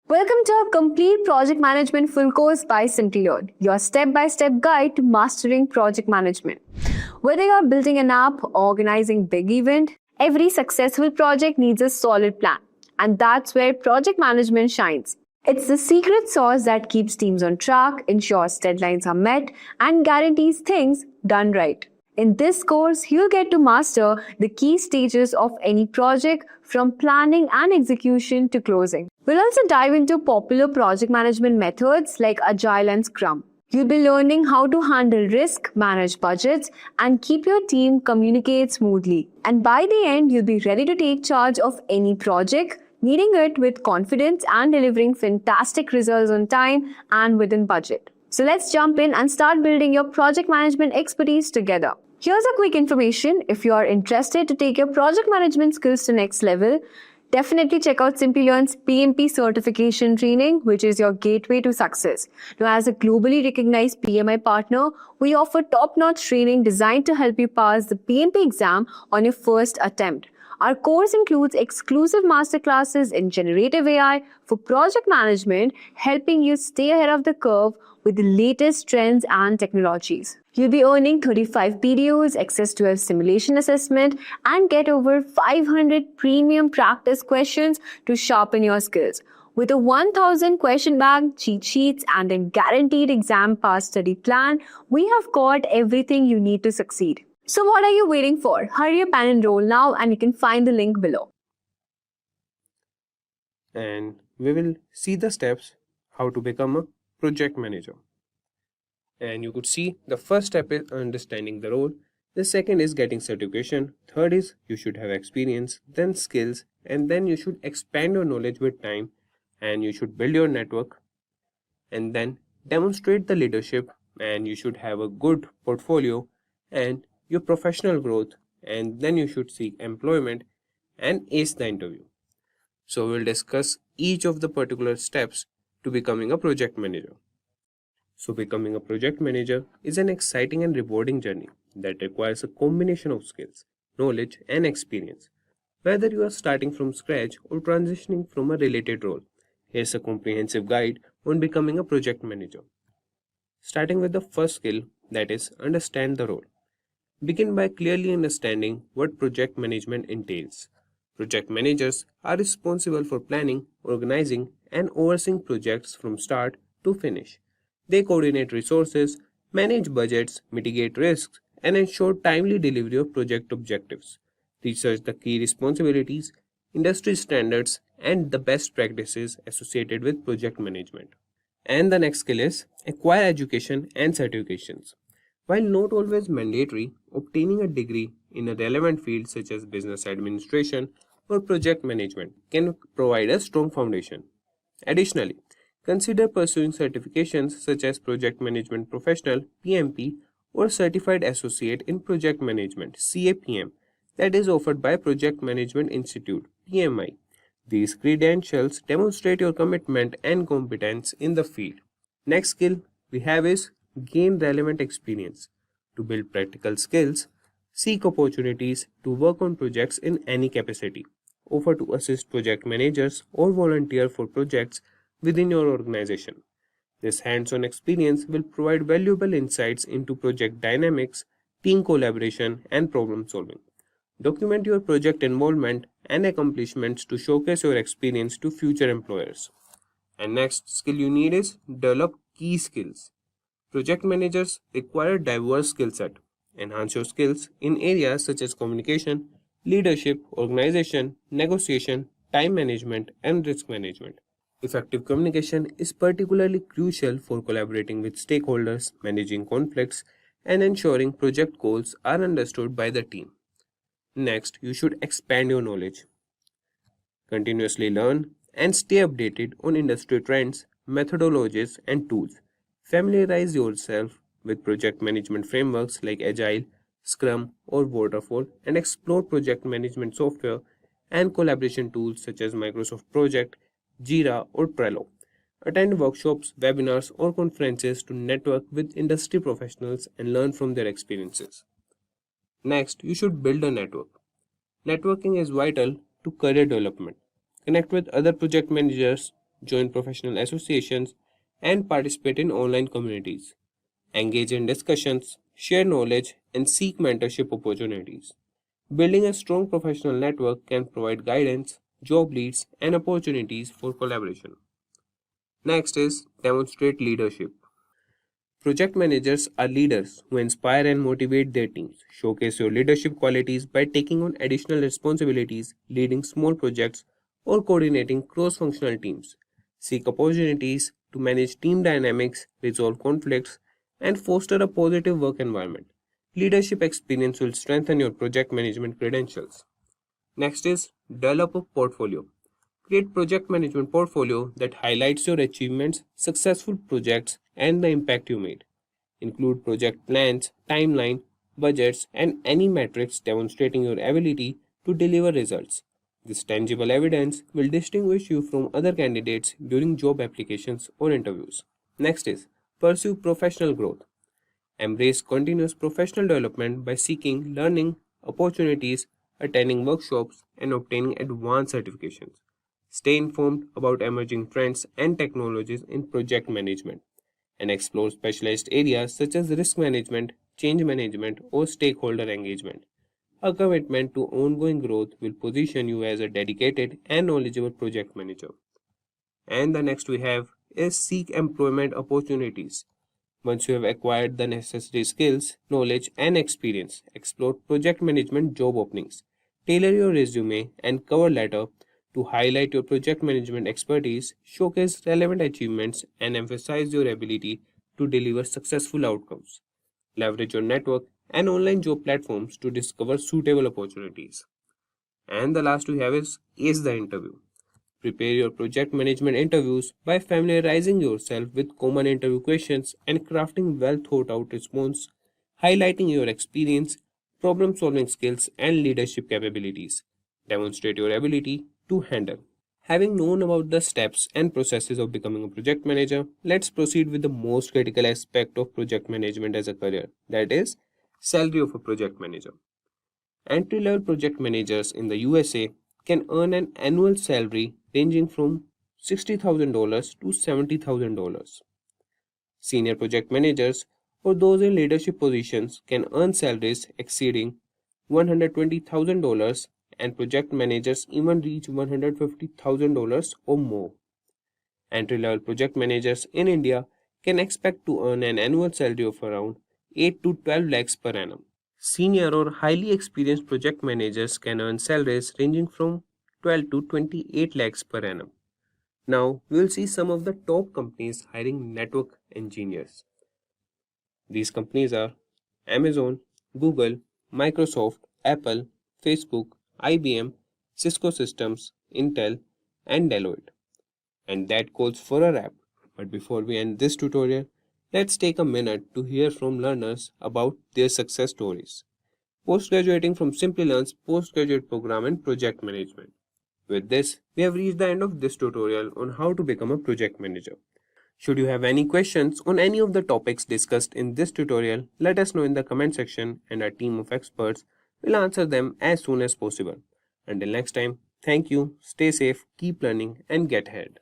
Welcome to our complete project management full course by Simplilearn, your step-by-step guide to mastering project management. Whether you're building an app or organizing big event, every successful project needs a solid plan. And that's where project management shines. It's the secret sauce that keeps teams on track, ensures deadlines are met, and guarantees things done right. In this course, you'll get to master the key stages of any project from planning and execution to closing. We'll also dive into popular project management methods like Agile and Scrum. You'll be learning how to handle risk, manage budgets, and keep your team communicate smoothly. And by the end, you'll be ready to take charge of any project, leading it with confidence and delivering fantastic results on time and within budget. So let's jump in and start building your project management expertise together. Here's a quick information. If you are interested to take your project management skills to next level, definitely check out Simplilearn's PMP Certification training, which is your gateway to success. Now, as a globally recognized PMI partner, we offer top-notch training designed to help you pass the PMP exam on your first attempt. Our course includes exclusive masterclasses in generative AI for project management, helping you stay ahead of the curve with the latest trends and technologies. You'll be earning 35 PDOs, access to a simulation assessment, and get over 500 premium practice questions to sharpen your skills. With a 1000 question bank, cheat sheets, and a guaranteed exam pass study plan, we have got everything you need to succeed. So what are you waiting for? Hurry up and enroll now, and you can find the link below. And we will see the steps how to become a project manager. And you could see the first step is understanding the role, the second is getting certification, third is you should have experience, then skills, and then you should expand your knowledge with time, and you should build your network, and then demonstrate the leadership, and you should have a good portfolio and your professional growth, and then you should seek employment and ace the interview. So we'll discuss each of the particular steps to becoming a project manager. So becoming a project manager is an exciting and rewarding journey that requires a combination of skills, knowledge, and experience. Whether you are starting from scratch or transitioning from a related role, here's a comprehensive guide on becoming a project manager. Starting with the first skill, that is, understand the role. Begin by clearly understanding what project management entails. Project managers are responsible for planning, organizing, and overseeing projects from start to finish. They coordinate resources, manage budgets, mitigate risks, and ensure timely delivery of project objectives. Research the key responsibilities, industry standards, and the best practices associated with project management. And the next skill is acquire education and certifications. While not always mandatory, obtaining a degree in a relevant field such as business administration or project management can provide a strong foundation. Additionally, consider pursuing certifications such as Project Management Professional (PMP) or Certified Associate in Project Management (CAPM) that is offered by Project Management Institute (PMI). These credentials demonstrate your commitment and competence in the field. Next skill we have is gain relevant experience. To build practical skills, seek opportunities to work on projects in any capacity. Offer to assist project managers or volunteer for projects within your organization. This hands-on experience will provide valuable insights into project dynamics, team collaboration, and problem solving. Document your project involvement and accomplishments to showcase your experience to future employers. And next skill you need is develop key skills. Project managers require a diverse skill set. Enhance your skills in areas such as communication, leadership, organization, negotiation, time management, and risk management. Effective communication is particularly crucial for collaborating with stakeholders, managing conflicts, and ensuring project goals are understood by the team. Next, you should expand your knowledge. Continuously learn and stay updated on industry trends, methodologies, and tools. Familiarize yourself with project management frameworks like Agile, Scrum, or Waterfall, and explore project management software and collaboration tools such as Microsoft Project, Jira, or Trello. Attend workshops, webinars, or conferences to network with industry professionals and learn from their experiences. Next, you should build a network. Networking is vital to career development. Connect with other project managers, join professional associations, and participate in online communities. Engage in discussions, share knowledge, and seek mentorship opportunities. Building a strong professional network can provide guidance, job leads, and opportunities for collaboration. Next is demonstrate leadership. Project managers are leaders who inspire and motivate their teams. Showcase your leadership qualities by taking on additional responsibilities, leading small projects, or coordinating cross functional teams. Seek opportunities to manage team dynamics, resolve conflicts, and foster a positive work environment. Leadership experience will strengthen your project management credentials. Next is develop a portfolio. Create project management portfolio that highlights your achievements, successful projects, and the impact you made. Include project plans, timeline, budgets, and any metrics demonstrating your ability to deliver results. This tangible evidence will distinguish you from other candidates during job applications or interviews. Next is pursue professional growth. Embrace continuous professional development by seeking learning opportunities, attending workshops, and obtaining advanced certifications. Stay informed about emerging trends and technologies in project management and explore specialized areas such as risk management, change management, or stakeholder engagement. A commitment to ongoing growth will position you as a dedicated and knowledgeable project manager. And the next we have is seek employment opportunities. Once you have acquired the necessary skills, knowledge, and experience, explore project management job openings. Tailor your resume and cover letter to highlight your project management expertise, showcase relevant achievements, and emphasize your ability to deliver successful outcomes. Leverage your network and online job platforms to discover suitable opportunities. And the last we have is ace the interview. Prepare your project management interviews by familiarizing yourself with common interview questions and crafting well thought out response, highlighting your experience, problem solving skills, and leadership capabilities. Demonstrate your ability to handle. Having known about the steps and processes of becoming a project manager, let's proceed with the most critical aspect of project management as a career, that is, salary of a project manager. Entry level project managers in the USA can earn an annual salary ranging from $60,000 to $70,000. Senior project managers or those in leadership positions can earn salaries exceeding $120,000, and project managers even reach $150,000 or more. Entry level project managers in India can expect to earn an annual salary of around 8 to 12 lakhs per annum. Senior or highly experienced project managers can earn salaries ranging from 12 to 28 lakhs per annum. Now, we will see some of the top companies hiring network engineers. These companies are Amazon, Google, Microsoft, Apple, Facebook, IBM, Cisco Systems, Intel, and Deloitte. And that calls for a wrap. But before we end this tutorial, let's take a minute to hear from learners about their success stories. Post-graduating from Simplilearn's postgraduate program in project management. With this, we have reached the end of this tutorial on how to become a project manager. Should you have any questions on any of the topics discussed in this tutorial, let us know in the comment section and our team of experts will answer them as soon as possible. Until next time, thank you, stay safe, keep learning, and get ahead.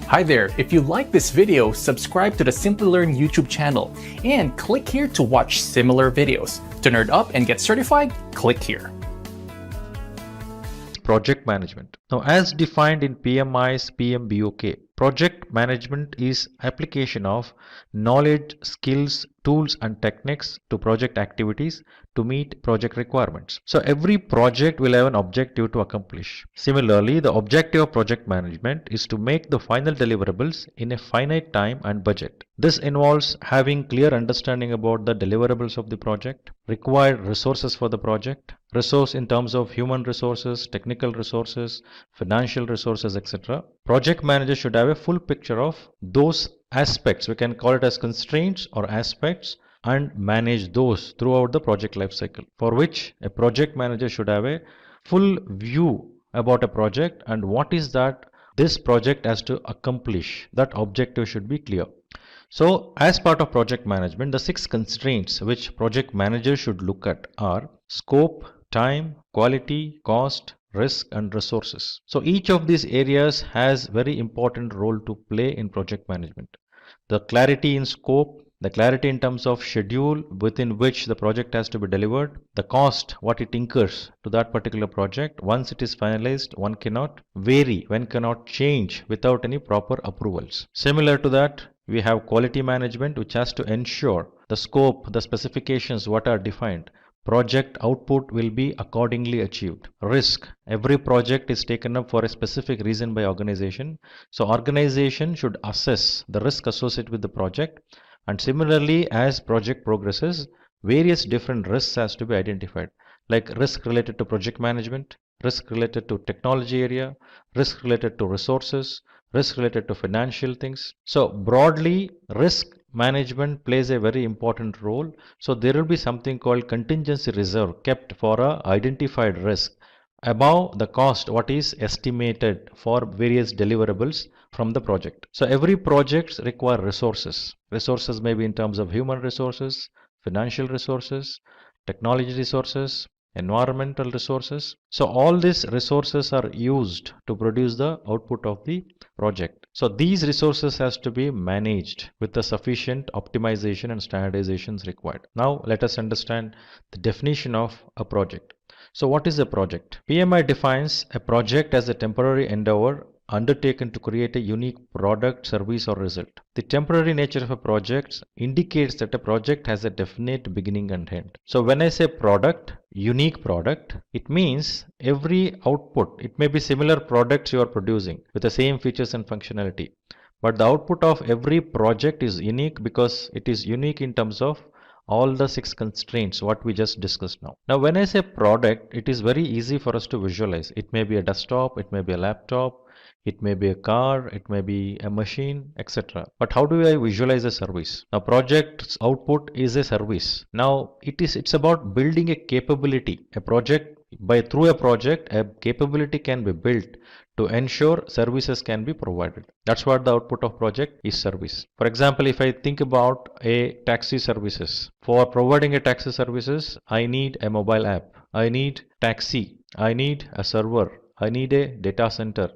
Hi there, if you like this video, subscribe to the Simplilearn YouTube channel and click here to watch similar videos. To nerd up and get certified, click here. Project management. Now, as defined in PMI's PMBOK, project management is application of knowledge, skills, tools and techniques to project activities to meet project requirements. So every project will have an objective to accomplish. Similarly, the objective of project management is to make the final deliverables in a finite time and budget. This involves having clear understanding about the deliverables of the project, required resources for the project, resource in terms of human resources, technical resources, financial resources, etc. Project manager should have a full picture of those aspects. We can call it as constraints or aspects, and manage those throughout the project life cycle, for which a project manager should have a full view about a project and what is that this project has to accomplish. That objective should be clear. So as part of project management, the 6 constraints which project managers should look at are scope, time, quality, cost, risk and resources. So each of these areas has very important role to play in project management. The clarity in scope, the clarity in terms of schedule within which the project has to be delivered, the cost, what it incurs to that particular project. Once it is finalized, one cannot vary, one cannot change without any proper approvals. Similar to that, we have quality management, which has to ensure the scope, the specifications, what are defined, project output will be accordingly achieved. Risk, every project is taken up for a specific reason by organization. So organization should assess the risk associated with the project, and similarly as project progresses, various different risks has to be identified, like risk related to project management, risk related to technology area, risk related to resources, risk related to financial things. So broadly, risk management plays a very important role. So there will be something called contingency reserve kept for a identified risk above the cost what is estimated for various deliverables from the project. So every project require resources. Resources may be in terms of human resources, financial resources, technology resources, environmental resources. So all these resources are used to produce the output of the project. So these resources has to be managed with the sufficient optimization and standardizations required. Now let us understand the definition of a project. So what is a project? PMI defines a project as a temporary endeavor undertaken to create a unique product, service or result. The temporary nature of a project indicates that a project has a definite beginning and end. So when I say product, unique product, it means every output, it may be similar products you are producing with the same features and functionality, but the output of every project is unique because it is unique in terms of all the 6 constraints what we just discussed now. Now when I say product, it is very easy for us to visualize. It may be a desktop, it may be a laptop, it may be a car, it may be a machine, etc. But how do I visualize a service? Now project's output is a service. Now it's about building a capability. A project, through a project, a capability can be built to ensure services can be provided. That's what the output of project is, service. For example, if I think about a taxi services, for providing a taxi services, I need a mobile app, I need taxi, I need a server, I need a data center.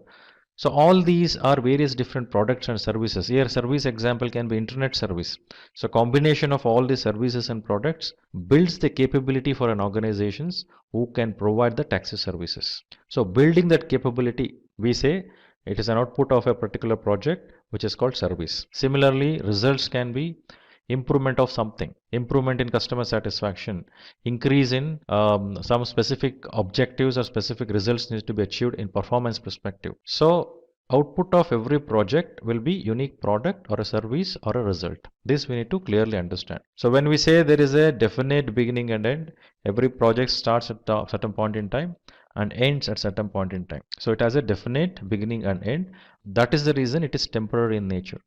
So all these are various different products and services. Here service example can be internet service. So combination of all the services and products builds the capability for an organizations who can provide the taxi services. So building that capability, we say it is an output of a particular project which is called service. Similarly, results can be improvement of something, improvement in customer satisfaction, increase in some specific objectives or specific results needs to be achieved in performance perspective. So output of every project will be unique product or a service or a result. This we need to clearly understand. So when we say there is a definite beginning and end, every project starts at a certain point in time and ends at certain point in time. So it has a definite beginning and end. That is the reason it is temporary in nature.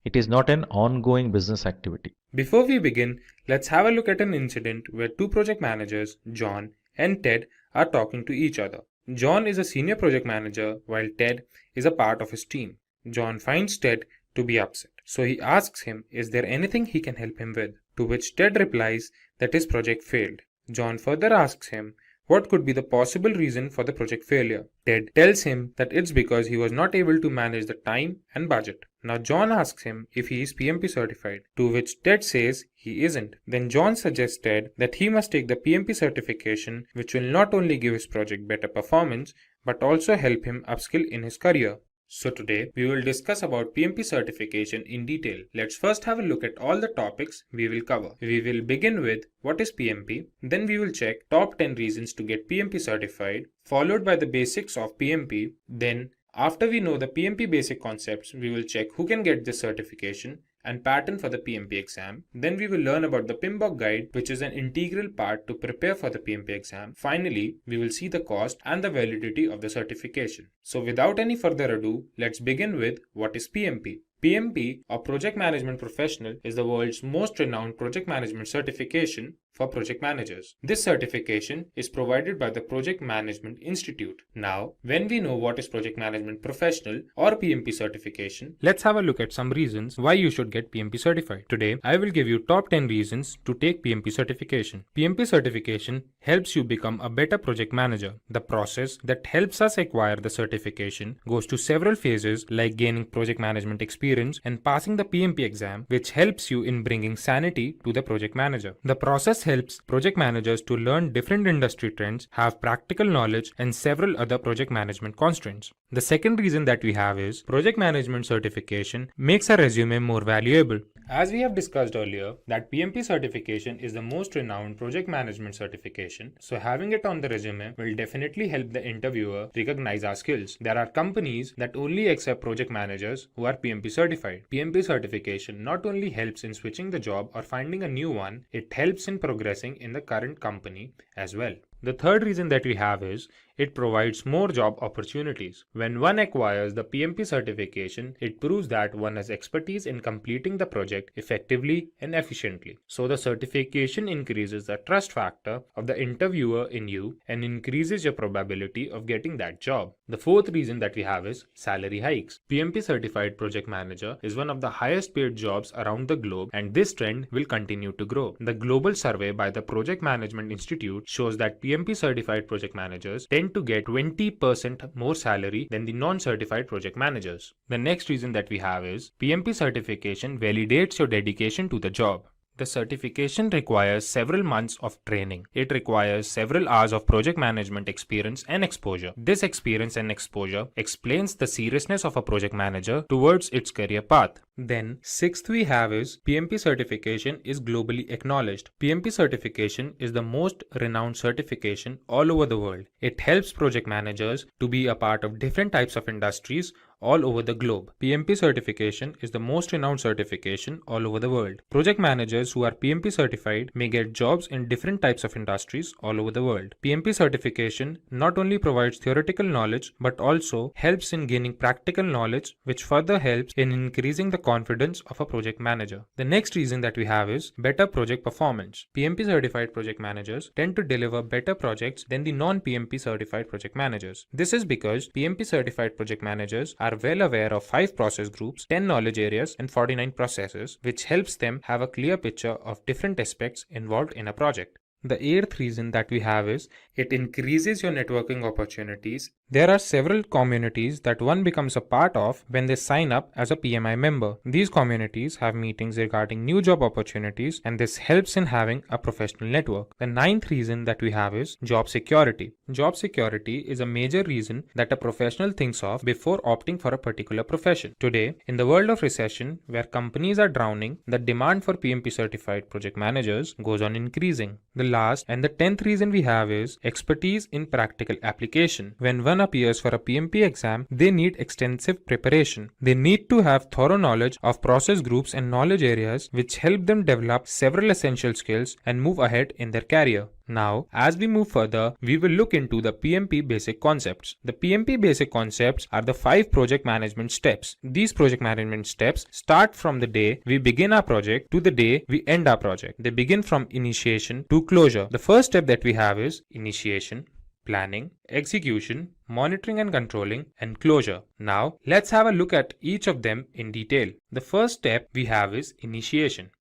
It is not an ongoing business activity. Before we begin, let's have a look at an incident where 2 project managers, John and Ted, are talking to each other. John is a senior project manager while Ted is a part of his team. John finds Ted to be upset, so he asks him is there anything he can help him with, to which Ted replies that his project failed. John further asks him what could be the possible reason for the project failure. Ted tells him that it's because he was not able to manage the time and budget. Now John asks him if he is PMP certified, to which Ted says he isn't. Then John suggests Ted that he must take the PMP certification, which will not only give his project better performance, but also help him upskill in his career. So today we will discuss about PMP certification in detail. Let's first have a look at all the topics we will cover. We will begin with what is PMP, then we will check top 10 reasons to get PMP certified, followed by the basics of PMP. Then after we know the PMP basic concepts, we will check who can get this certification and pattern for the PMP exam. Then we will learn about the PMBOK guide, which is an integral part to prepare for the PMP exam. Finally, we will see the cost and the validity of the certification. So without any further ado, let's begin with what is PMP. PMP, or Project Management Professional, is the world's most renowned project management certification for project managers. This certification is provided by the Project Management Institute. Now, when we know what is Project Management Professional or PMP certification, let's have a look at some reasons why you should get PMP certified. Today, I will give you top 10 reasons to take PMP certification. PMP certification helps you become a better project manager. The process that helps us acquire the certification goes to several phases like gaining project management experience and passing the PMP exam, which helps you in bringing sanity to the project manager. The process helps project managers to learn different industry trends, have practical knowledge, and several other project management constraints. The second reason that we have is project management certification makes a resume more valuable. As we have discussed earlier, that PMP certification is the most renowned project management certification, so having it on the resume will definitely help the interviewer recognize our skills. There are companies that only accept project managers who are PMP certified. PMP certification not only helps in switching the job or finding a new one, it helps in progressing in the current company as well. The third reason that we have is it provides more job opportunities. When one acquires the PMP certification, it proves that one has expertise in completing the project effectively and efficiently. So the certification increases the trust factor of the interviewer in you and increases your probability of getting that job. The fourth reason that we have is salary hikes. PMP certified project manager is one of the highest paid jobs around the globe, and this trend will continue to grow. The global survey by the Project Management Institute shows that PMP certified project managers tend to get 20% more salary than the non-certified project managers. The next reason that we have is PMP certification validates your dedication to the job. The certification requires several months of training. It requires several hours of project management experience and exposure. This experience and exposure explains the seriousness of a project manager towards its career path. Then, sixth we have is PMP certification is globally acknowledged. PMP certification is the most renowned certification all over the world. It helps project managers to be a part of different types of industries all over the globe. PMP certification is the most renowned certification all over the world. Project managers who are PMP certified may get jobs in different types of industries all over the world. PMP certification not only provides theoretical knowledge but also helps in gaining practical knowledge, which further helps in increasing the confidence of a project manager. The next reason that we have is better project performance. PMP certified project managers tend to deliver better projects than the non-PMP certified project managers. This is because PMP certified project managers are well aware of 5 process groups, 10 knowledge areas, and 49 processes, which helps them have a clear picture of different aspects involved in a project. The eighth reason that we have is it increases your networking opportunities. There are several communities that one becomes a part of when they sign up as a PMI member. These communities have meetings regarding new job opportunities, and this helps in having a professional network. The ninth reason that we have is job security. Job security is a major reason that a professional thinks of before opting for a particular profession. Today, in the world of recession, where companies are drowning, the demand for PMP certified project managers goes on increasing. The last and the 10th reason we have is expertise in practical application. When one appears for a PMP exam, they need extensive preparation. They need to have thorough knowledge of process groups and knowledge areas, which help them develop several essential skills and move ahead in their career. Now, as we move further, we will look into the PMP basic concepts. The PMP basic concepts are the 5 project management steps. These project management steps start from the day we begin our project to the day we end our project. They begin from initiation to closure. The first step that we have is initiation, planning, execution, monitoring and controlling, and closure. Now, let's have a look at each of them in detail. The first step we have is initiation.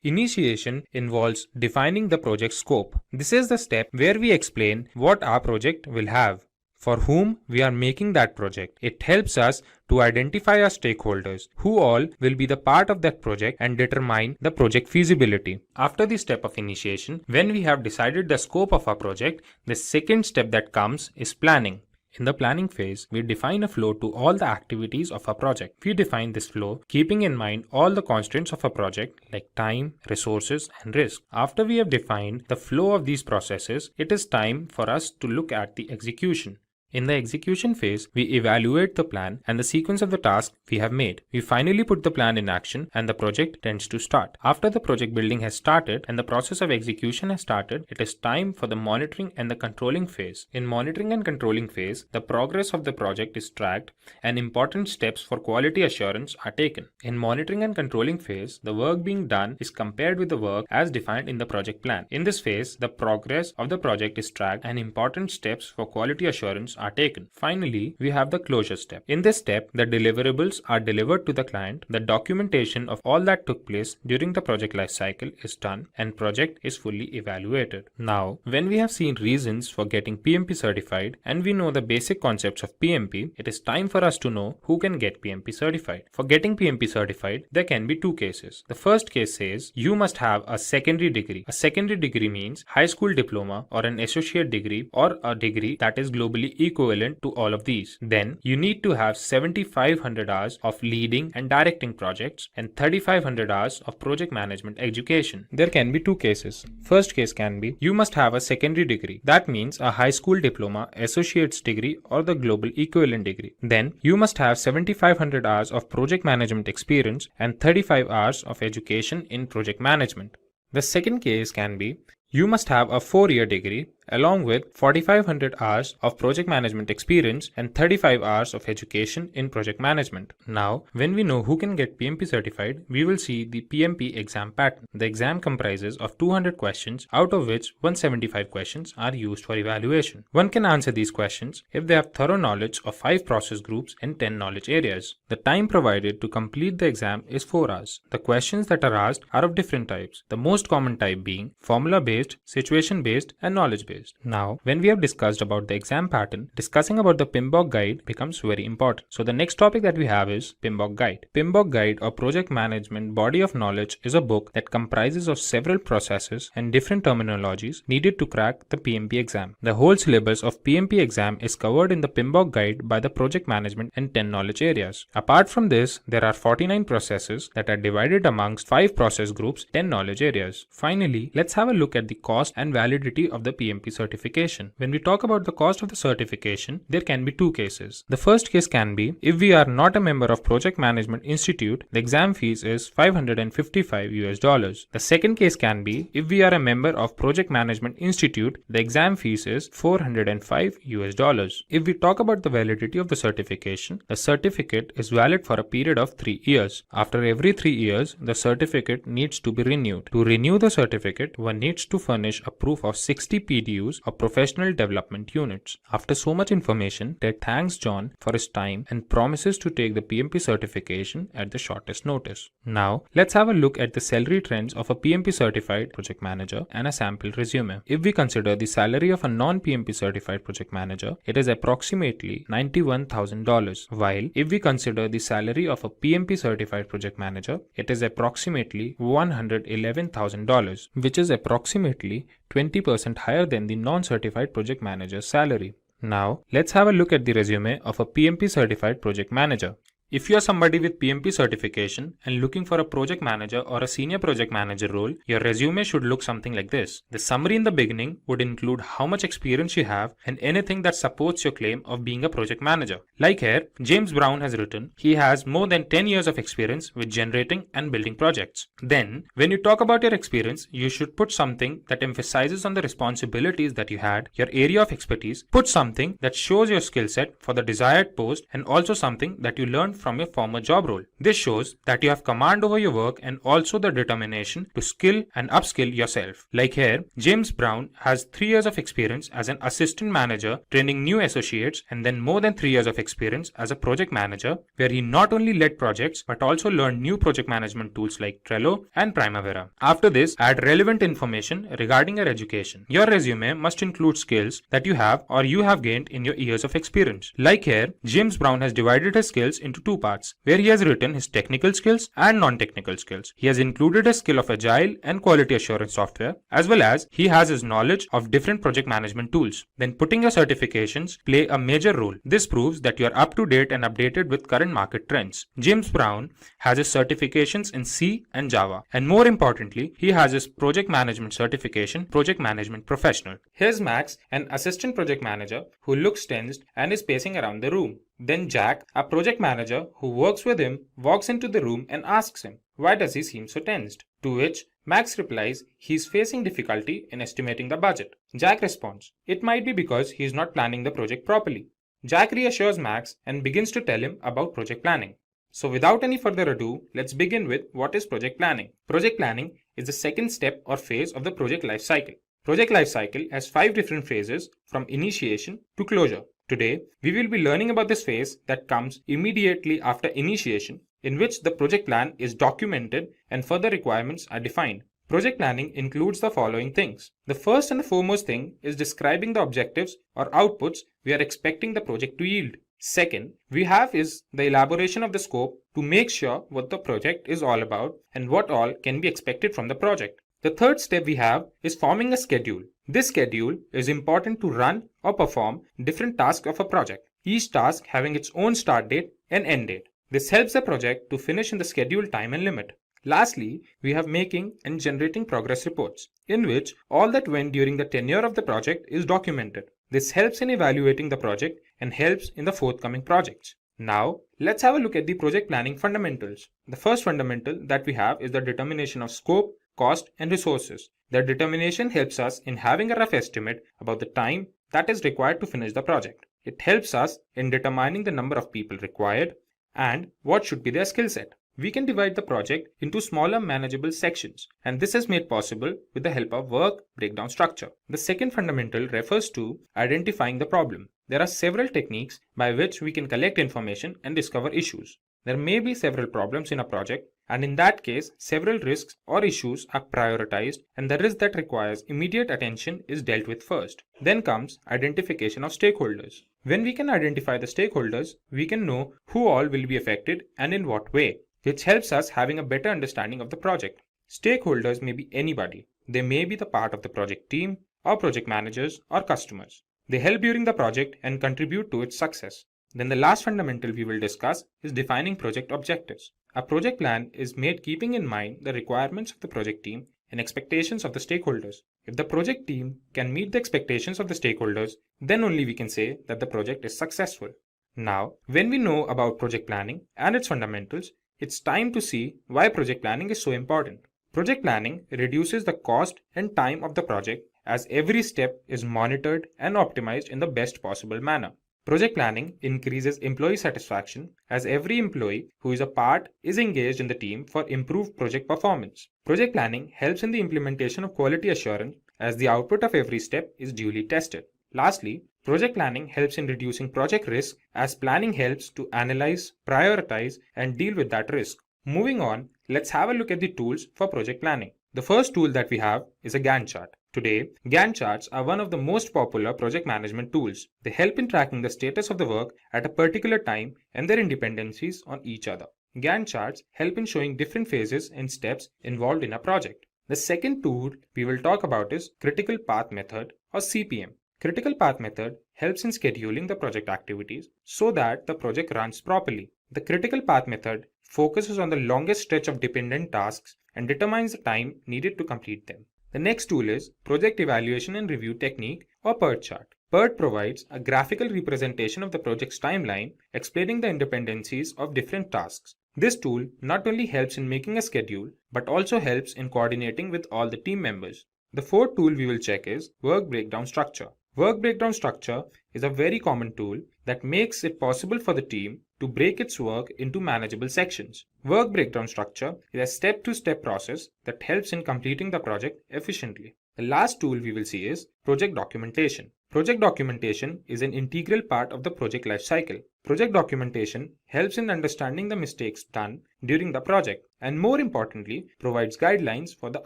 Initiation involves defining the project scope. This is the step where we explain what our project will have, for whom we are making that project. It helps us to identify our stakeholders, who all will be the part of that project, and determine the project feasibility. After the step of initiation, when we have decided the scope of our project, the second step that comes is planning. In the planning phase, we define a flow to all the activities of a project. We define this flow keeping in mind all the constraints of a project like time, resources, and risk. After we have defined the flow of these processes, it is time for us to look at the execution. In the execution phase, we evaluate the plan and the sequence of the tasks we have made. We finally put the plan in action and the project tends to start. After the project building has started and the process of execution has started, it is time for the monitoring and the controlling phase. In monitoring and controlling phase, the progress of the project is tracked and important steps for quality assurance are taken. In monitoring and controlling phase, the work being done is compared with the work as defined in the project plan. In this phase, the progress of the project is tracked and important steps for quality assurance are taken. Finally, we have the closure step. In this step, the deliverables are delivered to the client, the documentation of all that took place during the project lifecycle is done, and project is fully evaluated. Now, when we have seen reasons for getting PMP certified and we know the basic concepts of PMP, it is time for us to know who can get PMP certified. For getting PMP certified, there can be two cases. The first case says you must have a secondary degree. A secondary degree means high school diploma or an associate degree or a degree that is globally equivalent to all of these. Then you need to have 7,500 hours of leading and directing projects and 3,500 hours of project management education. There can be two cases. First case can be you must have a secondary degree. That means a high school diploma, associate's degree or the global equivalent degree. Then you must have 7,500 hours of project management experience and 35 hours of education in project management. The second case can be you must have a 4-year degree along with 4,500 hours of project management experience and 35 hours of education in project management. Now, when we know who can get PMP certified, we will see the PMP exam pattern. The exam comprises of 200 questions, out of which 175 questions are used for evaluation. One can answer these questions if they have thorough knowledge of 5 process groups and 10 knowledge areas. The time provided to complete the exam is 4 hours. The questions that are asked are of different types, the most common type being formula-based, situation-based, and knowledge-based. Now, when we have discussed about the exam pattern, discussing about the PMBOK guide becomes very important. So the next topic that we have is PMBOK guide. PMBOK guide or project management body of knowledge is a book that comprises of several processes and different terminologies needed to crack the PMP exam. The whole syllabus of PMP exam is covered in the PMBOK guide by the project management and 10 knowledge areas. Apart from this, there are 49 processes that are divided amongst 5 process groups, 10 knowledge areas. Finally, let's have a look at the cost and validity of the PMP certification. When we talk about the cost of the certification, there can be two cases. The first case can be if we are not a member of Project Management Institute, the exam fees is $555. The second case can be if we are a member of Project Management Institute, the exam fees is $405. If we talk about the validity of the certification, the certificate is valid for a period of 3 years. After every 3 years, the certificate needs to be renewed. To renew the certificate, one needs to furnish a proof of 60 PDUs of professional development units. After so much information, Ted thanks John for his time and promises to take the PMP certification at the shortest notice. Now, let's have a look at the salary trends of a PMP certified project manager and a sample resume. If we consider the salary of a non-PMP certified project manager, it is approximately $91,000, while if we consider the salary of a PMP certified project manager, it is approximately $111,000, which is approximately 20% higher than the non-certified project manager's salary. Now, let's have a look at the resume of a PMP certified project manager. If you are somebody with PMP certification and looking for a project manager or a senior project manager role, your resume should look something like this. The summary in the beginning would include how much experience you have and anything that supports your claim of being a project manager. Like here, James Brown has written, he has more than 10 years of experience with generating and building projects. Then, when you talk about your experience, you should put something that emphasizes on the responsibilities that you had, your area of expertise, put something that shows your skill set for the desired post, and also something that you learned from your former job role. This shows that you have command over your work and also the determination to skill and upskill yourself. Like here, James Brown has 3 years of experience as an assistant manager training new associates and then more than 3 years of experience as a project manager where he not only led projects but also learned new project management tools like Trello and Primavera. After this, add relevant information regarding your education. Your resume must include skills that you have or you have gained in your years of experience. Like here, James Brown has divided his skills into two parts, where he has written his technical skills and non-technical skills. He has included a skill of Agile and quality assurance software, as well as he has his knowledge of different project management tools. Then putting your certifications play a major role. This proves that you are up to date and updated with current market trends. James Brown has his certifications in C and Java, and more importantly, he has his project management certification, Project Management Professional. Here's Max, an assistant project manager who looks tensed and is pacing around the room. Then Jack, a project manager who works with him, walks into the room and asks him, why does he seem so tensed? To which Max replies he's facing difficulty in estimating the budget. Jack responds, it might be because he's not planning the project properly. Jack reassures Max and begins to tell him about project planning. So without any further ado, let's begin with what is project planning. Project planning is the second step or phase of the project life cycle. Project life cycle has 5 different phases from initiation to closure. Today, we will be learning about this phase that comes immediately after initiation, in which the project plan is documented and further requirements are defined. Project planning includes the following things. The first and the foremost thing is describing the objectives or outputs we are expecting the project to yield. Second, we have is the elaboration of the scope to make sure what the project is all about and what all can be expected from the project. The third step we have is forming a schedule. This schedule is important to run or perform different tasks of a project, each task having its own start date and end date. This helps the project to finish in the scheduled time and limit. Lastly, we have making and generating progress reports, in which all that went during the tenure of the project is documented. This helps in evaluating the project and helps in the forthcoming projects. Now, let's have a look at the project planning fundamentals. The first fundamental that we have is the determination of scope, cost, and resources. The determination helps us in having a rough estimate about the time that is required to finish the project. It helps us in determining the number of people required and what should be their skill set. We can divide the project into smaller manageable sections, and this is made possible with the help of work breakdown structure. The second fundamental refers to identifying the problem. There are several techniques by which we can collect information and discover issues. There may be several problems in a project, and in that case, several risks or issues are prioritized, and the risk that requires immediate attention is dealt with first. Then comes identification of stakeholders. When we can identify the stakeholders, we can know who all will be affected and in what way, which helps us having a better understanding of the project. Stakeholders may be anybody. They may be the part of the project team, or project managers, or customers. They help during the project and contribute to its success. Then the last fundamental we will discuss is defining project objectives. A project plan is made keeping in mind the requirements of the project team and expectations of the stakeholders. If the project team can meet the expectations of the stakeholders, then only we can say that the project is successful. Now, when we know about project planning and its fundamentals, it's time to see why project planning is so important. Project planning reduces the cost and time of the project as every step is monitored and optimized in the best possible manner. Project planning increases employee satisfaction as every employee who is a part is engaged in the team for improved project performance. Project planning helps in the implementation of quality assurance as the output of every step is duly tested. Lastly, project planning helps in reducing project risk as planning helps to analyze, prioritize, and deal with that risk. Moving on, let's have a look at the tools for project planning. The first tool that we have is a Gantt chart. Today, Gantt charts are one of the most popular project management tools. They help in tracking the status of the work at a particular time and their dependencies on each other. Gantt charts help in showing different phases and steps involved in a project. The second tool we will talk about is Critical Path Method or CPM. Critical Path Method helps in scheduling the project activities so that the project runs properly. The Critical Path Method focuses on the longest stretch of dependent tasks and determines the time needed to complete them. The next tool is Project Evaluation and Review Technique or PERT chart. PERT provides a graphical representation of the project's timeline, explaining the interdependencies of different tasks. This tool not only helps in making a schedule, but also helps in coordinating with all the team members. The fourth tool we will check is Work Breakdown Structure. Work breakdown structure is a very common tool that makes it possible for the team to break its work into manageable sections. Work breakdown structure is a step-to-step process that helps in completing the project efficiently. The last tool we will see is Project Documentation. Project documentation is an integral part of the project life cycle. Project documentation helps in understanding the mistakes done during the project and, more importantly, provides guidelines for the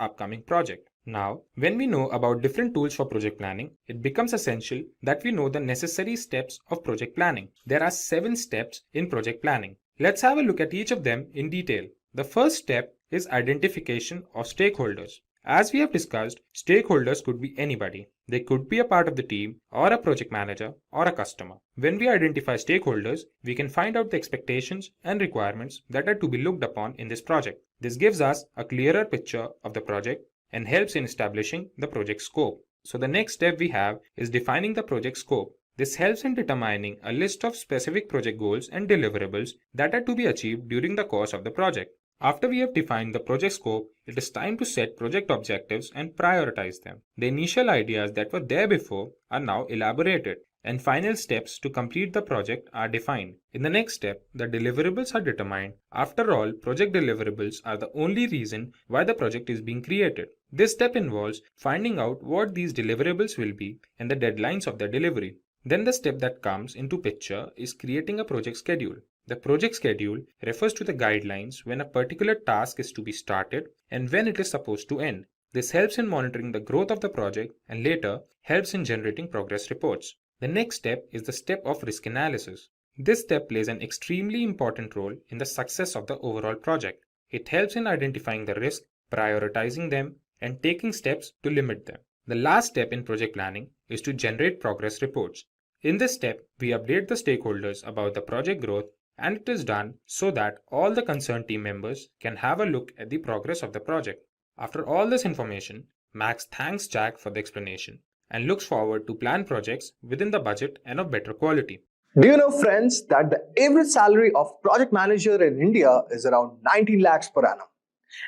upcoming project. Now, when we know about different tools for project planning, it becomes essential that we know the necessary steps of project planning. There are 7 steps in project planning. Let's have a look at each of them in detail. The first step is identification of stakeholders. As we have discussed, stakeholders could be anybody. They could be a part of the team, or a project manager, or a customer. When we identify stakeholders, we can find out the expectations and requirements that are to be looked upon in this project. This gives us a clearer picture of the project and helps in establishing the project scope. So the next step we have is defining the project scope. This helps in determining a list of specific project goals and deliverables that are to be achieved during the course of the project. After we have defined the project scope, it is time to set project objectives and prioritize them. The initial ideas that were there before are now elaborated, and final steps to complete the project are defined. In the next step, the deliverables are determined. After all, project deliverables are the only reason why the project is being created. This step involves finding out what these deliverables will be and the deadlines of their delivery. Then the step that comes into picture is creating a project schedule. The project schedule refers to the guidelines when a particular task is to be started and when it is supposed to end. This helps in monitoring the growth of the project and later helps in generating progress reports. The next step is the step of risk analysis. This step plays an extremely important role in the success of the overall project. It helps in identifying the risk, prioritizing them, and taking steps to limit them. The last step in project planning is to generate progress reports. In this step, we update the stakeholders about the project growth, and it is done so that all the concerned team members can have a look at the progress of the project. After all this information, Max thanks Jack for the explanation and looks forward to plan projects within the budget and of better quality. Do you know, friends, that the average salary of project manager in India is around 19 lakhs per annum,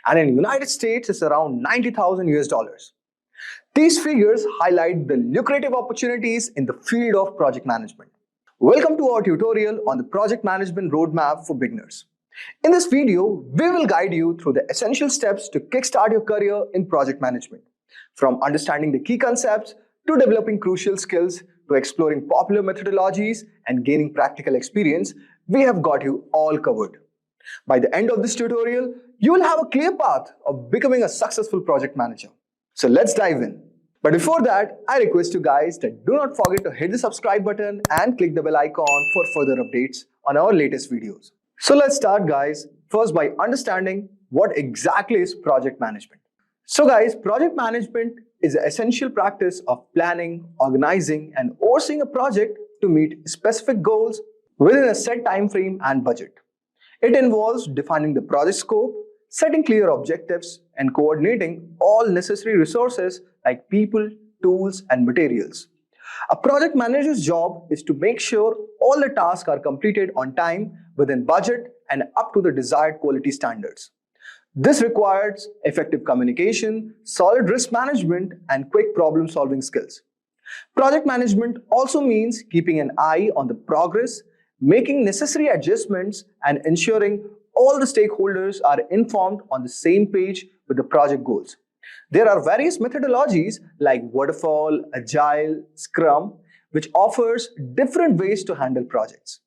and in United States is around 90,000 US dollars. These figures highlight the lucrative opportunities in the field of project management. Welcome to our tutorial on the project management roadmap for beginners. In this video, we will guide you through the essential steps to kickstart your career in project management. From understanding the key concepts to developing crucial skills to exploring popular methodologies and gaining practical experience, we have got you all covered. By the end of this tutorial, you will have a clear path of becoming a successful project manager. So let's dive in. But before that, I request you guys that do not forget to hit the subscribe button and click the bell icon for further updates on our latest videos. So let's start, guys, first by understanding what exactly is project management. So guys, project management is the essential practice of planning, organizing, and overseeing a project to meet specific goals within a set time frame and budget. It involves defining the project scope, setting clear objectives, and coordinating all necessary resources like people, tools, and materials. A project manager's job is to make sure all the tasks are completed on time, within budget, and up to the desired quality standards. This requires effective communication, solid risk management, and quick problem-solving skills. Project management also means keeping an eye on the progress, making necessary adjustments, and ensuring all the stakeholders are informed on the same page with the project goals. There are various methodologies like Waterfall, Agile, Scrum, which offers different ways to handle projects.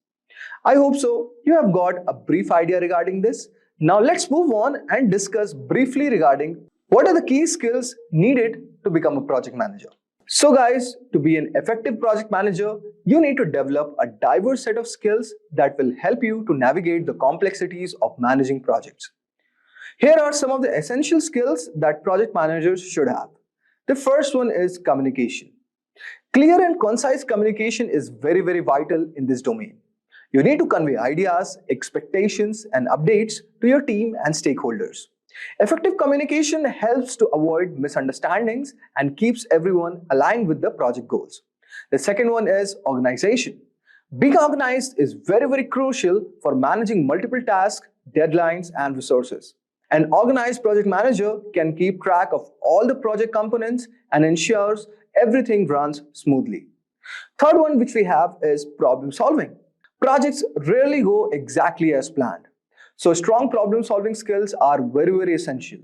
I hope so you have got a brief idea regarding this. Now let's move on and discuss briefly regarding what are the key skills needed to become a project manager. So guys, to be an effective project manager, you need to develop a diverse set of skills that will help you to navigate the complexities of managing projects. Here are some of the essential skills that project managers should have. The first one is communication. Clear and concise communication is very vital in this domain. You need to convey ideas, expectations, and updates to your team and stakeholders. Effective communication helps to avoid misunderstandings and keeps everyone aligned with the project goals. The second one is organization. Being organized is very crucial for managing multiple tasks, deadlines, and resources. An organized project manager can keep track of all the project components and ensures everything runs smoothly. Third one which we have is problem solving. Projects rarely go exactly as planned. So strong problem solving skills are very essential.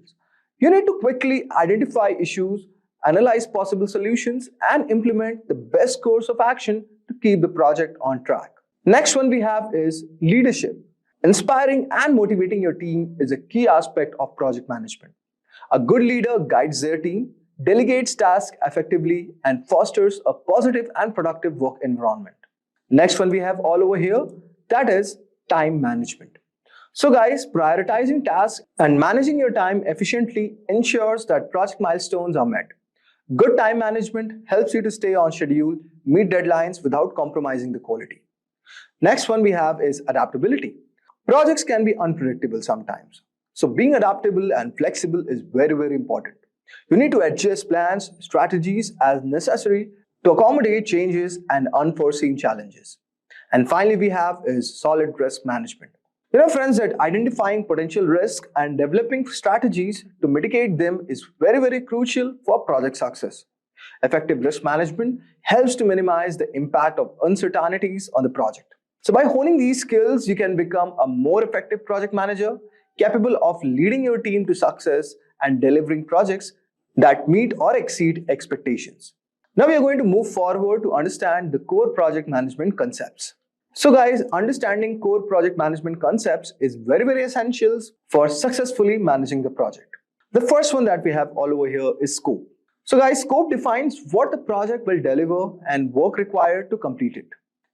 You need to quickly identify issues, analyze possible solutions, and implement the best course of action to keep the project on track. Next one we have is leadership. Inspiring and motivating your team is a key aspect of project management. A good leader guides their team, delegates tasks effectively, and fosters a positive and productive work environment. Next one we have all over here, that is time management. So guys, prioritizing tasks and managing your time efficiently ensures that project milestones are met. Good time management helps you to stay on schedule, meet deadlines without compromising the quality. Next one we have is adaptability. Projects can be unpredictable sometimes. So being adaptable and flexible is very, very important. You need to adjust plans, strategies as necessary to accommodate changes and unforeseen challenges. And finally, we have is solid risk management. Friends, that identifying potential risk and developing strategies to mitigate them is very, very crucial for project success. Effective risk management helps to minimize the impact of uncertainties on the project. So by honing these skills, you can become a more effective project manager, capable of leading your team to success and delivering projects that meet or exceed expectations. Now we are going to move forward to understand the core project management concepts. So guys, understanding core project management concepts is very, very essential for successfully managing the project. The first one that we have all over here is scope. So guys, scope defines what the project will deliver and work required to complete it.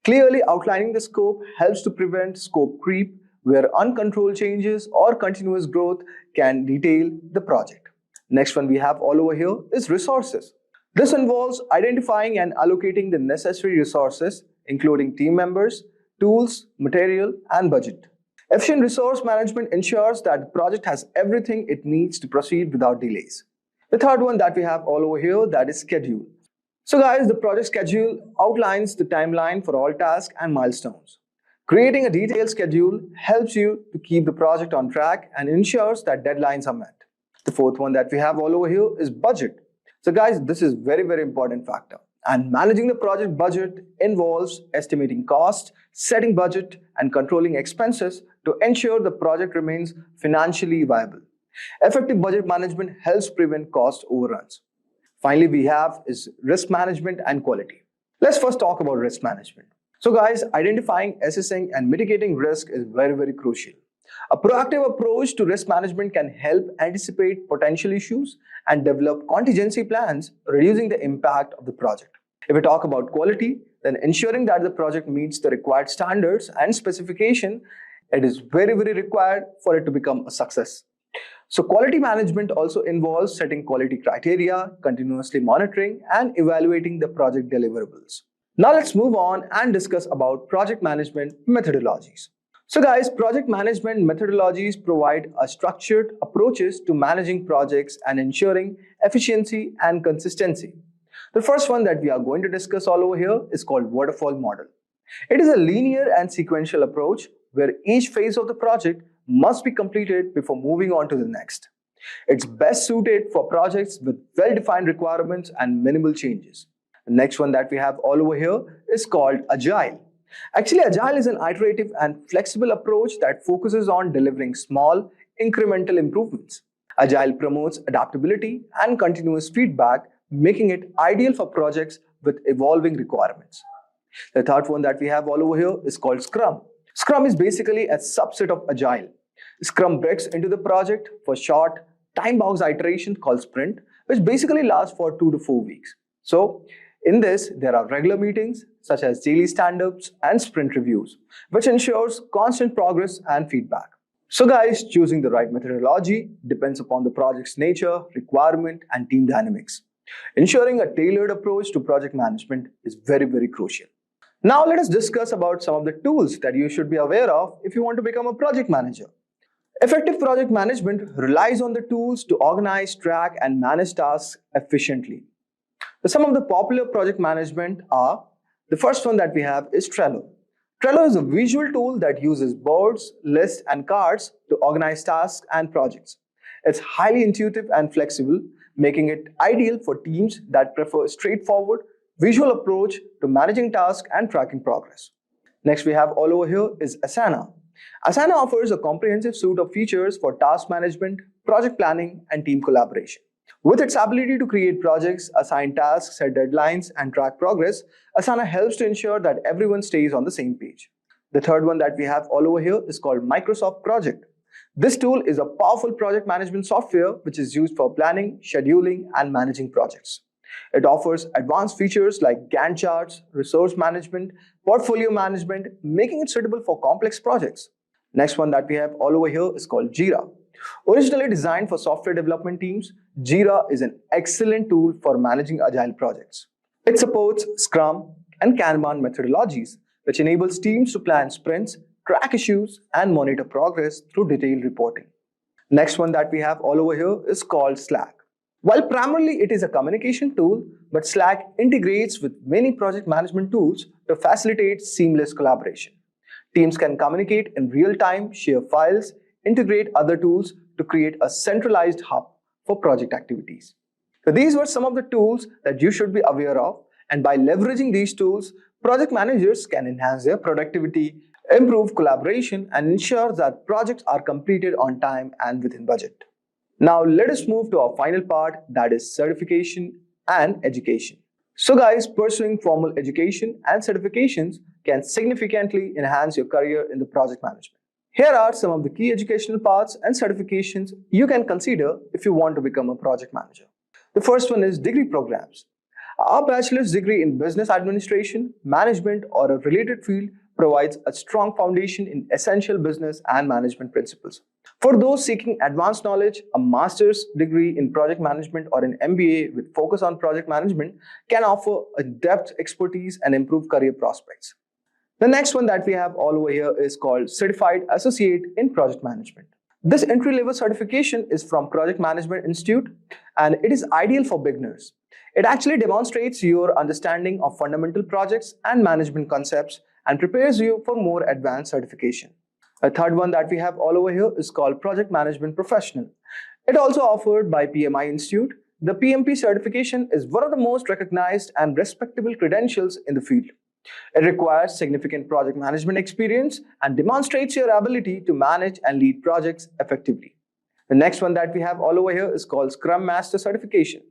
Clearly outlining the scope helps to prevent scope creep, where uncontrolled changes or continuous growth can derail the project. Next one we have all over here is resources. This involves identifying and allocating the necessary resources, including team members, tools, material, and budget. Efficient resource management ensures that the project has everything it needs to proceed without delays. The third one that we have all over here, that is schedule. So guys, the project schedule outlines the timeline for all tasks and milestones. Creating a detailed schedule helps you to keep the project on track and ensures that deadlines are met. The fourth one that we have all over here is budget. So guys, this is very, very important factor. And managing the project budget involves estimating cost, setting budget, and controlling expenses to ensure the project remains financially viable. Effective budget management helps prevent cost overruns. Finally, we have is risk management and quality. Let's first talk about risk management. So guys, identifying, assessing, and mitigating risk is very, very crucial. A proactive approach to risk management can help anticipate potential issues and develop contingency plans, reducing the impact of the project. If we talk about quality, then ensuring that the project meets the required standards and specification, it is very, very required for it to become a success. So quality management also involves setting quality criteria, continuously monitoring, and evaluating the project deliverables. Now let's move on and discuss about project management methodologies. So guys, project management methodologies provide a structured approaches to managing projects and ensuring efficiency and consistency. The first one that we are going to discuss all over here is called waterfall model. It is a linear and sequential approach where each phase of the project must be completed before moving on to the next. It's best suited for projects with well-defined requirements and minimal changes. The next one that we have all over here is called Agile. Actually, Agile is an iterative and flexible approach that focuses on delivering small, incremental improvements. Agile promotes adaptability and continuous feedback, making it ideal for projects with evolving requirements. The third one that we have all over here is called Scrum. Scrum is basically a subset of Agile. Scrum breaks into the project for short, time-bound iteration called sprint, which basically lasts for 2 to 4 weeks. So, in this, there are regular meetings such as daily stand-ups and sprint reviews, which ensures constant progress and feedback. So guys, choosing the right methodology depends upon the project's nature, requirement, and team dynamics. Ensuring a tailored approach to project management is very, very crucial. Now let us discuss about some of the tools that you should be aware of if you want to become a project manager. Effective project management relies on the tools to organize, track, and manage tasks efficiently. Some of the popular project management are, the first one that we have is Trello. Trello is a visual tool that uses boards, lists, and cards to organize tasks and projects. It's highly intuitive and flexible, making it ideal for teams that prefer a straightforward, visual approach to managing tasks and tracking progress. Next we have all over here is Asana. Asana offers a comprehensive suite of features for task management, project planning, and team collaboration. With its ability to create projects, assign tasks, set deadlines, and track progress, Asana helps to ensure that everyone stays on the same page. The third one that we have all over here is called Microsoft Project. This tool is a powerful project management software which is used for planning, scheduling, and managing projects. It offers advanced features like Gantt charts, resource management, portfolio management, making it suitable for complex projects. Next one that we have all over here is called Jira. Originally designed for software development teams, Jira is an excellent tool for managing agile projects. It supports Scrum and Kanban methodologies, which enables teams to plan sprints, track issues, and monitor progress through detailed reporting. Next one that we have all over here is called Slack. While primarily it is a communication tool, but Slack integrates with many project management tools to facilitate seamless collaboration. Teams can communicate in real time, share files, integrate other tools to create a centralized hub for project activities. So these were some of the tools that you should be aware of, and by leveraging these tools, project managers can enhance their productivity, improve collaboration, and ensure that projects are completed on time and within budget. Now let us move to our final part, that is certification and education. So guys, pursuing formal education and certifications can significantly enhance your career in the project management. Here are some of the key educational paths and certifications you can consider if you want to become a project manager. The first one is degree programs. A bachelor's degree in business administration, management, or a related field provides a strong foundation in essential business and management principles. For those seeking advanced knowledge, a master's degree in project management or an MBA with focus on project management can offer a depth expertise and improve career prospects. The next one that we have all over here is called Certified Associate in Project Management. This entry-level certification is from Project Management Institute and it is ideal for beginners. It actually demonstrates your understanding of fundamental projects and management concepts and prepares you for more advanced certification. A third one that we have all over here is called Project Management Professional. It also offered by PMI Institute. The PMP certification is one of the most recognized and respectable credentials in the field. It requires significant project management experience and demonstrates your ability to manage and lead projects effectively. The next one that we have all over here is called Scrum Master Certification.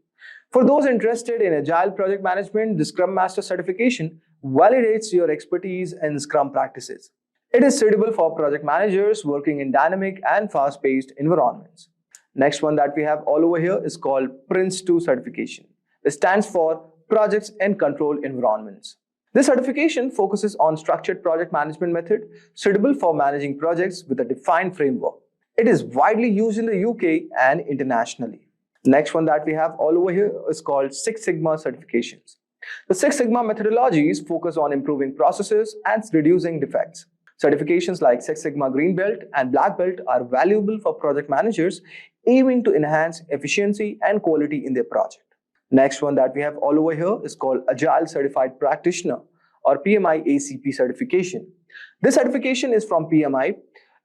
For those interested in Agile project management, the Scrum Master certification validates your expertise in Scrum practices. It is suitable for project managers working in dynamic and fast-paced environments. Next one that we have all over here is called Prince2 certification. It stands for Projects in Controlled Environments. This certification focuses on structured project management method suitable for managing projects with a defined framework. It is widely used in the UK and internationally. Next one that we have all over here is called Six Sigma certifications. The Six Sigma methodologies focus on improving processes and reducing defects. Certifications like Six Sigma Green Belt and Black Belt are valuable for project managers aiming to enhance efficiency and quality in their project. Next one that we have all over here is called Agile Certified Practitioner or PMI ACP certification. This certification is from PMI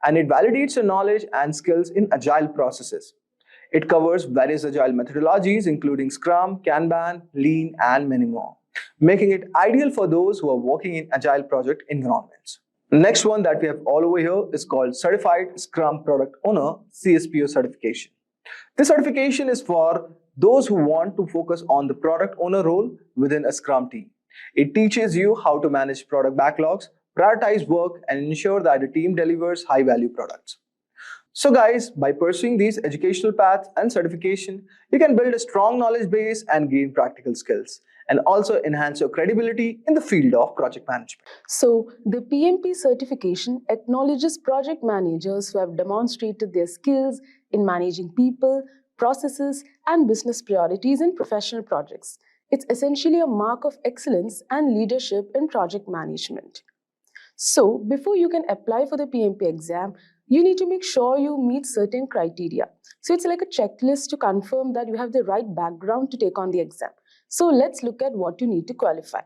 and it validates your knowledge and skills in agile processes. It covers various agile methodologies including Scrum, Kanban, Lean, and many more, making it ideal for those who are working in agile project environments. The next one that we have all over here is called Certified Scrum Product Owner CSPO certification. This certification is for those who want to focus on the product owner role within a Scrum team. It teaches you how to manage product backlogs, prioritize work, and ensure that the team delivers high-value products. So guys, by pursuing these educational paths and certification, you can build a strong knowledge base and gain practical skills, and also enhance your credibility in the field of project management. So, the PMP certification acknowledges project managers who have demonstrated their skills in managing people, processes, and business priorities in professional projects. It's essentially a mark of excellence and leadership in project management. So, before you can apply for the PMP exam, you need to make sure you meet certain criteria. So, it's like a checklist to confirm that you have the right background to take on the exam. So, let's look at what you need to qualify.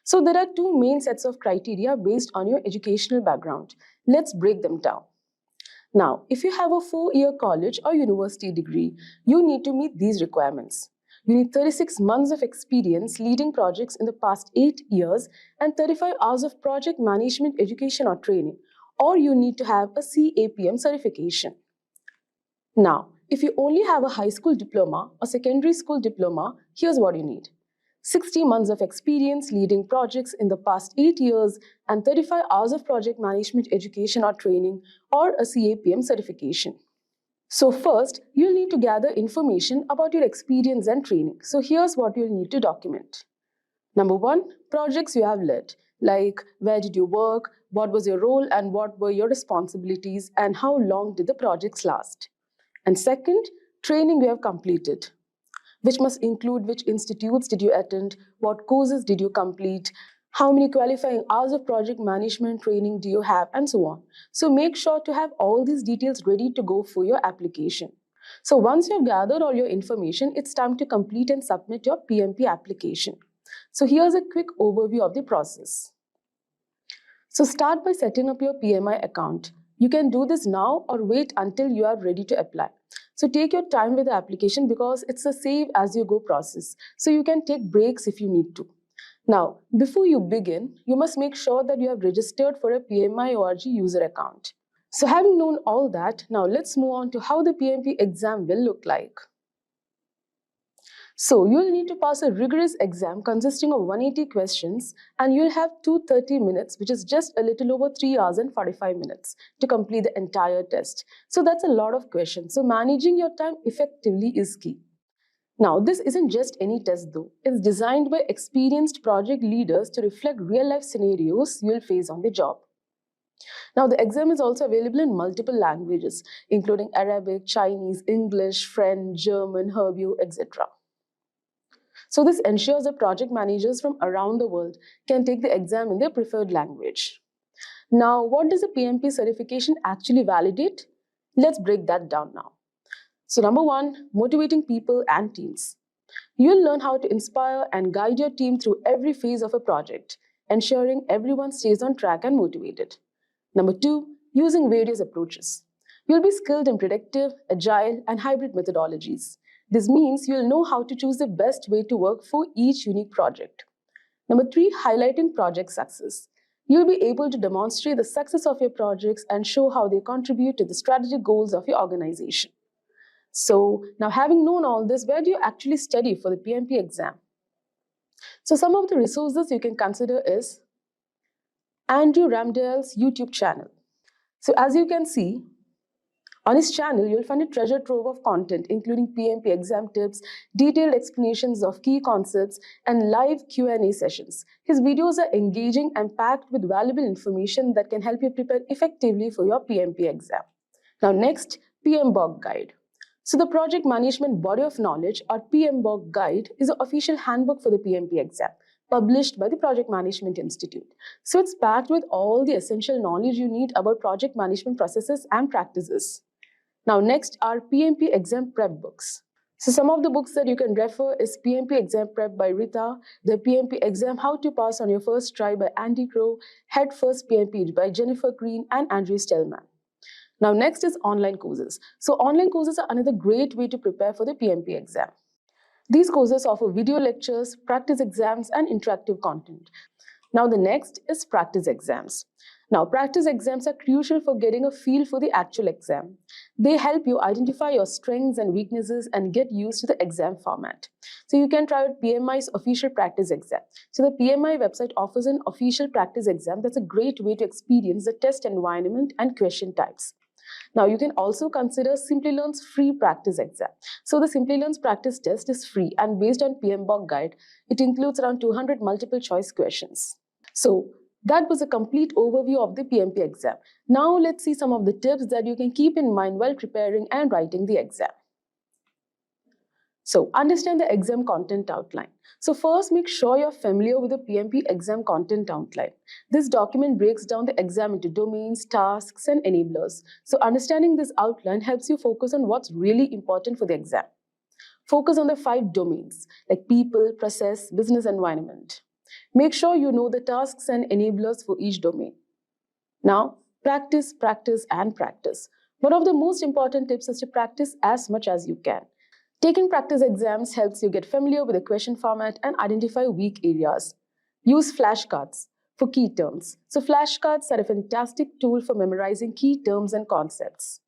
So, there are two main sets of criteria based on your educational background. Let's break them down. Now, if you have a 4-year college or university degree, you need to meet these requirements. You need 36 months of experience leading projects in the past 8 years and 35 hours of project management education or training, or you need to have a CAPM certification. Now, if you only have a high school diploma or secondary school diploma, here's what you need. 60 months of experience leading projects in the past 8 years and 35 hours of project management education or training or a CAPM certification. So first, you'll need to gather information about your experience and training. So here's what you'll need to document. Number 1, projects you have led, like where did you work, what was your role and what were your responsibilities and how long did the projects last. And second, training you have completed, which must include which institutes did you attend, what courses did you complete, how many qualifying hours of project management training do you have, and so on. So make sure to have all these details ready to go for your application. So once you have gathered all your information, it's time to complete and submit your PMP application. So here's a quick overview of the process. So start by setting up your PMI account. You can do this now or wait until you are ready to apply. So take your time with the application because it's a save as you go process. So you can take breaks if you need to. Now, before you begin, you must make sure that you have registered for a PMI.org user account. So having known all that, now let's move on to how the PMP exam will look like. So you'll need to pass a rigorous exam consisting of 180 questions and you'll have 230 minutes, which is just a little over 3 hours and 45 minutes to complete the entire test. So that's a lot of questions. So managing your time effectively is key. Now, this isn't just any test though. It's designed by experienced project leaders to reflect real-life scenarios you'll face on the job. Now, the exam is also available in multiple languages, including Arabic, Chinese, English, French, German, Hebrew, etc. So this ensures that project managers from around the world can take the exam in their preferred language. Now, what does a PMP certification actually validate? Let's break that down now. So number 1, motivating people and teams. You'll learn how to inspire and guide your team through every phase of a project, ensuring everyone stays on track and motivated. Number 2, using various approaches. You'll be skilled in predictive, agile, and hybrid methodologies. This means you'll know how to choose the best way to work for each unique project. Number 3, highlighting project success. You'll be able to demonstrate the success of your projects and show how they contribute to the strategic goals of your organization. So now having known all this, where do you actually study for the PMP exam? So some of the resources you can consider is Andrew Ramdale's YouTube channel. So as you can see, on his channel, you'll find a treasure trove of content, including PMP exam tips, detailed explanations of key concepts, and live Q&A sessions. His videos are engaging and packed with valuable information that can help you prepare effectively for your PMP exam. Now next, PMBOK Guide. So the Project Management Body of Knowledge, or PMBOK Guide, is the official handbook for the PMP exam, published by the Project Management Institute. So it's packed with all the essential knowledge you need about project management processes and practices. Now next are PMP exam prep books. So some of the books that you can refer is PMP Exam Prep by Rita, the PMP Exam How to Pass on Your First Try by Andy Crow, Head First PMP by Jennifer Green and Andrew Stellman. Now next is online courses. So online courses are another great way to prepare for the PMP exam. These courses offer video lectures, practice exams and interactive content. Now the next is practice exams. Now practice exams are crucial for getting a feel for the actual exam. They help you identify your strengths and weaknesses and get used to the exam format. So you can try out PMI's official practice exam. So the PMI website offers an official practice exam that's a great way to experience the test environment and question types. Now you can also consider Simplilearn's free practice exam. So the Simplilearn's practice test is free and based on PMBOK Guide. It includes around 200 multiple choice questions. So that was a complete overview of the PMP exam. Now let's see some of the tips that you can keep in mind while preparing and writing the exam. So understand the exam content outline. So first, make sure you're familiar with the PMP exam content outline. This document breaks down the exam into domains, tasks, and enablers. So understanding this outline helps you focus on what's really important for the exam. Focus on the 5 domains like people, process, business environment. Make sure you know the tasks and enablers for each domain. Now, practice, practice, and practice. One of the most important tips is to practice as much as you can. Taking practice exams helps you get familiar with the question format and identify weak areas. Use flashcards for key terms. So flashcards are a fantastic tool for memorizing key terms and concepts.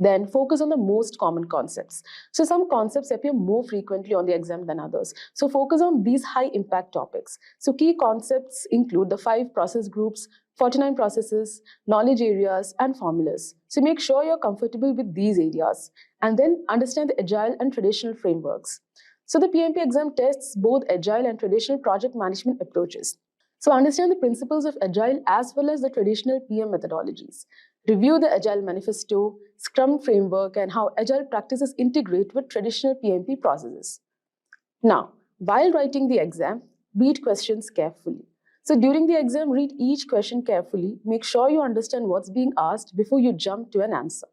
Then focus on the most common concepts. So some concepts appear more frequently on the exam than others. So focus on these high impact topics. So key concepts include the 5 process groups, 49 processes, knowledge areas, and formulas. So make sure you're comfortable with these areas. And then understand the agile and traditional frameworks. So the PMP exam tests both agile and traditional project management approaches. So understand the principles of agile as well as the traditional PM methodologies. Review the Agile Manifesto, Scrum framework, and how Agile practices integrate with traditional PMP processes. Now, while writing the exam, read questions carefully. So during the exam, read each question carefully. Make sure you understand what's being asked before you jump to an answer.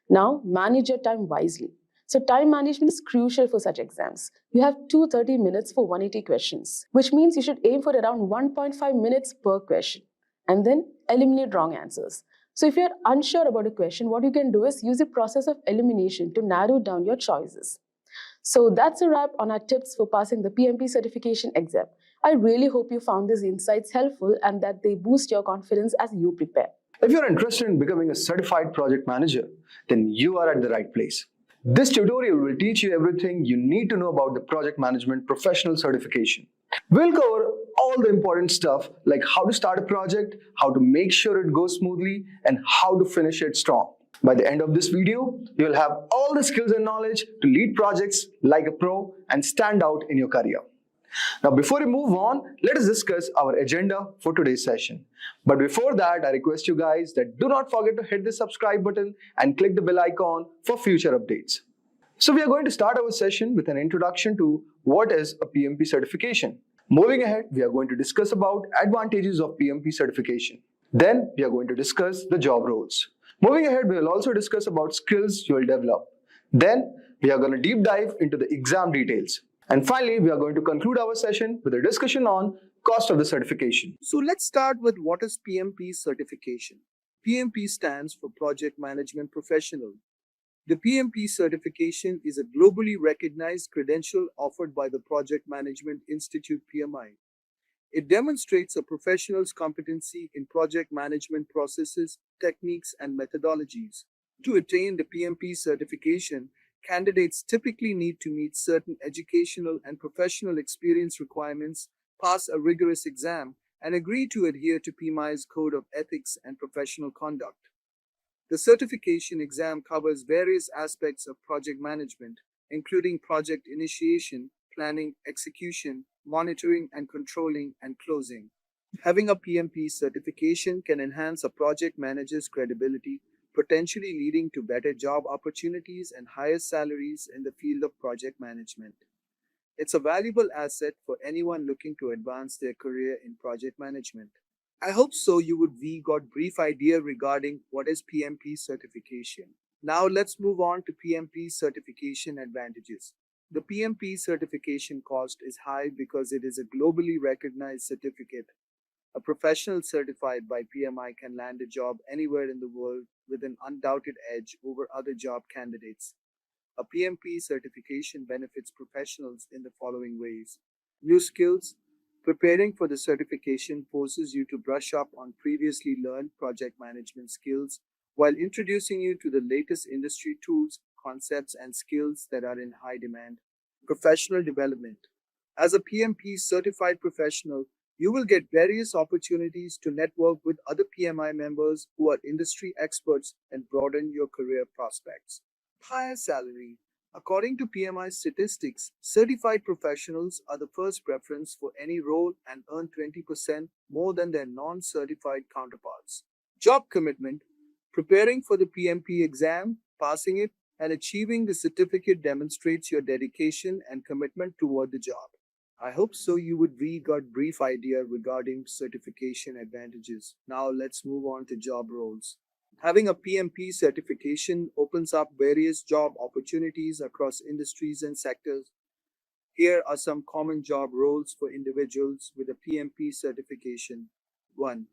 Now, manage your time wisely. So time management is crucial for such exams. You have 230 minutes for 180 questions, which means you should aim for around 1.5 minutes per question and then eliminate wrong answers. So if you're unsure about a question, what you can do is use a process of elimination to narrow down your choices. So that's a wrap on our tips for passing the PMP certification exam. I really hope you found these insights helpful and that they boost your confidence as you prepare. If you're interested in becoming a certified project manager, then you are at the right place. This tutorial will teach you everything you need to know about the project management professional certification. We'll cover all the important stuff like how to start a project, how to make sure it goes smoothly, and how to finish it strong. By the end of this video, you'll have all the skills and knowledge to lead projects like a pro and stand out in your career. Now, before we move on, let us discuss our agenda for today's session. But before that, I request you guys that do not forget to hit the subscribe button and click the bell icon for future updates. So we are going to start our session with an introduction to what is a PMP certification. Moving ahead, we are going to discuss about advantages of PMP certification. Then we are going to discuss the job roles. Moving ahead, we will also discuss about skills you will develop. Then we are going to deep dive into the exam details. And finally, we are going to conclude our session with a discussion on cost of the certification. So let's start with what is PMP certification. PMP stands for Project Management Professional. The PMP certification is a globally recognized credential offered by the Project Management Institute PMI. It demonstrates a professional's competency in project management processes, techniques, and methodologies. To attain the PMP certification, candidates typically need to meet certain educational and professional experience requirements, pass a rigorous exam, and agree to adhere to PMI's Code of Ethics and Professional Conduct. The certification exam covers various aspects of project management, including project initiation, planning, execution, monitoring and controlling, and closing. Having a PMP certification can enhance a project manager's credibility, potentially leading to better job opportunities and higher salaries in the field of project management. It's a valuable asset for anyone looking to advance their career in project management. I hope so you would got brief idea regarding what is PMP certification. Now let's move on to PMP certification advantages. The PMP certification cost is high because it is a globally recognized certificate. A professional certified by PMI can land a job anywhere in the world with an undoubted edge over other job candidates. A PMP certification benefits professionals in the following ways. New skills. Preparing for the certification forces you to brush up on previously learned project management skills while introducing you to the latest industry tools, concepts, and skills that are in high demand. Professional development. As a PMP certified professional, you will get various opportunities to network with other PMI members who are industry experts and broaden your career prospects. Higher salary. According to PMI statistics, certified professionals are the first preference for any role and earn 20% more than their non-certified counterparts. Job commitment. Preparing for the PMP exam, passing it, and achieving the certificate demonstrates your dedication and commitment toward the job. I hope so you would got brief idea regarding certification advantages. Now let's move on to job roles. Having a PMP certification opens up various job opportunities across industries and sectors. Here are some common job roles for individuals with a PMP certification. 1.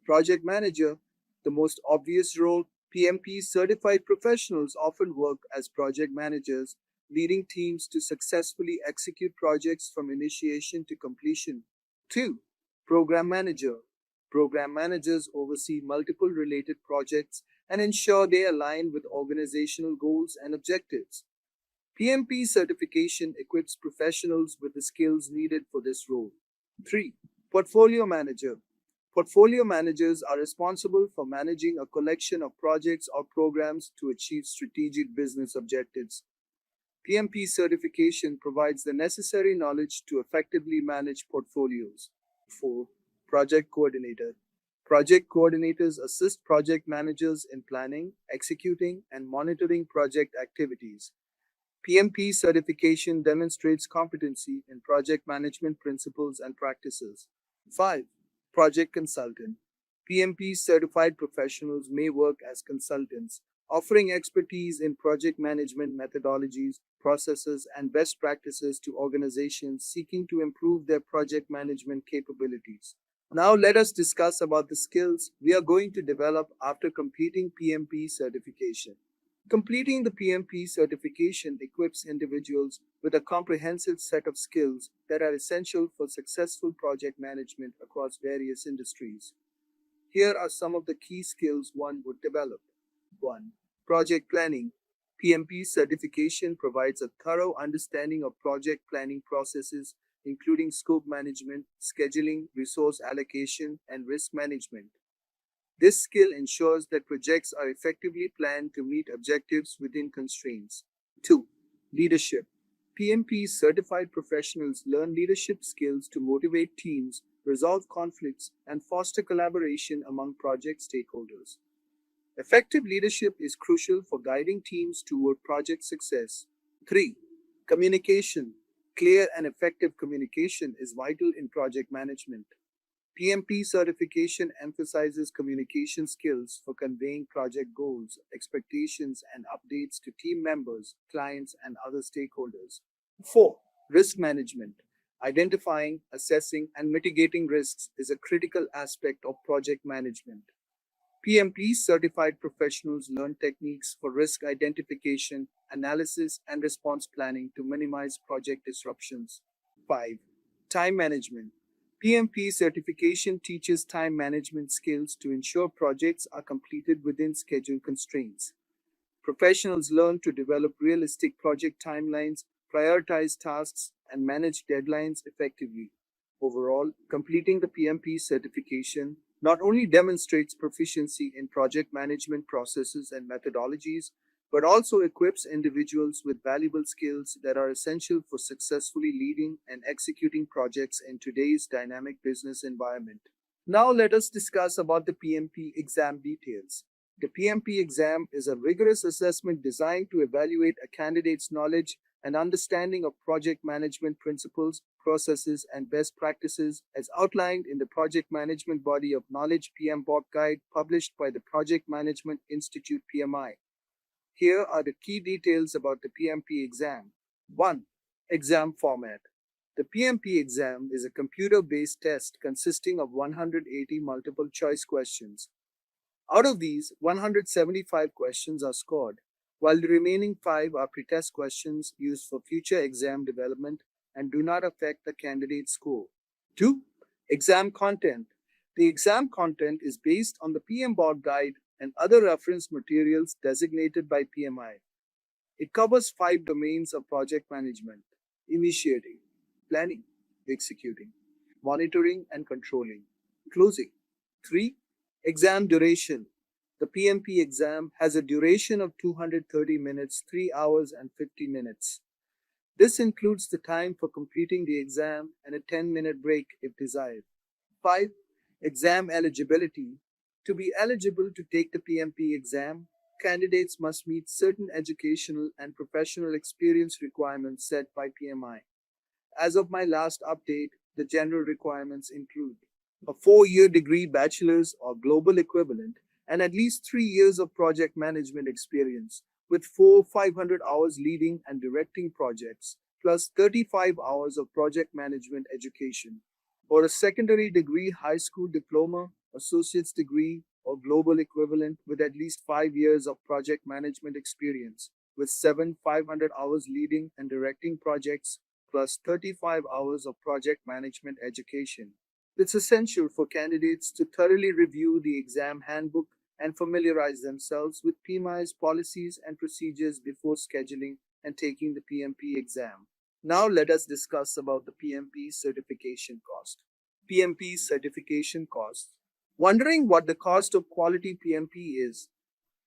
Project manager. The most obvious role, PMP certified professionals often work as project managers, leading teams to successfully execute projects from initiation to completion. 2. Program manager. Program managers oversee multiple related projects and ensure they align with organizational goals and objectives. PMP certification equips professionals with the skills needed for this role. 3. Portfolio Manager. Portfolio managers are responsible for managing a collection of projects or programs to achieve strategic business objectives. PMP certification provides the necessary knowledge to effectively manage portfolios. 4. Project Coordinator. Project coordinators assist project managers in planning, executing, and monitoring project activities. PMP certification demonstrates competency in project management principles and practices. 5. Project Consultant. PMP certified professionals may work as consultants, offering expertise in project management methodologies, processes, and best practices to organizations seeking to improve their project management capabilities. Now let us discuss about the skills we are going to develop after completing PMP certification. Completing the PMP certification equips individuals with a comprehensive set of skills that are essential for successful project management across various industries. Here are some of the key skills one would develop. 1. Project Planning. PMP certification provides a thorough understanding of project planning processes, including scope management, scheduling, resource allocation, and risk management. This skill ensures that projects are effectively planned to meet objectives within constraints. 2. Leadership. PMP certified professionals learn leadership skills to motivate teams, resolve conflicts, and foster collaboration among project stakeholders. Effective leadership is crucial for guiding teams toward project success. 3. Communication. Clear and effective communication is vital in project management. PMP certification emphasizes communication skills for conveying project goals, expectations, and updates to team members, clients, and other stakeholders. 4. Risk management. Identifying, assessing, and mitigating risks is a critical aspect of project management. PMP certified professionals learn techniques for risk identification, analysis, and response planning to minimize project disruptions. 5. Time management. PMP certification teaches time management skills to ensure projects are completed within schedule constraints. Professionals learn to develop realistic project timelines, prioritize tasks, and manage deadlines effectively. Overall, completing the PMP certification not only demonstrates proficiency in project management processes and methodologies, but also equips individuals with valuable skills that are essential for successfully leading and executing projects in today's dynamic business environment. Now let us discuss about the PMP exam details. The PMP exam is a rigorous assessment designed to evaluate a candidate's knowledge and understanding of project management principles, processes, and best practices as outlined in the Project Management Body of Knowledge PMBOK Guide published by the Project Management Institute PMI. Here are the key details about the PMP exam. 1. Exam format. The PMP exam is a computer-based test consisting of 180 multiple-choice questions. Out of these, 175 questions are scored, while the remaining 5 are pretest questions used for future exam development and do not affect the candidate's score. 2. Exam content. The exam content is based on the PMBOK Guide and other reference materials designated by PMI. It covers 5 domains of project management: initiating, planning, executing, monitoring, and controlling. Closing. 3. Exam duration. The PMP exam has a duration of 230 minutes, 3 hours and 50 minutes. This includes the time for completing the exam and a 10-minute break if desired. 5. Exam eligibility. To be eligible to take the PMP exam, candidates must meet certain educational and professional experience requirements set by PMI. As of my last update, the general requirements include a 4-year degree bachelor's or global equivalent and at least 3 years of project management experience, with 500 hours leading and directing projects, plus 35 hours of project management education, or a secondary degree, high school diploma, associate's degree, or global equivalent with at least 5 years of project management experience, with 500 hours leading and directing projects, plus 35 hours of project management education. It's essential for candidates to thoroughly review the exam handbook and familiarize themselves with PMI's policies and procedures before scheduling and taking the PMP exam. Now let us discuss about the PMP certification cost. PMP certification cost. Wondering what the cost of quality PMP is?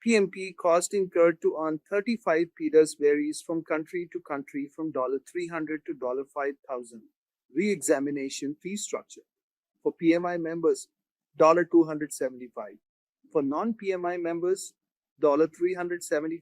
PMP cost incurred to earn 35 PDAs varies from country to country from $300 to $5,000. Re-examination fee structure. For PMI members, $275. For non-PMI members, $375.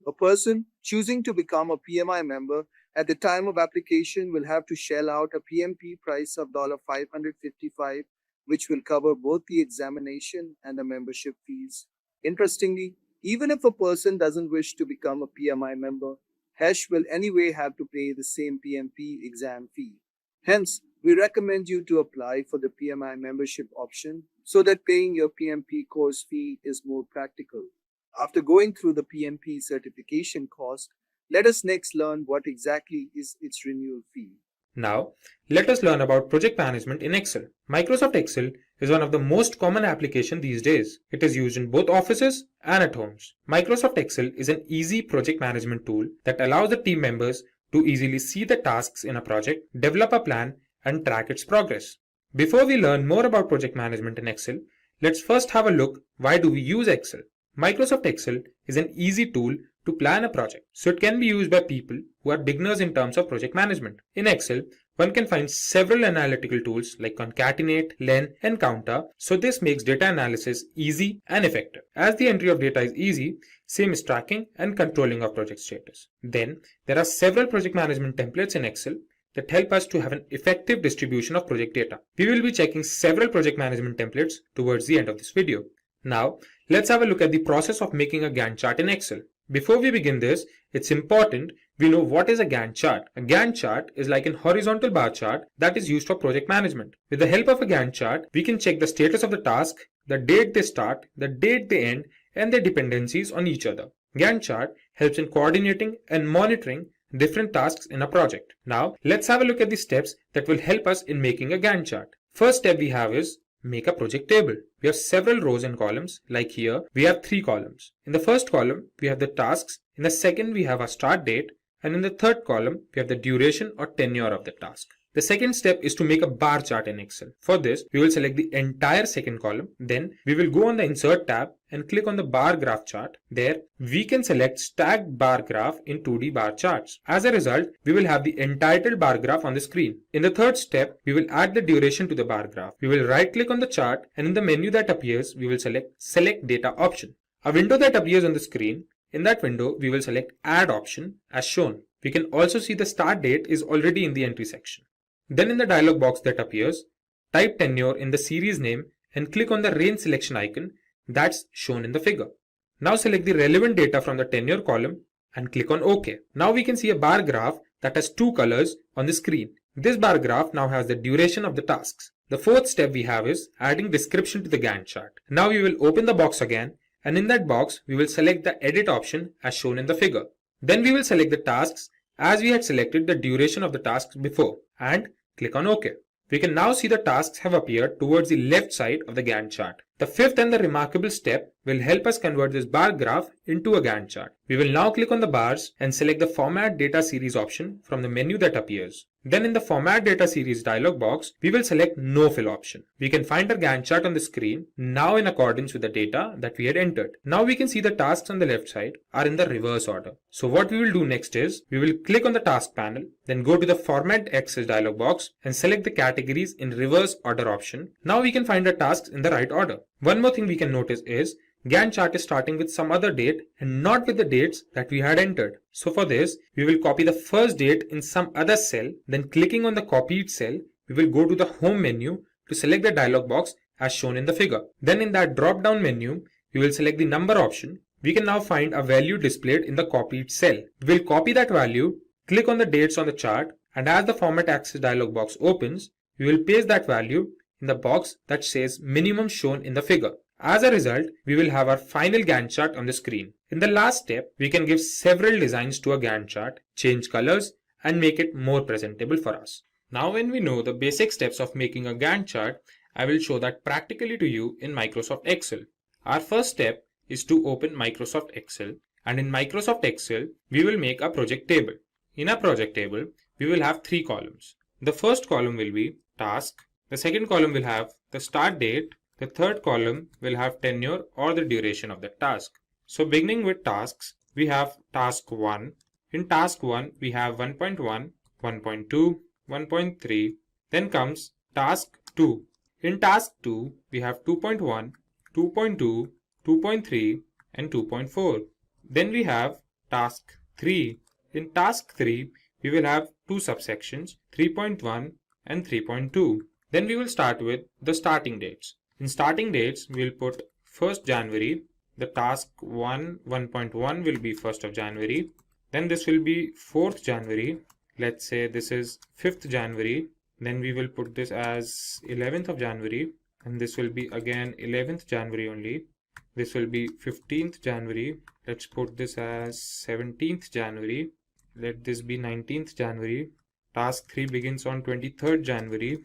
A person choosing to become a PMI member at the time of application will have to shell out a PMP price of $555, which will cover both the examination and the membership fees. Interestingly, even if a person doesn't wish to become a PMI member, HESH will anyway have to pay the same PMP exam fee. Hence, we recommend you to apply for the PMI membership option so that paying your PMP course fee is more practical. After going through the PMP certification cost, let us next learn what exactly is its renewal fee. Now, let us learn about project management in Excel. Microsoft Excel is one of the most common applications these days. It is used in both offices and at homes. Microsoft Excel is an easy project management tool that allows the team members to easily see the tasks in a project, develop a plan, and track its progress. Before we learn more about project management in Excel, let's first have a look why do we use Excel. Microsoft Excel is an easy tool to plan a project, so it can be used by people who are beginners in terms of project management. In Excel, one can find several analytical tools like concatenate, len, and counter, so this makes data analysis easy and effective. As the entry of data is easy, same is tracking and controlling of project status. Then, there are several project management templates in Excel that help us to have an effective distribution of project data. We will be checking several project management templates towards the end of this video. Now, let's have a look at the process of making a Gantt chart in Excel. Before we begin this, it's important we know what is a Gantt chart. A Gantt chart is like an horizontal bar chart that is used for project management. With the help of a Gantt chart, we can check the status of the task, the date they start, the date they end, and their dependencies on each other. Gantt chart helps in coordinating and monitoring different tasks in a project. Now, let's have a look at the steps that will help us in making a Gantt chart. First step we have is make a project table. We have several rows and columns. Like here, we have 3 columns. In the first column, we have the tasks. In the second, we have a start date. And in the third column, we have the duration or tenure of the task. The second step is to make a bar chart in Excel. For this, we will select the entire second column. Then we will go on the Insert tab and click on the bar graph chart. There, we can select stacked bar graph in 2D bar charts. As a result, we will have the entitled bar graph on the screen. In the third step, we will add the duration to the bar graph. We will right click on the chart and in the menu that appears, we will select Data option. A window that appears on the screen. In that window, we will select Add option as shown. We can also see the start date is already in the entry section. Then in the dialog box that appears, type tenure in the series name and click on the range selection icon that's shown in the figure. Now select the relevant data from the tenure column and click on OK. Now we can see a bar graph that has 2 colors on the screen. This bar graph now has the duration of the tasks. The fourth step we have is adding description to the Gantt chart. Now we will open the box again and in that box we will select the edit option as shown in the figure. Then we will select the tasks as we had selected the duration of the tasks before and click on OK. We can now see the tasks have appeared towards the left side of the Gantt chart. The fifth and the remarkable step will help us convert this bar graph into a Gantt chart. We will now click on the bars and select the Format Data Series option from the menu that appears. Then in the Format Data Series dialog box, we will select No Fill option. We can find our Gantt chart on the screen now in accordance with the data that we had entered. Now we can see the tasks on the left side are in the reverse order. So what we will do next is, we will click on the task panel, then go to the Format Access dialog box and select the categories in reverse order option. Now we can find the tasks in the right order. One more thing we can notice is Gantt chart is starting with some other date and not with the dates that we had entered. So for this, we will copy the first date in some other cell, then clicking on the copied cell, we will go to the home menu to select the dialog box as shown in the figure. Then in that drop down menu, we will select the number option. We can now find a value displayed in the copied cell. We will copy that value, click on the dates on the chart, and as the Format Access dialog box opens, we will paste that value in the box that says minimum shown in the figure. As a result, we will have our final Gantt chart on the screen. In the last step, we can give several designs to a Gantt chart, change colors, and make it more presentable for us. Now when we know the basic steps of making a Gantt chart, I will show that practically to you in Microsoft Excel. Our first step is to open Microsoft Excel, and in Microsoft Excel, we will make a project table. In a project table, we will have 3 columns. The first column will be task, the second column will have the start date, the third column will have tenure or the duration of the task. So beginning with tasks, we have task 1. In task 1, we have 1.1, 1.2, 1.3. Then comes task 2. In task 2, we have 2.1, 2.2, 2.3 and 2.4. Then we have task 3. In task 3, we will have 2 subsections, 3.1 and 3.2. Then we will start with the starting dates. In starting dates, we will put 1st January. The task 1.1 will be 1st of January. Then this will be 4th January. Let's say this is 5th January. Then we will put this as 11th of January. And this will be again 11th January only. This will be 15th January. Let's put this as 17th January. Let this be 19th January. Task 3 begins on 23rd January.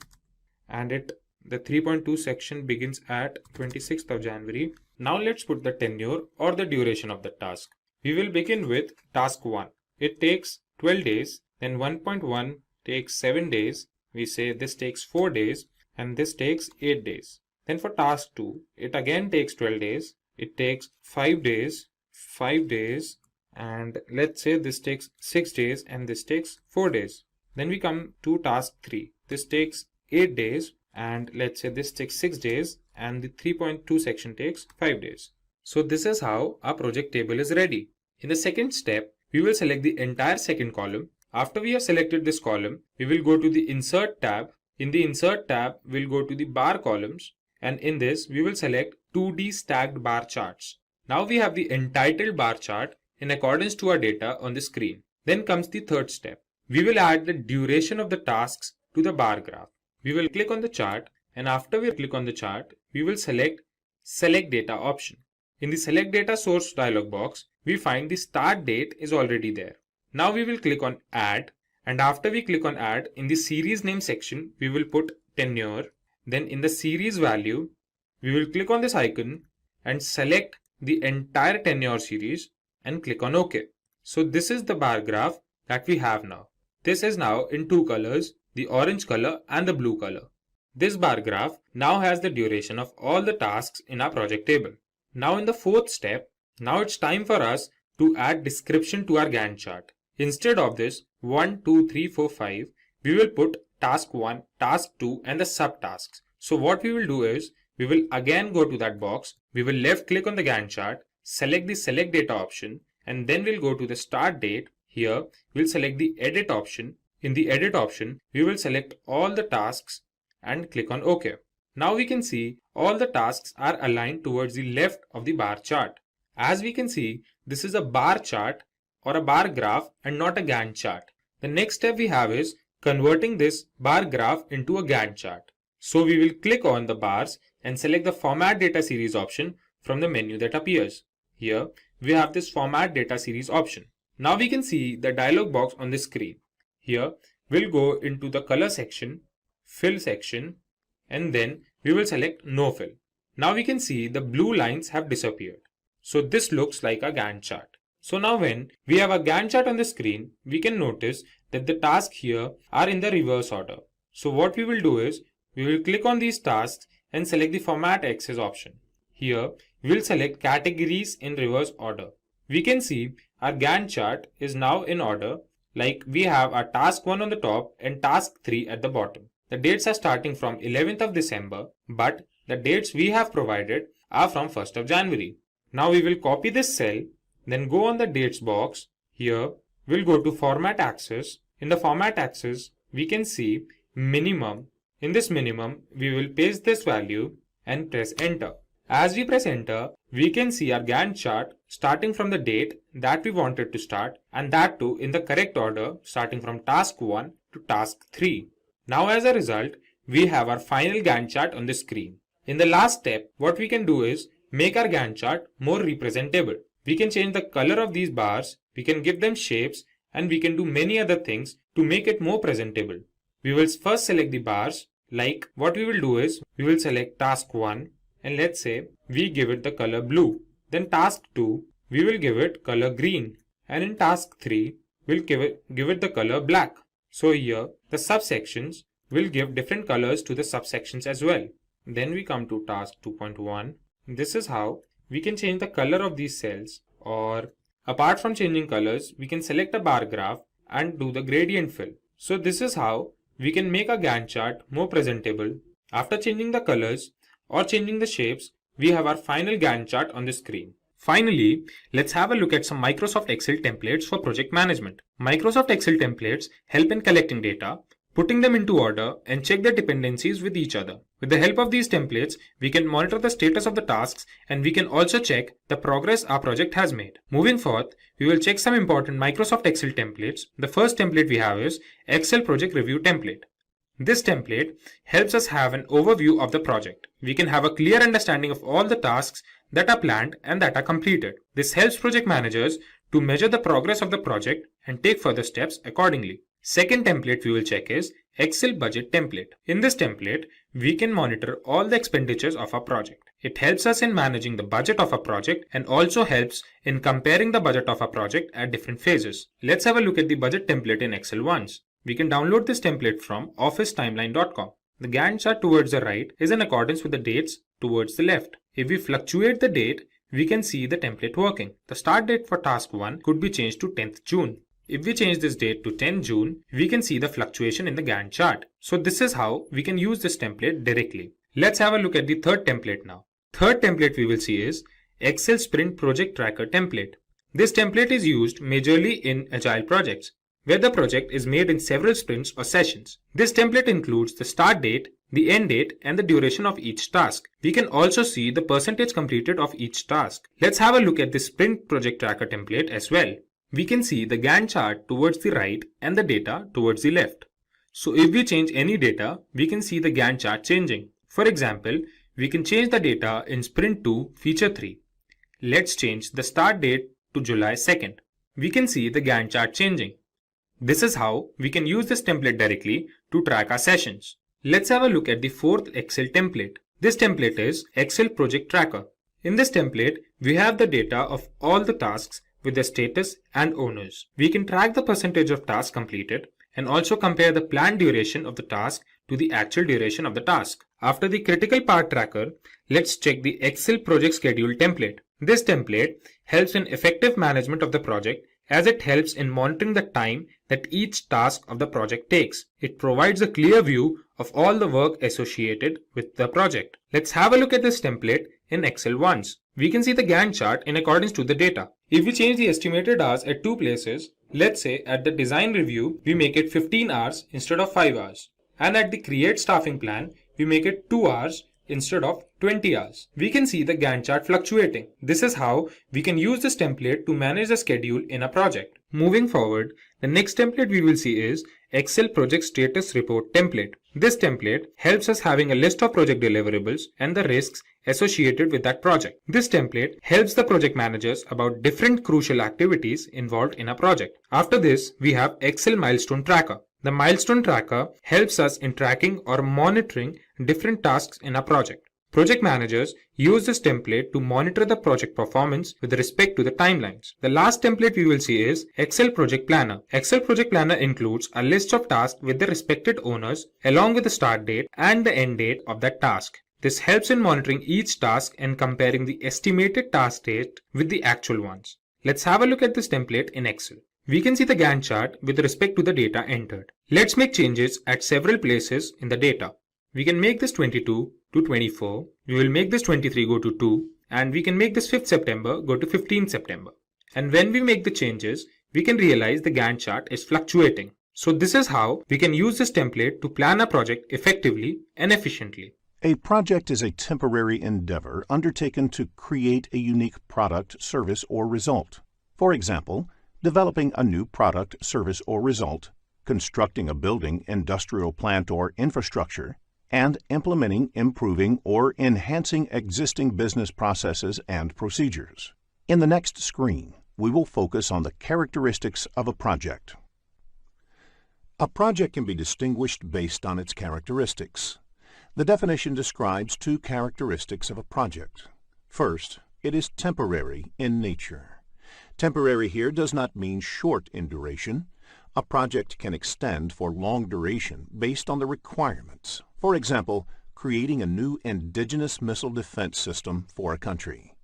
And the 3.2 section begins at 26th of January. Now let's put the tenure or the duration of the task. We will begin with task 1. It takes 12 days. Then 1.1 takes 7 days. We say this takes 4 days and this takes 8 days. Then for task 2, it again takes 12 days. It takes 5 days, 5 days, and let's say this takes 6 days and this takes 4 days. Then we come to task 3. This takes 8 days and let's say this takes 6 days and the 3.2 section takes 5 days. So this is how our project table is ready. In the second step, we will select the entire second column. After we have selected this column, we will go to the Insert tab. In the Insert tab, we'll go to the bar columns, and in this, we will select 2D stacked bar charts. Now we have the entitled bar chart in accordance to our data on the screen. Then comes the third step. We will add the duration of the tasks to the bar graph. We will click on the chart, and after we click on the chart, we will select Select Data option. In the Select Data Source dialog box, we find the start date is already there. Now we will click on Add, and after we click on Add, in the series name section, we will put tenure. Then in the series value, we will click on this icon and select the entire tenure series and click on OK. So this is the bar graph that we have now. This is now in 2 colors, the orange color and the blue color. This bar graph now has the duration of all the tasks in our project table. Now in the fourth step, now it's time for us to add description to our Gantt chart. Instead of this 1, 2, 3, 4, 5, we will put task 1, task 2 and the subtasks. So what we will do is, we will again go to that box, we will left click on the Gantt chart, select the Select Data option, and then we'll go to the start date. Here, we'll select the Edit option. In the Edit option, we will select all the tasks and click on OK. Now we can see all the tasks are aligned towards the left of the bar chart. As we can see, this is a bar chart or a bar graph and not a Gantt chart. The next step we have is converting this bar graph into a Gantt chart. So we will click on the bars and select the Format Data Series option from the menu that appears. Here we have this Format Data Series option. Now we can see the dialog box on the screen. Here we'll go into the color section, fill section, and then we will select no fill. Now we can see the blue lines have disappeared. So this looks like a Gantt chart. So now when we have a Gantt chart on the screen, we can notice that the tasks here are in the reverse order. So what we will do is, we will click on these tasks and select the Format Axis option. Here, we will select Categories in reverse order. We can see our Gantt chart is now in order, like we have our task 1 on the top and task 3 at the bottom. The dates are starting from 11th of December, but the dates we have provided are from 1st of January. Now we will copy this cell, then go on the dates box. Here, we'll go to Format Axis. In the Format Axis, we can see minimum. In this minimum, we will paste this value and press enter. As we press enter, we can see our Gantt chart starting from the date that we wanted to start, and that too in the correct order, starting from task 1 to task 3. Now as a result, we have our final Gantt chart on the screen. In the last step, what we can do is make our Gantt chart more representable. We can change the color of these bars, we can give them shapes, and we can do many other things to make it more presentable. We will first select the bars, like what we will do is, we will select task 1 and let's say we give it the color blue. Then task 2, we will give it color green, and in task 3, we'll give it the color black. So here the subsections will give different colors to the subsections as well. Then we come to task 2.1. This is how we can change the color of these cells, or apart from changing colors, we can select a bar graph and do the gradient fill. So this is how we can make a Gantt chart more presentable. After changing the colors or changing the shapes, we have our final Gantt chart on the screen. Finally, let's have a look at some Microsoft Excel templates for project management. Microsoft Excel templates help in collecting data, putting them into order, and check their dependencies with each other. With the help of these templates, we can monitor the status of the tasks, and we can also check the progress our project has made. Moving forth, we will check some important Microsoft Excel templates. The first template we have is Excel Project Review Template. This template helps us have an overview of the project. We can have a clear understanding of all the tasks that are planned and that are completed. This helps project managers to measure the progress of the project and take further steps accordingly. Second template we will check is Excel Budget Template. In this template, we can monitor all the expenditures of our project. It helps us in managing the budget of a project and also helps in comparing the budget of a project at different phases. Let's have a look at the budget template in Excel once. We can download this template from officetimeline.com. The Gantt chart towards the right is in accordance with the dates towards the left. If we fluctuate the date, we can see the template working. The start date for task 1 could be changed to 10th June. If we change this date to 10 June, we can see the fluctuation in the Gantt chart. So this is how we can use this template directly. Let's have a look at the third template now. Third template we will see is Excel Sprint Project Tracker Template. This template is used majorly in Agile projects, where the project is made in several sprints or sessions. This template includes the start date, the end date, and the duration of each task. We can also see the percentage completed of each task. Let's have a look at the Sprint Project Tracker template as well. We can see the Gantt chart towards the right and the data towards the left. So if we change any data, we can see the Gantt chart changing. For example, we can change the data in Sprint 2 Feature 3. Let's change the start date to July 2nd. We can see the Gantt chart changing. This is how we can use this template directly to track our sessions. Let's have a look at the fourth Excel template. This template is Excel Project Tracker. In this template, we have the data of all the tasks with the status and owners. We can track the percentage of tasks completed and also compare the planned duration of the task to the actual duration of the task. After the critical part tracker, let's check the Excel Project Schedule template. This template helps in effective management of the project as it helps in monitoring the time that each task of the project takes. It provides a clear view of all the work associated with the project. Let's have a look at this template in Excel once. We can see the Gantt chart in accordance to the data. If we change the estimated hours at two places, let's say at the design review, we make it 15 hours instead of 5 hours. And at the create staffing plan, we make it 2 hours instead of 20 hours. We can see the Gantt chart fluctuating. This is how we can use this template to manage the schedule in a project. Moving forward, the next template we will see is Excel Project Status Report template. This template helps us having a list of project deliverables and the risks associated with that project. This template helps the project managers about different crucial activities involved in a project. After this, we have Excel Milestone Tracker. The milestone tracker helps us in tracking or monitoring different tasks in a project. Project managers use this template to monitor the project performance with respect to the timelines. The last template we will see is Excel Project Planner. Excel Project Planner includes a list of tasks with the respected owners along with the start date and the end date of that task. This helps in monitoring each task and comparing the estimated task date with the actual ones. Let's have a look at this template in Excel. We can see the Gantt chart with respect to the data entered. Let's make changes at several places in the data. We can make this 22 to 24. We will make this 23 go to 2. And we can make this 5th September go to 15th September. And when we make the changes, we can realize the Gantt chart is fluctuating. So this is how we can use this template to plan a project effectively and efficiently. A project is a temporary endeavor undertaken to create a unique product, service, or result. For example, developing a new product, service, or result, constructing a building, industrial plant, or infrastructure, and implementing, improving, or enhancing existing business processes and procedures. In the next screen, we will focus on the characteristics of a project. A project can be distinguished based on its characteristics. The definition describes two characteristics of a project. First, it is temporary in nature. Temporary here does not mean short in duration. A project can extend for long duration based on the requirements. For example, creating a new indigenous missile defense system for a country.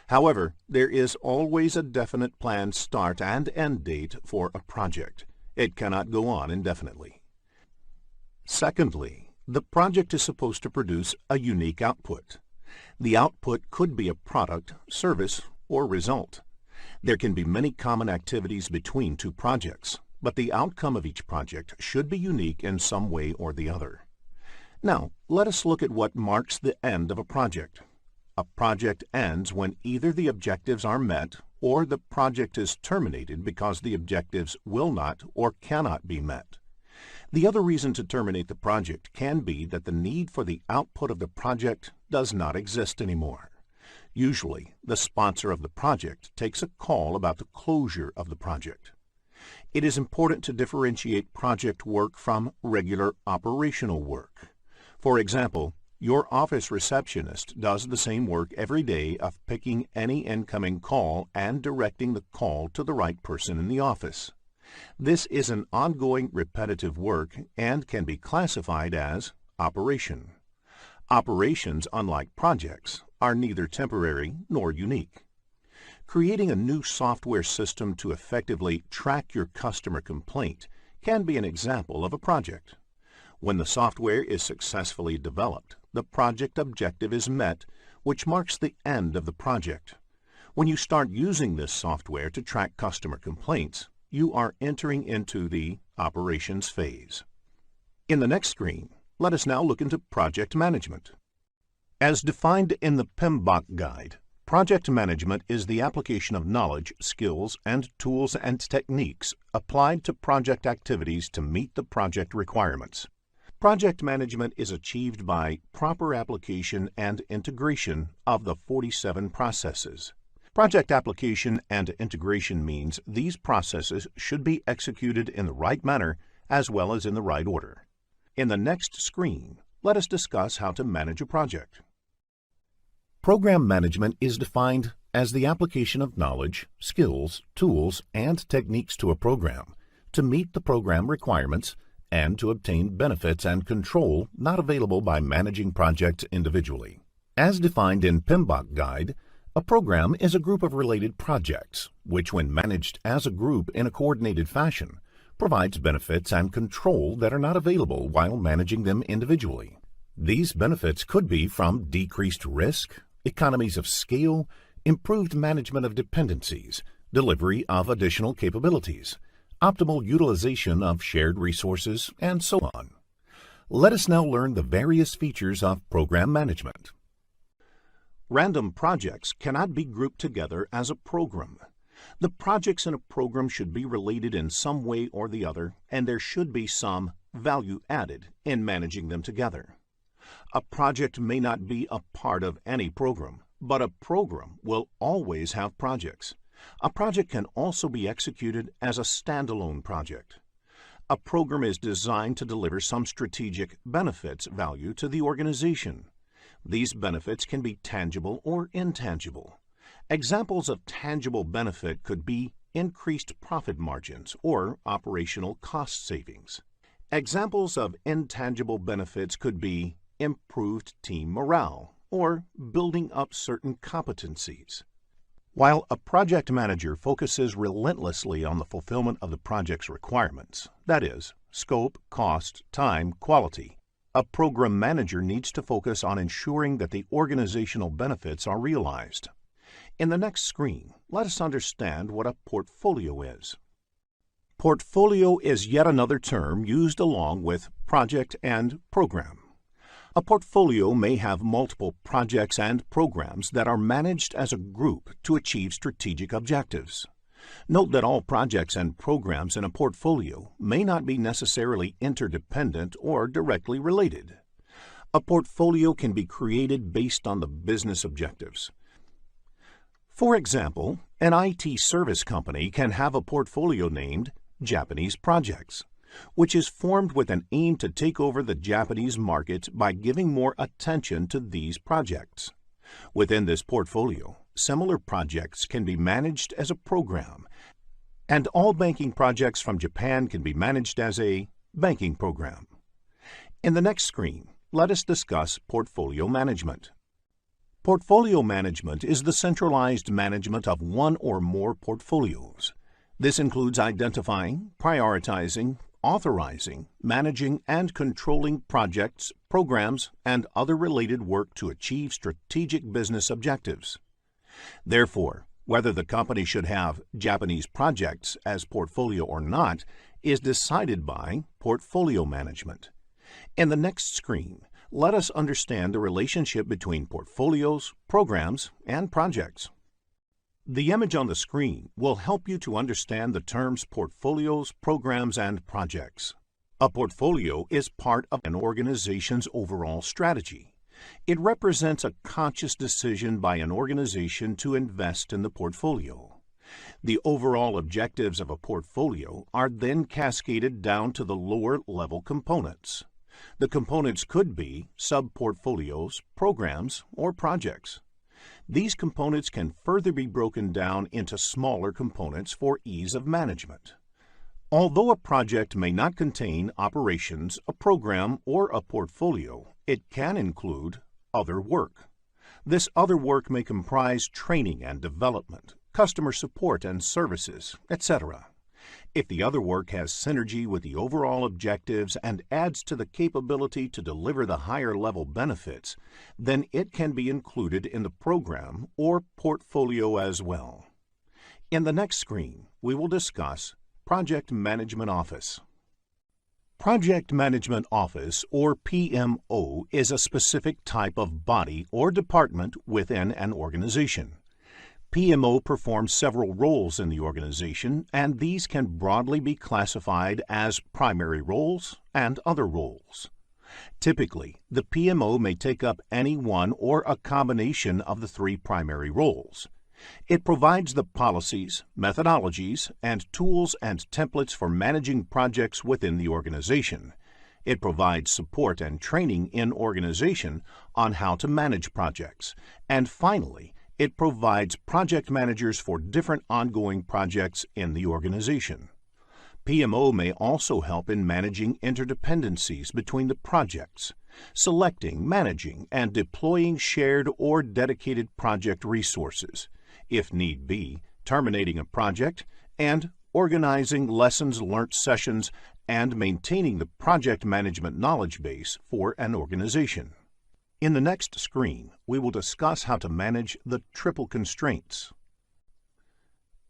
However, there is always a definite planned start and end date for a project. It cannot go on indefinitely. Secondly, the project is supposed to produce a unique output. The output could be a product, service, or result. There can be many common activities between two projects, but the outcome of each project should be unique in some way or the other. Now, let us look at what marks the end of a project. A project ends when either the objectives are met or the project is terminated because the objectives will not or cannot be met. The other reason to terminate the project can be that the need for the output of the project does not exist anymore. Usually, the sponsor of the project takes a call about the closure of the project. It is important to differentiate project work from regular operational work. For example, your office receptionist does the same work every day of picking any incoming call and directing the call to the right person in the office. This is an ongoing repetitive work and can be classified as operation. Operations, unlike projects, are neither temporary nor unique. Creating a new software system to effectively track your customer complaint can be an example of a project. When the software is successfully developed, the project objective is met, which marks the end of the project. When you start using this software to track customer complaints, you are entering into the operations phase. In the next screen, let us now look into project management. As defined in the PMBOK guide, project management is the application of knowledge, skills, and tools and techniques applied to project activities to meet the project requirements. Project management is achieved by proper application and integration of the 47 processes. Project application and integration means these processes should be executed in the right manner as well as in the right order. In the next screen, let us discuss how to manage a project. Program management is defined as the application of knowledge, skills, tools, and techniques to a program to meet the program requirements and to obtain benefits and control not available by managing projects individually. As defined in PMBOK Guide, a program is a group of related projects, which when managed as a group in a coordinated fashion, provides benefits and control that are not available while managing them individually. These benefits could be from decreased risk, economies of scale, improved management of dependencies, delivery of additional capabilities, optimal utilization of shared resources, and so on. Let us now learn the various features of program management. Random projects cannot be grouped together as a program. The projects in a program should be related in some way or the other, and there should be some value added in managing them together. A project may not be a part of any program, but a program will always have projects. A project can also be executed as a standalone project. A program is designed to deliver some strategic benefits value to the organization. These benefits can be tangible or intangible. Examples of tangible benefit could be increased profit margins or operational cost savings. Examples of intangible benefits could be improved team morale or building up certain competencies. While a project manager focuses relentlessly on the fulfillment of the project's requirements, that is, scope, cost, time, quality, a program manager needs to focus on ensuring that the organizational benefits are realized. In the next screen, let us understand what a portfolio is. Portfolio is yet another term used along with project and program. A portfolio may have multiple projects and programs that are managed as a group to achieve strategic objectives. Note that all projects and programs in a portfolio may not be necessarily interdependent or directly related. A portfolio can be created based on the business objectives. For example, an IT service company can have a portfolio named Japanese Projects, which is formed with an aim to take over the Japanese market by giving more attention to these projects. Within this portfolio, similar projects can be managed as a program, and all banking projects from Japan can be managed as a banking program. In the next screen, let us discuss portfolio management. Portfolio management is the centralized management of one or more portfolios. This includes identifying, prioritizing, authorizing, managing, and controlling projects, programs, and other related work to achieve strategic business objectives. Therefore, whether the company should have Japanese projects as portfolio or not is decided by portfolio management. In the next screen, let us understand the relationship between portfolios, programs, and projects. The image on the screen will help you to understand the terms portfolios, programs, and projects. A portfolio is part of an organization's overall strategy. It represents a conscious decision by an organization to invest in the portfolio. The overall objectives of a portfolio are then cascaded down to the lower-level components. The components could be sub-portfolios, programs, or projects. These components can further be broken down into smaller components for ease of management. Although a project may not contain operations, a program, or a portfolio, it can include other work. This other work may comprise training and development, customer support and services, etc. If the other work has synergy with the overall objectives and adds to the capability to deliver the higher-level benefits, then it can be included in the program or portfolio as well. In the next screen, we will discuss Project Management Office. Project Management Office, or PMO, is a specific type of body or department within an organization. PMO performs several roles in the organization, and these can broadly be classified as primary roles and other roles. Typically, the PMO may take up any one or a combination of the three primary roles. It provides the policies, methodologies, and tools and templates for managing projects within the organization. It provides support and training in organization on how to manage projects. And finally, it provides project managers for different ongoing projects in the organization. PMO may also help in managing interdependencies between the projects, selecting, managing, and deploying shared or dedicated project resources, if need be, terminating a project, and organizing lessons learnt sessions and maintaining the project management knowledge base for an organization. In the next screen, we will discuss how to manage the triple constraints.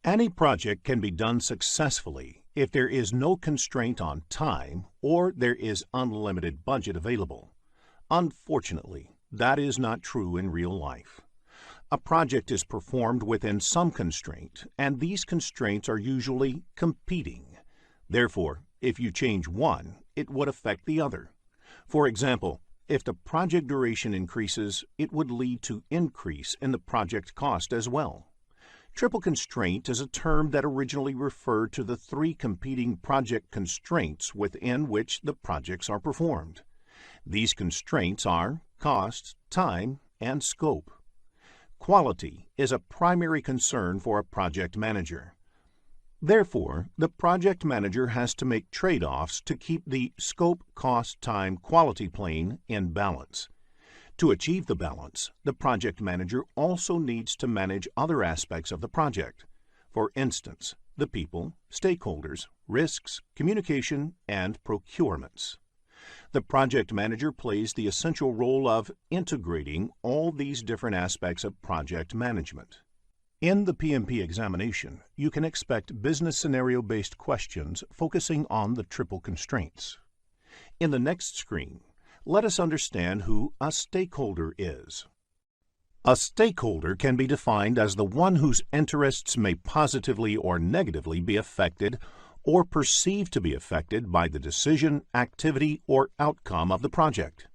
Any project can be done successfully if there is no constraint on time or there is unlimited budget available. Unfortunately, that is not true in real life. A project is performed within some constraint, and these constraints are usually competing. Therefore, if you change one, it would affect the other. For example, if the project duration increases, it would lead to increase in the project cost as well. Triple constraint is a term that originally referred to the three competing project constraints within which the projects are performed. These constraints are cost, time, and scope. Quality is a primary concern for a project manager. Therefore, the project manager has to make trade-offs to keep the scope, cost, time, quality plane in balance. To achieve the balance, the project manager also needs to manage other aspects of the project. For instance, the people, stakeholders, risks, communication, and procurements. The project manager plays the essential role of integrating all these different aspects of project management. In the PMP examination, you can expect business scenario-based questions focusing on the triple constraints. In the next screen, let us understand who a stakeholder is. A stakeholder can be defined as the one whose interests may positively or negatively be affected or perceived to be affected by the decision, activity, or outcome of the project.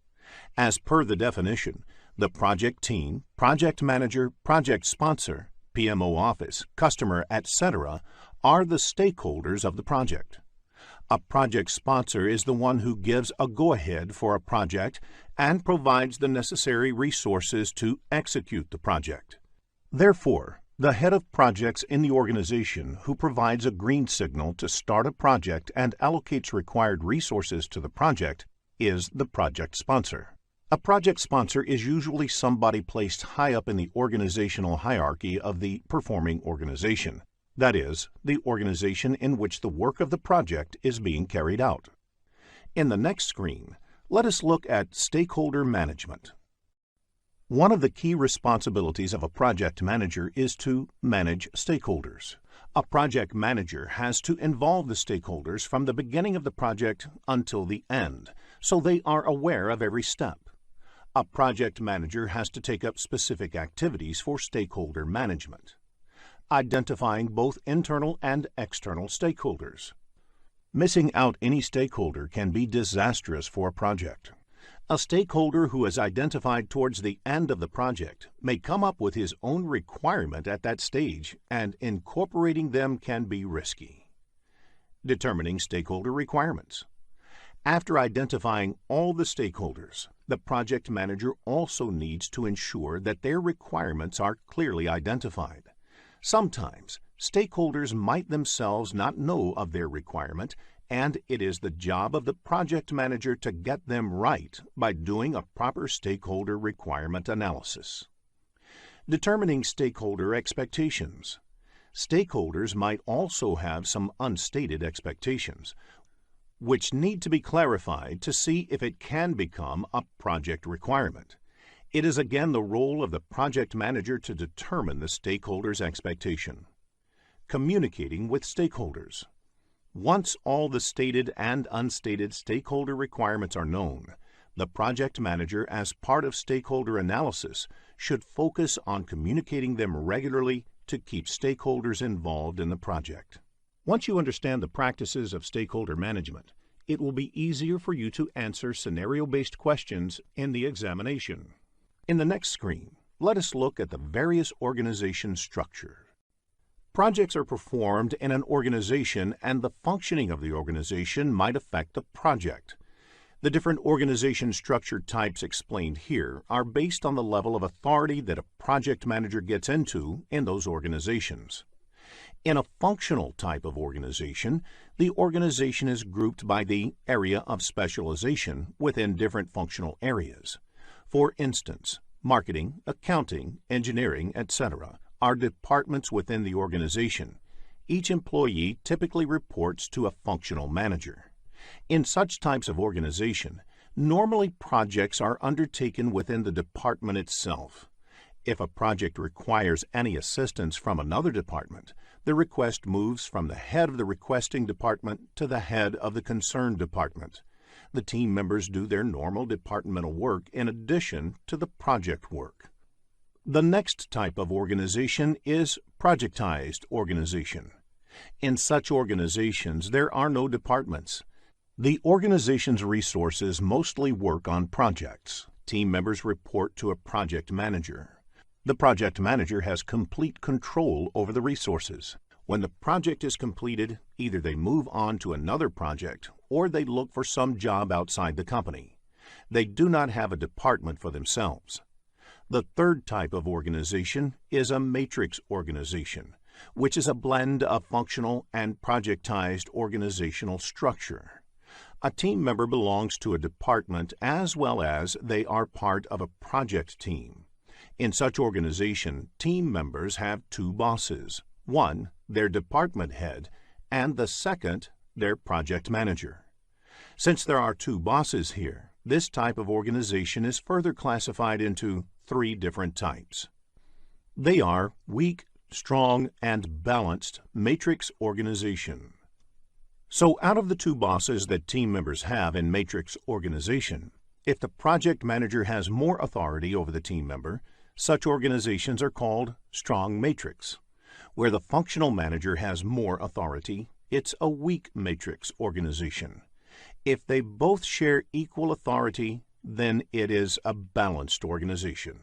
As per the definition, the project team, project manager, project sponsor, PMO office, customer, etc. are the stakeholders of the project. A project sponsor is the one who gives a go-ahead for a project and provides the necessary resources to execute the project. Therefore, the head of projects in the organization who provides a green signal to start a project and allocates required resources to the project is the project sponsor. A project sponsor is usually somebody placed high up in the organizational hierarchy of the performing organization. That is, the organization in which the work of the project is being carried out. In the next screen, let us look at stakeholder management. One of the key responsibilities of a project manager is to manage stakeholders. A project manager has to involve the stakeholders from the beginning of the project until the end, so they are aware of every step. A project manager has to take up specific activities for stakeholder management, identifying both internal and external stakeholders. Missing out any stakeholder can be disastrous for a project. A stakeholder who is identified towards the end of the project may come up with his own requirement at that stage, and incorporating them can be risky. Determining stakeholder requirements. After identifying all the stakeholders, the project manager also needs to ensure that their requirements are clearly identified. Sometimes, stakeholders might themselves not know of their requirement, and it is the job of the project manager to get them right by doing a proper stakeholder requirement analysis. Determining stakeholder expectations. Stakeholders might also have some unstated expectations, which need to be clarified to see if it can become a project requirement. It is again the role of the project manager to determine the stakeholder's expectation. Communicating with stakeholders. Once all the stated and unstated stakeholder requirements are known, the project manager, as part of stakeholder analysis, should focus on communicating them regularly to keep stakeholders involved in the project. Once you understand the practices of stakeholder management, it will be easier for you to answer scenario-based questions in the examination. In the next screen, let us look at the various organization structure. Projects are performed in an organization, and the functioning of the organization might affect the project. The different organization structure types explained here are based on the level of authority that a project manager gets into in those organizations. In a functional type of organization, the organization is grouped by the area of specialization within different functional areas. For instance, marketing, accounting, engineering, etc. are departments within the organization. Each employee typically reports to a functional manager. In such types of organization, normally projects are undertaken within the department itself. If a project requires any assistance from another department, the request moves from the head of the requesting department to the head of the concerned department. The team members do their normal departmental work in addition to the project work. The next type of organization is projectized organization. In such organizations, there are no departments. The organization's resources mostly work on projects. Team members report to a project manager. The project manager has complete control over the resources. When the project is completed, either they move on to another project or they look for some job outside the company. They do not have a department for themselves. The third type of organization is a matrix organization, which is a blend of functional and projectized organizational structure. A team member belongs to a department as well as they are part of a project team. In such organization, team members have two bosses. One, their department head, and the second, their project manager. Since there are two bosses here, this type of organization is further classified into three different types. They are weak, strong, and balanced matrix organization. So out of the two bosses that team members have in matrix organization, if the project manager has more authority over the team member, such organizations are called strong matrix. Where the functional manager has more authority, it's a weak matrix organization. If they both share equal authority, then it is a balanced organization.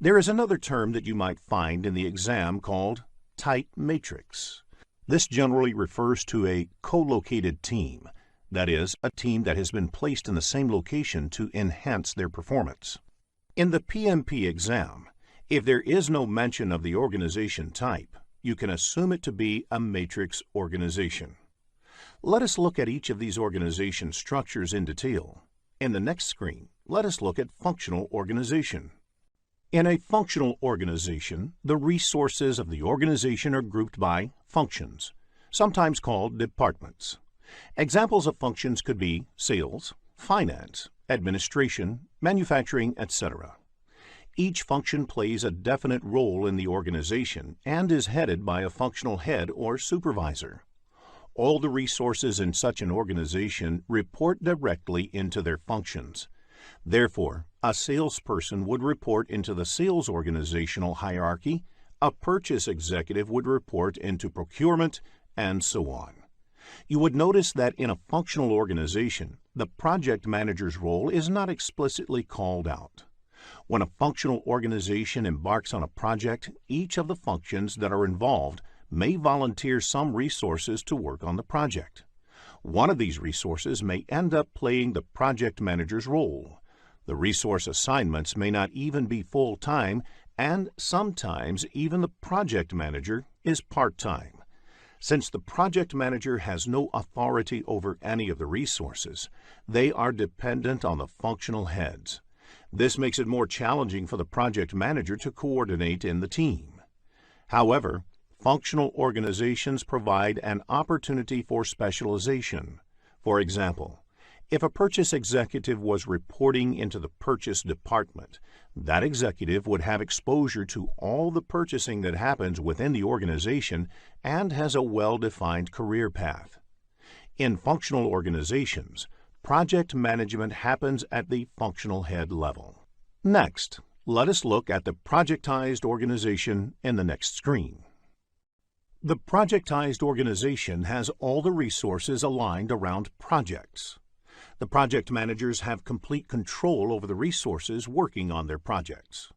There is another term that you might find in the exam called tight matrix. This generally refers to a co-located team, that is, a team that has been placed in the same location to enhance their performance. In the PMP exam, if there is no mention of the organization type, you can assume it to be a matrix organization. Let us look at each of these organization structures in detail. In the next screen, let us look at functional organization. In a functional organization, the resources of the organization are grouped by functions, sometimes called departments. Examples of functions could be sales, finance, administration, manufacturing, etc. Each function plays a definite role in the organization and is headed by a functional head or supervisor. All the resources in such an organization report directly into their functions. Therefore, a salesperson would report into the sales organizational hierarchy, a purchase executive would report into procurement, and so on. You would notice that in a functional organization, the project manager's role is not explicitly called out. When a functional organization embarks on a project, each of the functions that are involved may volunteer some resources to work on the project. One of these resources may end up playing the project manager's role. The resource assignments may not even be full-time, and sometimes even the project manager is part-time. Since the project manager has no authority over any of the resources, they are dependent on the functional heads. This makes it more challenging for the project manager to coordinate in the team. However, functional organizations provide an opportunity for specialization. For example, if a purchase executive was reporting into the purchase department, that executive would have exposure to all the purchasing that happens within the organization and has a well-defined career path. In functional organizations, project management happens at the functional head level. Next, let us look at the projectized organization in the next screen. The projectized organization has all the resources aligned around projects. The project managers have complete control over the resources working on their projects.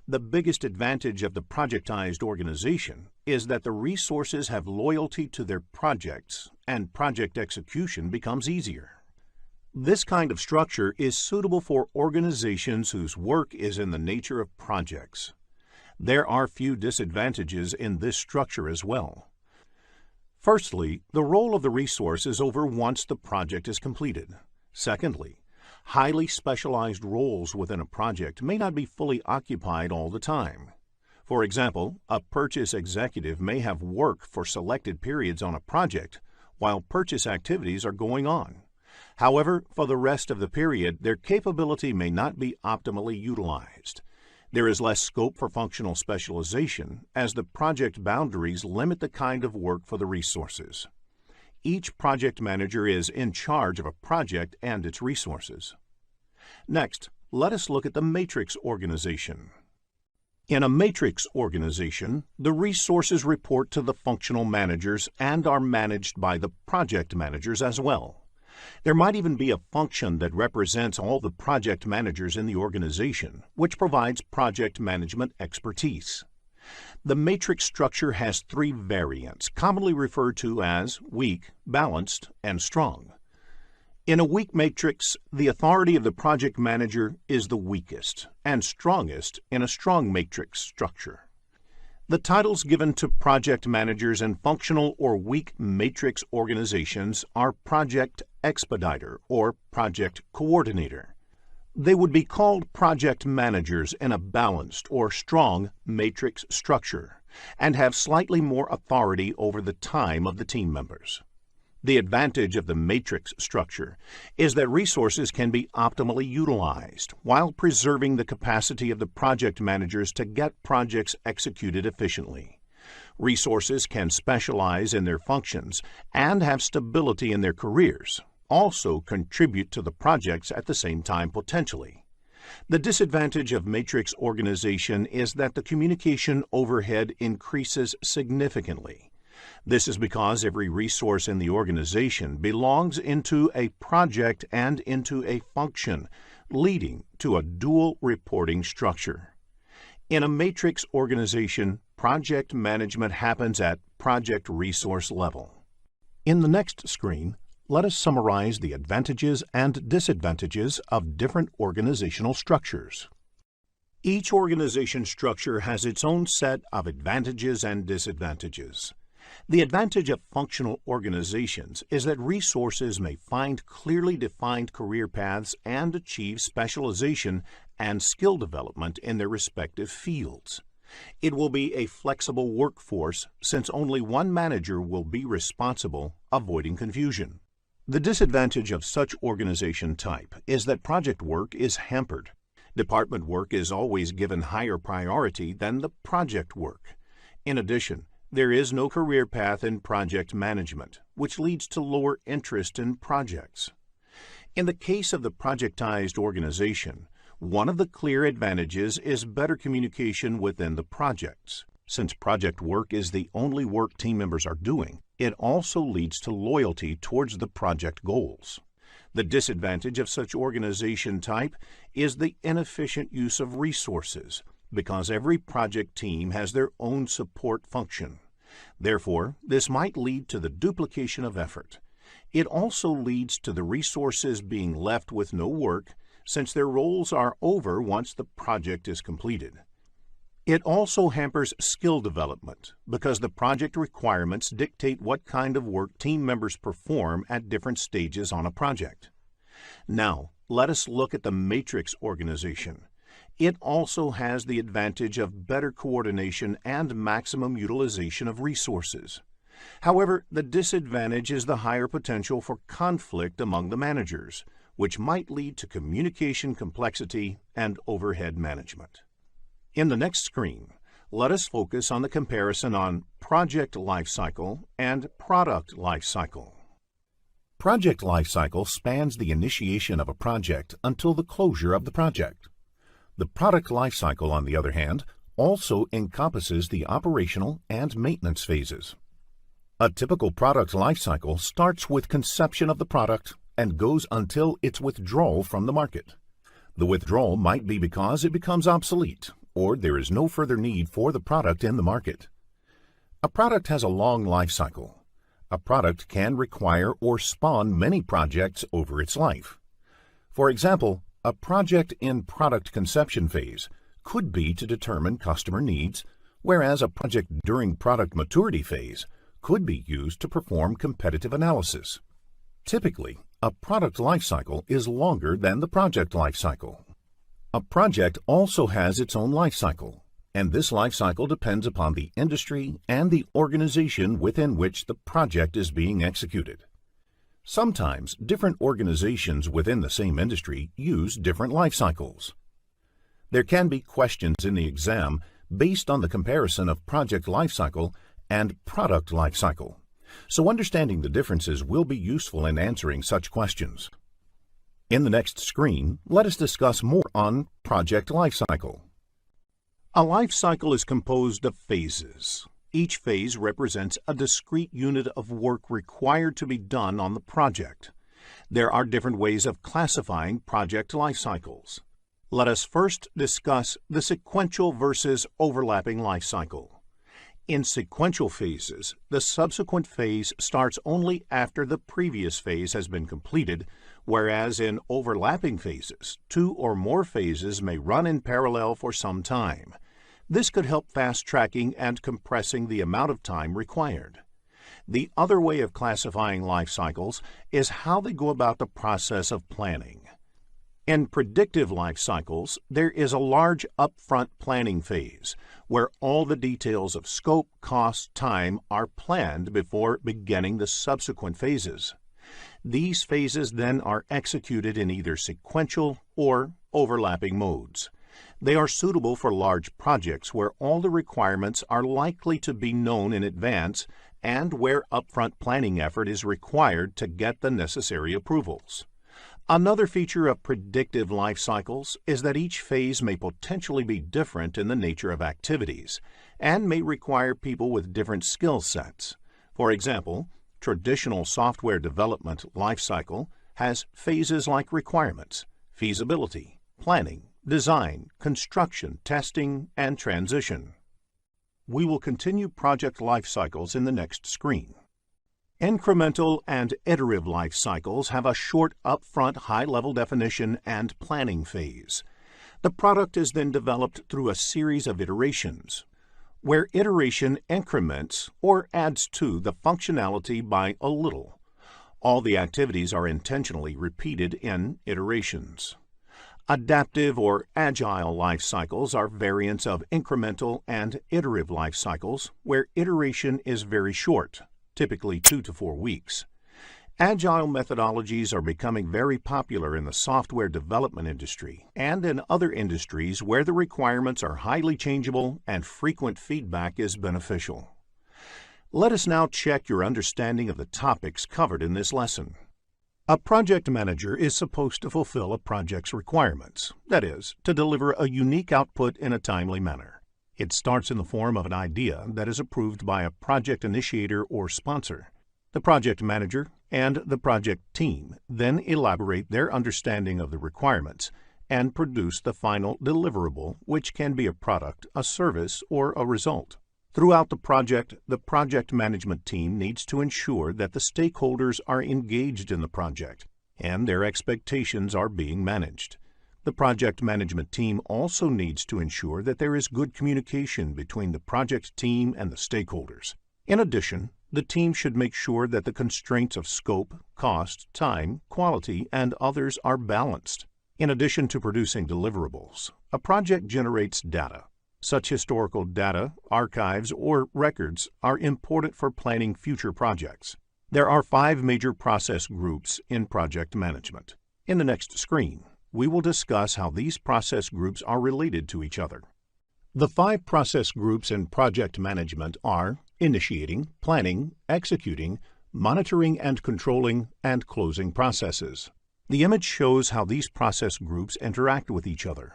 The biggest advantage of the projectized organization is that the resources have loyalty to their projects and project execution becomes easier. This kind of structure is suitable for organizations whose work is in the nature of projects. There are few disadvantages in this structure as well. Firstly, the role of the resource is over once the project is completed. Secondly, highly specialized roles within a project may not be fully occupied all the time. For example, a purchase executive may have work for selected periods on a project while purchase activities are going on. However, for the rest of the period, their capability may not be optimally utilized. There is less scope for functional specialization as the project boundaries limit the kind of work for the resources. Each project manager is in charge of a project and its resources. Next, let us look at the matrix organization. In a matrix organization, the resources report to the functional managers and are managed by the project managers as well. There might even be a function that represents all the project managers in the organization, which provides project management expertise. The matrix structure has three variants, commonly referred to as weak, balanced, and strong. In a weak matrix, the authority of the project manager is the weakest and strongest in a strong matrix structure. The titles given to project managers in functional or weak matrix organizations are Project Expediter or Project Coordinator. They would be called project managers in a balanced or strong matrix structure and have slightly more authority over the time of the team members. The advantage of the matrix structure is that resources can be optimally utilized while preserving the capacity of the project managers to get projects executed efficiently. Resources can specialize in their functions and have stability in their careers, also contribute to the projects at the same time potentially. The disadvantage of matrix organization is that the communication overhead increases significantly. This is because every resource in the organization belongs into a project and into a function, leading to a dual reporting structure. In a matrix organization, project management happens at project resource level. In the next screen, let us summarize the advantages and disadvantages of different organizational structures. Each organization structure has its own set of advantages and disadvantages. The advantage of functional organizations is that resources may find clearly defined career paths and achieve specialization and skill development in their respective fields. It will be a flexible workforce since only one manager will be responsible, avoiding confusion. The disadvantage of such organization type is that project work is hampered. Department work is always given higher priority than the project work. In addition, there is no career path in project management, which leads to lower interest in projects. In the case of the projectized organization, one of the clear advantages is better communication within the projects. Since project work is the only work team members are doing, it also leads to loyalty towards the project goals. The disadvantage of such organization type is the inefficient use of resources, because every project team has their own support function. Therefore, this might lead to the duplication of effort. It also leads to the resources being left with no work, since their roles are over once the project is completed. It also hampers skill development because the project requirements dictate what kind of work team members perform at different stages on a project. Now, let us look at the matrix organization. It also has the advantage of better coordination and maximum utilization of resources. However, the disadvantage is the higher potential for conflict among the managers, which might lead to communication complexity and overhead management. In the next screen, let us focus on the comparison on project lifecycle and product lifecycle. Project lifecycle spans the initiation of a project until the closure of the project. The product lifecycle, on the other hand, also encompasses the operational and maintenance phases. A typical product lifecycle starts with conception of the product and goes until its withdrawal from the market. The withdrawal might be because it becomes obsolete, or there is no further need for the product in the market. A product has a long life cycle. A product can require or spawn many projects over its life. For example, a project in product conception phase could be to determine customer needs, whereas a project during product maturity phase could be used to perform competitive analysis. Typically, a product lifecycle is longer than the project lifecycle. A project also has its own life cycle, and this life cycle depends upon the industry and the organization within which the project is being executed. Sometimes different organizations within the same industry use different life cycles. There can be questions in the exam based on the comparison of project life cycle and product life cycle, so understanding the differences will be useful in answering such questions. In the next screen, let us discuss more on project life cycle. A life cycle is composed of phases. Each phase represents a discrete unit of work required to be done on the project. There are different ways of classifying project life cycles. Let us first discuss the sequential versus overlapping life cycle. In sequential phases, the subsequent phase starts only after the previous phase has been completed, whereas in overlapping phases, two or more phases may run in parallel for some time. This could help fast-tracking and compressing the amount of time required. The other way of classifying life cycles is how they go about the process of planning. In predictive life cycles, there is a large upfront planning phase, where all the details of scope, cost, time are planned before beginning the subsequent phases. These phases then are executed in either sequential or overlapping modes. They are suitable for large projects where all the requirements are likely to be known in advance and where upfront planning effort is required to get the necessary approvals. Another feature of predictive life cycles is that each phase may potentially be different in the nature of activities and may require people with different skill sets. For example, traditional software development life cycle has phases like requirements, feasibility, planning, design, construction, testing, and transition. We will continue project life cycles in the next screen. Incremental and iterative life cycles have a short upfront high-level definition and planning phase. The product is then developed through a series of iterations, where iteration increments or adds to the functionality by a little. All the activities are intentionally repeated in iterations. Adaptive or agile life cycles are variants of incremental and iterative life cycles, where iteration is very short, typically 2 to 4 weeks. Agile methodologies are becoming very popular in the software development industry and in other industries where the requirements are highly changeable and frequent feedback is beneficial. Let us now check your understanding of the topics covered in this lesson. A project manager is supposed to fulfill a project's requirements, that is, to deliver a unique output in a timely manner. It starts in the form of an idea that is approved by a project initiator or sponsor. The project manager and the project team then elaborate their understanding of the requirements and produce the final deliverable, which can be a product, a service, or a result. Throughout the project management team needs to ensure that the stakeholders are engaged in the project and their expectations are being managed. The project management team also needs to ensure that there is good communication between the project team and the stakeholders. In addition, the team should make sure that the constraints of scope, cost, time, quality, and others are balanced. In addition to producing deliverables, a project generates data. Such historical data, archives, or records are important for planning future projects. There are 5 major process groups in project management. In the next screen, we will discuss how these process groups are related to each other. The 5 process groups in project management are initiating, planning, executing, monitoring and controlling, and closing processes. The image shows how these process groups interact with each other.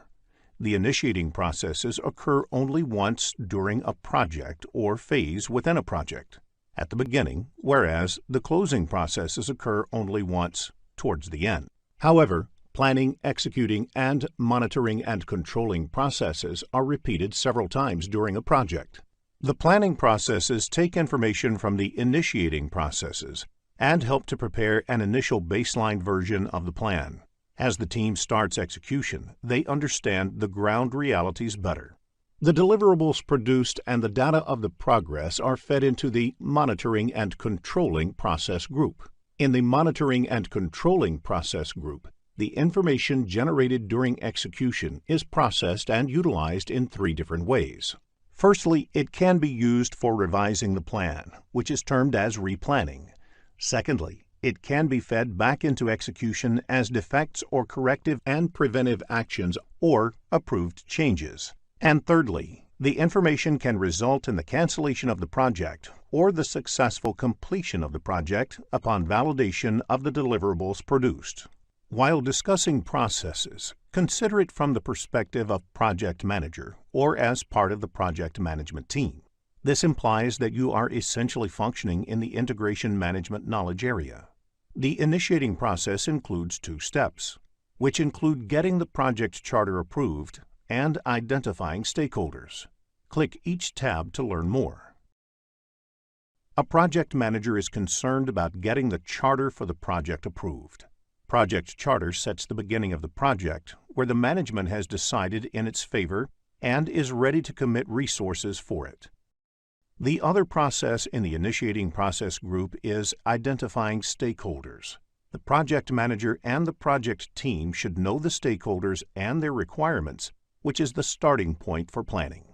The initiating processes occur only once during a project or phase within a project, at the beginning, whereas the closing processes occur only once towards the end. However, planning, executing, and monitoring and controlling processes are repeated several times during a project. The planning processes take information from the initiating processes and help to prepare an initial baseline version of the plan. As the team starts execution, they understand the ground realities better. The deliverables produced and the data of the progress are fed into the monitoring and controlling process group. In the monitoring and controlling process group, the information generated during execution is processed and utilized in 3 different ways. Firstly, it can be used for revising the plan, which is termed as replanning. Secondly, it can be fed back into execution as defects or corrective and preventive actions or approved changes. And thirdly, the information can result in the cancellation of the project or the successful completion of the project upon validation of the deliverables produced. While discussing processes, consider it from the perspective of project manager or as part of the project management team. This implies that you are essentially functioning in the integration management knowledge area. The initiating process includes 2 steps, which include getting the project charter approved and identifying stakeholders. Click each tab to learn more. A project manager is concerned about getting the charter for the project approved. Project charter sets the beginning of the project, where the management has decided in its favor and is ready to commit resources for it. The other process in the initiating process group is identifying stakeholders. The project manager and the project team should know the stakeholders and their requirements, which is the starting point for planning.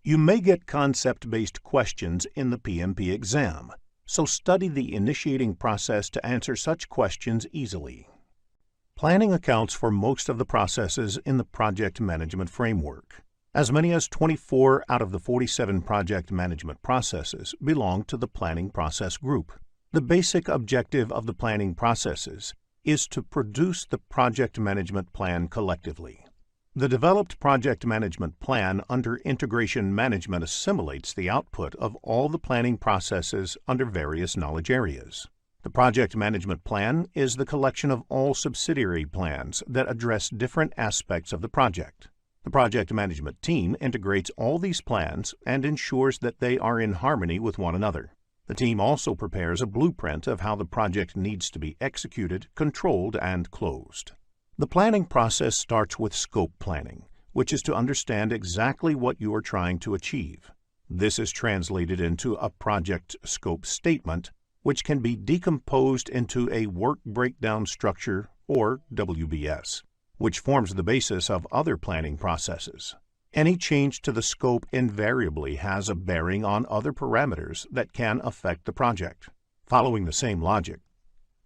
You may get concept-based questions in the PMP exam, so study the initiating process to answer such questions easily. Planning accounts for most of the processes in the project management framework. As many as 24 out of the 47 project management processes belong to the planning process group. The basic objective of the planning processes is to produce the project management plan collectively. The developed project management plan under integration management assimilates the output of all the planning processes under various knowledge areas. The project management plan is the collection of all subsidiary plans that address different aspects of the project. The project management team integrates all these plans and ensures that they are in harmony with one another. The team also prepares a blueprint of how the project needs to be executed, controlled, and closed. The planning process starts with scope planning, which is to understand exactly what you are trying to achieve. This is translated into a project scope statement, which can be decomposed into a work breakdown structure, or WBS, which forms the basis of other planning processes. Any change to the scope invariably has a bearing on other parameters that can affect the project. Following the same logic,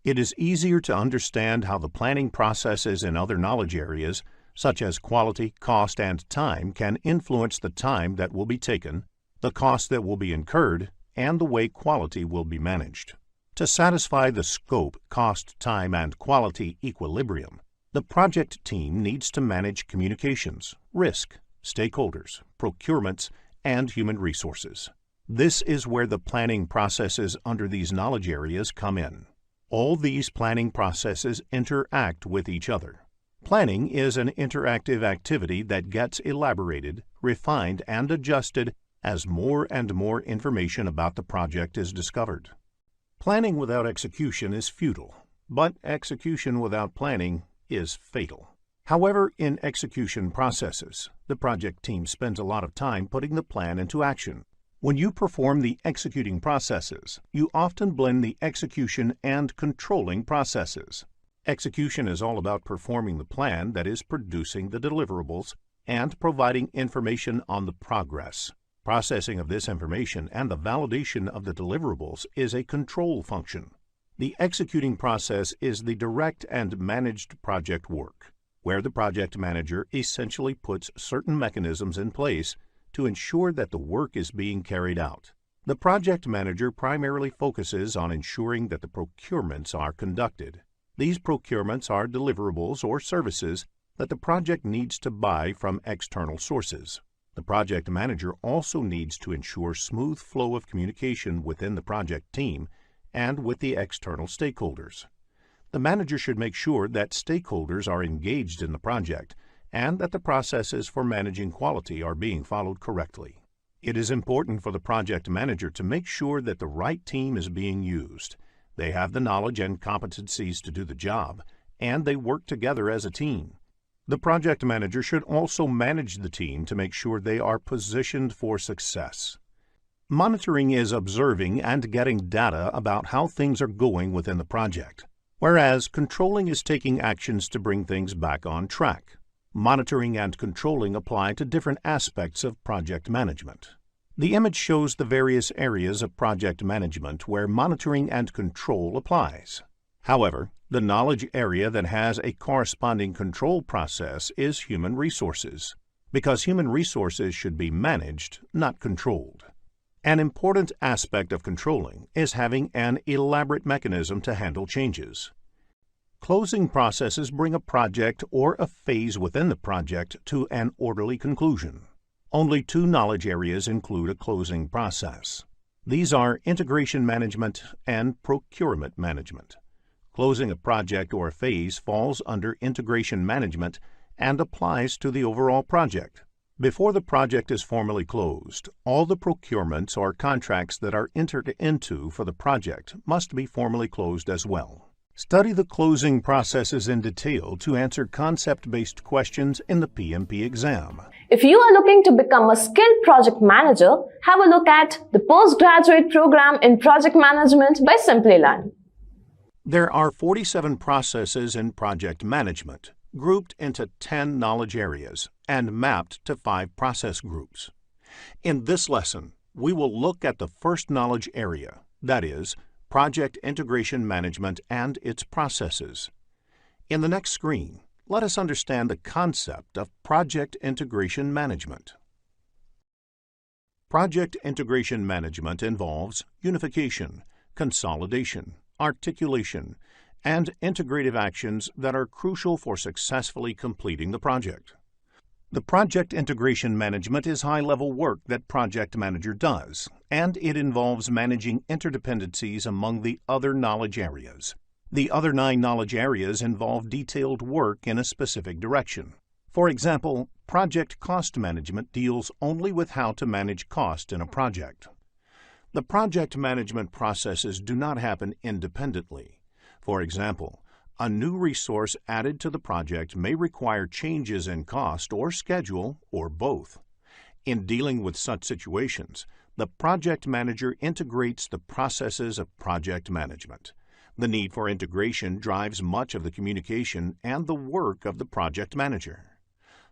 it is easier to understand how the planning processes in other knowledge areas, such as quality, cost, and time, can influence the time that will be taken, the cost that will be incurred, and the way quality will be managed. To satisfy the scope, cost, time, and quality equilibrium, the project team needs to manage communications, risk, stakeholders, procurements, and human resources. This is where the planning processes under these knowledge areas come in. All these planning processes interact with each other. Planning is an interactive activity that gets elaborated, refined, and adjusted as more and more information about the project is discovered. Planning without execution is futile, but execution without planning is fatal. However, in execution processes, the project team spends a lot of time putting the plan into action. When you perform the executing processes, you often blend the execution and controlling processes. Execution is all about performing the plan that is producing the deliverables and providing information on the progress. Processing of this information and the validation of the deliverables is a control function. The executing process is the direct and managed project work, where the project manager essentially puts certain mechanisms in place to ensure that the work is being carried out. The project manager primarily focuses on ensuring that the procurements are conducted. These procurements are deliverables or services that the project needs to buy from external sources. The project manager also needs to ensure smooth flow of communication within the project team and with the external stakeholders. The manager should make sure that stakeholders are engaged in the project and that the processes for managing quality are being followed correctly. It is important for the project manager to make sure that the right team is being used. They have the knowledge and competencies to do the job, and they work together as a team. The project manager should also manage the team to make sure they are positioned for success. Monitoring is observing and getting data about how things are going within the project, whereas controlling is taking actions to bring things back on track. Monitoring and controlling apply to different aspects of project management. The image shows the various areas of project management where monitoring and control applies. However, the knowledge area that has a corresponding control process is human resources, because human resources should be managed, not controlled. An important aspect of controlling is having an elaborate mechanism to handle changes. Closing processes bring a project or a phase within the project to an orderly conclusion. Only two knowledge areas include a closing process. These are integration management and procurement management. Closing a project or a phase falls under integration management and applies to the overall project. Before the project is formally closed, all the procurements or contracts that are entered into for the project must be formally closed as well. Study the closing processes in detail to answer concept-based questions in the PMP exam. If you are looking to become a skilled project manager, have a look at the postgraduate program in project management by Simplilearn. There are 47 processes in project management, grouped into 10 knowledge areas and mapped to 5 process groups. In this lesson, we will look at the first knowledge area, that is, project integration management and its processes. In the next screen, let us understand the concept of project integration management. Project integration management involves unification, consolidation, articulation, and integrative actions that are crucial for successfully completing the project. The project integration management is high-level work that project manager does, and it involves managing interdependencies among the other knowledge areas. The other 9 knowledge areas involve detailed work in a specific direction. For example, project cost management deals only with how to manage cost in a project. The project management processes do not happen independently. For example, a new resource added to the project may require changes in cost or schedule or both. In dealing with such situations, the project manager integrates the processes of project management. The need for integration drives much of the communication and the work of the project manager.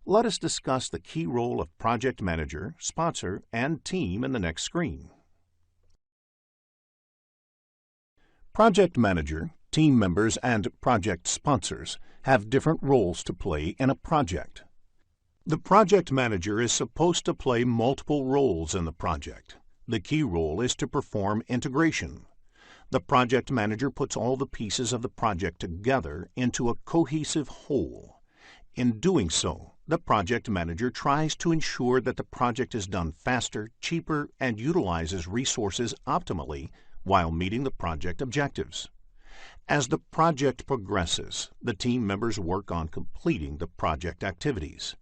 Let us discuss the key role of project manager, sponsor, and team in the next screen. Project manager, team members, and project sponsors have different roles to play in a project. The project manager is supposed to play multiple roles in the project. The key role is to perform integration. The project manager puts all the pieces of the project together into a cohesive whole. In doing so, the project manager tries to ensure that the project is done faster, cheaper, and utilizes resources optimally while meeting the project objectives. As the project progresses, the team members work on completing the project activities.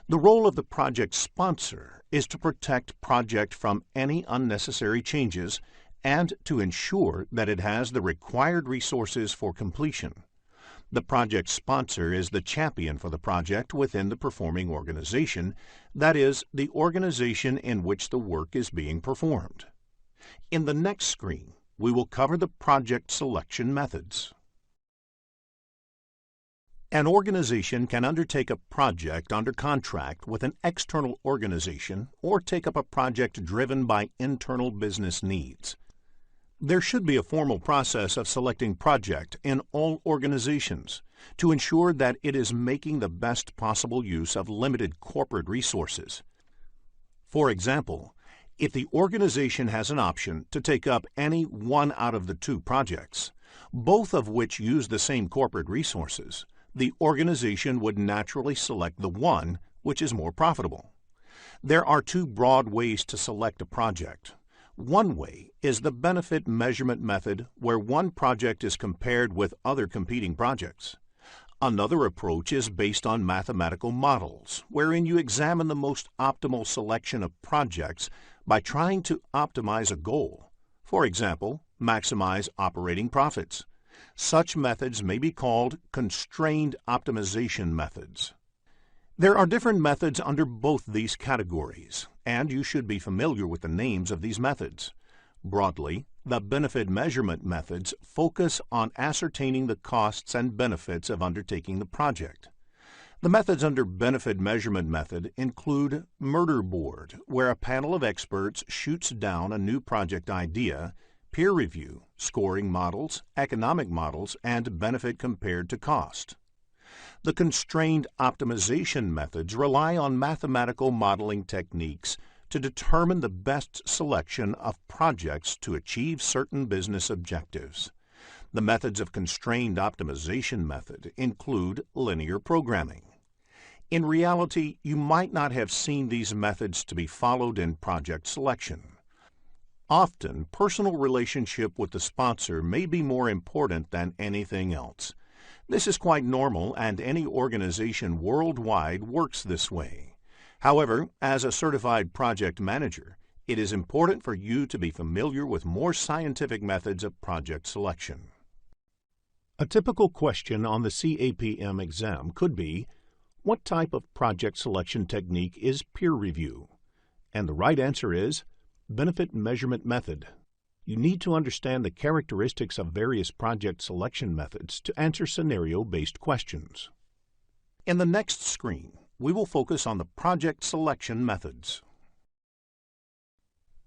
The role of the project sponsor is to protect project from any unnecessary changes and to ensure that it has the required resources for completion. The project sponsor is the champion for the project within the performing organization, that is, the organization in which the work is being performed. In the next screen, we will cover the project selection methods. An organization can undertake a project under contract with an external organization or take up a project driven by internal business needs. There should be a formal process of selecting project in all organizations to ensure that it is making the best possible use of limited corporate resources. For example, if the organization has an option to take up any one out of the two projects, both of which use the same corporate resources, the organization would naturally select the one which is more profitable. There are two broad ways to select a project. One way is the benefit measurement method, where one project is compared with other competing projects. Another approach is based on mathematical models, wherein you examine the most optimal selection of projects by trying to optimize a goal. For example, maximize operating profits. Such methods may be called constrained optimization methods. There are different methods under both these categories, and you should be familiar with the names of these methods. Broadly, the benefit measurement methods focus on ascertaining the costs and benefits of undertaking the project. The methods under benefit measurement method include murder board, where a panel of experts shoots down a new project idea, peer review, scoring models, economic models, and benefit compared to cost. The constrained optimization methods rely on mathematical modeling techniques to determine the best selection of projects to achieve certain business objectives. The methods of constrained optimization method include linear programming. In reality, you might not have seen these methods to be followed in project selection. Often, personal relationship with the sponsor may be more important than anything else. This is quite normal, and any organization worldwide works this way. However, as a certified project manager, it is important for you to be familiar with more scientific methods of project selection. A typical question on the CAPM exam could be, what type of project selection technique is peer review? And the right answer is benefit measurement method. You need to understand the characteristics of various project selection methods to answer scenario-based questions. In the next screen, we will focus on the project selection methods.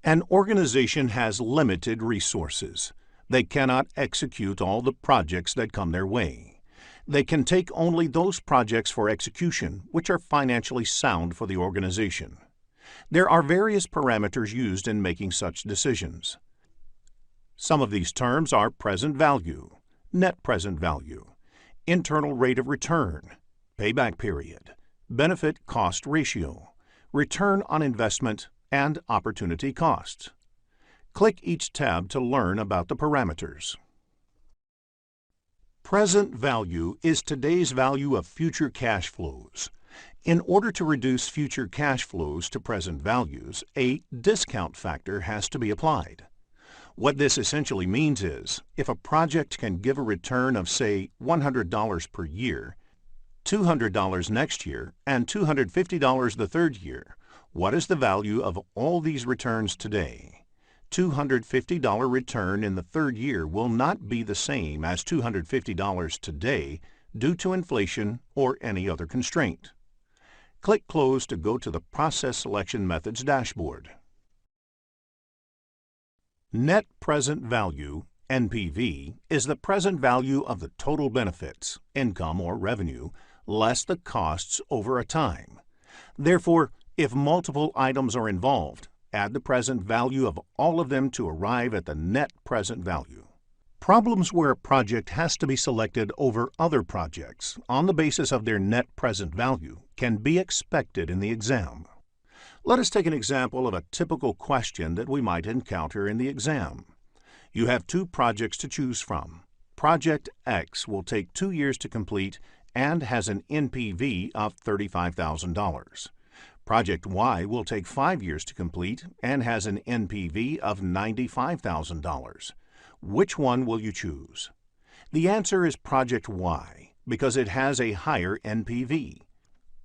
An organization has limited resources. They cannot execute all the projects that come their way. They can take only those projects for execution which are financially sound for the organization. There are various parameters used in making such decisions. Some of these terms are present value, net present value, internal rate of return, payback period, benefit cost ratio, return on investment, and opportunity cost. Click each tab to learn about the parameters. Present value is today's value of future cash flows. In order to reduce future cash flows to present values, a discount factor has to be applied. What this essentially means is, if a project can give a return of, say, $100 per year, $200 next year, and $250 the third year, what is the value of all these returns today? $250 return in the third year will not be the same as $250 today due to inflation or any other constraint. Click Close to go to the Process Selection Methods dashboard. Net Present Value, NPV, is the present value of the total benefits, income or revenue, less the costs over a time. Therefore, if multiple items are involved, add the present value of all of them to arrive at the net present value. Problems where a project has to be selected over other projects on the basis of their net present value can be expected in the exam. Let us take an example of a typical question that we might encounter in the exam. You have two projects to choose from. Project X will take 2 years to complete and has an NPV of $35,000. Project Y will take 5 years to complete and has an NPV of $95,000. Which one will you choose? The answer is Project Y because it has a higher NPV.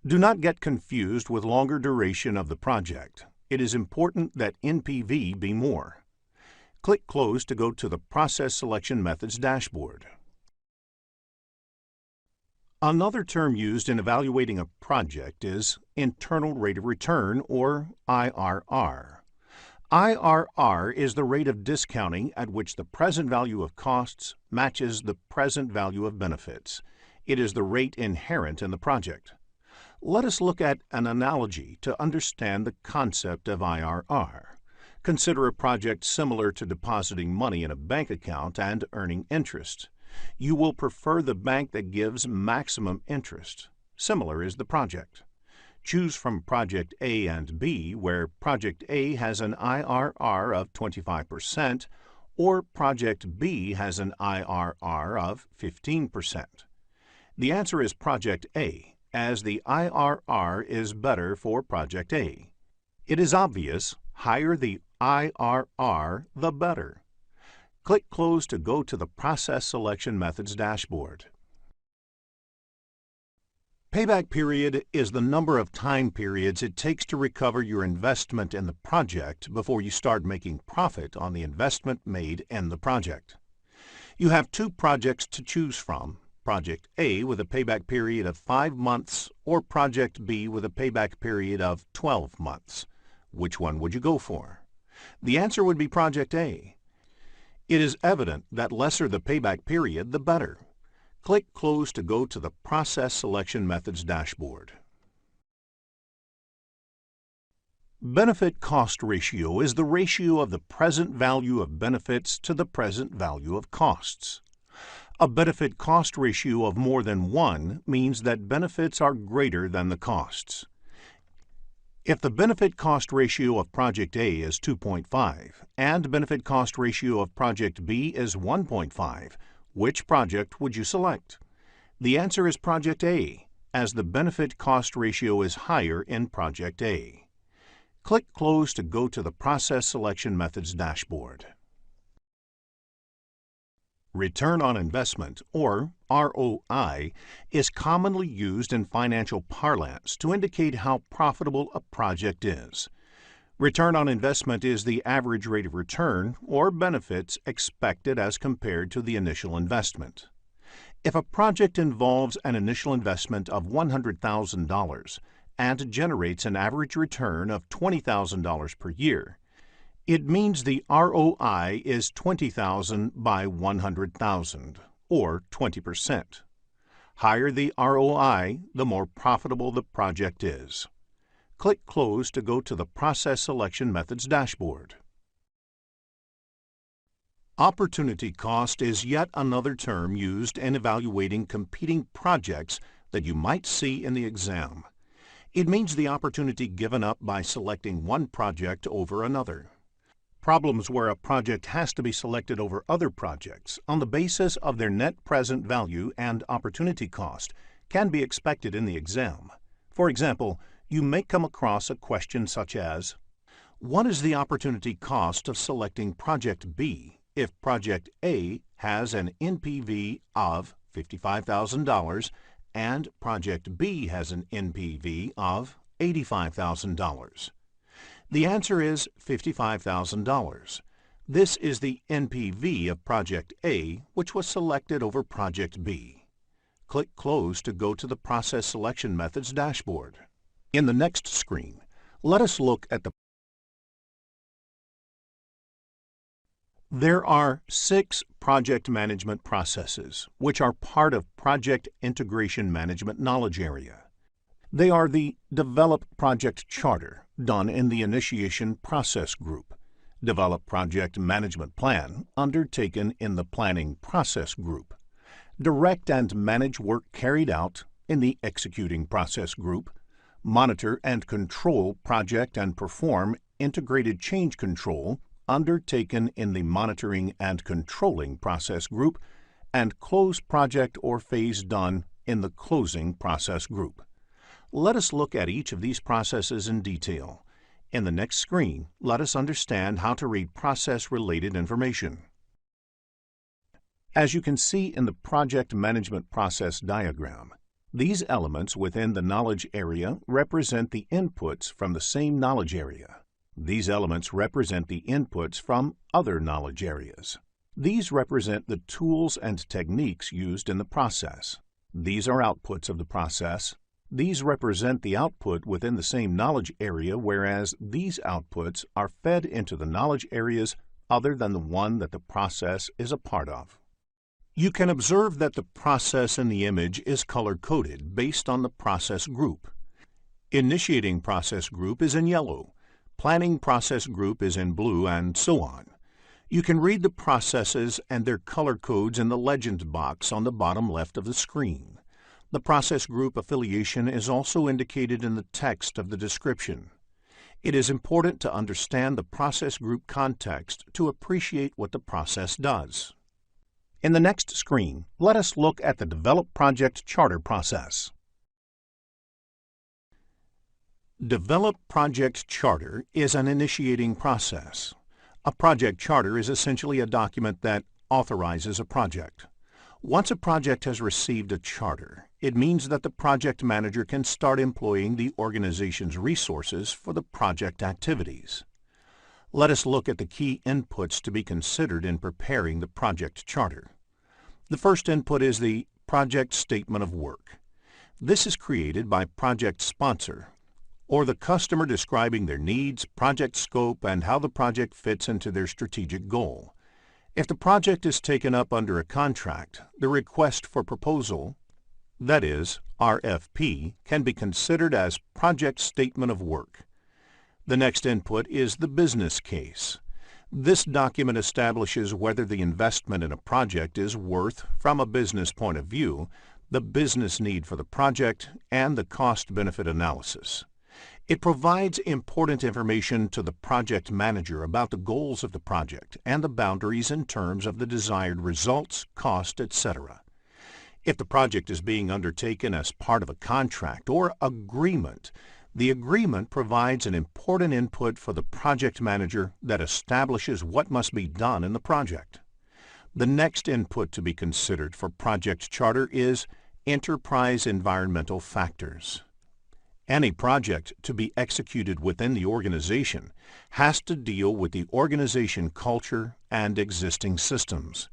Do not get confused with longer duration of the project. It is important that NPV be more. Click Close to go to the Process Selection Methods dashboard. Another term used in evaluating a project is Internal Rate of Return, or IRR. IRR is the rate of discounting at which the present value of costs matches the present value of benefits. It is the rate inherent in the project. Let us look at an analogy to understand the concept of IRR. Consider a project similar to depositing money in a bank account and earning interest. You will prefer the bank that gives maximum interest. Similar is the project. Choose from Project A and B, where Project A has an IRR of 25% or Project B has an IRR of 15%. The answer is Project A, as the IRR is better for Project A. It is obvious, higher the IRR, the better. Click Close to go to the Process Selection Methods dashboard. Payback period is the number of time periods it takes to recover your investment in the project before you start making profit on the investment made in the project. You have two projects to choose from, Project A with a payback period of 5 months or Project B with a payback period of 12 months. Which one would you go for? The answer would be Project A. It is evident that lesser the payback period, the better. Click Close to go to the Process Selection Methods dashboard. Benefit-cost ratio is the ratio of the present value of benefits to the present value of costs. A benefit-cost ratio of more than 1 means that benefits are greater than the costs. If the benefit-cost ratio of Project A is 2.5 and benefit-cost ratio of Project B is 1.5, which project would you select? The answer is Project A, as the benefit-cost ratio is higher in Project A. Click Close to go to the Process Selection Methods dashboard. Return on investment, or ROI, is commonly used in financial parlance to indicate how profitable a project is. Return on investment is the average rate of return or benefits expected as compared to the initial investment. If a project involves an initial investment of $100,000 and generates an average return of $20,000 per year, it means the ROI is $20,000 by $100,000, or 20%. Higher the ROI, the more profitable the project is. Click Close to go to the Process Selection Methods dashboard. Opportunity cost is yet another term used in evaluating competing projects that you might see in the exam. It means the opportunity given up by selecting one project over another. Problems where a project has to be selected over other projects on the basis of their net present value and opportunity cost can be expected in the exam. For example, you may come across a question such as, what is the opportunity cost of selecting Project B if Project A has an NPV of $55,000 and Project B has an NPV of $85,000? The answer is $55,000. This is the NPV of Project A, which was selected over Project B. Click Close to go to the Process Selection Methods dashboard. In the next screen, let us look at the There are 6 project management processes, which are part of Project Integration Management knowledge area. They are the Develop Project Charter, done in the Initiation Process Group, Develop Project Management Plan, undertaken in the Planning Process Group, Direct and Manage Work Carried Out in the Executing Process Group, Monitor and Control Project and Perform Integrated Change Control, undertaken in the Monitoring and Controlling Process Group, and Close Project or Phase done in the Closing Process Group. Let us look at each of these processes in detail. In the next screen, let us understand how to read process-related information. As you can see in the Project Management Process diagram, these elements within the knowledge area represent the inputs from the same knowledge area. These elements represent the inputs from other knowledge areas. These represent the tools and techniques used in the process. These are outputs of the process. These represent the output within the same knowledge area, whereas these outputs are fed into the knowledge areas other than the one that the process is a part of. You can observe that the process in the image is color-coded based on the process group. Initiating Process Group is in yellow. Planning Process Group is in blue, and so on. You can read the processes and their color codes in the legend box on the bottom left of the screen. The process group affiliation is also indicated in the text of the description. It is important to understand the process group context to appreciate what the process does. In the next screen, let us look at the Develop Project Charter process. Develop Project Charter is an initiating process. A project charter is essentially a document that authorizes a project. Once a project has received a charter, it means that the project manager can start employing the organization's resources for the project activities. Let us look at the key inputs to be considered in preparing the project charter. The first input is the Project Statement of Work. This is created by project sponsor, or the customer describing their needs, project scope, and how the project fits into their strategic goal. If the project is taken up under a contract, the request for proposal, that is, RFP, can be considered as Project Statement of Work. The next input is the business case. This document establishes whether the investment in a project is worth, from a business point of view, the business need for the project, and the cost-benefit analysis. It provides important information to the project manager about the goals of the project and the boundaries in terms of the desired results, cost, etc. If the project is being undertaken as part of a contract or agreement, the agreement provides an important input for the project manager that establishes what must be done in the project. The next input to be considered for project charter is enterprise environmental factors. Any project to be executed within the organization has to deal with the organization culture and existing systems.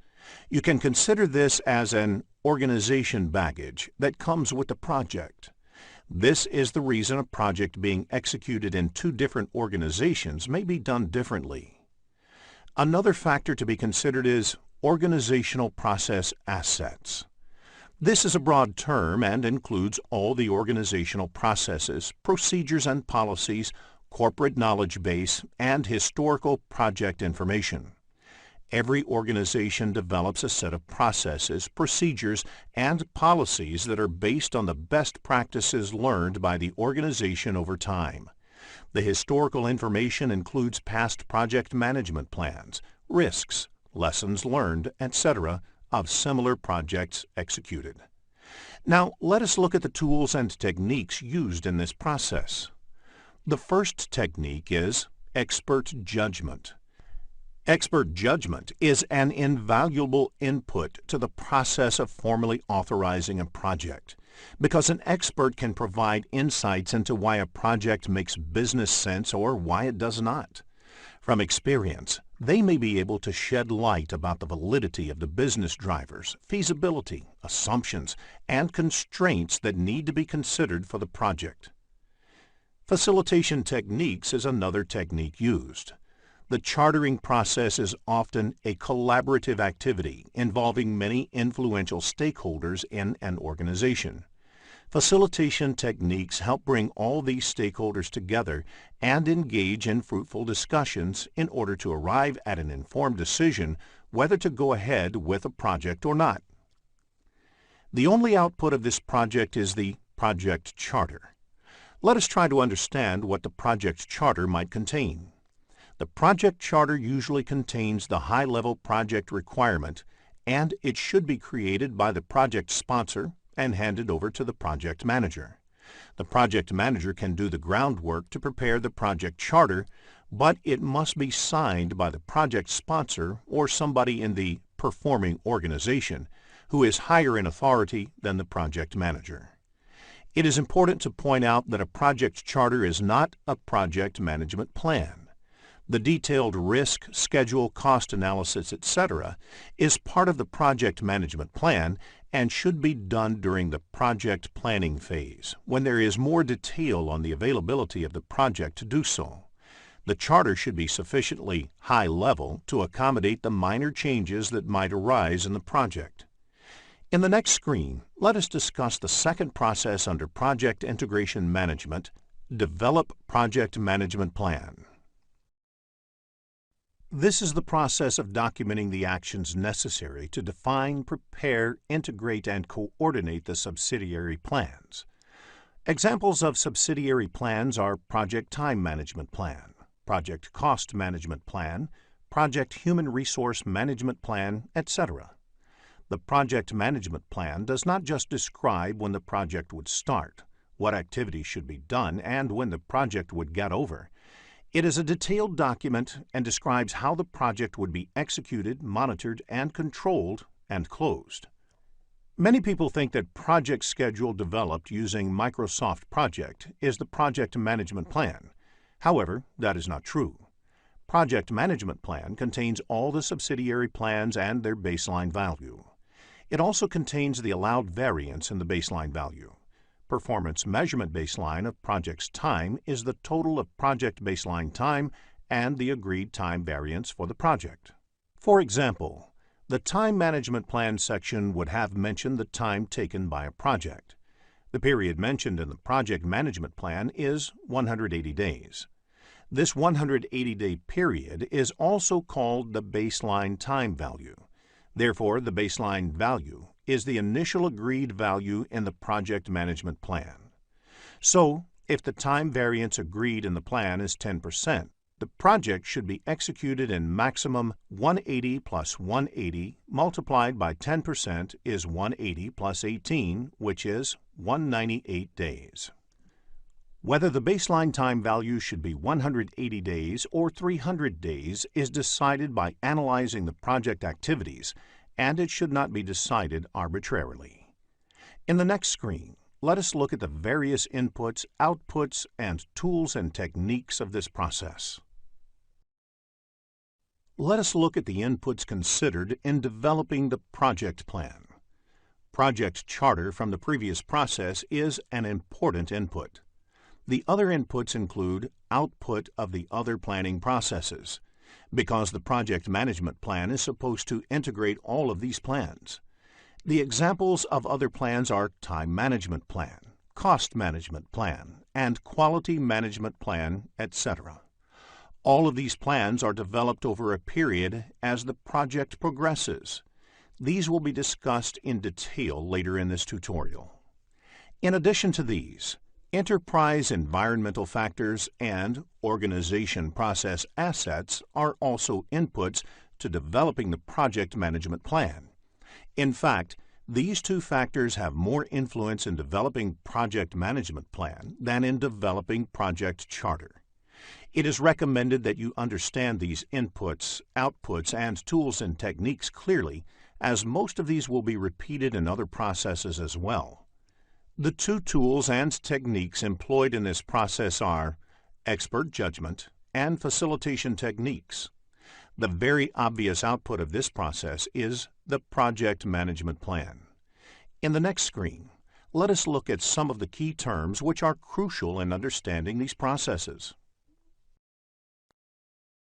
You can consider this as an organization baggage that comes with the project. This is the reason a project being executed in 2 different organizations may be done differently. Another factor to be considered is organizational process assets. This is a broad term and includes all the organizational processes, procedures and policies, corporate knowledge base, and historical project information. Every organization develops a set of processes, procedures, and policies that are based on the best practices learned by the organization over time. The historical information includes past project management plans, risks, lessons learned, etc., of similar projects executed. Now, let us look at the tools and techniques used in this process. The first technique is expert judgment. Expert judgment is an invaluable input to the process of formally authorizing a project, because an expert can provide insights into why a project makes business sense or why it does not. From experience, they may be able to shed light about the validity of the business drivers, feasibility, assumptions, and constraints that need to be considered for the project. Facilitation techniques is another technique used. The chartering process is often a collaborative activity involving many influential stakeholders in an organization. Facilitation techniques help bring all these stakeholders together and engage in fruitful discussions in order to arrive at an informed decision whether to go ahead with a project or not. The only output of this project is the project charter. Let us try to understand what the project charter might contain. The project charter usually contains the high-level project requirement, and it should be created by the project sponsor and handed over to the project manager. The project manager can do the groundwork to prepare the project charter, but it must be signed by the project sponsor or somebody in the performing organization who is higher in authority than the project manager. It is important to point out that a project charter is not a project management plan. The detailed risk, schedule, cost analysis, etc. is part of the project management plan and should be done during the project planning phase, when there is more detail on the availability of the project to do so. The charter should be sufficiently high level to accommodate the minor changes that might arise in the project. In the next screen, let us discuss the second process under Project Integration Management, Develop Project Management Plan. This is the process of documenting the actions necessary to define, prepare, integrate, and coordinate the subsidiary plans. Examples of subsidiary plans are Project Time Management Plan, Project Cost Management Plan, Project Human Resource Management Plan, etc. The Project Management Plan does not just describe when the project would start, what activities should be done, and when the project would get over. It is a detailed document and describes how the project would be executed, monitored, and controlled, and closed. Many people think that project schedule developed using Microsoft Project is the project management plan. However, that is not true. Project Management Plan contains all the subsidiary plans and their baseline value. It also contains the allowed variance in the baseline value. Performance measurement baseline of project's time is the total of project baseline time and the agreed time variance for the project. For example, the Time Management Plan section would have mentioned the time taken by a project. The period mentioned in the Project Management Plan is 180 days. This 180-day period is also called the baseline time value. Therefore, the baseline value is the initial agreed value in the project management plan. So, if the time variance agreed in the plan is 10%, the project should be executed in maximum 180 plus 180 multiplied by 10% is 180 plus 18, which is 198 days. Whether the baseline time value should be 180 days or 300 days is decided by analyzing the project activities, and it should not be decided arbitrarily. In the next screen, let us look at the various inputs, outputs, and tools and techniques of this process. Let us look at the inputs considered in developing the project plan. Project charter from the previous process is an important input. The other inputs include output of the other planning processes, because the project management plan is supposed to integrate all of these plans. The examples of other plans are Time Management Plan, Cost Management Plan, and Quality Management Plan, etc. All of these plans are developed over a period as the project progresses. These will be discussed in detail later in this tutorial. In addition to these, enterprise environmental factors and organization process assets are also inputs to developing the project management plan. In fact, These two factors have more influence in developing project management plan than in developing project charter. It is recommended that you understand these inputs, outputs, and tools and techniques clearly, as most of these will be repeated in other processes as well. The two tools and techniques employed in this process are expert judgment and facilitation techniques. The very obvious output of this process is the project management plan. In the next screen, let us look at some of the key terms which are crucial in understanding these processes.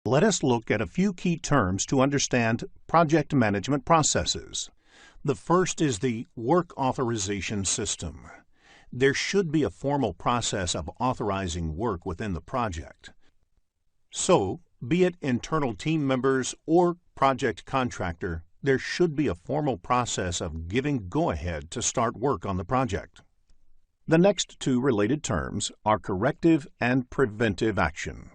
Let us look at a few key terms to understand project management processes. The first is the work authorization system. There should be a formal process of authorizing work within the project. So, be it internal team members or project contractor, there should be a formal process of giving go-ahead to start work on the project. The next two related terms are corrective and preventive action.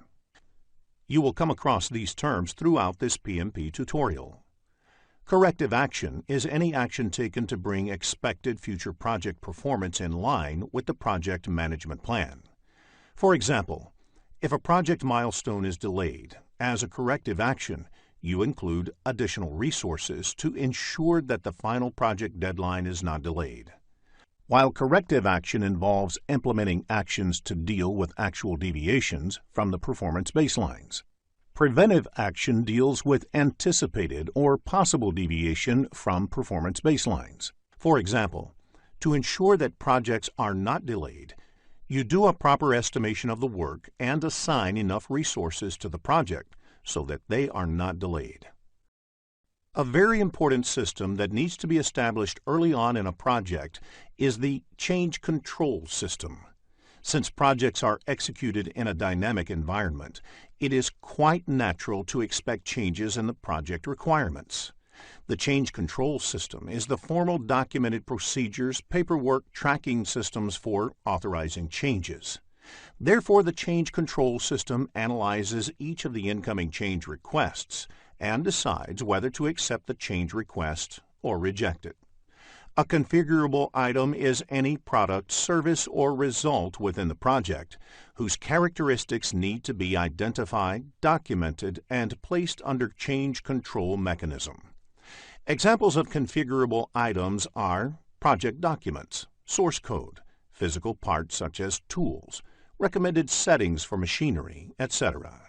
You will come across these terms throughout this PMP tutorial. Corrective action is any action taken to bring expected future project performance in line with the project management plan. For example, if a project milestone is delayed, as a corrective action, you include additional resources to ensure that the final project deadline is not delayed. While corrective action involves implementing actions to deal with actual deviations from the performance baselines, preventive action deals with anticipated or possible deviation from performance baselines. For example, to ensure that projects are not delayed, you do a proper estimation of the work and assign enough resources to the project so that they are not delayed. A very important system that needs to be established early on in a project is the change control system. Since projects are executed in a dynamic environment, it is quite natural to expect changes in the project requirements. The change control system is the formal documented procedures, paperwork, tracking systems for authorizing changes. Therefore, the change control system analyzes each of the incoming change requests and decides whether to accept the change request or reject it. A configurable item is any product, service, or result within the project whose characteristics need to be identified, documented, and placed under change control mechanism. Examples of configurable items are project documents, source code, physical parts such as tools, recommended settings for machinery, etc.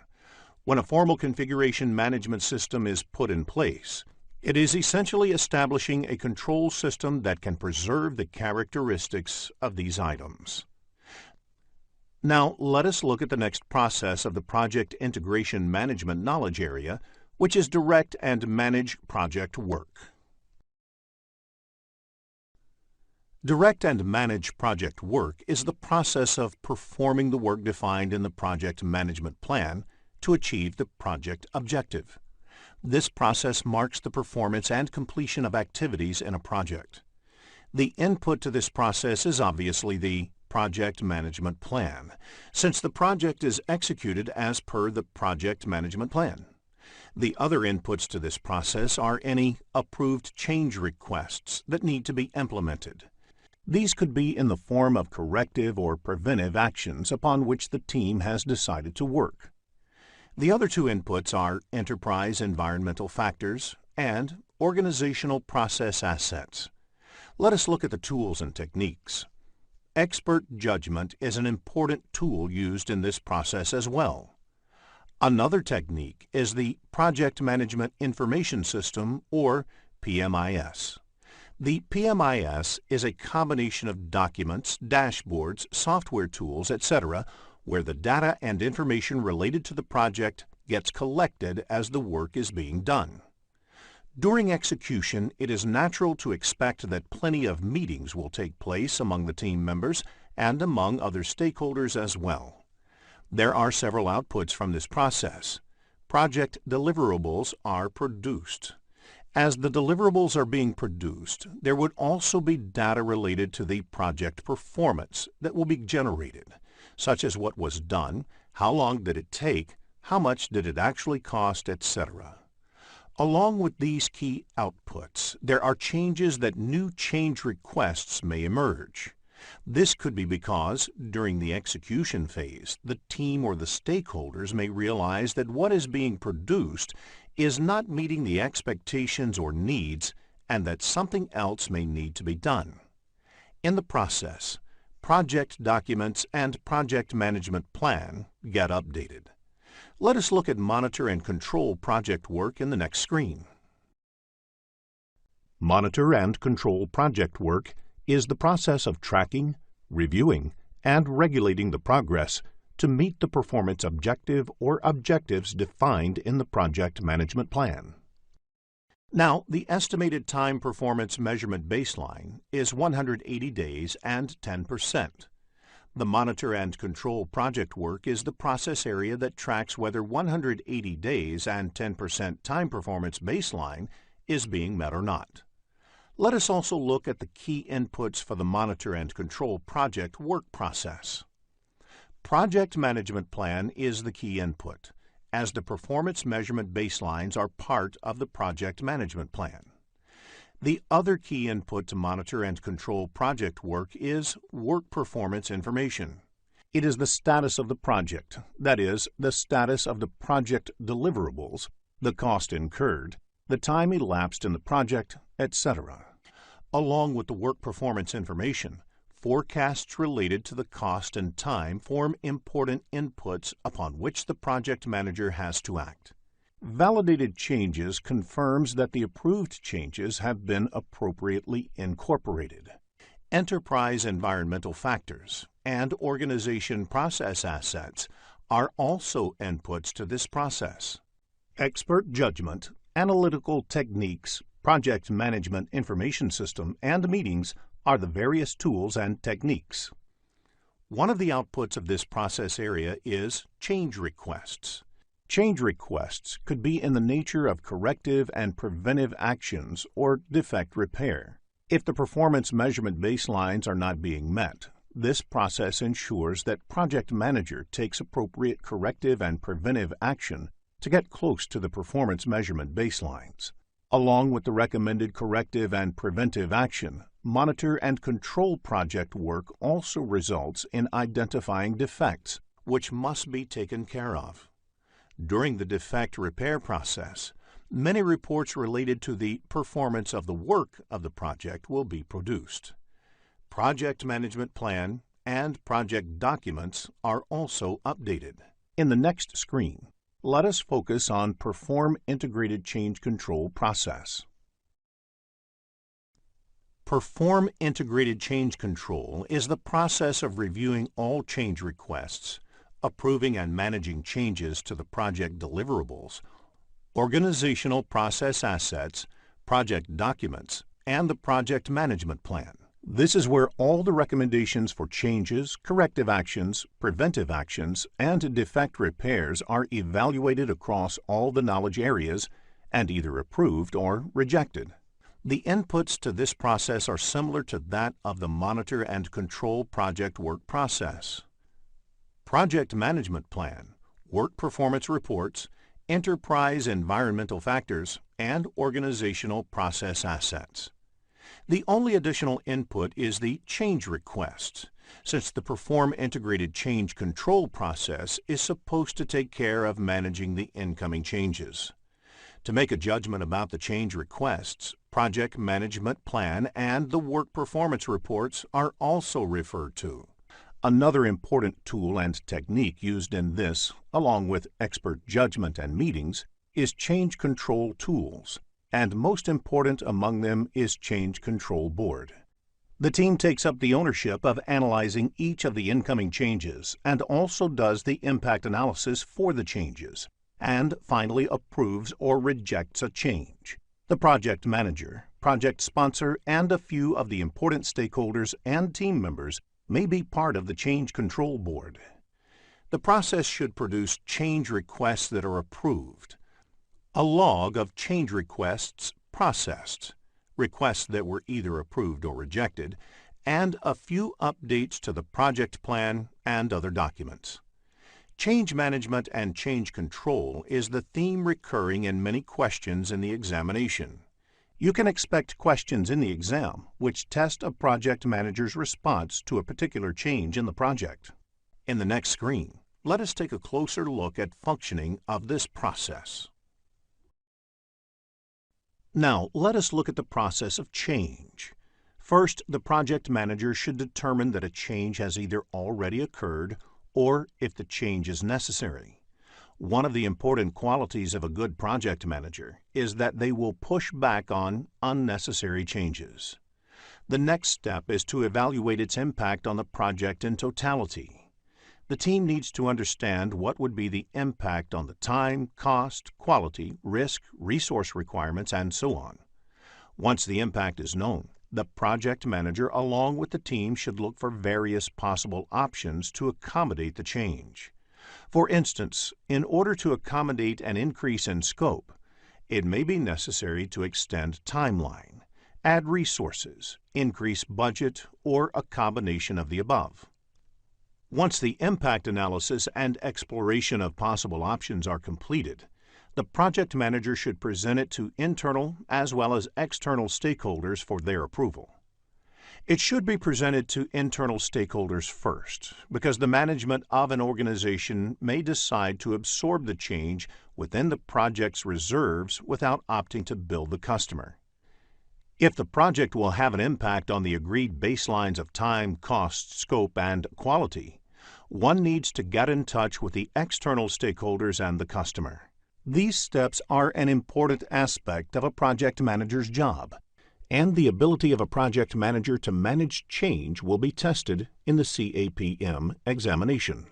When a formal configuration management system is put in place, it is essentially establishing a control system that can preserve the characteristics of these items. Now, let us look at the next process of the project integration management knowledge area, which is direct and manage project work. Direct and manage project work is the process of performing the work defined in the project management plan to achieve the project objective. This process marks the performance and completion of activities in a project. The input to this process is obviously the project management plan, since the project is executed as per the project management plan. The other inputs to this process are any approved change requests that need to be implemented. These could be in the form of corrective or preventive actions upon which the team has decided to work. The other two inputs are enterprise environmental factors and organizational process assets. Let us look at the tools and techniques. Expert judgment is an important tool used in this process as well. Another technique is the Project Management Information System, or PMIS. The PMIS is a combination of documents, dashboards, software tools, etc., where the data and information related to the project gets collected as the work is being done. During execution, it is natural to expect that plenty of meetings will take place among the team members and among other stakeholders as well. There are several outputs from this process. Project deliverables are produced. As the deliverables are being produced, there would also be data related to the project performance that will be generated, such as what was done, how long did it take, how much did it actually cost, etc. Along with these key outputs, there are changes that new change requests may emerge. This could be because, during the execution phase, the team or the stakeholders may realize that what is being produced is not meeting the expectations or needs and that something else may need to be done. In the process, project documents and project management plan get updated. Let us look at monitor and control project work in the next screen. Monitor and control project work is the process of tracking, reviewing, and regulating the progress to meet the performance objective or objectives defined in the project management plan. Now, the estimated time performance measurement baseline is 180 days and 10%. The monitor and control project work is the process area that tracks whether 180 days and 10% time performance baseline is being met or not. Let us also look at the key inputs for the monitor and control project work process. Project management plan is the key input, as the performance measurement baselines are part of the project management plan. The other key input to monitor and control project work is work performance information. It is the status of the project, that is, the status of the project deliverables, the cost incurred, the time elapsed in the project, etc. Along with the work performance information, forecasts related to the cost and time form important inputs upon which the project manager has to act. Validated changes confirms that the approved changes have been appropriately incorporated. Enterprise environmental factors and organization process assets are also inputs to this process. Expert judgment, analytical techniques, project management information system, and meetings are the various tools and techniques. One of the outputs of this process area is change requests. Change requests could be in the nature of corrective and preventive actions or defect repair. If the performance measurement baselines are not being met, this process ensures that project manager takes appropriate corrective and preventive action to get close to the performance measurement baselines. Along with the recommended corrective and preventive action, monitor and control project work also results in identifying defects, which must be taken care of. During the defect repair process, many reports related to the performance of the work of the project will be produced. Project management plan and project documents are also updated. In the next screen, let us focus on Perform Integrated Change Control process. Perform Integrated Change Control is the process of reviewing all change requests, approving and managing changes to the project deliverables, organizational process assets, project documents, and the project management plan. This is where all the recommendations for changes, corrective actions, preventive actions, and defect repairs are evaluated across all the knowledge areas and either approved or rejected. The inputs to this process are similar to that of the monitor and control project work process. Project management plan, work performance reports, enterprise environmental factors, and organizational process assets. The only additional input is the change request, since the Perform Integrated Change Control process is supposed to take care of managing the incoming changes. To make a judgment about the change requests, project management plan and the work performance reports are also referred to. Another important tool and technique used in this, along with expert judgment and meetings, is change control tools, and most important among them is Change Control Board. The team takes up the ownership of analyzing each of the incoming changes and also does the impact analysis for the changes, and finally approves or rejects a change. The project manager, project sponsor, and a few of the important stakeholders and team members may be part of the Change Control Board. The process should produce change requests that are approved, a log of change requests processed, requests that were either approved or rejected, and a few updates to the project plan and other documents. Change management and change control is the theme recurring in many questions in the examination. You can expect questions in the exam which test a project manager's response to a particular change in the project. In the next screen, let us take a closer look at functioning of this process. Now, let us look at the process of change. First, the project manager should determine that a change has either already occurred or if the change is necessary. One of the important qualities of a good project manager is that they will push back on unnecessary changes. The next step is to evaluate its impact on the project in totality. The team needs to understand what would be the impact on the time, cost, quality, risk, resource requirements, and so on. Once the impact is known, the project manager along with the team should look for various possible options to accommodate the change. For instance, in order to accommodate an increase in scope, it may be necessary to extend timeline, add resources, increase budget, or a combination of the above. Once the impact analysis and exploration of possible options are completed, the project manager should present it to internal as well as external stakeholders for their approval. It should be presented to internal stakeholders first, because the management of an organization may decide to absorb the change within the project's reserves without opting to bill the customer. If the project will have an impact on the agreed baselines of time, cost, scope, and quality, one needs to get in touch with the external stakeholders and the customer. These steps are an important aspect of a project manager's job, and the ability of a project manager to manage change will be tested in the CAPM examination.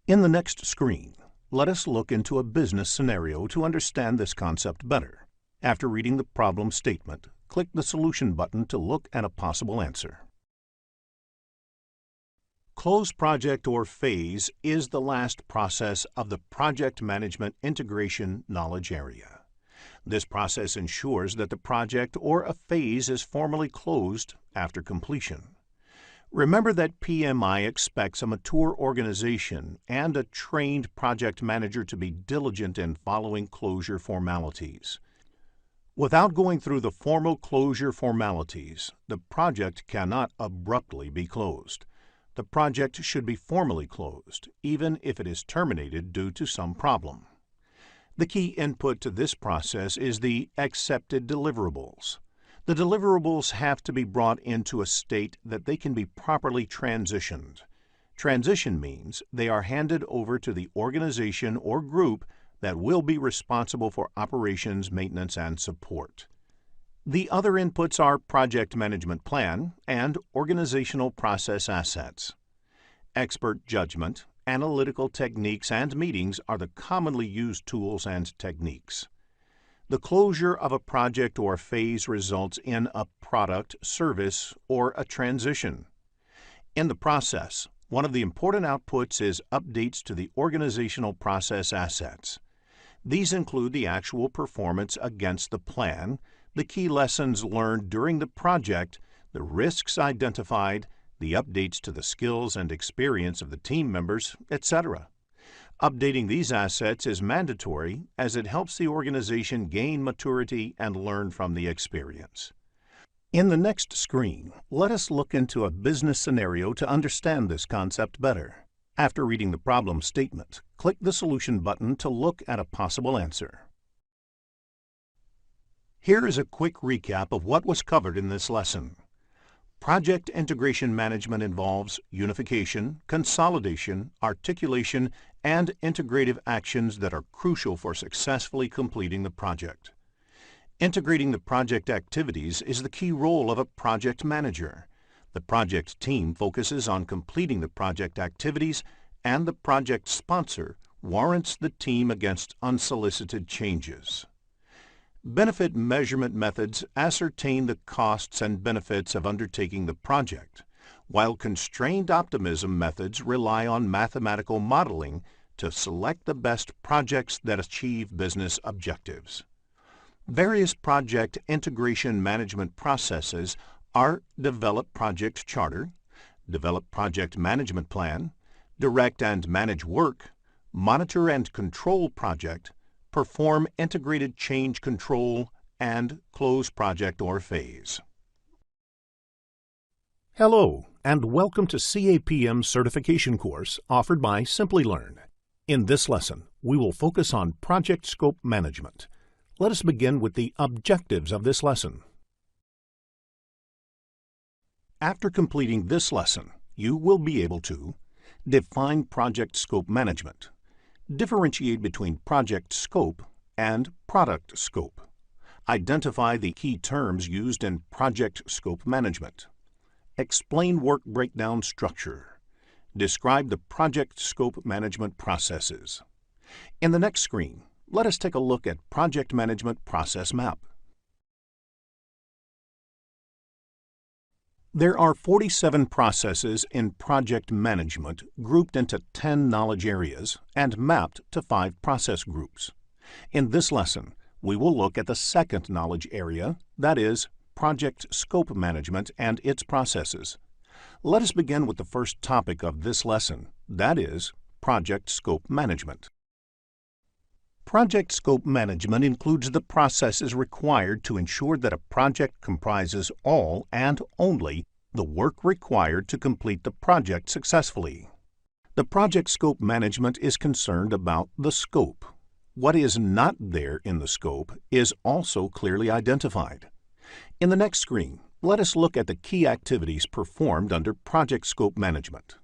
In the next screen, let us look into a business scenario to understand this concept better. After reading the problem statement, click the Solution button to look at a possible answer. Close project or phase is the last process of the project management integration knowledge area. This process ensures that the project or a phase is formally closed after completion. Remember that PMI expects a mature organization and a trained project manager to be diligent in following closure formalities. Without going through the formal closure formalities, the project cannot abruptly be closed. The project should be formally closed, even if it is terminated due to some problem. The key input to this process is the accepted deliverables. The deliverables have to be brought into a state that they can be properly transitioned. Transition means they are handed over to the organization or group that will be responsible for operations, maintenance, and support. The other inputs are project management plan and organizational process assets. Expert judgment, analytical techniques, and meetings are the commonly used tools and techniques. The closure of a project or phase results in a product, service, or a transition. In the process, one of the important outputs is updates to the organizational process assets. These include the actual performance against the plan, the key lessons learned during the project, the risks identified, the updates to the skills and experience of the team members, etc. Updating these assets is mandatory as it helps the organization gain maturity and learn from the experience. In the next screen, let us look into a business scenario to understand this concept better. After reading the problem statement, click the Solution button to look at a possible answer. Here is a quick recap of what was covered in this lesson. Project integration management involves unification, consolidation, articulation, and integrative actions that are crucial for successfully completing the project. Integrating the project activities is the key role of a project manager. The project team focuses on completing the project activities, and the project sponsor warrants the team against unsolicited changes. Benefit measurement methods ascertain the costs and benefits of undertaking the project, while constrained optimism methods rely on mathematical modeling to select the best projects that achieve business objectives. Various project integration management processes are develop project charter, develop project management plan, direct and manage work, monitor and control project, perform integrated change control, and close project or phase. Hello, and welcome to CAPM Certification course offered by Simplilearn. In this lesson, we will focus on project scope management. Let us begin with the objectives of this lesson. After completing this lesson, you will be able to define project scope management, differentiate between project scope and product scope, identify the key terms used in project scope management, explain work breakdown structure, describe the project scope management processes. In the next screen, let us take a look at Project Management Process Map. There are 47 processes in project management grouped into 10 knowledge areas and mapped to 5 process groups. In this lesson, we will look at the second knowledge area, that is, project scope management and its processes. Let us begin with the first topic of this lesson, that is, project scope management. Project scope management includes the processes required to ensure that a project comprises all and only the work required to complete the project successfully. The project scope management is concerned about the scope. What is not there in the scope is also clearly identified. In the next screen, let us look at the key activities performed under project scope management.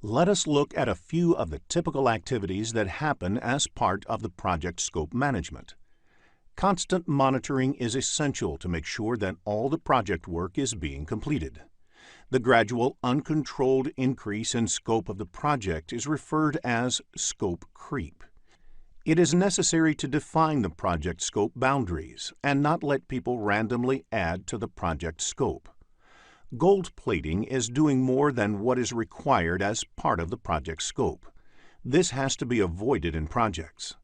Let us look at a few of the typical activities that happen as part of the project scope management. Constant monitoring is essential to make sure that all the project work is being completed. The gradual, uncontrolled increase in scope of the project is referred as scope creep. It is necessary to define the project scope boundaries and not let people randomly add to the project scope. Gold plating is doing more than what is required as part of the project scope. This has to be avoided in projects.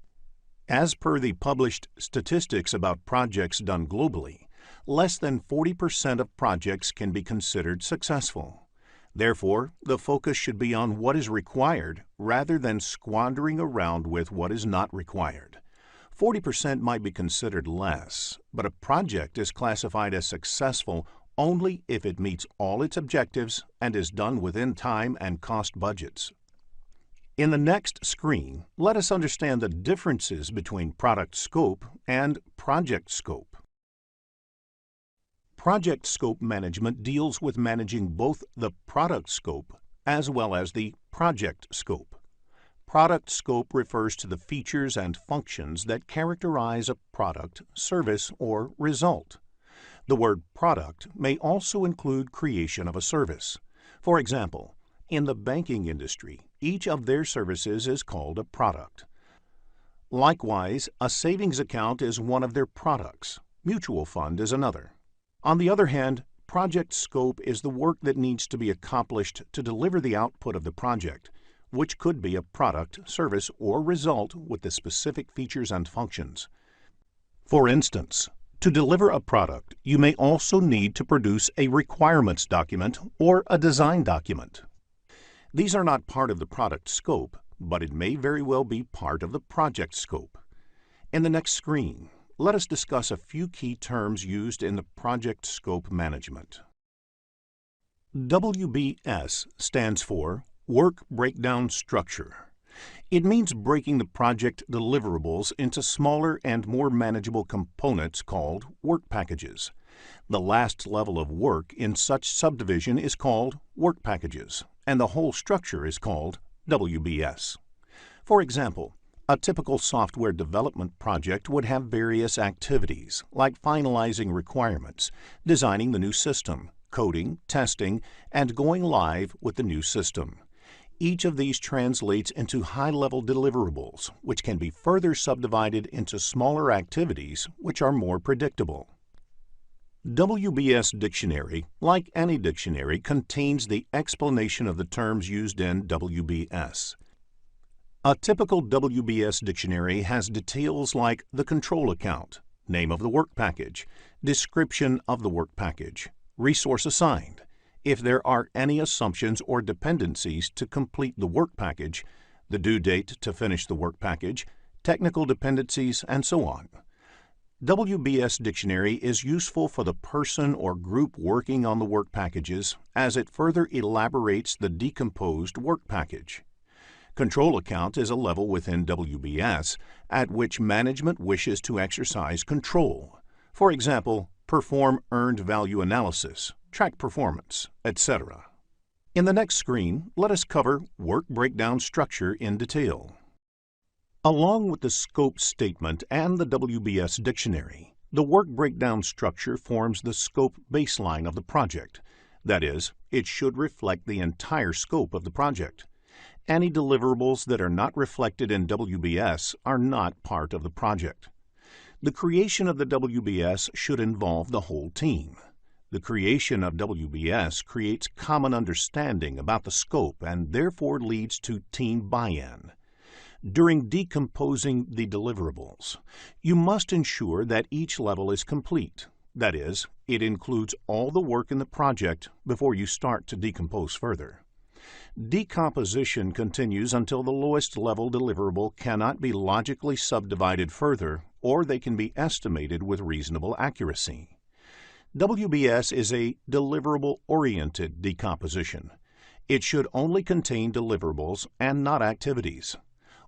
As per the published statistics about projects done globally, less than 40% of projects can be considered successful. Therefore, the focus should be on what is required rather than squandering around with what is not required. 40% might be considered less, but a project is classified as successful only if it meets all its objectives and is done within time and cost budgets. In the next screen, let us understand the differences between product scope and project scope. Project scope management deals with managing both the product scope as well as the project scope. Product scope refers to the features and functions that characterize a product, service, or result. The word product may also include creation of a service. For example, in the banking industry, each of their services is called a product. Likewise, a savings account is one of their products. Mutual fund is another. On the other hand, project scope is the work that needs to be accomplished to deliver the output of the project, which could be a product, service, or result with the specific features and functions. For instance, to deliver a product, you may also need to produce a requirements document or a design document. These are not part of the product scope, but it may very well be part of the project scope. In the next screen, let us discuss a few key terms used in the project scope management. WBS stands for Work Breakdown Structure. It means breaking the project deliverables into smaller and more manageable components called work packages. The last level of work in such subdivision is called work packages, and the whole structure is called WBS. For example, a typical software development project would have various activities like finalizing requirements, designing the new system, coding, testing, and going live with the new system. Each of these translates into high-level deliverables, which can be further subdivided into smaller activities which are more predictable. WBS Dictionary, like any dictionary, contains the explanation of the terms used in WBS. A typical WBS dictionary has details like the control account, name of the work package, description of the work package, resource assigned, if there are any assumptions or dependencies to complete the work package, the due date to finish the work package, technical dependencies, and so on. WBS Dictionary is useful for the person or group working on the work packages as it further elaborates the decomposed work package. Control account is a level within WBS at which management wishes to exercise control. For example, perform earned value analysis, track performance, etc. In the next screen, let us cover work breakdown structure in detail. Along with the scope statement and the WBS dictionary, the work breakdown structure forms the scope baseline of the project. That is, it should reflect the entire scope of the project. Any deliverables that are not reflected in WBS are not part of the project. The creation of the WBS should involve the whole team. The creation of WBS creates common understanding about the scope and therefore leads to team buy-in. During decomposing the deliverables, you must ensure that each level is complete. That is, it includes all the work in the project before you start to decompose further. Decomposition continues until the lowest level deliverable cannot be logically subdivided further, or they can be estimated with reasonable accuracy. WBS is a deliverable-oriented decomposition. It should only contain deliverables and not activities.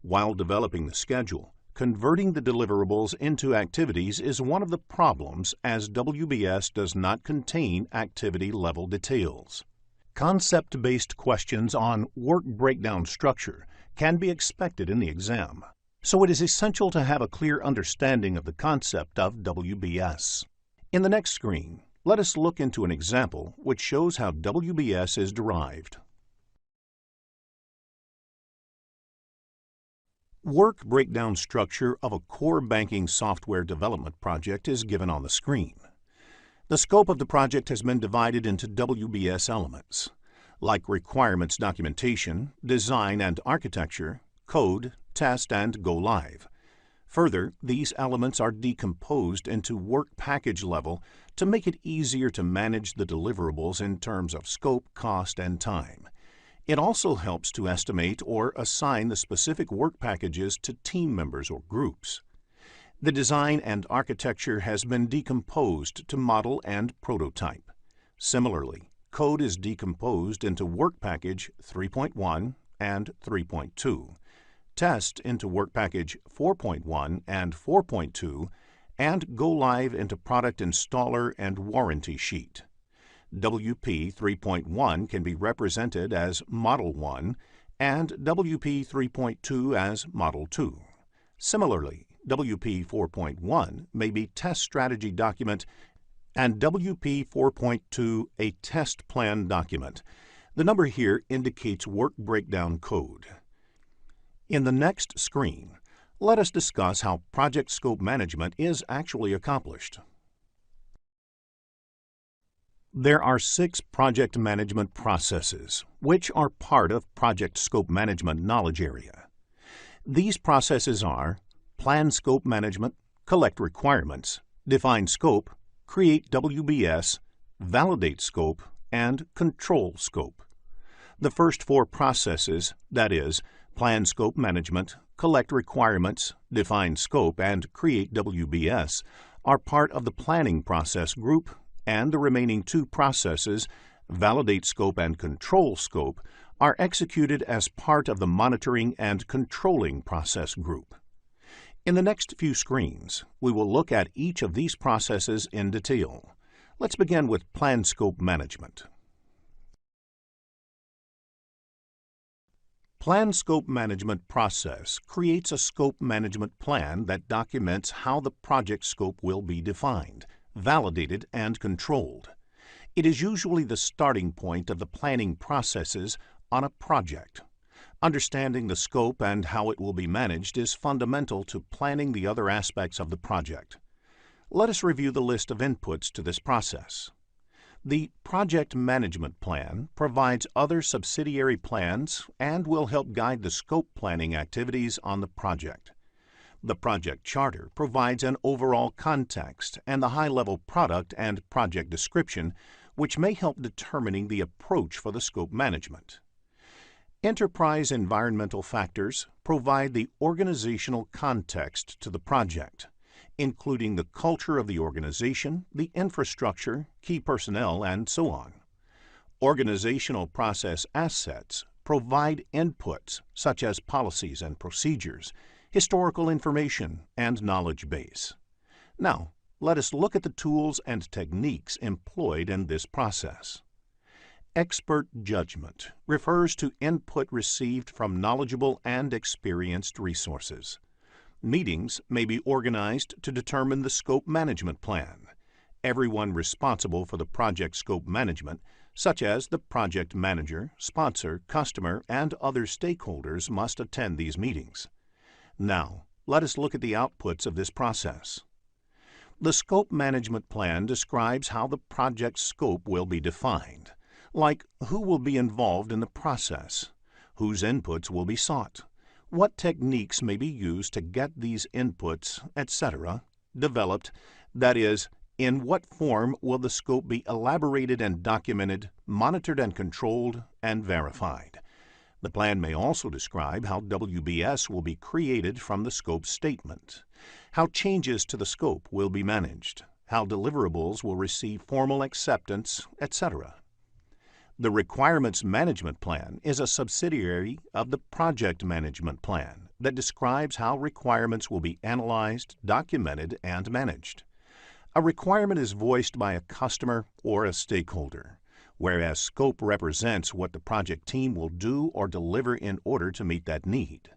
While developing the schedule, converting the deliverables into activities is one of the problems as WBS does not contain activity-level details. Concept-based questions on work breakdown structure can be expected in the exam, so it is essential to have a clear understanding of the concept of WBS. In the next screen, let us look into an example which shows how WBS is derived. Work breakdown structure of a core banking software development project is given on the screen. The scope of the project has been divided into WBS elements, like requirements documentation, design and architecture, code, test, and go live. Further, these elements are decomposed into work package level to make it easier to manage the deliverables in terms of scope, cost, and time. It also helps to estimate or assign the specific work packages to team members or groups. The design and architecture has been decomposed to model and prototype. Similarly, code is decomposed into work package 3.1 and 3.2, test into work package 4.1 and 4.2, and go live into product installer and warranty sheet. WP 3.1 can be represented as Model 1 and WP 3.2 as Model 2. Similarly, WP 4.1 may be Test Strategy Document and WP 4.2 a Test Plan Document. The number here indicates work breakdown code. In the next screen, let us discuss how project scope management is actually accomplished. There are 6 project management processes, which are part of project scope management knowledge area. These processes are plan scope management, collect requirements, define scope, create WBS, validate scope, and control scope. The first 4 processes, that is, plan scope management, collect requirements, define scope, and create WBS, are part of the planning process group, and the remaining 2 processes, validate scope and control scope, are executed as part of the monitoring and controlling process group. In the next few screens, we will look at each of these processes in detail. Let's begin with plan scope management. Plan scope management process creates a scope management plan that documents how the project scope will be defined, validated, and controlled. It is usually the starting point of the planning processes on a project. Understanding the scope and how it will be managed is fundamental to planning the other aspects of the project. Let us review the list of inputs to this process. The Project Management Plan provides other subsidiary plans and will help guide the scope planning activities on the project. The Project Charter provides an overall context and the high-level product and project description, which may help determining the approach for the scope management. Enterprise environmental factors provide the organizational context to the project, including the culture of the organization, the infrastructure, key personnel, and so on. Organizational process assets provide inputs such as policies and procedures, historical information, and knowledge base. Now, let us look at the tools and techniques employed in this process. Expert judgment refers to input received from knowledgeable and experienced resources. Meetings may be organized to determine the scope management plan. Everyone responsible for the project scope management, such as the project manager, sponsor, customer, and other stakeholders, must attend these meetings. Now, let us look at the outputs of this process. The scope management plan describes how the project scope will be defined, like who will be involved in the process, whose inputs will be sought, what techniques may be used to get these inputs, etc., developed, that is, in what form will the scope be elaborated and documented, monitored and controlled, and verified. The plan may also describe how WBS will be created from the scope statement, how changes to the scope will be managed, how deliverables will receive formal acceptance, etc. The Requirements Management Plan is a subsidiary of the Project Management Plan that describes how requirements will be analyzed, documented, and managed. A requirement is voiced by a customer or a stakeholder, whereas scope represents what the project team will do or deliver in order to meet that need.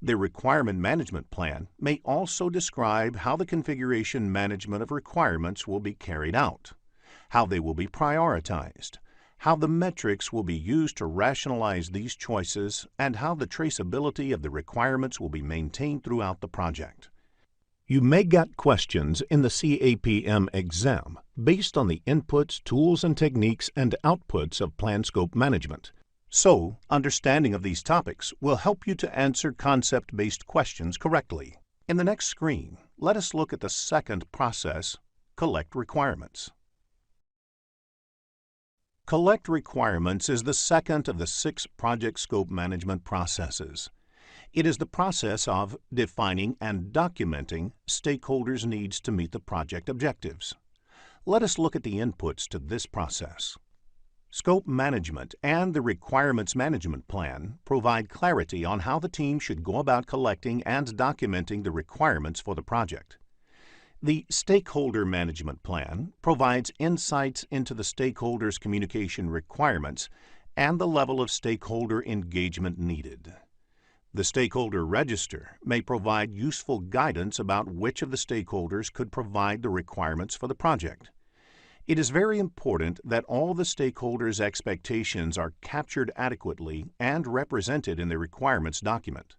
The Requirement Management Plan may also describe how the configuration management of requirements will be carried out, how they will be prioritized, how the metrics will be used to rationalize these choices, and how the traceability of the requirements will be maintained throughout the project. You may get questions in the CAPM exam based on the inputs, tools, and techniques and outputs of plan scope management. So, understanding of these topics will help you to answer concept-based questions correctly. In the next screen, let us look at the second process, collect requirements. Collect requirements is the second of the 6 project scope management processes. It is the process of defining and documenting stakeholders' needs to meet the project objectives. Let us look at the inputs to this process. Scope management and the Requirements Management Plan provide clarity on how the team should go about collecting and documenting the requirements for the project. The Stakeholder Management Plan provides insights into the stakeholders' communication requirements and the level of stakeholder engagement needed. The Stakeholder Register may provide useful guidance about which of the stakeholders could provide the requirements for the project. It is very important that all the stakeholders' expectations are captured adequately and represented in the requirements document.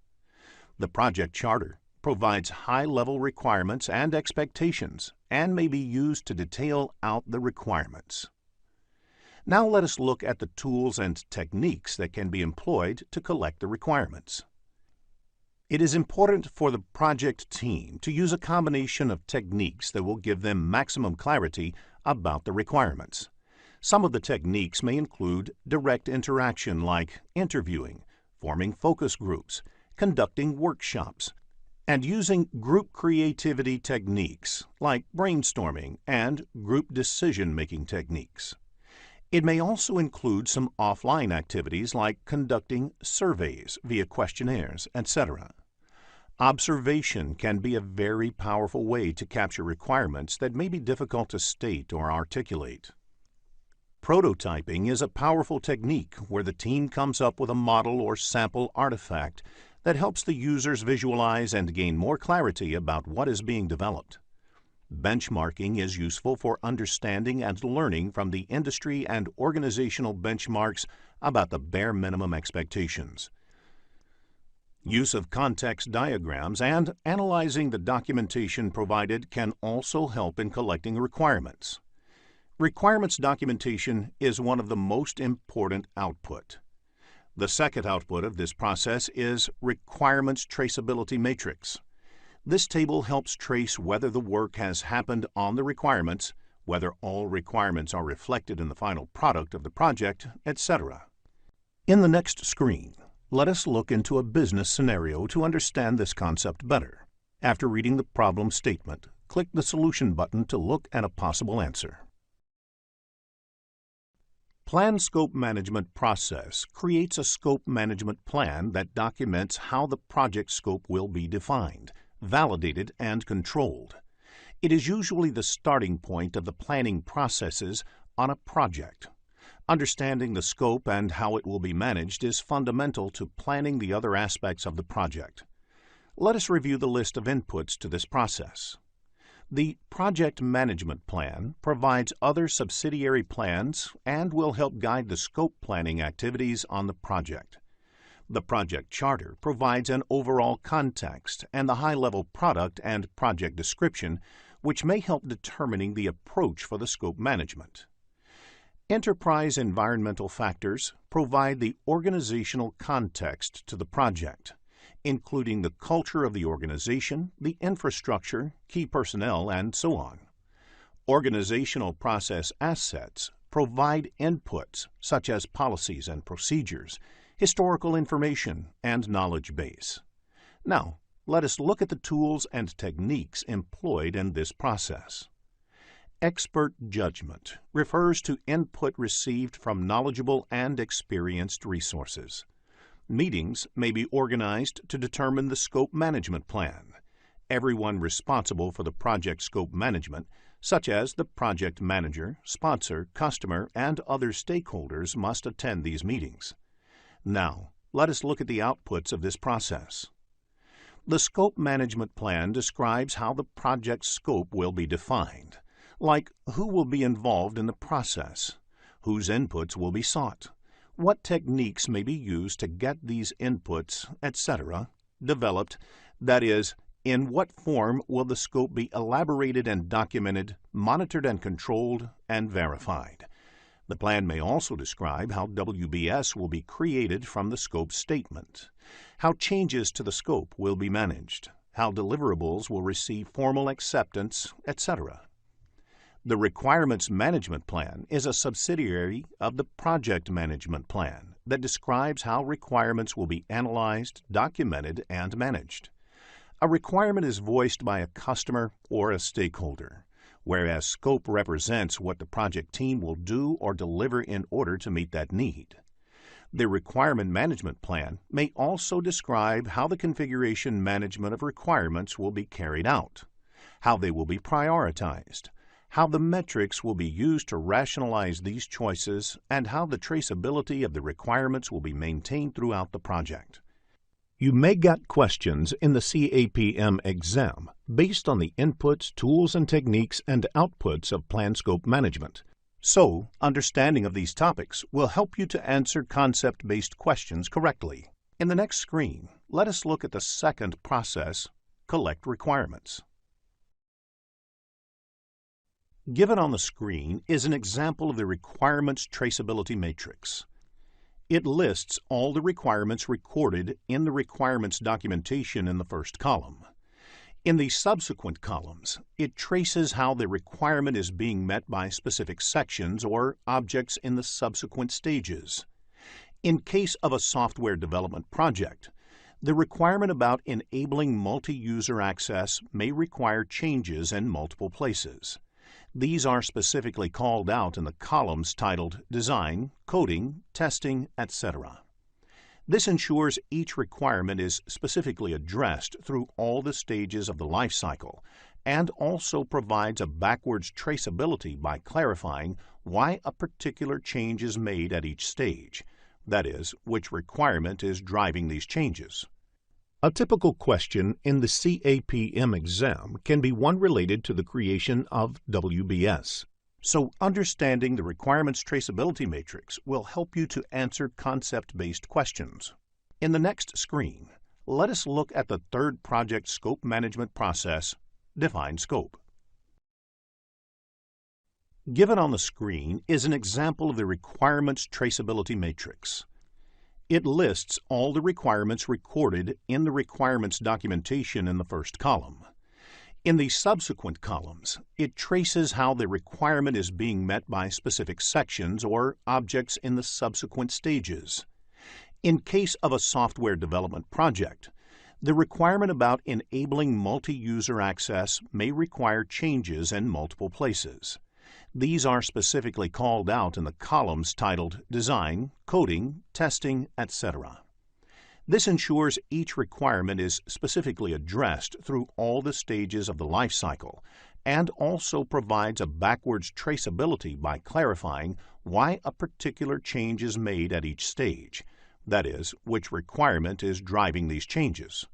The Project Charter provides high-level requirements and expectations and may be used to detail out the requirements. Now let us look at the tools and techniques that can be employed to collect the requirements. It is important for the project team to use a combination of techniques that will give them maximum clarity about the requirements. Some of the techniques may include direct interaction like interviewing, forming focus groups, conducting workshops, and using group creativity techniques like brainstorming and group decision-making techniques. It may also include some offline activities like conducting surveys via questionnaires, etc. Observation can be a very powerful way to capture requirements that may be difficult to state or articulate. Prototyping is a powerful technique where the team comes up with a model or sample artifact that helps the users visualize and gain more clarity about what is being developed. Benchmarking is useful for understanding and learning from the industry and organizational benchmarks about the bare minimum expectations. Use of context diagrams and analyzing the documentation provided can also help in collecting requirements. Requirements documentation is one of the most important output. The second output of this process is Requirements Traceability Matrix. This table helps trace whether the work has happened on the requirements, whether all requirements are reflected in the final product of the project, etc. In the next screen, let us look into a business scenario to understand this concept better. After reading the problem statement, click the Solution button to look at a possible answer. Plan Scope Management process creates a scope management plan that documents how the project scope will be defined, validated, and controlled. It is usually the starting point of the planning processes on a project. Understanding the scope and how it will be managed is fundamental to planning the other aspects of the project. Let us review the list of inputs to this process. The Project Management Plan provides other subsidiary plans and will help guide the scope planning activities on the project. The Project Charter provides an overall context and the high-level product and project description, which may help determining the approach for the scope management. Enterprise environmental factors provide the organizational context to the project, including the culture of the organization, the infrastructure, key personnel, and so on. Organizational process assets provide inputs such as policies and procedures, historical information, and knowledge base. Now, let us look at the tools and techniques employed in this process. Expert judgment refers to input received from knowledgeable and experienced resources. Meetings may be organized to determine the scope management plan. Everyone responsible for the project scope management, such as the project manager, sponsor, customer, and other stakeholders, must attend these meetings. Now, let us look at the outputs of this process. The scope management plan describes how the project scope will be defined, like who will be involved in the process, whose inputs will be sought, what techniques may be used to get these inputs, etc., developed, that is, in what form will the scope be elaborated and documented, monitored and controlled, and verified. The plan may also describe how WBS will be created from the scope statement, how changes to the scope will be managed, how deliverables will receive formal acceptance, etc. The Requirements Management Plan is a subsidiary of the Project Management Plan that describes how requirements will be analyzed, documented, and managed. A requirement is voiced by a customer or a stakeholder, whereas scope represents what the project team will do or deliver in order to meet that need. The Requirement Management Plan may also describe how the configuration management of requirements will be carried out, how they will be prioritized, how the metrics will be used to rationalize these choices, and how the traceability of the requirements will be maintained throughout the project. You may get questions in the CAPM exam based on the inputs, tools, and techniques and outputs of plan scope management. So, understanding of these topics will help you to answer concept-based questions correctly. In the next screen, let us look at the second process, collect requirements. Given on the screen is an example of the requirements traceability matrix. It lists all the requirements recorded in the requirements documentation in the first column. In the subsequent columns, it traces how the requirement is being met by specific sections or objects in the subsequent stages. In case of a software development project, the requirement about enabling multi-user access may require changes in multiple places. These are specifically called out in the columns titled Design, Coding, Testing, etc. This ensures each requirement is specifically addressed through all the stages of the life cycle and also provides a backwards traceability by clarifying why a particular change is made at each stage, that is, which requirement is driving these changes. A typical question in the CAPM exam can be one related to the creation of WBS. So understanding the requirements traceability matrix will help you to answer concept-based questions. In the next screen, let us look at the third project scope management process, define scope. Given on the screen is an example of the requirements traceability matrix. It lists all the requirements recorded in the requirements documentation in the first column. In the subsequent columns, it traces how the requirement is being met by specific sections or objects in the subsequent stages. In case of a software development project, the requirement about enabling multi-user access may require changes in multiple places. These are specifically called out in the columns titled Design, Coding, Testing, etc. This ensures each requirement is specifically addressed through all the stages of the life cycle and also provides a backwards traceability by clarifying why a particular change is made at each stage, that is, which requirement is driving these changes.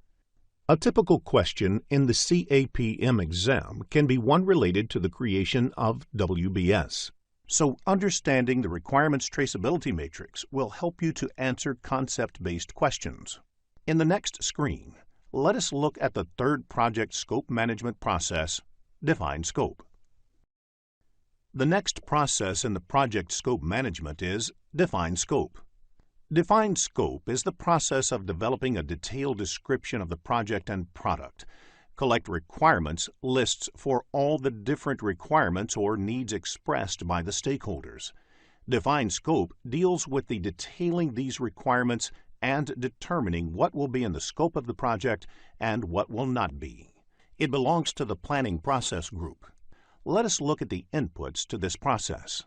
A typical question in the CAPM exam can be one related to the creation of WBS. So understanding the requirements traceability matrix will help you to answer concept-based questions. In the next screen, let us look at the third project scope management process, Define Scope. The next process in the project scope management is Define Scope. Define Scope is the process of developing a detailed description of the project and product, collect requirements lists for all the different requirements or needs expressed by the stakeholders. Define Scope deals with the detailing these requirements and determining what will be in the scope of the project and what will not be. It belongs to the planning process group. Let us look at the inputs to this process.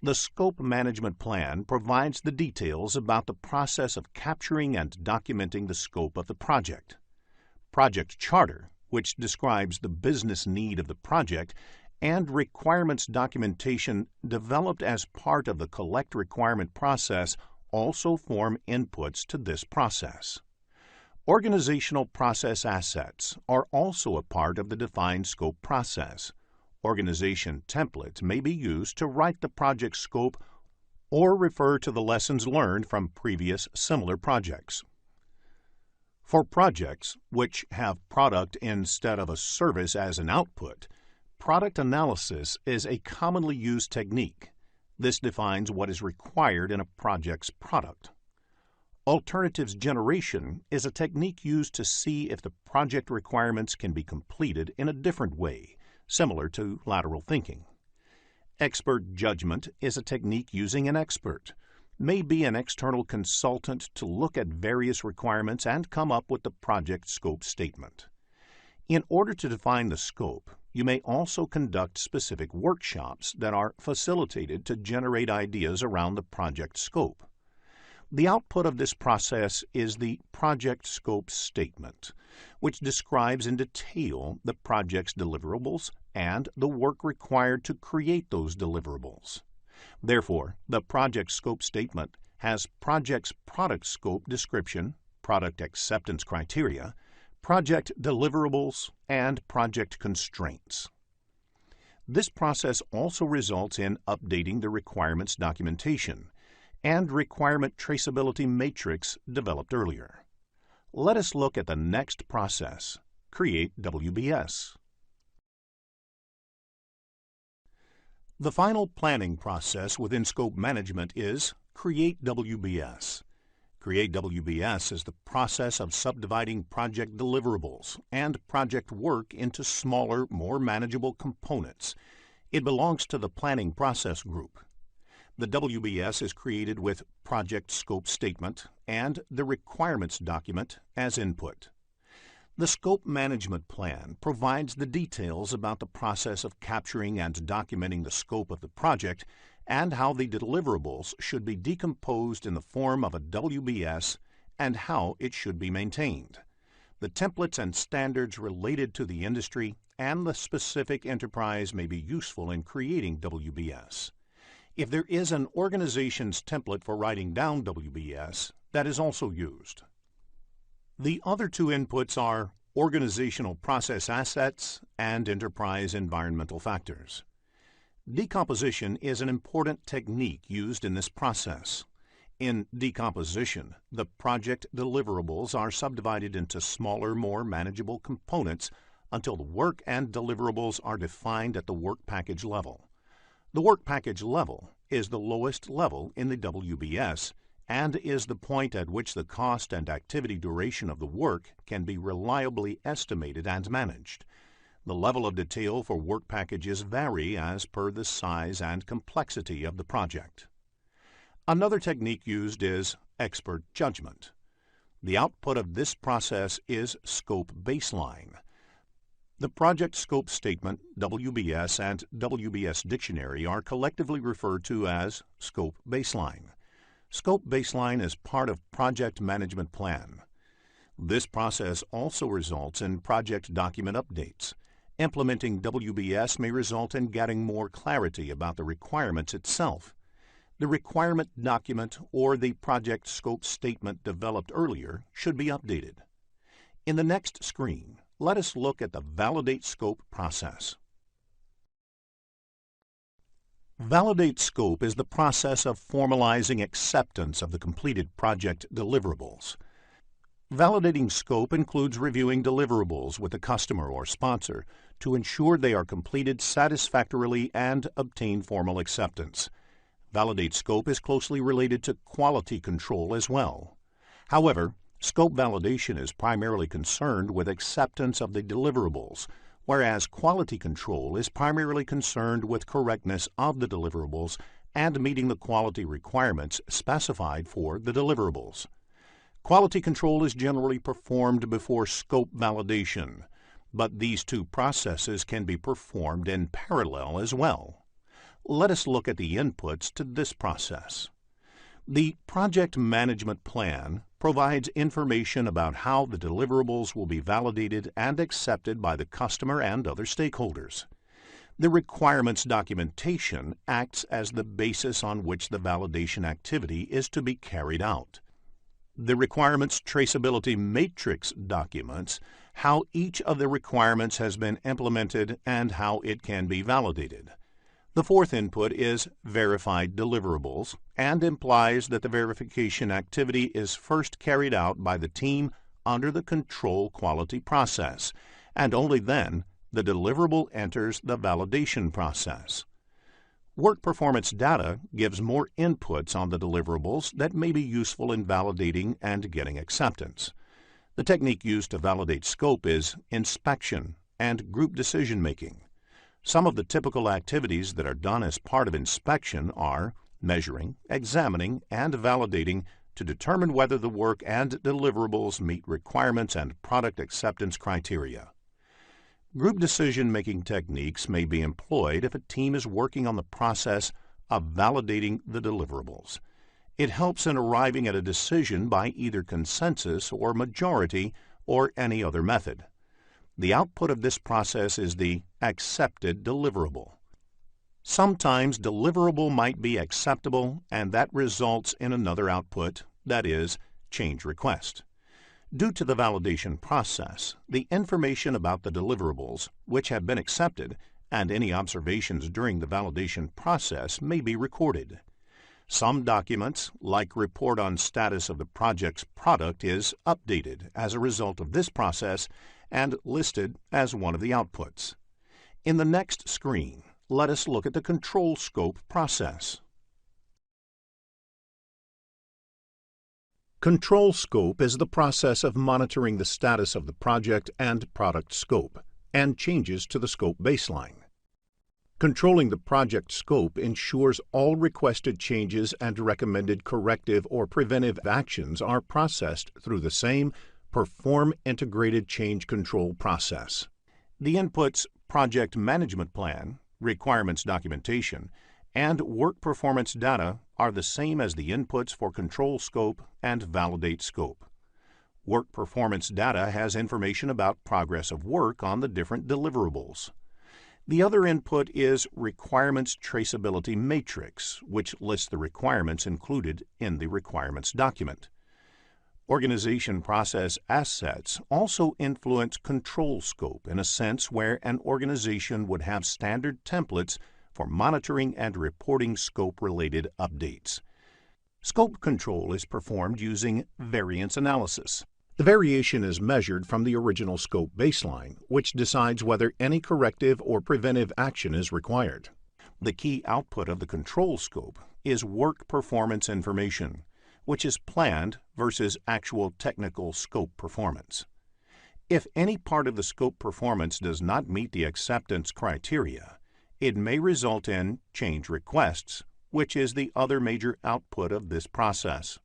The Scope Management Plan provides the details about the process of capturing and documenting the scope of the project. Project Charter, which describes the business need of the project, and requirements documentation developed as part of the Collect Requirement process also form inputs to this process. Organizational process assets are also a part of the Define Scope process. Organization templates may be used to write the project scope or refer to the lessons learned from previous similar projects. For projects which have product instead of a service as an output, product analysis is a commonly used technique. This defines what is required in a project's product. Alternatives generation is a technique used to see if the project requirements can be completed in a different way, similar to lateral thinking. Expert judgment is a technique using an expert, may be an external consultant to look at various requirements and come up with the project scope statement. In order to define the scope, you may also conduct specific workshops that are facilitated to generate ideas around the project scope. The output of this process is the project scope statement, which describes in detail the project's deliverables and the work required to create those deliverables. Therefore, the project scope statement has project's product scope description, product acceptance criteria, project deliverables, and project constraints. This process also results in updating the requirements documentation and requirement traceability matrix developed earlier. Let us look at the next process, Create WBS. The final planning process within scope management is Create WBS. Create WBS is the process of subdividing project deliverables and project work into smaller, more manageable components. It belongs to the planning process group. The WBS is created with project scope statement and the requirements document as input. The Scope Management Plan provides the details about the process of capturing and documenting the scope of the project and how the deliverables should be decomposed in the form of a WBS and how it should be maintained. The templates and standards related to the industry and the specific enterprise may be useful in creating WBS. If there is an organization's template for writing down WBS, that is also used. The other two inputs are organizational process assets and enterprise environmental factors. Decomposition is an important technique used in this process. In decomposition, the project deliverables are subdivided into smaller, more manageable components until the work and deliverables are defined at the work package level. The work package level is the lowest level in the WBS and is the point at which the cost and activity duration of the work can be reliably estimated and managed. The level of detail for work packages vary as per the size and complexity of the project. Another technique used is expert judgment. The output of this process is Scope Baseline. The Project Scope Statement, WBS, and WBS Dictionary are collectively referred to as Scope Baseline. Scope Baseline is part of Project Management Plan. This process also results in project document updates. Implementing WBS may result in getting more clarity about the requirements itself. The requirement document or the project scope statement developed earlier should be updated. In the next screen, let us look at the Validate Scope process. Validate Scope is the process of formalizing acceptance of the completed project deliverables. Validating scope includes reviewing deliverables with the customer or sponsor to ensure they are completed satisfactorily and obtain formal acceptance. Validate scope is closely related to quality control as well. However, scope validation is primarily concerned with acceptance of the deliverables, whereas quality control is primarily concerned with correctness of the deliverables and meeting the quality requirements specified for the deliverables. Quality control is generally performed before scope validation, but these two processes can be performed in parallel as well. Let us look at the inputs to this process. The Project Management Plan provides information about how the deliverables will be validated and accepted by the customer and other stakeholders. The requirements documentation acts as the basis on which the validation activity is to be carried out. The requirements traceability matrix documents how each of the requirements has been implemented and how it can be validated. The fourth input is verified deliverables and implies that the verification activity is first carried out by the team under the control quality process, and only then the deliverable enters the validation process. Work performance data gives more inputs on the deliverables that may be useful in validating and getting acceptance. The technique used to validate scope is inspection and group decision-making. Some of the typical activities that are done as part of inspection are measuring, examining, and validating to determine whether the work and deliverables meet requirements and product acceptance criteria. Group decision-making techniques may be employed if a team is working on the process of validating the deliverables. It helps in arriving at a decision by either consensus or majority or any other method. The output of this process is the accepted deliverable. Sometimes deliverable might be acceptable, and that results in another output, that is, change request. Due to the validation process, the information about the deliverables, which have been accepted, and any observations during the validation process may be recorded. Some documents, like Report on Status of the Project's Product, is updated as a result of this process and listed as one of the outputs. In the next screen, let us look at the control scope process. Control scope is the process of monitoring the status of the project and product scope and changes to the scope baseline. Controlling the project scope ensures all requested changes and recommended corrective or preventive actions are processed through the same Perform Integrated Change Control process. The inputs Project Management Plan, Requirements Documentation, and Work Performance Data are the same as the inputs for Control Scope and Validate Scope. Work Performance Data has information about progress of work on the different deliverables. The other input is Requirements Traceability Matrix, which lists the requirements included in the requirements document. Organization process assets also influence control scope in a sense where an organization would have standard templates for monitoring and reporting scope-related updates. Scope control is performed using variance analysis. The variation is measured from the original scope baseline, which decides whether any corrective or preventive action is required. The key output of the control scope is work performance information, which is planned versus actual technical scope performance. If any part of the scope performance does not meet the acceptance criteria, it may result in change requests, which is the other major output of this process.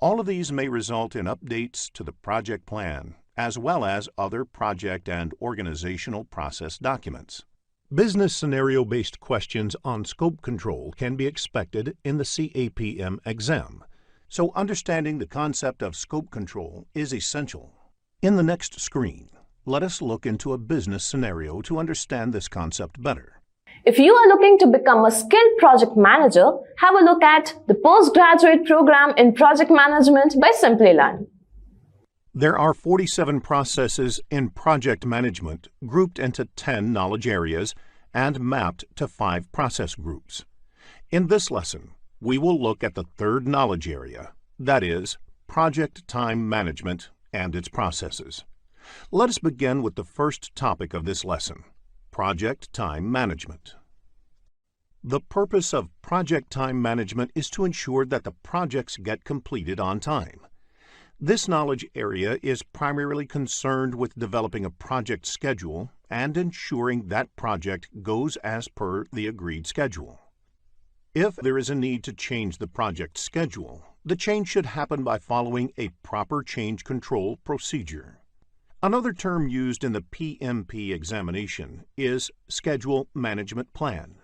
All of these may result in updates to the project plan, as well as other project and organizational process documents. Business scenario-based questions on scope control can be expected in the CAPM exam, so understanding the concept of scope control is essential. In the next screen, let us look into a business scenario to understand this concept better. If you are looking to become a skilled project manager, have a look at the postgraduate program in project management by Simplilearn. There are 47 processes in project management grouped into 10 knowledge areas and mapped to 5 process groups. In this lesson, we will look at the third knowledge area, that is, project time management and its processes. Let us begin with the first topic of this lesson, project time management. The purpose of project time management is to ensure that the projects get completed on time. This knowledge area is primarily concerned with developing a project schedule and ensuring that project goes as per the agreed schedule. If there is a need to change the project schedule, the change should happen by following a proper change control procedure. Another term used in the PMP examination is Schedule Management Plan.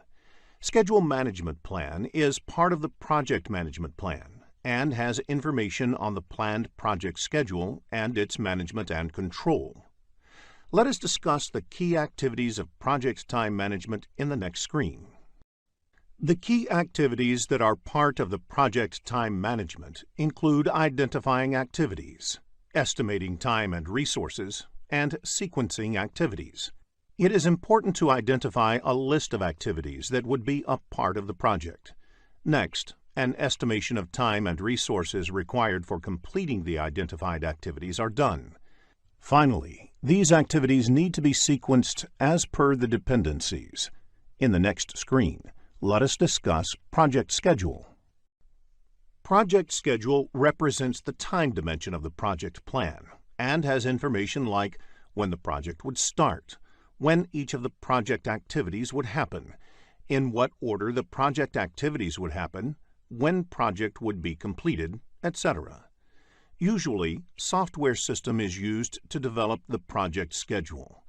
Schedule Management Plan is part of the Project Management Plan and has information on the planned project schedule and its management and control. Let us discuss the key activities of project time management in the next screen. The key activities that are part of the project time management include identifying activities, estimating time and resources, and sequencing activities. It is important to identify a list of activities that would be a part of the project. Next, an estimation of time and resources required for completing the identified activities are done. Finally, these activities need to be sequenced as per the dependencies. In the next screen, let us discuss project schedule. Project schedule represents the time dimension of the project plan and has information like when the project would start, when each of the project activities would happen, in what order the project activities would happen, when project would be completed, etc. Usually, software system is used to develop the project schedule.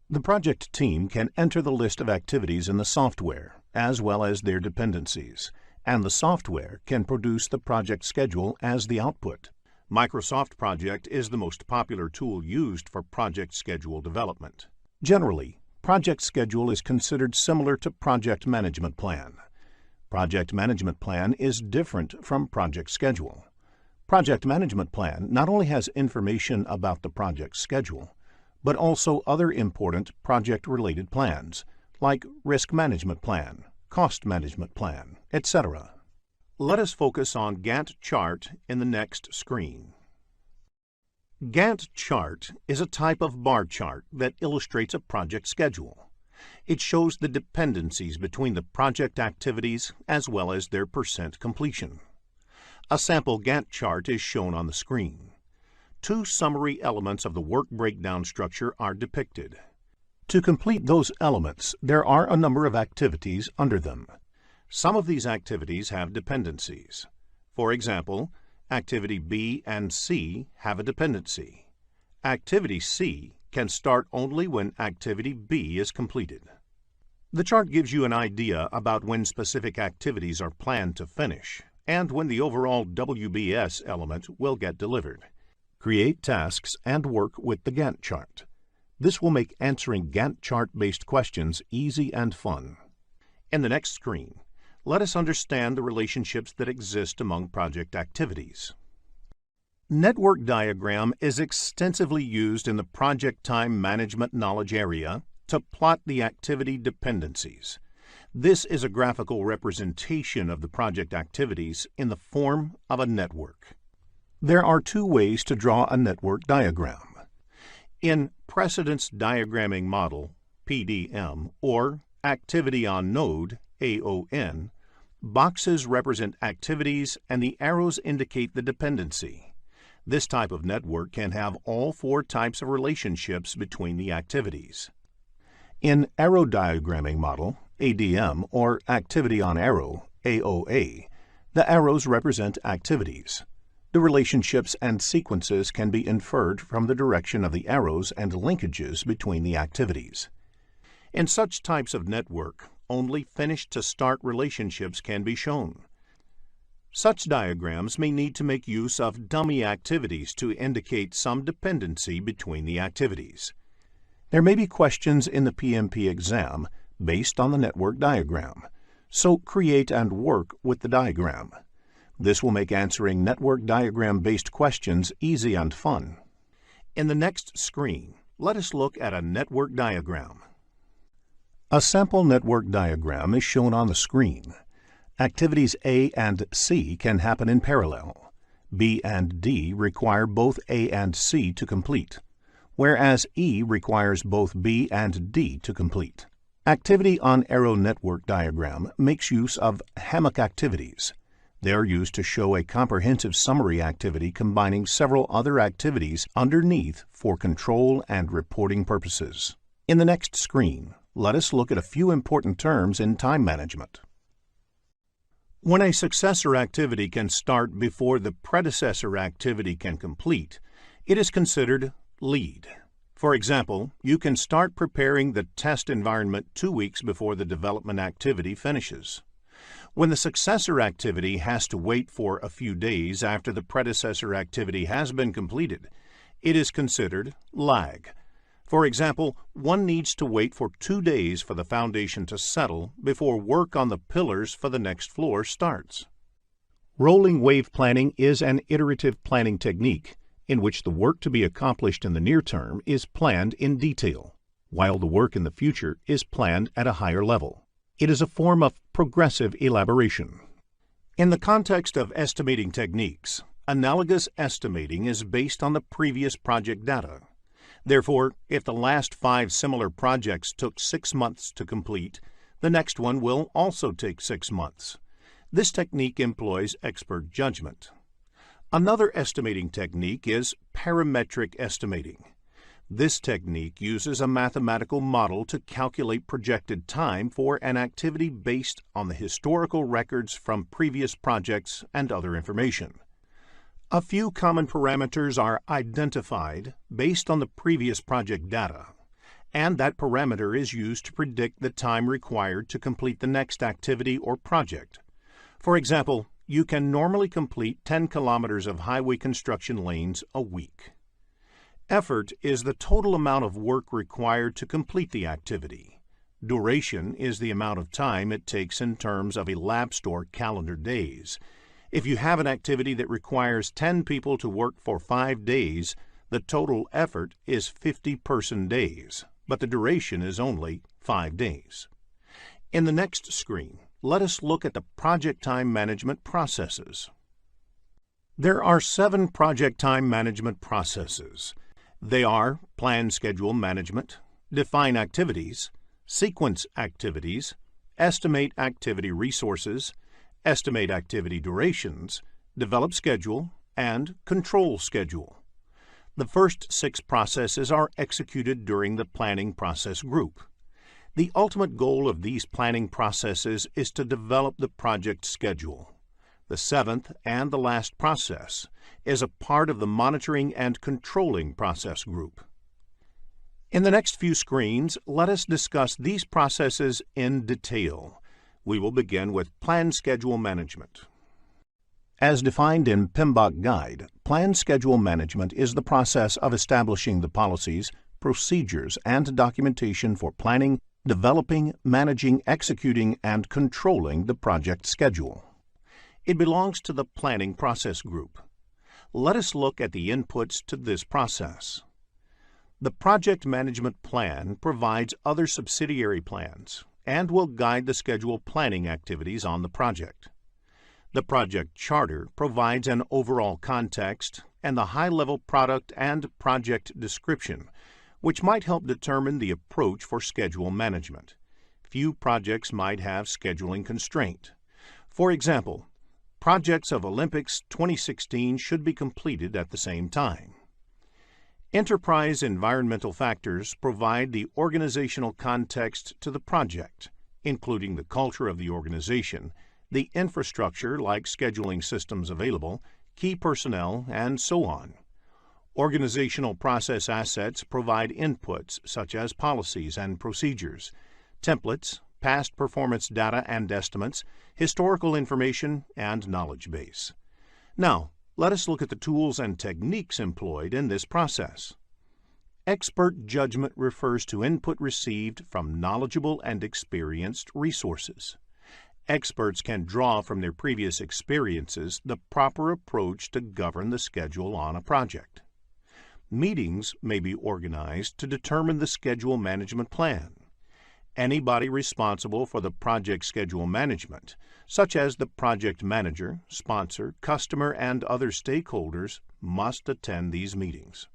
The project team can enter the list of activities in the software, as well as their dependencies, and the software can produce the project schedule as the output. Microsoft Project is the most popular tool used for project schedule development. Generally, project schedule is considered similar to project management plan. Project management plan is different from project schedule. Project management plan not only has information about the project schedule, but also other important project-related plans, like risk management plan, cost management plan, etc. Let us focus on Gantt chart in the next screen. Gantt chart is a type of bar chart that illustrates a project schedule. It shows the dependencies between the project activities as well as their percent completion. A sample Gantt chart is shown on the screen. 2 summary elements of the work breakdown structure are depicted. To complete those elements, there are a number of activities under them. Some of these activities have dependencies. For example, Activity B and C have a dependency. Activity C can start only when Activity B is completed. The chart gives you an idea about when specific activities are planned to finish and when the overall WBS element will get delivered. Create tasks and work with the Gantt chart. This will make answering Gantt chart-based questions easy and fun. In the next screen, let us understand the relationships that exist among project activities. Network diagram is extensively used in the project time management knowledge area to plot the activity dependencies. This is a graphical representation of the project activities in the form of a network. There are 2 ways to draw a network diagram. In Precedence Diagramming Model, PDM, or Activity on Node, AON, boxes represent activities and the arrows indicate the dependency. This type of network can have all 4 types of relationships between the activities. In Arrow Diagramming Model, ADM, or Activity on Arrow, AOA, the arrows represent activities. The relationships and sequences can be inferred from the direction of the arrows and linkages between the activities. In such types of network, only finish-to-start relationships can be shown. Such diagrams may need to make use of dummy activities to indicate some dependency between the activities. There may be questions in the PMP exam based on the network diagram, so create and work with the diagram. This will make answering network diagram-based questions easy and fun. In the next screen, let us look at a network diagram. A sample network diagram is shown on the screen. Activities A and C can happen in parallel. B and D require both A and C to complete, whereas E requires both B and D to complete. Activity on arrow network diagram makes use of hammock activities. They are used to show a comprehensive summary activity combining several other activities underneath for control and reporting purposes. In the next screen, let us look at a few important terms in time management. When a successor activity can start before the predecessor activity can complete, it is considered lead. For example, you can start preparing the test environment 2 weeks before the development activity finishes. When the successor activity has to wait for a few days after the predecessor activity has been completed, it is considered lag. For example, one needs to wait for 2 days for the foundation to settle before work on the pillars for the next floor starts. Rolling wave planning is an iterative planning technique in which the work to be accomplished in the near term is planned in detail, while the work in the future is planned at a higher level. It is a form of progressive elaboration. In the context of estimating techniques, analogous estimating is based on the previous project data. Therefore, if the last 5 similar projects took 6 months to complete, the next one will also take 6 months. This technique employs expert judgment. Another estimating technique is parametric estimating. This technique uses a mathematical model to calculate projected time for an activity based on the historical records from previous projects and other information. A few common parameters are identified based on the previous project data, and that parameter is used to predict the time required to complete the next activity or project. For example, you can normally complete 10 kilometers of highway construction lanes a week. Effort is the total amount of work required to complete the activity. Duration is the amount of time it takes in terms of elapsed or calendar days. If you have an activity that requires 10 people to work for 5 days, the total effort is 50 person days, but the duration is only 5 days. In the next screen, let us look at the project time management processes. There are 7 project time management processes. They are plan schedule management, define activities, sequence activities, estimate activity resources, estimate activity durations, develop schedule, and control schedule. The first 6 processes are executed during the planning process group. The ultimate goal of these planning processes is to develop the project schedule. The 7th and the last process is a part of the monitoring and controlling process group. In the next few screens, let us discuss these processes in detail. We will begin with plan schedule management. As defined in PMBOK Guide, plan schedule management is the process of establishing the policies, procedures, and documentation for planning, developing, managing, executing, and controlling the project schedule. It belongs to the planning process group. Let us look at the inputs to this process. The project management plan provides other subsidiary plans and will guide the schedule planning activities on the project. The project charter provides an overall context and the high-level product and project description, which might help determine the approach for schedule management. Few projects might have scheduling constraint. For example, projects of Olympics 2016 should be completed at the same time. Enterprise environmental factors provide the organizational context to the project, including the culture of the organization, the infrastructure like scheduling systems available, key personnel, and so on. Organizational process assets provide inputs such as policies and procedures, templates, past performance data and estimates, historical information, and knowledge base. Now, let us look at the tools and techniques employed in this process. Expert judgment refers to input received from knowledgeable and experienced resources. Experts can draw from their previous experiences the proper approach to govern the schedule on a project. Meetings may be organized to determine the schedule management plan. Anybody responsible for the project schedule management, such as the project manager, sponsor, customer, and other stakeholders, must attend these meetings.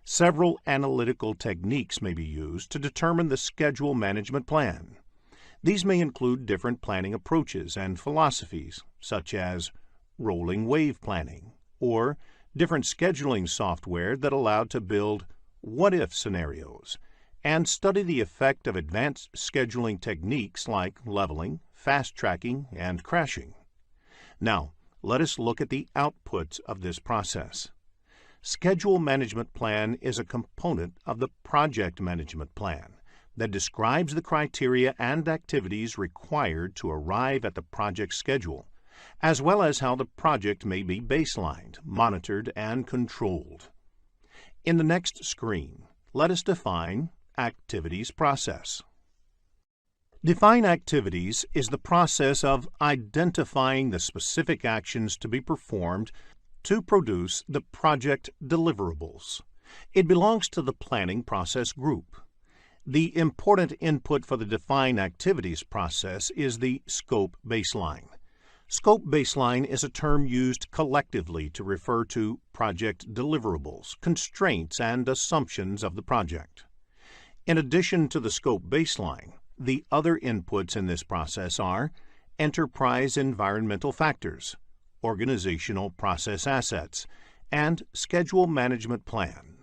Several analytical techniques may be used to determine the schedule management plan. These may include different planning approaches and philosophies, such as rolling wave planning, or different scheduling software that allowed to build what-if scenarios, and study the effect of advanced scheduling techniques like leveling, fast-tracking, and crashing. Now, let us look at the outputs of this process. Schedule management plan is a component of the project management plan that describes the criteria and activities required to arrive at the project schedule, as well as how the project may be baselined, monitored, and controlled. In the next screen, let us define activities process. Define activities is the process of identifying the specific actions to be performed to produce the project deliverables. It belongs to the planning process group. The important input for the define activities process is the scope baseline. Scope baseline is a term used collectively to refer to project deliverables, constraints, and assumptions of the project. In addition to the scope baseline, the other inputs in this process are enterprise environmental factors, organizational process assets, and schedule management plan.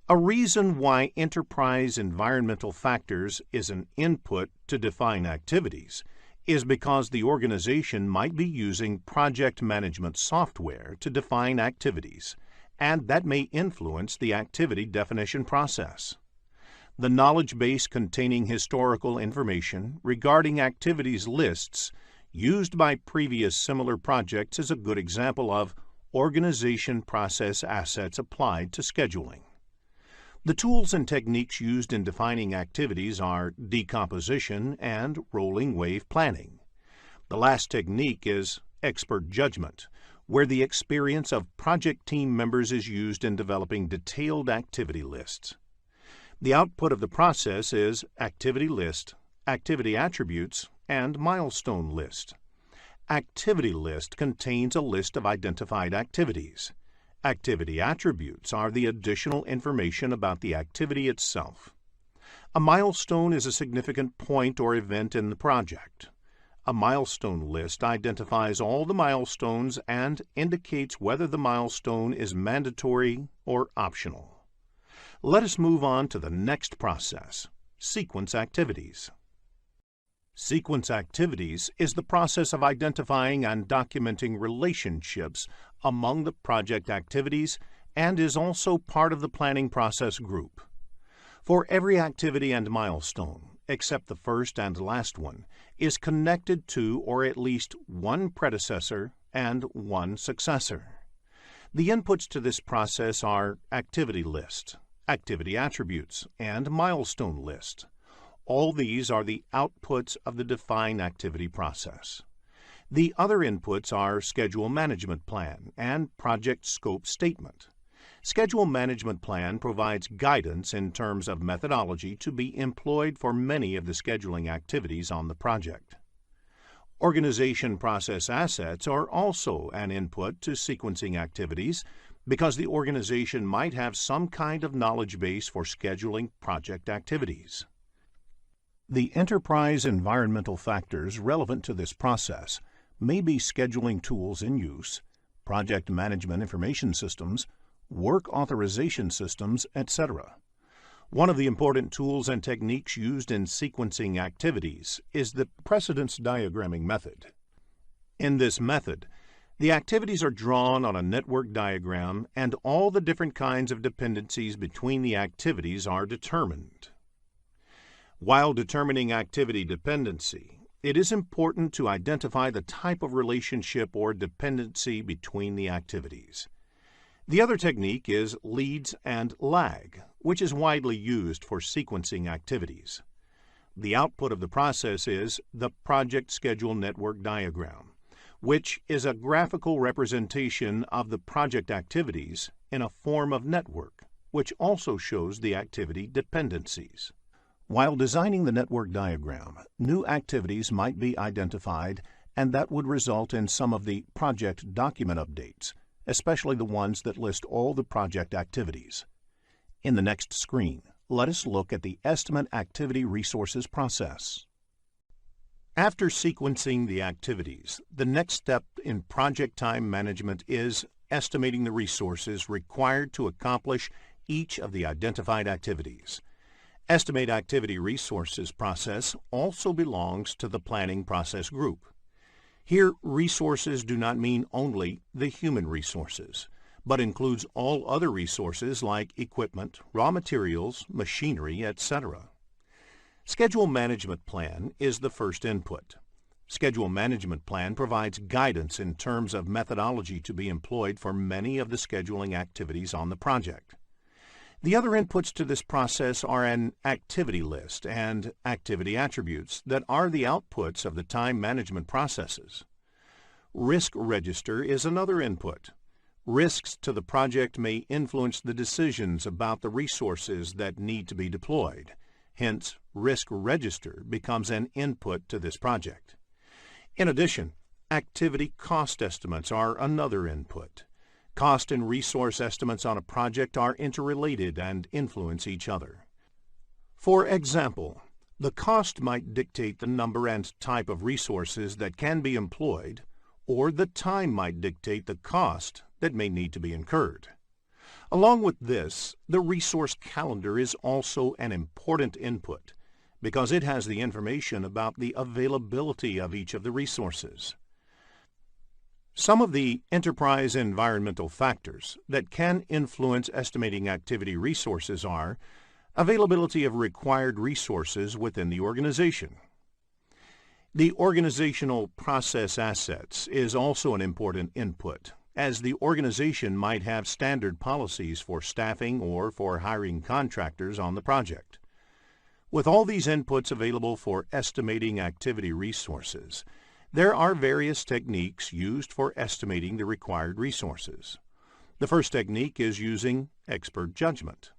A reason why enterprise environmental factors is an input to define activities is because the organization might be using project management software to define activities, and that may influence the activity definition process. The knowledge base containing historical information regarding activities lists used by previous similar projects is a good example of organization process assets applied to scheduling. The tools and techniques used in defining activities are decomposition and rolling wave planning. The last technique is expert judgment, where the experience of project team members is used in developing detailed activity lists. The output of the process is activity list, activity attributes, and milestone list. Activity list contains a list of identified activities. Activity attributes are the additional information about the activity itself. A milestone is a significant point or event in the project. A milestone list identifies all the milestones and indicates whether the milestone is mandatory or optional. Let us move on to the next process, sequence activities. Sequence activities is the process of identifying and documenting relationships among the project activities and is also part of the planning process group. For every activity and milestone, except the first and last one, is connected to or at least one predecessor and one successor. The inputs to this process are activity list, activity attributes, and milestone list. All these are the outputs of the define activity process. The other inputs are schedule management plan and project scope statement. Schedule management plan provides guidance in terms of methodology to be employed for many of the scheduling activities on the project. Organization process assets are also an input to sequencing activities because the organization might have some kind of knowledge base for scheduling project activities. The enterprise environmental factors relevant to this process may be scheduling tools in use, project management information systems, work authorization systems, etc. One of the important tools and techniques used in sequencing activities is the precedence diagramming method. In this method, The activities are drawn on a network diagram, and all the different kinds of dependencies between the activities are determined. While determining activity dependency, it is important to identify the type of relationship or dependency between the activities. The other technique is leads and lag, which is widely used for sequencing activities. The output of the process is the project schedule network diagram, which is a graphical representation of the project activities in a form of network, which also shows the activity dependencies. While designing the network diagram, new activities might be identified, and that would result in some of the project document updates, especially the ones that list all the project activities. In the next screen, let us look at the Estimate Activity Resources process. After sequencing the activities, the next step in project time management is estimating the resources required to accomplish each of the identified activities. Estimate Activity Resources process also belongs to the Planning Process Group. Here, resources do not mean only the human resources, but includes all other resources like equipment, raw materials, machinery, etc. Schedule Management Plan is the first input. Schedule Management Plan provides guidance in terms of methodology to be employed for many of the scheduling activities on the project. The other inputs to this process are an activity list and activity attributes that are the outputs of the time management processes. Risk Register is another input. Risks to the project may influence the decisions about the resources that need to be deployed. Hence, Risk Register becomes an input to this project. In addition, activity cost estimates are another input. Cost and resource estimates on a project are interrelated and influence each other. For example, the cost might dictate the number and type of resources that can be employed, or the time might dictate the cost that may need to be incurred. Along with this, the resource calendar is also an important input because it has the information about the availability of each of the resources. Some of the enterprise environmental factors that can influence estimating activity resources are availability of required resources within the organization. The organizational process assets is also an important input, as the organization might have standard policies for staffing or for hiring contractors on the project. With all these inputs available for estimating activity resources, there are various techniques used for estimating the required resources. The first technique is using expert judgment.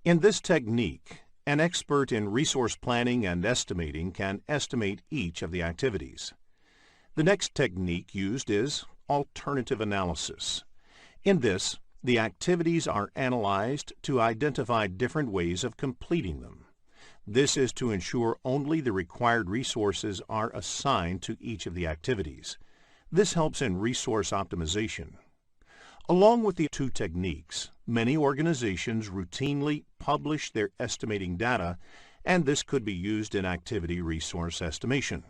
In this technique, an expert in resource planning and estimating can estimate each of the activities. The next technique used is alternative analysis. In this, the activities are analyzed to identify different ways of completing them. This is to ensure only the required resources are assigned to each of the activities. This helps in resource optimization. Along with the two techniques, many organizations routinely publish their estimating data, and this could be used in activity resource estimation.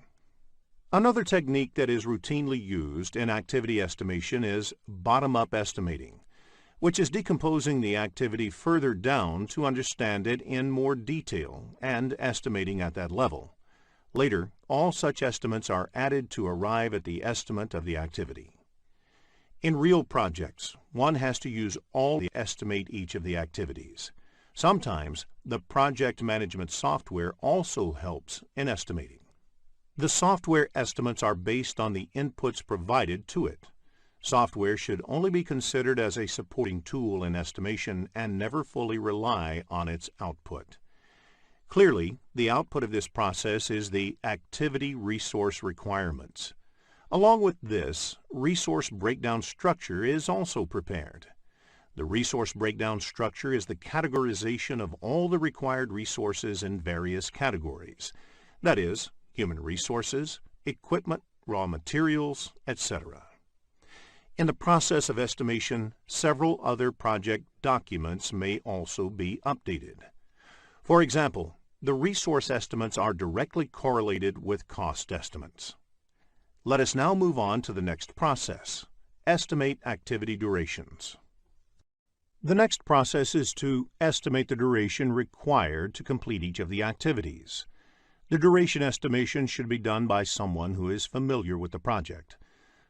Another technique that is routinely used in activity estimation is bottom-up estimating, which is decomposing the activity further down to understand it in more detail and estimating at that level. Later, all such estimates are added to arrive at the estimate of the activity. In real projects, one has to use all to estimate each of the activities. Sometimes, the project management software also helps in estimating. The software estimates are based on the inputs provided to it. Software should only be considered as a supporting tool in estimation and never fully rely on its output. Clearly, the output of this process is the activity resource requirements. Along with this, resource breakdown structure is also prepared. The resource breakdown structure is the categorization of all the required resources in various categories. That is, human resources, equipment, raw materials, etc. In the process of estimation, several other project documents may also be updated. For example, the resource estimates are directly correlated with cost estimates. Let us now move on to the next process, estimate activity durations. The next process is to estimate the duration required to complete each of the activities. The duration estimation should be done by someone who is familiar with the project.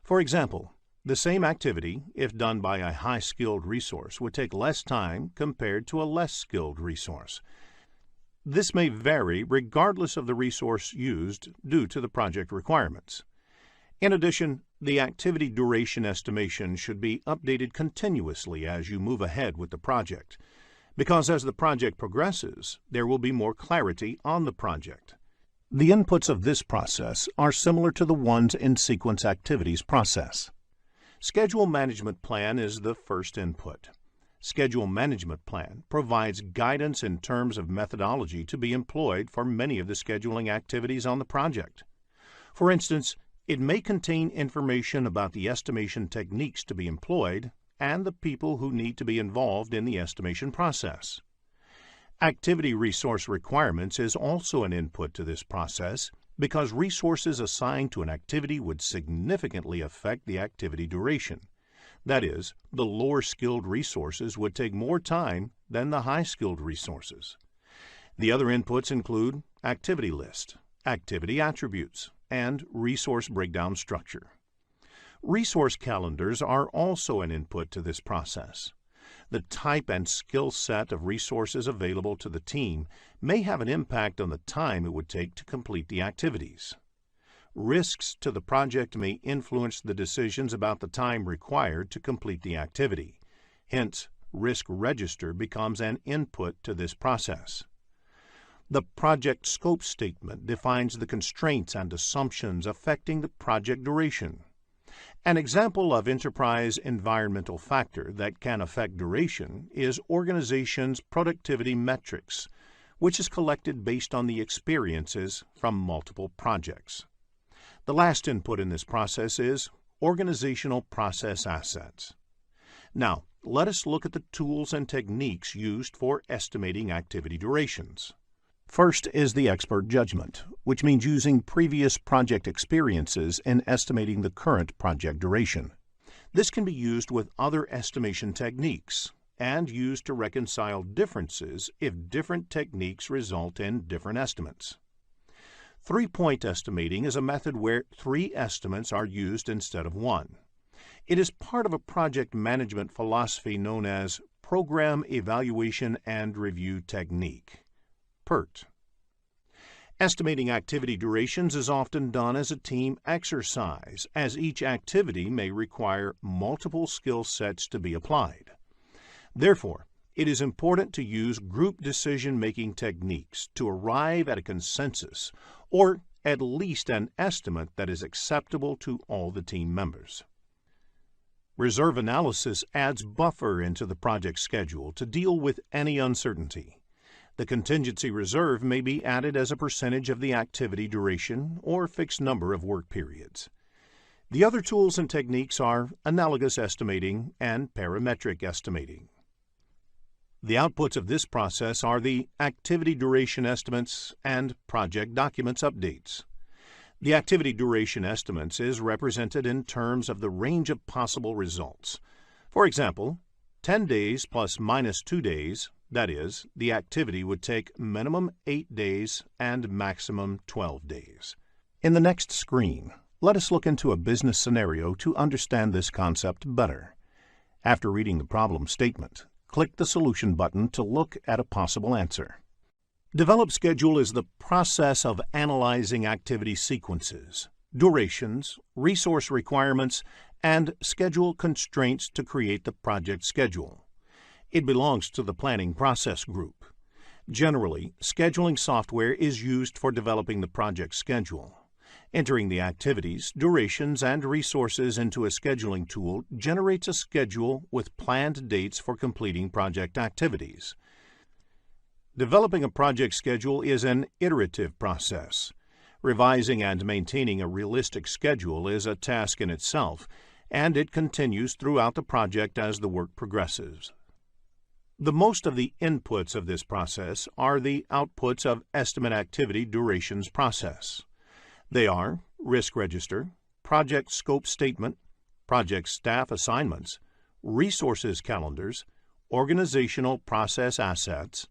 For example, the same activity, if done by a high-skilled resource, would take less time compared to a less skilled resource. This may vary regardless of the resource used due to the project requirements. In addition, the activity duration estimation should be updated continuously as you move ahead with the project, because as the project progresses, there will be more clarity on the project. The inputs of this process are similar to the ones in sequence activities process. Schedule management plan is the first input. Schedule management plan provides guidance in terms of methodology to be employed for many of the scheduling activities on the project. For instance, it may contain information about the estimation techniques to be employed and the people who need to be involved in the estimation process. Activity resource requirements is also an input to this process because resources assigned to an activity would significantly affect the activity duration. That is, the lower-skilled resources would take more time than the high-skilled resources. The other inputs include activity list, activity attributes, and resource breakdown structure. Resource calendars are also an input to this process. The type and skill set of resources available to the team may have an impact on the time it would take to complete the activities. Risks to the project may influence the decisions about the time required to complete the activity. Hence, risk register becomes an input to this process. The project scope statement defines the constraints and assumptions affecting the project duration. An example of enterprise environmental factor that can affect duration is organization's productivity metrics, which is collected based on the experiences from multiple projects. The last input in this process is organizational process assets. Now, let us look at the tools and techniques used for estimating activity durations. First is the expert judgment, which means using previous project experiences in estimating the current project duration. This can be used with other estimation techniques and used to reconcile differences if different techniques result in different estimates. Three-point estimating is a method where 3 estimates are used instead of 1. It is part of a project management philosophy known as Program Evaluation and Review Technique. PERT. Estimating activity durations is often done as a team exercise, as each activity may require multiple skill sets to be applied. Therefore, it is important to use group decision-making techniques to arrive at a consensus, or at least an estimate that is acceptable to all the team members. Reserve analysis adds buffer into the project schedule to deal with any uncertainty. The contingency reserve may be added as a percentage of the activity duration or fixed number of work periods. The other tools and techniques are analogous estimating and parametric estimating. The outputs of this process are the activity duration estimates and project documents updates. The activity duration estimates is represented in terms of the range of possible results. For example, 10 days plus minus 2 days, that is, the activity would take minimum 8 days and maximum 12 days. In the next screen, let us look into a business scenario to understand this concept better. After reading the problem statement, click the Solution button to look at a possible answer. Develop schedule is the process of analyzing activity sequences, durations, resource requirements, and schedule constraints to create the project schedule. It belongs to the planning process group. Generally, scheduling software is used for developing the project schedule. Entering the activities, durations, and resources into a scheduling tool generates a schedule with planned dates for completing project activities. Developing a project schedule is an iterative process. Revising and maintaining a realistic schedule is a task in itself, and it continues throughout the project as the work progresses. The most of the inputs of this process are the outputs of estimate activity durations process. They are risk register, project scope statement, project staff assignments, resources calendars, organizational process assets,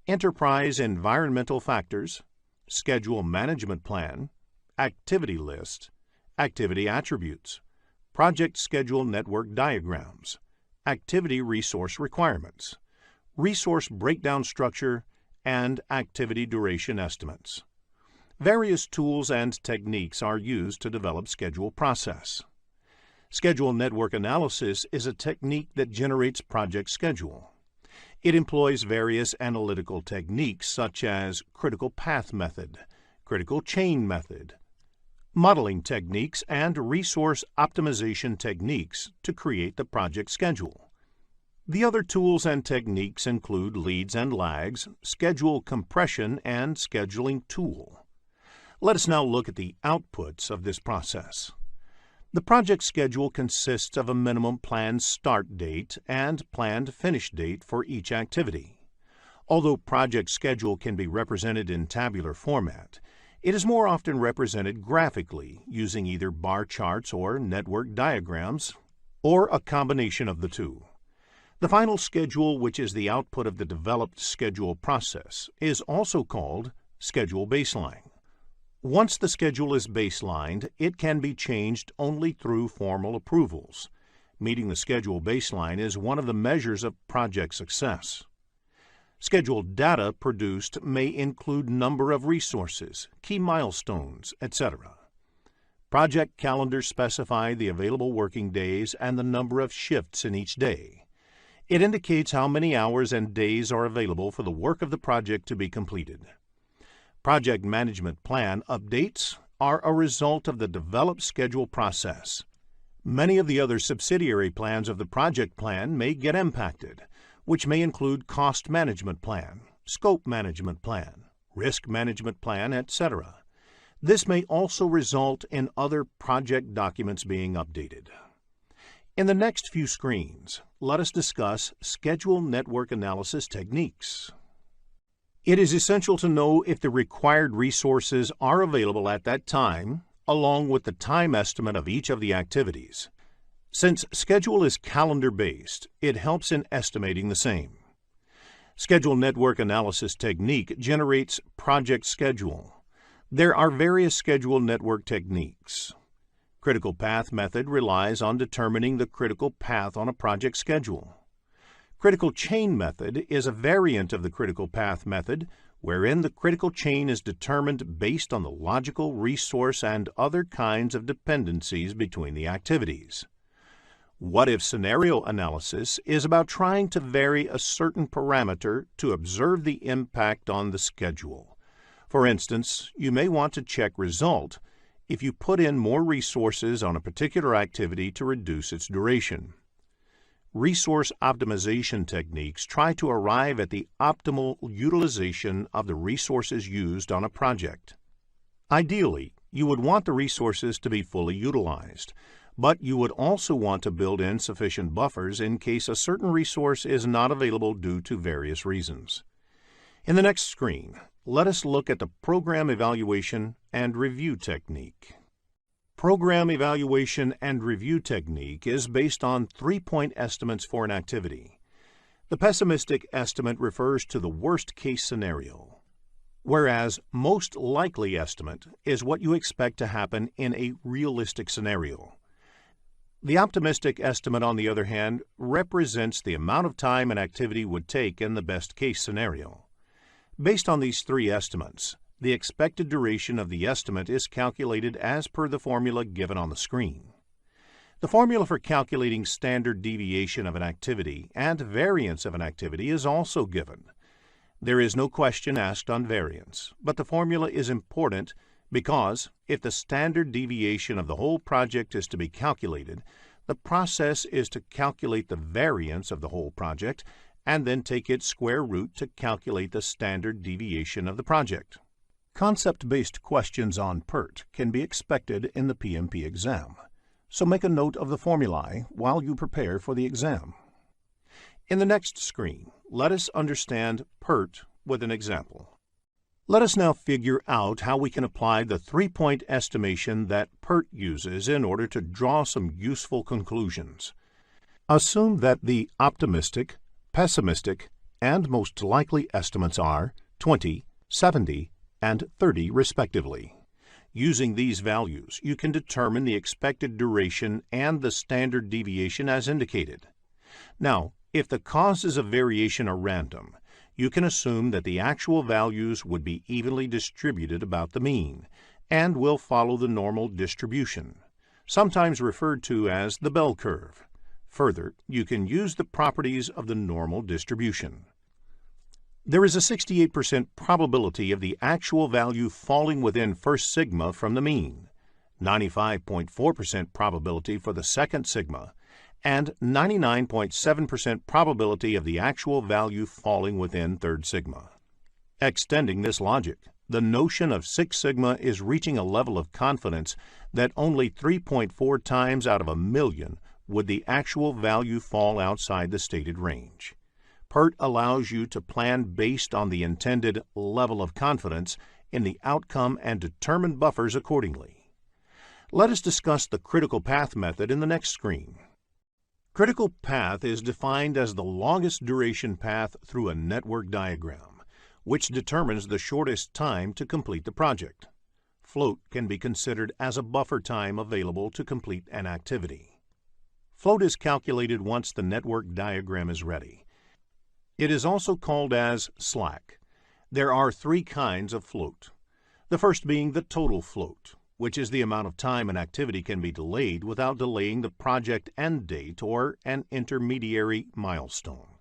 enterprise environmental factors, schedule management plan, activity list, activity attributes, project schedule network diagrams, activity resource requirements, resource breakdown structure, and activity duration estimates. Various tools and techniques are used to develop schedule process. Schedule network analysis is a technique that generates project schedule. It employs various analytical techniques such as critical path method, critical chain method, modeling techniques, and resource optimization techniques to create the project schedule. The other tools and techniques include leads and lags, schedule compression, and scheduling tool. Let us now look at the outputs of this process. The project schedule consists of a minimum planned start date and planned finish date for each activity. Although project schedule can be represented in tabular format, it is more often represented graphically using either bar charts or network diagrams, or a combination of the two. The final schedule, which is the output of the developed schedule process, is also called schedule baseline. Once the schedule is baselined, it can be changed only through formal approvals. Meeting the schedule baseline is one of the measures of project success. Schedule data produced may include number of resources, key milestones, etc. Project calendars specify the available working days and the number of shifts in each day. It indicates how many hours and days are available for the work of the project to be completed. Project management plan updates are a result of the developed schedule process. Many of the other subsidiary plans of the project plan may get impacted, which may include cost management plan, scope management plan, risk management plan, etc. This may also result in other project documents being updated. In the next few screens, let us discuss schedule network analysis techniques. It is essential to know if the required resources are available at that time, along with the time estimate of each of the activities. Since schedule is calendar-based, it helps in estimating the same. Schedule network analysis technique generates project schedule. There are various schedule network techniques. Critical path method relies on determining the critical path on a project schedule. Critical chain method is a variant of the critical path method, wherein the critical chain is determined based on the logical, resource, and other kinds of dependencies between the activities. What-if scenario analysis is about trying to vary a certain parameter to observe the impact on the schedule. For instance, you may want to check result if you put in more resources on a particular activity to reduce its duration. Resource optimization techniques try to arrive at the optimal utilization of the resources used on a project. Ideally, you would want the resources to be fully utilized, but you would also want to build in sufficient buffers in case a certain resource is not available due to various reasons. In the next screen, let us look at the program evaluation and review technique. Program evaluation and review technique is based on 3-point estimates for an activity. The pessimistic estimate refers to the worst-case scenario, whereas most likely estimate is what you expect to happen in a realistic scenario. The optimistic estimate, on the other hand, represents the amount of time an activity would take in the best-case scenario. Based on these three estimates, the expected duration of the estimate is calculated as per the formula given on the screen. The formula for calculating standard deviation of an activity and variance of an activity is also given. There is no question asked on variance, but the formula is important because if the standard deviation of the whole project is to be calculated, the process is to calculate the variance of the whole project and then take its square root to calculate the standard deviation of the project. Concept-based questions on PERT can be expected in the PMP exam, so make a note of the formulae while you prepare for the exam. In the next screen, let us understand PERT with an example. Let us now figure out how we can apply the three-point estimation that PERT uses in order to draw some useful conclusions. Assume that the optimistic, pessimistic, and most likely estimates are 20, 70, and 30 respectively. Using these values, you can determine the expected duration and the standard deviation as indicated. Now, if the causes of variation are random, you can assume that the actual values would be evenly distributed about the mean and will follow the normal distribution, sometimes referred to as the bell curve. Further, you can use the properties of the normal distribution. There is a 68% probability of the actual value falling within first sigma from the mean, 95.4% probability for the second sigma, and 99.7% probability of the actual value falling within third sigma. Extending this logic, the notion of Six Sigma is reaching a level of confidence that only 3.4 times out of a million would the actual value fall outside the stated range. PERT allows you to plan based on the intended level of confidence in the outcome and determine buffers accordingly. Let us discuss the critical path method in the next screen. Critical path is defined as the longest duration path through a network diagram, which determines the shortest time to complete the project. Float can be considered as a buffer time available to complete an activity. Float is calculated once the network diagram is ready. It is also called as slack. There are three kinds of float. The first being the total float, which is the amount of time an activity can be delayed without delaying the project end date or an intermediary milestone.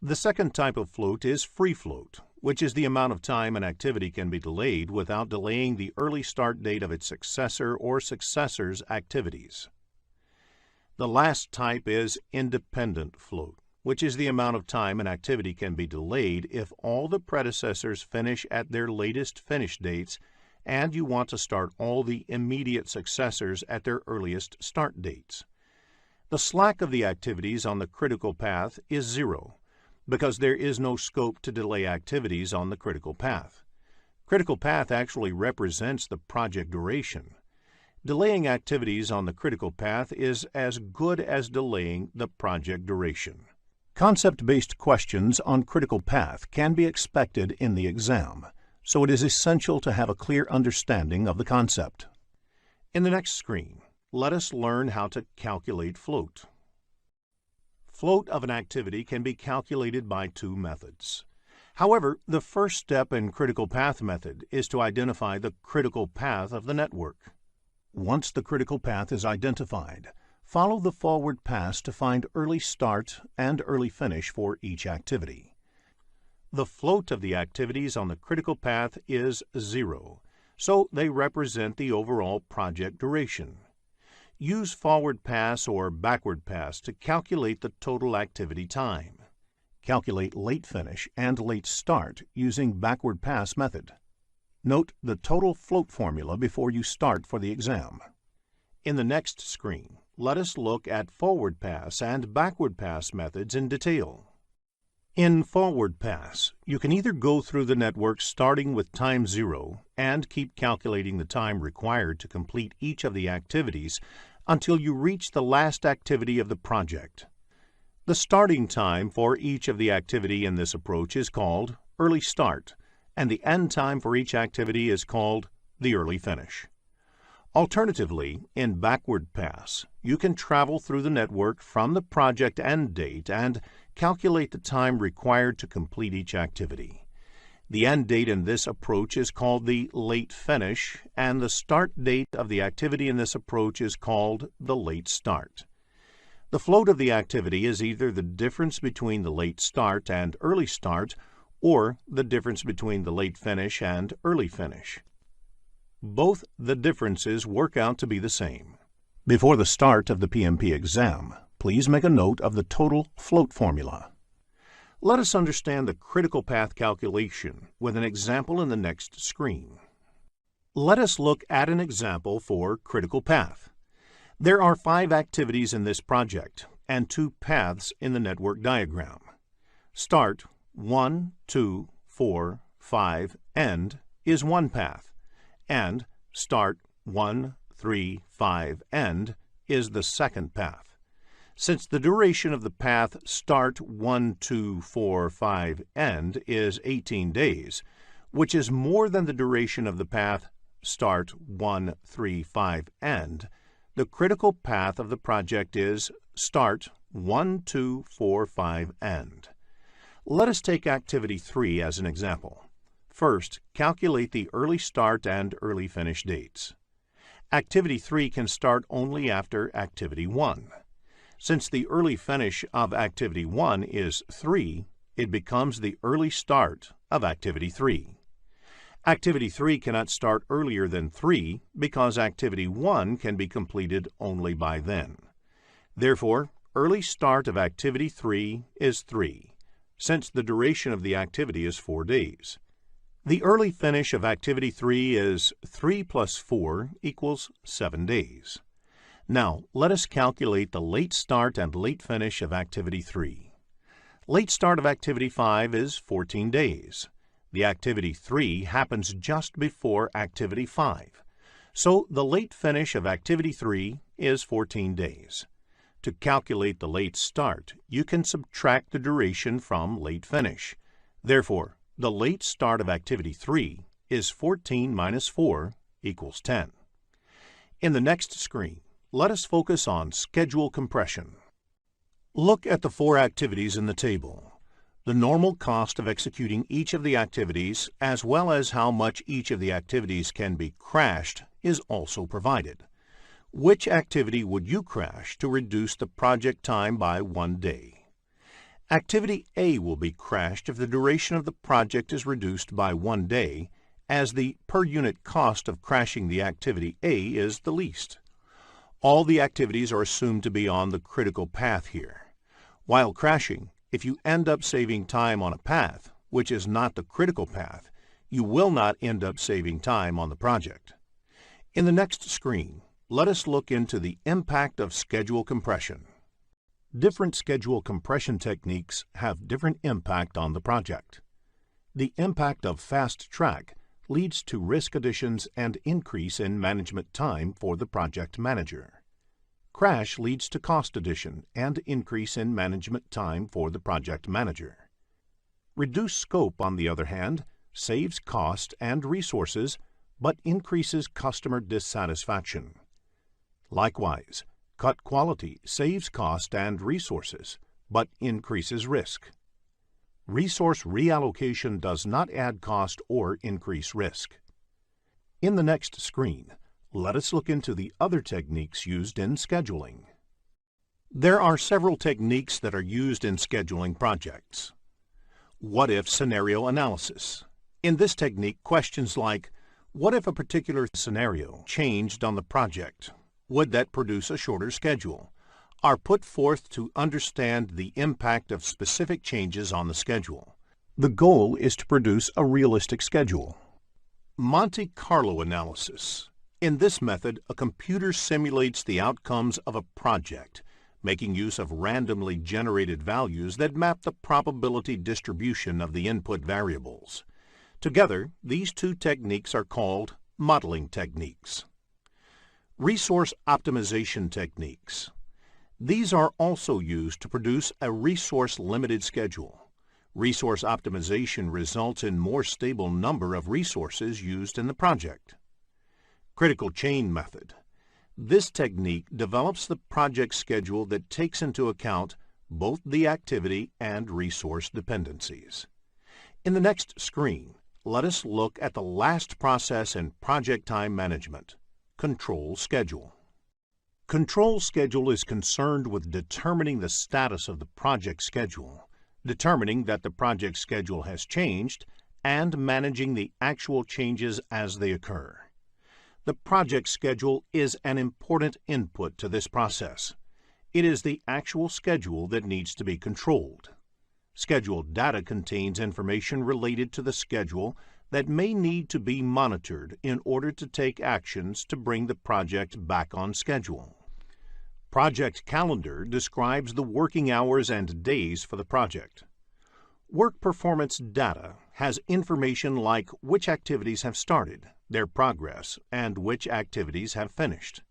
The second type of float is free float, which is the amount of time an activity can be delayed without delaying the early start date of its successor or successors' activities. The last type is independent float, which is the amount of time an activity can be delayed if all the predecessors finish at their latest finish dates and you want to start all the immediate successors at their earliest start dates. The slack of the activities on the critical path is 0, because there is no scope to delay activities on the critical path. Critical path actually represents the project duration. Delaying activities on the critical path is as good as delaying the project duration. Concept-based questions on critical path can be expected in the exam, so it is essential to have a clear understanding of the concept. In the next screen, let us learn how to calculate float. Float of an activity can be calculated by two methods. However, the first step in critical path method is to identify the critical path of the network. Once the critical path is identified, follow the forward pass to find early start and early finish for each activity. The float of the activities on the critical path is 0, so they represent the overall project duration. Use forward pass or backward pass to calculate the total activity time. Calculate late finish and late start using backward pass method. Note the total float formula before you start for the exam. In the next screen, let us look at forward pass and backward pass methods in detail. In forward pass, you can either go through the network starting with time 0 and keep calculating the time required to complete each of the activities until you reach the last activity of the project. The starting time for each of the activity in this approach is called early start, and the end time for each activity is called the early finish. Alternatively, in backward pass, you can travel through the network from the project end date and calculate the time required to complete each activity. The end date in this approach is called the late finish, and the start date of the activity in this approach is called the late start. The float of the activity is either the difference between the late start and early start, or the difference between the late finish and early finish. Both the differences work out to be the same. Before the start of the PMP exam, please make a note of the total float formula. Let us understand the critical path calculation with an example in the next screen. Let us look at an example for critical path. There are 5 activities in this project and 2 paths in the network diagram. Start 1, 2, 4, 5, end is one path, and start 1, 3, 5, end is the second path. Since the duration of the path start 1, 2, 4, 5, end is 18 days, which is more than the duration of the path start 1, 3, 5, end, the critical path of the project is start 1, 2, 4, 5, end. Let us take Activity 3 as an example. First, calculate the early start and early finish dates. Activity 3 can start only after Activity 1. Since the early finish of Activity 1 is 3, it becomes the early start of Activity 3. Activity 3 cannot start earlier than 3 because Activity 1 can be completed only by then. Therefore, early start of Activity 3 is 3, since the duration of the activity is 4 days. The early finish of Activity 3 is 3 plus 4 equals 7 days. Now, let us calculate the late start and late finish of Activity 3. Late start of Activity 5 is 14 days. The Activity 3 happens just before Activity 5, so the late finish of Activity 3 is 14 days. To calculate the late start, you can subtract the duration from late finish. Therefore, the late start of Activity 3 is 14 minus 4 equals 10. In the next screen, let us focus on schedule compression. Look at the 4 activities in the table. The normal cost of executing each of the activities, as well as how much each of the activities can be crashed, is also provided. Which activity would you crash to reduce the project time by 1 day? Activity A will be crashed if the duration of the project is reduced by 1 day, as the per unit cost of crashing the activity A is the least. All the activities are assumed to be on the critical path here. While crashing, if you end up saving time on a path, which is not the critical path, you will not end up saving time on the project. In the next screen, let us look into the impact of schedule compression. Different schedule compression techniques have different impact on the project. The impact of fast track leads to risk additions and increase in management time for the project manager. Crash leads to cost addition and increase in management time for the project manager. Reduced scope, on the other hand, saves cost and resources but increases customer dissatisfaction. Likewise, cut quality saves cost and resources, but increases risk. Resource reallocation does not add cost or increase risk. In the next screen, let us look into the other techniques used in scheduling. There are several techniques that are used in scheduling projects. What-if scenario analysis. In this technique, questions like, what if a particular scenario changed on the project? Would that produce a shorter schedule? Are put forth to understand the impact of specific changes on the schedule. The goal is to produce a realistic schedule. Monte Carlo analysis. In this method, a computer simulates the outcomes of a project, making use of randomly generated values that map the probability distribution of the input variables. Together, these two techniques are called modeling techniques. Resource optimization techniques. These are also used to produce a resource-limited schedule. Resource optimization results in more stable number of resources used in the project. Critical chain method. This technique develops the project schedule that takes into account both the activity and resource dependencies. In the next screen, let us look at the last process in project time management. Control schedule. Control schedule is concerned with determining the status of the project schedule, determining that the project schedule has changed, and managing the actual changes as they occur. The project schedule is an important input to this process. It is the actual schedule that needs to be controlled. Scheduled data contains information related to the schedule that may need to be monitored in order to take actions to bring the project back on schedule. Project calendar describes the working hours and days for the project. Work performance data has information like which activities have started, their progress, and which activities have finished.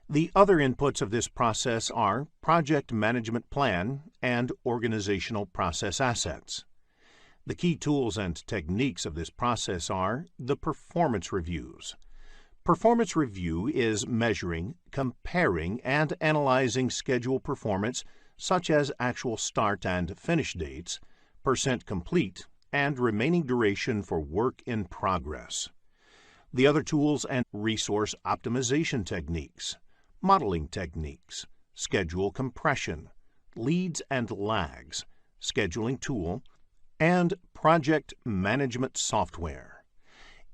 The other inputs of this process are project management plan and organizational process assets. The key tools and techniques of this process are the performance reviews. Performance review is measuring, comparing, and analyzing schedule performance such as actual start and finish dates, percent complete, and remaining duration for work in progress. The other tools and resource optimization techniques, modeling techniques, schedule compression, leads and lags, scheduling tool, and project management software.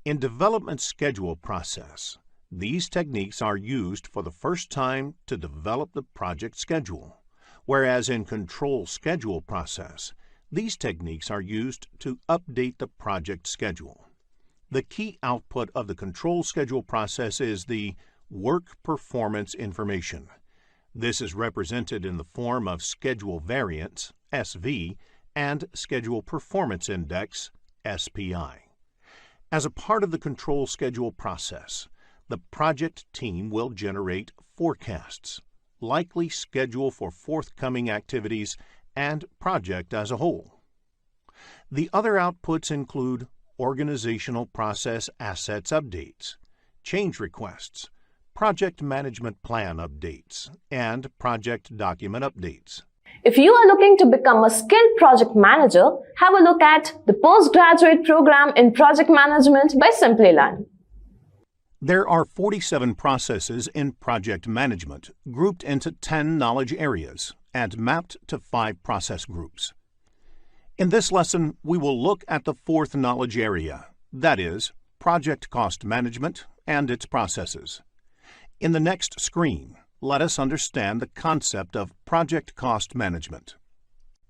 In development schedule process, these techniques are used for the first time to develop the project schedule, whereas in control schedule process, these techniques are used to update the project schedule. The key output of the control schedule process is the work performance information. This is represented in the form of schedule variance, SV, and schedule performance index, SPI. As a part of the control schedule process, the project team will generate forecasts, likely schedule for forthcoming activities, and project as a whole. The other outputs include organizational process assets updates, change requests, project management plan updates, and project document updates. If you are looking to become a skilled project manager, have a look at the postgraduate program in project management by Simplilearn. There are 47 processes in project management grouped into 10 knowledge areas and mapped to 5 process groups. In this lesson, we will look at the 4th knowledge area, that is, project cost management and its processes. In the next screen, let us understand the concept of project cost management.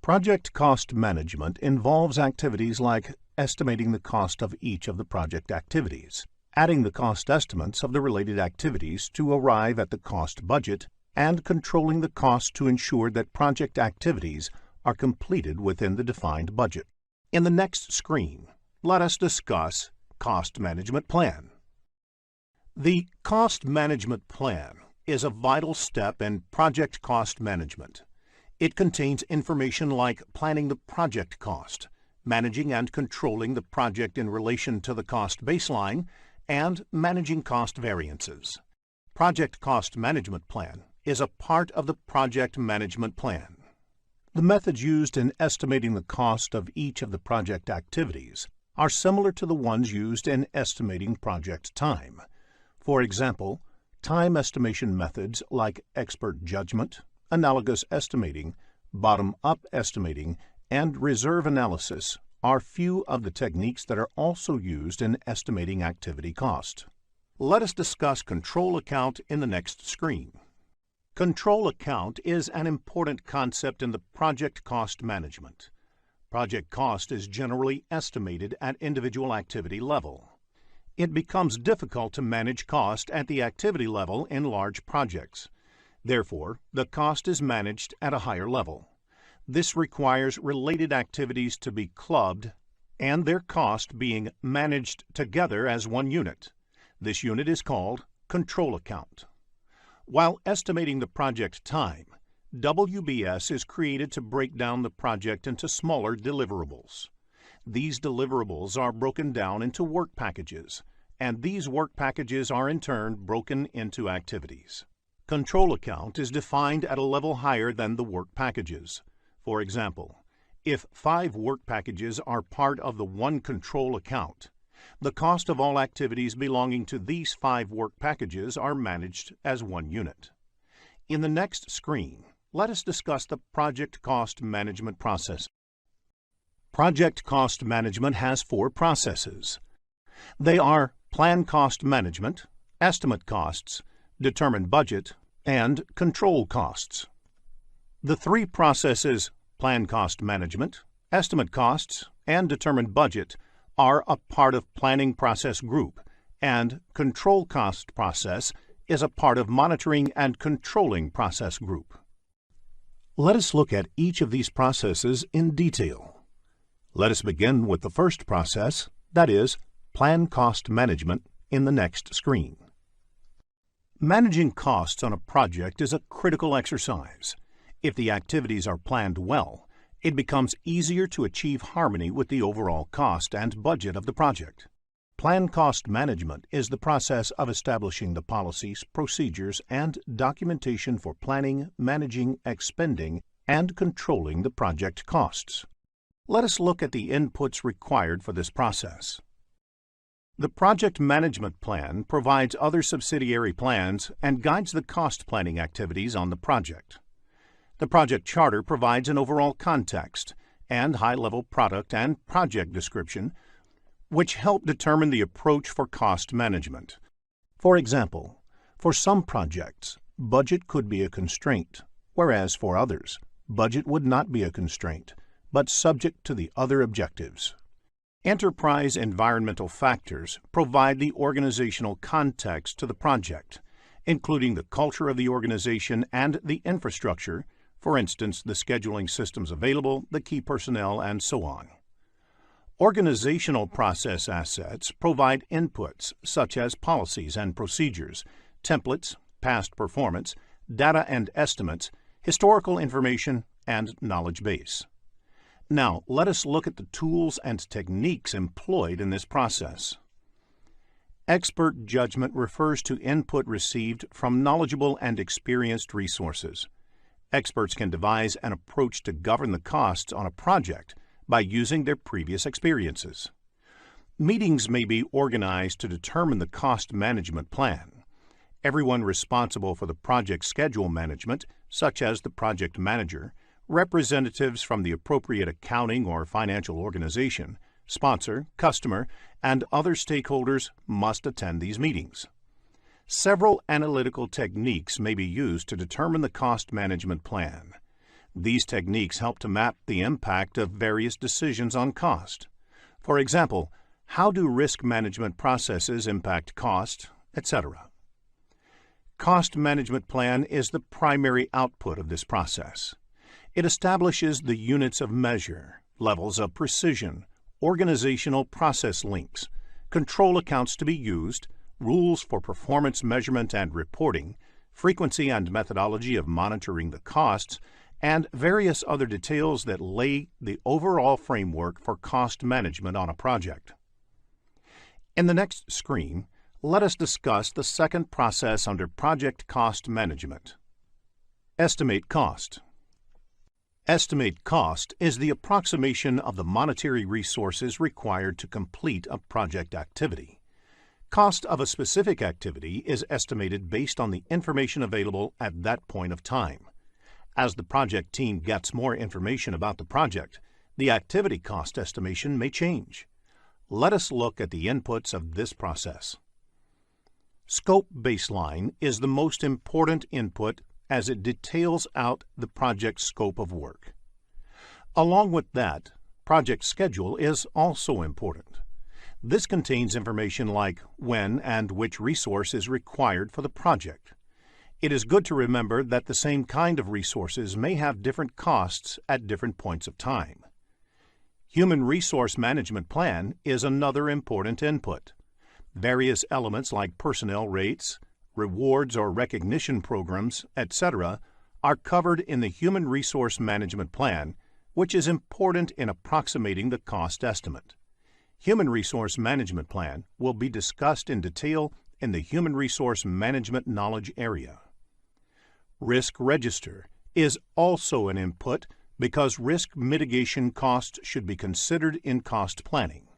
Project cost management involves activities like estimating the cost of each of the project activities, adding the cost estimates of the related activities to arrive at the cost budget, and controlling the cost to ensure that project activities are completed within the defined budget. In the next screen, let us discuss Cost Management Plan. The Cost Management Plan is a vital step in project cost management. It contains information like planning the project cost, managing and controlling the project in relation to the cost baseline, and managing cost variances. Project Cost Management Plan is a part of the Project Management Plan. The methods used in estimating the cost of each of the project activities are similar to the ones used in estimating project time. For example, time estimation methods like expert judgment, analogous estimating, bottom-up estimating, and reserve analysis are few of the techniques that are also used in estimating activity cost. Let us discuss control account in the next screen. Control account is an important concept in the project cost management. Project cost is generally estimated at individual activity level. It becomes difficult to manage cost at the activity level in large projects. Therefore, the cost is managed at a higher level. This requires related activities to be clubbed and their cost being managed together as one unit. This unit is called control account. While estimating the project time, WBS is created to break down the project into smaller deliverables. These deliverables are broken down into work packages, and these work packages are in turn broken into activities. Control account is defined at a level higher than the work packages. For example, if 5 work packages are part of the one control account, the cost of all activities belonging to these 5 work packages are managed as one unit. In the next screen, let us discuss the project cost management process. Project cost management has 4 processes. They are plan cost management, estimate costs, determine budget, and control costs. The 3 processes, plan cost management, estimate costs, and determine budget, are a part of planning process group, and control cost process is a part of monitoring and controlling process group. Let us look at each of these processes in detail. Let us begin with the first process, that is, plan cost management, in the next screen. Managing costs on a project is a critical exercise. If the activities are planned well, it becomes easier to achieve harmony with the overall cost and budget of the project. Plan cost management is the process of establishing the policies, procedures, and documentation for planning, managing, expending, and controlling the project costs. Let us look at the inputs required for this process. The Project Management Plan provides other subsidiary plans and guides the cost planning activities on the project. The Project Charter provides an overall context and high-level product and project description, which help determine the approach for cost management. For example, for some projects, budget could be a constraint, whereas for others, budget would not be a constraint, but subject to the other objectives. Enterprise environmental factors provide the organizational context to the project, including the culture of the organization and the infrastructure, for instance, the scheduling systems available, the key personnel, and so on. Organizational process assets provide inputs such as policies and procedures, templates, past performance, data and estimates, historical information, and knowledge base. Now, let us look at the tools and techniques employed in this process. Expert judgment refers to input received from knowledgeable and experienced resources. Experts can devise an approach to govern the costs on a project by using their previous experiences. Meetings may be organized to determine the cost management plan. Everyone responsible for the project schedule management, such as the project manager, representatives from the appropriate accounting or financial organization, sponsor, customer, and other stakeholders must attend these meetings. Several analytical techniques may be used to determine the cost management plan. These techniques help to map the impact of various decisions on cost. For example, how do risk management processes impact cost, etc. Cost management plan is the primary output of this process. It establishes the units of measure, levels of precision, organizational process links, control accounts to be used, rules for performance measurement and reporting, frequency and methodology of monitoring the costs, and various other details that lay the overall framework for cost management on a project. In the next screen, let us discuss the second process under project cost management. Estimate cost. Estimate cost is the approximation of the monetary resources required to complete a project activity. Cost of a specific activity is estimated based on the information available at that point of time. As the project team gets more information about the project, the activity cost estimation may change. Let us look at the inputs of this process. Scope baseline is the most important input as it details out the project scope of work. Along with that, project schedule is also important. This contains information like when and which resource is required for the project. It is good to remember that the same kind of resources may have different costs at different points of time. Human Resource Management Plan is another important input. Various elements like personnel rates, rewards or recognition programs, etc., are covered in the Human Resource Management Plan, which is important in approximating the cost estimate. Human Resource Management Plan will be discussed in detail in the Human Resource Management Knowledge area. Risk Register is also an input because risk mitigation costs should be considered in cost planning.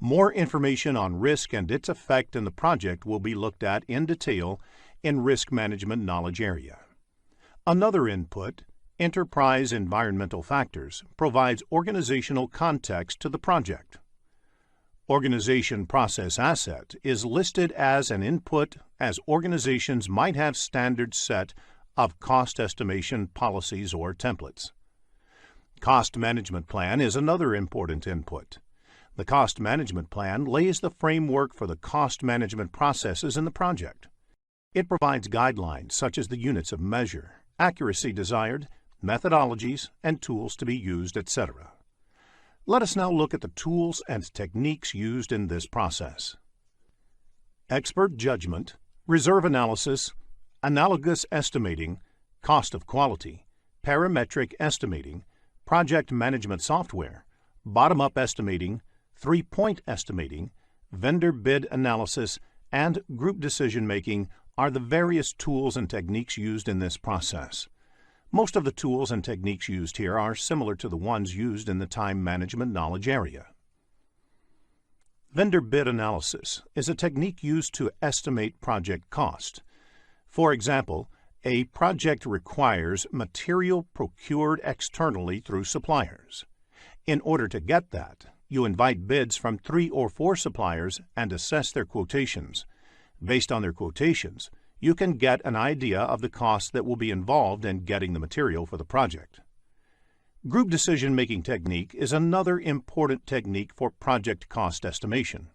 More information on risk and its effect in the project will be looked at in detail in Risk Management Knowledge area. Another input, Enterprise Environmental Factors, provides organizational context to the project. Organization Process Asset is listed as an input as organizations might have standards set of cost estimation policies or templates. Cost Management Plan is another important input. The Cost Management Plan lays the framework for the cost management processes in the project. It provides guidelines such as the units of measure, accuracy desired, methodologies, and tools to be used, etc. Let us now look at the tools and techniques used in this process. Expert judgment, reserve analysis, analogous estimating, cost of quality, parametric estimating, project management software, bottom-up estimating, three-point estimating, vendor bid analysis, and group decision-making are the various tools and techniques used in this process. Most of the tools and techniques used here are similar to the ones used in the time management knowledge area. Vendor bid analysis is a technique used to estimate project cost. For example, a project requires material procured externally through suppliers. In order to get that, you invite bids from 3 or 4 suppliers and assess their quotations. Based on their quotations, you can get an idea of the costs that will be involved in getting the material for the project. Group decision-making technique is another important technique for project cost estimation.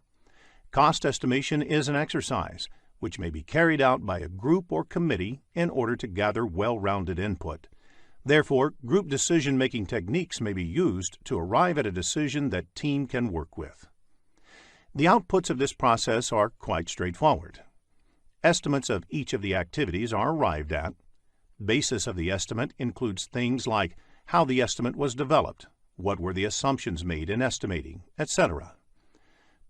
Cost estimation is an exercise which may be carried out by a group or committee in order to gather well-rounded input. Therefore, group decision-making techniques may be used to arrive at a decision that team can work with. The outputs of this process are quite straightforward. Estimates of each of the activities are arrived at. Basis of the estimate includes things like how the estimate was developed, what were the assumptions made in estimating, etc.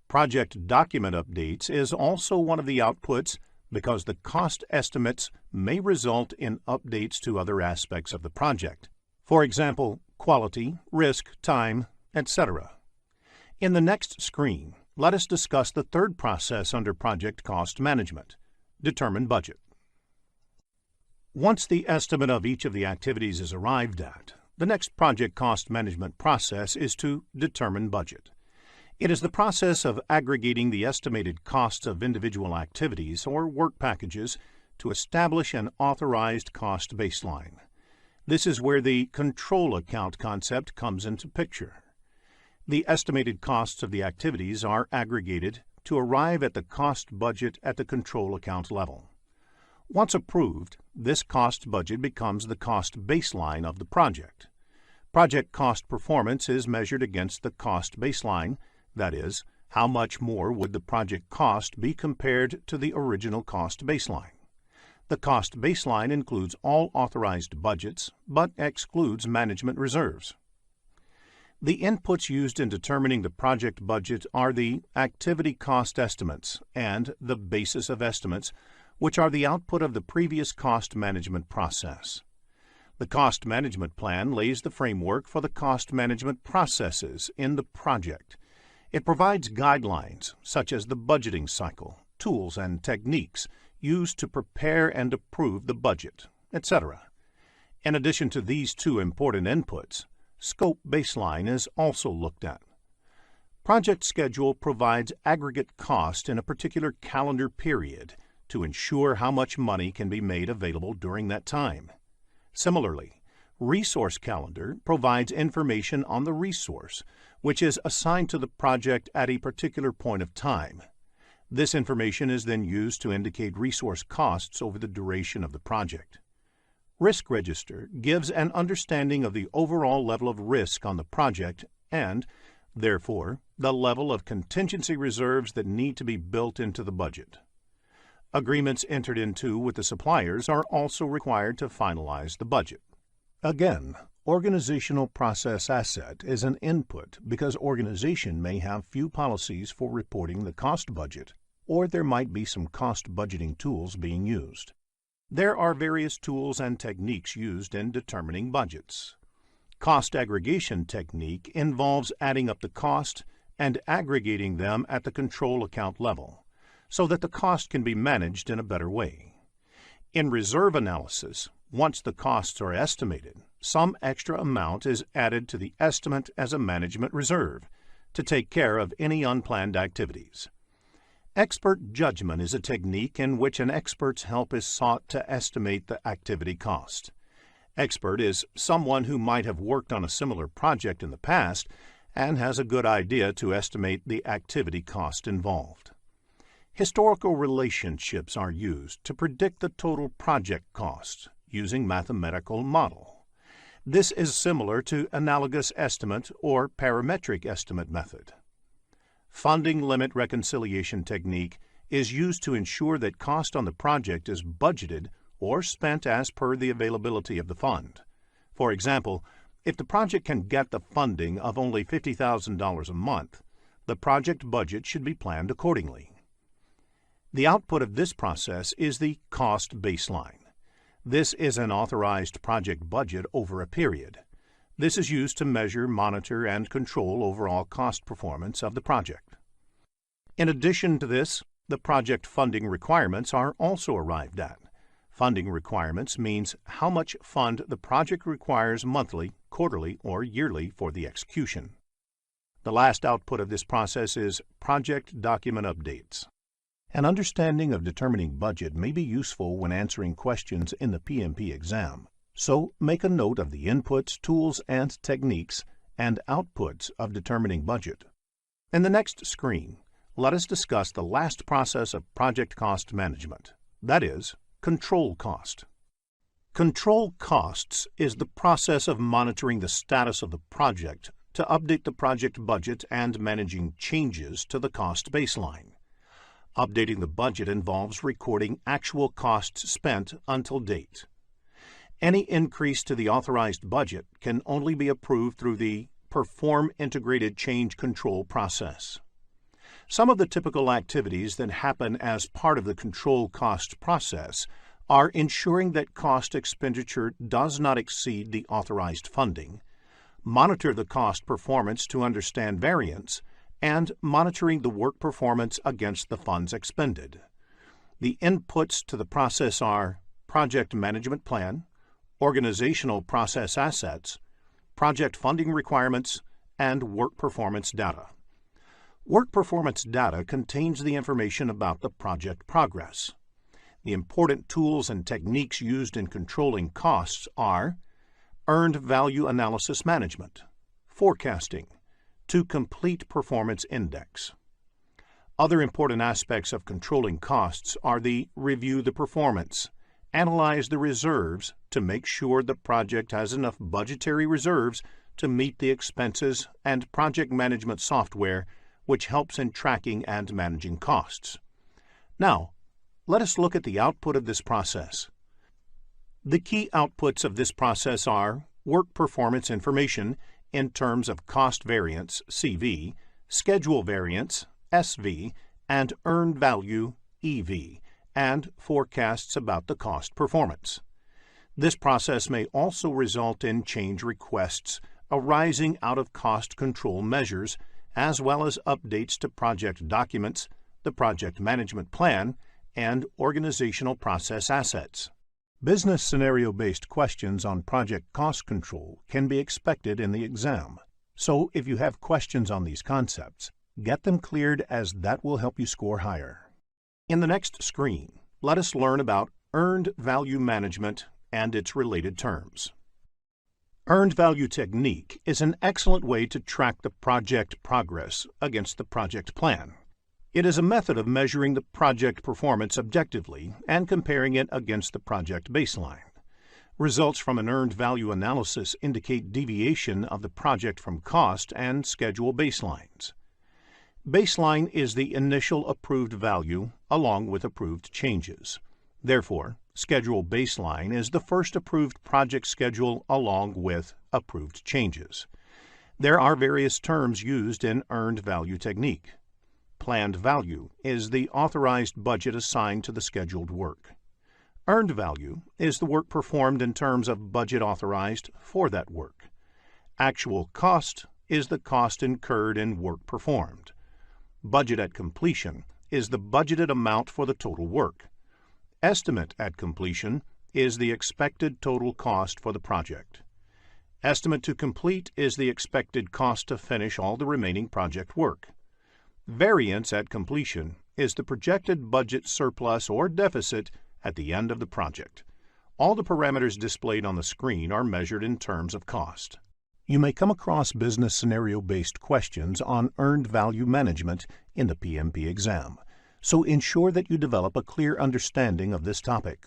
Project document updates is also one of the outputs because the cost estimates may result in updates to other aspects of the project. For example, quality, risk, time, etc. In the next screen, let us discuss the third process under project cost management: determine budget. Once the estimate of each of the activities is arrived at, the next project cost management process is to determine budget. It is the process of aggregating the estimated costs of individual activities or work packages to establish an authorized cost baseline. This is where the control account concept comes into picture. The estimated costs of the activities are aggregated to arrive at the cost budget at the control account level. Once approved, this cost budget becomes the cost baseline of the project. Project cost performance is measured against the cost baseline, that is, how much more would the project cost be compared to the original cost baseline. The cost baseline includes all authorized budgets, but excludes management reserves. The inputs used in determining the project budget are the activity cost estimates and the basis of estimates, which are the output of the previous cost management process. The cost management plan lays the framework for the cost management processes in the project. It provides guidelines such as the budgeting cycle, tools and techniques used to prepare and approve the budget, etc. In addition to these two important inputs, scope baseline is also looked at. Project schedule provides aggregate cost in a particular calendar period to ensure how much money can be made available during that time. Similarly, resource calendar provides information on the resource, which is assigned to the project at a particular point of time. This information is then used to indicate resource costs over the duration of the project. Risk register gives an understanding of the overall level of risk on the project and, therefore, the level of contingency reserves that need to be built into the budget. Agreements entered into with the suppliers are also required to finalize the budget. Again, organizational process asset is an input because organization may have few policies for reporting the cost budget, or there might be some cost budgeting tools being used. There are various tools and techniques used in determining budgets. Cost aggregation technique involves adding up the cost and aggregating them at the control account level, so that the cost can be managed in a better way. In reserve analysis, once the costs are estimated, some extra amount is added to the estimate as a management reserve to take care of any unplanned activities. Expert judgment is a technique in which an expert's help is sought to estimate the activity cost. Expert is someone who might have worked on a similar project in the past and has a good idea to estimate the activity cost involved. Historical relationships are used to predict the total project cost using mathematical model. This is similar to analogous estimate or parametric estimate method. Funding limit reconciliation technique is used to ensure that cost on the project is budgeted or spent as per the availability of the fund. For example, if the project can get the funding of only $50,000 a month, the project budget should be planned accordingly. The output of this process is the cost baseline. This is an authorized project budget over a period. This is used to measure, monitor, and control overall cost performance of the project. In addition to this, the project funding requirements are also arrived at. Funding requirements means how much fund the project requires monthly, quarterly, or yearly for the execution. The last output of this process is project document updates. An understanding of determining budget may be useful when answering questions in the PMP exam, so make a note of the inputs, tools, and techniques and outputs of determining budget. In the next screen, let us discuss the last process of project cost management, that is, control cost. Control costs is the process of monitoring the status of the project to update the project budget and managing changes to the cost baseline. Updating the budget involves recording actual costs spent until date. Any increase to the authorized budget can only be approved through the Perform Integrated Change Control process. Some of the typical activities that happen as part of the control cost process are ensuring that cost expenditure does not exceed the authorized funding, monitor the cost performance to understand variance, and monitoring the work performance against the funds expended. The inputs to the process are project management plan, organizational process assets, project funding requirements, and work performance data. Work performance data contains the information about the project progress. The important tools and techniques used in controlling costs are earned value analysis management, forecasting, to complete performance index. Other important aspects of controlling costs are the review the performance, analyze the reserves to make sure the project has enough budgetary reserves to meet the expenses, and project management software, which helps in tracking and managing costs. Now, let us look at the output of this process. The key outputs of this process are work performance information in terms of cost variance, CV, schedule variance, SV, and earned value, EV, and forecasts about the cost performance. This process may also result in change requests arising out of cost control measures, as well as updates to project documents, the project management plan, and organizational process assets. Business scenario-based questions on project cost control can be expected in the exam. So if you have questions on these concepts, get them cleared, as that will help you score higher. In the next screen, let us learn about earned value management and its related terms. Earned value technique is an excellent way to track the project progress against the project plan. It is a method of measuring the project performance objectively and comparing it against the project baseline. Results from an earned value analysis indicate deviation of the project from cost and schedule baselines. Baseline is the initial approved value along with approved changes. Therefore, schedule baseline is the first approved project schedule along with approved changes. There are various terms used in earned value technique. Planned value is the authorized budget assigned to the scheduled work. Earned value is the work performed in terms of budget authorized for that work. Actual cost is the cost incurred in work performed. Budget at completion is the budgeted amount for the total work. Estimate at completion is the expected total cost for the project. Estimate to complete is the expected cost to finish all the remaining project work. Variance at completion is the projected budget surplus or deficit at the end of the project. All the parameters displayed on the screen are measured in terms of cost. You may come across business scenario-based questions on earned value management in the PMP exam, so ensure that you develop a clear understanding of this topic.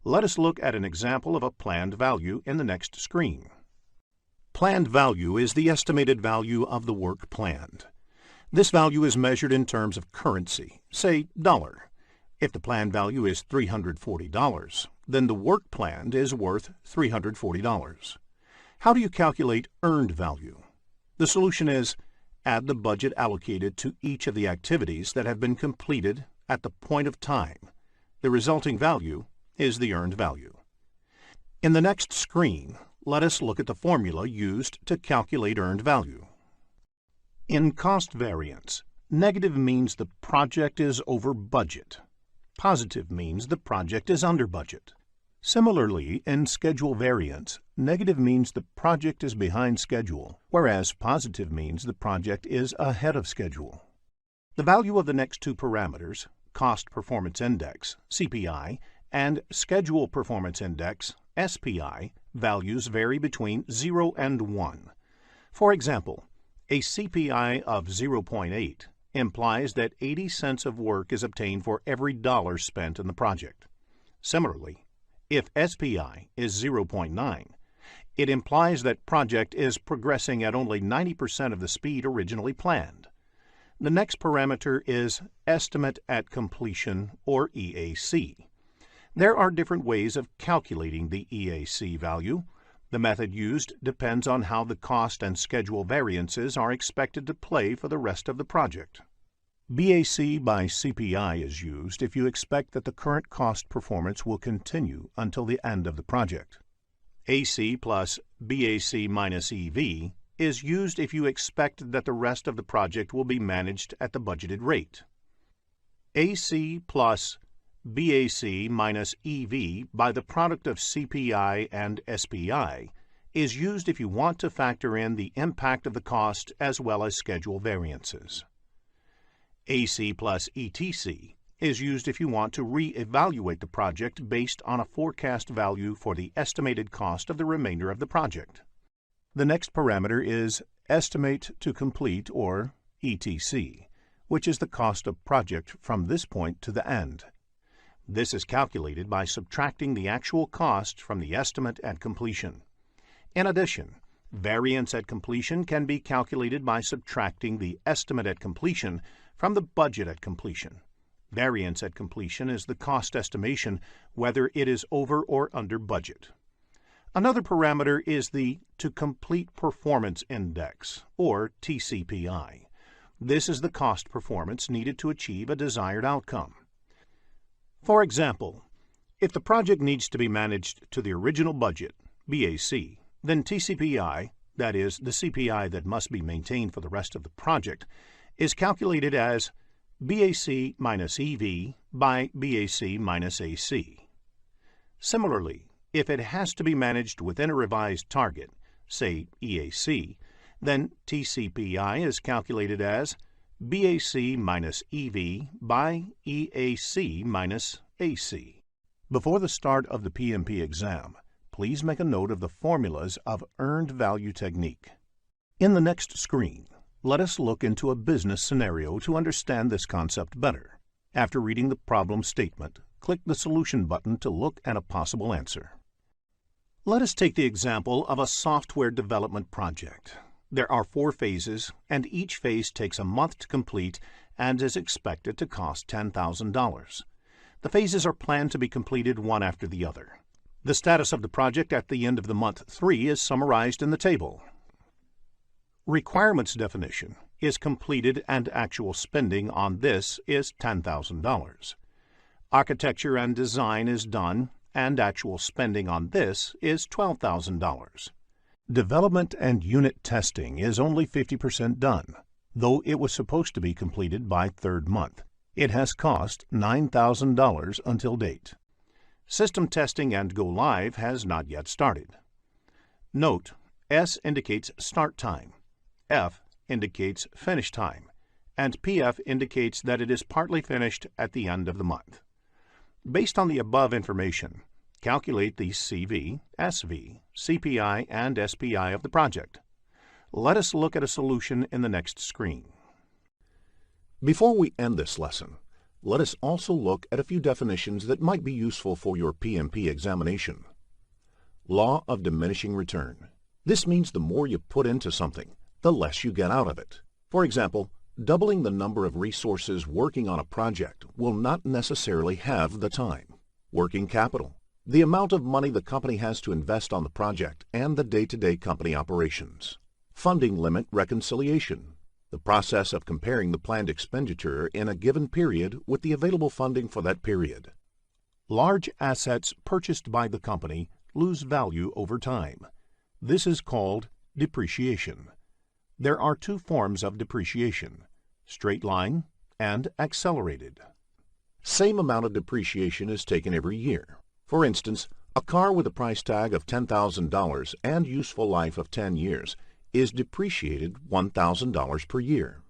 Let us look at an example of a planned value in the next screen. Planned value is the estimated value of the work planned. This value is measured in terms of currency, say dollar. If the planned value is $340, then the work planned is worth $340. How do you calculate earned value? The solution is add the budget allocated to each of the activities that have been completed at the point of time. The resulting value is the earned value. In the next screen, let us look at the formula used to calculate earned value. In cost variance, negative means the project is over budget. Positive means the project is under budget. Similarly, in schedule variance, negative means the project is behind schedule, whereas positive means the project is ahead of schedule. The value of the next two parameters, Cost Performance Index, CPI, and Schedule Performance Index, SPI, values vary between 0 and 1. For example, a CPI of 0.8 implies that 80 cents of work is obtained for every dollar spent in the project. Similarly, if SPI is 0.9, it implies that project is progressing at only 90% of the speed originally planned. The next parameter is Estimate at Completion, or EAC. There are different ways of calculating the EAC value. The method used depends on how the cost and schedule variances are expected to play for the rest of the project. BAC by CPI is used if you expect that the current cost performance will continue until the end of the project. AC plus BAC minus EV is used if you expect that the rest of the project will be managed at the budgeted rate. AC plus BAC minus EV by the product of CPI and SPI is used if you want to factor in the impact of the cost as well as schedule variances. AC plus ETC is used if you want to re-evaluate the project based on a forecast value for the estimated cost of the remainder of the project. The next parameter is Estimate to Complete, or ETC, which is the cost of project from this point to the end. This is calculated by subtracting the actual cost from the estimate at completion. In addition, variance at completion can be calculated by subtracting the estimate at completion from the budget at completion. Variance at completion is the cost estimation whether it is over or under budget. Another parameter is the To Complete Performance Index, or TCPI. This is the cost performance needed to achieve a desired outcome. For example, if the project needs to be managed to the original budget, BAC, then TCPI, that is, the CPI that must be maintained for the rest of the project, is calculated as BAC minus EV by BAC minus AC. Similarly, if it has to be managed within a revised target, say EAC, then TCPI is calculated as BAC minus EV by EAC minus AC. Before the start of the PMP exam, please make a note of the formulas of earned value technique. In the next screen, let us look into a business scenario to understand this concept better. After reading the problem statement, click the Solution button to look at a possible answer. Let us take the example of a software development project. There are 4 phases, and each phase takes a month to complete and is expected to cost $10,000. The phases are planned to be completed one after the other. The status of the project at the end of the month 3 is summarized in the table. Requirements definition is completed and actual spending on this is $10,000. Architecture and design is done and actual spending on this is $12,000. Development and unit testing is only 50% done, though it was supposed to be completed by 3rd month. It has cost $9,000 until date. System testing and go live has not yet started. Note, S indicates start time, F indicates finish time, and PF indicates that it is partly finished at the end of the month. Based on the above information, calculate the CV, SV, CPI, and SPI of the project. Let us look at a solution in the next screen. Before we end this lesson, let us also look at a few definitions that might be useful for your PMP examination. Law of diminishing return. This means the more you put into something, the less you get out of it. For example, doubling the number of resources working on a project will not necessarily have the time. Working capital, the amount of money the company has to invest on the project and the day-to-day company operations. Funding limit reconciliation, the process of comparing the planned expenditure in a given period with the available funding for that period. Large assets purchased by the company lose value over time. This is called depreciation. There are two forms of depreciation: straight line and accelerated. Same amount of depreciation is taken every year. For instance, a car with a price tag of $10,000 and useful life of 10 years is depreciated $1,000 per year.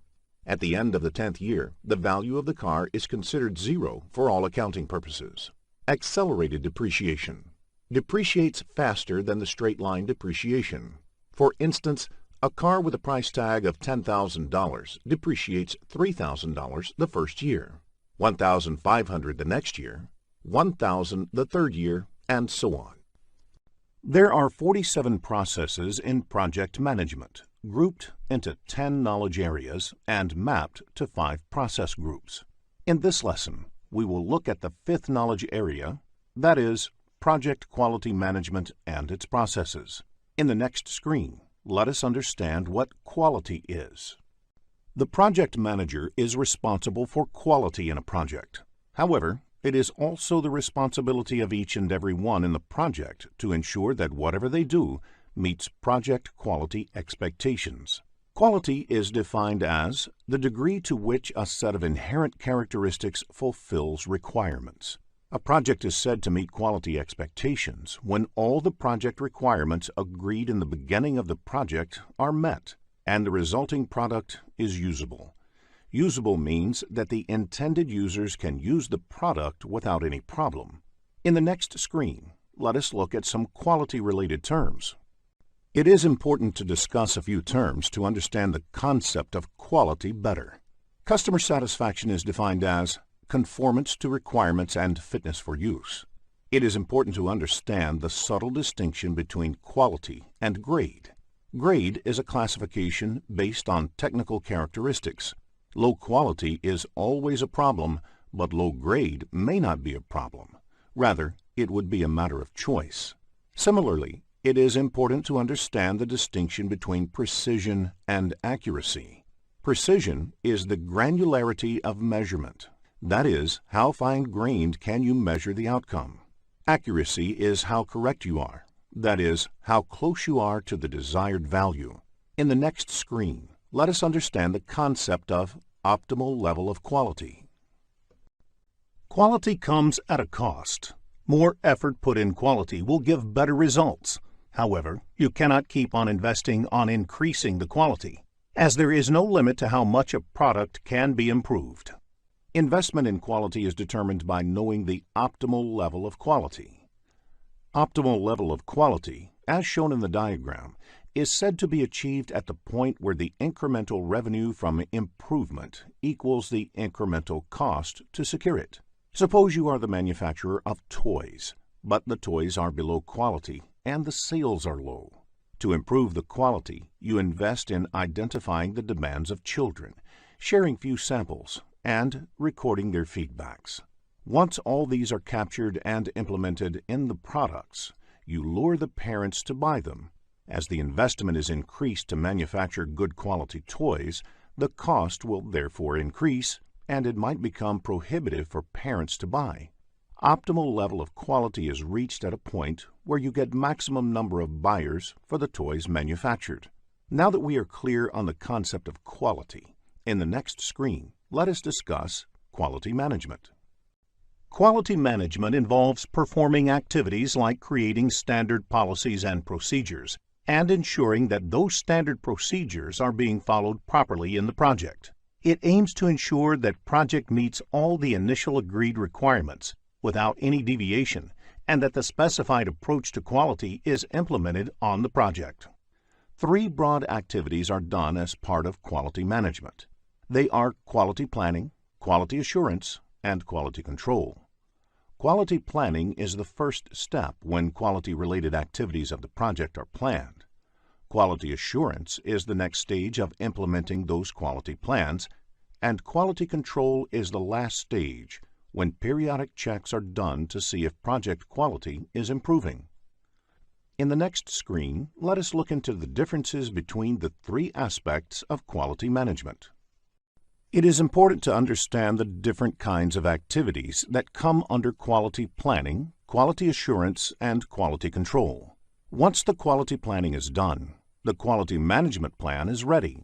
At the end of the 10th year, the value of the car is considered zero for all accounting purposes. Accelerated depreciation depreciates faster than the straight line depreciation. For instance, a car with a price tag of $10,000 depreciates $3,000 the first year, $1,500 the next year, $1,000 the third year, and so on. There are 47 processes in project management, grouped into 10 knowledge areas and mapped to 5 process groups. In this lesson, we will look at the 5th knowledge area, that is, project quality management and its processes. In the next screen, let us understand what quality is. The project manager is responsible for quality in a project. However, it is also the responsibility of each and every one in the project to ensure that whatever they do meets project quality expectations. Quality is defined as the degree to which a set of inherent characteristics fulfills requirements. A project is said to meet quality expectations when all the project requirements agreed in the beginning of the project are met and the resulting product is usable. Usable means that the intended users can use the product without any problem. In the next screen, let us look at some quality-related terms. It is important to discuss a few terms to understand the concept of quality better. Customer satisfaction is defined as conformance to requirements and fitness for use. It is important to understand the subtle distinction between quality and grade. Grade is a classification based on technical characteristics. Low quality is always a problem, but low grade may not be a problem. Rather, it would be a matter of choice. Similarly, it is important to understand the distinction between precision and accuracy. Precision is the granularity of measurement. That is, how fine-grained can you measure the outcome. Accuracy is how correct you are. That is, how close you are to the desired value. In the next screen, let us understand the concept of optimal level of quality. Quality comes at a cost. More effort put in quality will give better results. However, you cannot keep on investing on increasing the quality, as there is no limit to how much a product can be improved. Investment in quality is determined by knowing the optimal level of quality. Optimal level of quality, as shown in the diagram, is said to be achieved at the point where the incremental revenue from improvement equals the incremental cost to secure it. Suppose you are the manufacturer of toys, but the toys are below quality and the sales are low. To improve the quality, you invest in identifying the demands of children, sharing few samples, and recording their feedbacks. Once all these are captured and implemented in the products, you lure the parents to buy them. As the investment is increased to manufacture good quality toys, the cost will therefore increase, and it might become prohibitive for parents to buy. Optimal level of quality is reached at a point where you get maximum number of buyers for the toys manufactured. Now that we are clear on the concept of quality, in the next screen, let us discuss quality management. Quality management involves performing activities like creating standard policies and procedures, and ensuring that those standard procedures are being followed properly in the project. It aims to ensure that project meets all the initial agreed requirements without any deviation, and that the specified approach to quality is implemented on the project. 3 broad activities are done as part of quality management. They are quality planning, quality assurance, and quality control. Quality planning is the first step when quality-related activities of the project are planned. Quality assurance is the next stage of implementing those quality plans, and quality control is the last stage when periodic checks are done to see if project quality is improving. In the next screen, let us look into the differences between the three aspects of quality management. It is important to understand the different kinds of activities that come under quality planning, quality assurance, and quality control. Once the quality planning is done, the quality management plan is ready.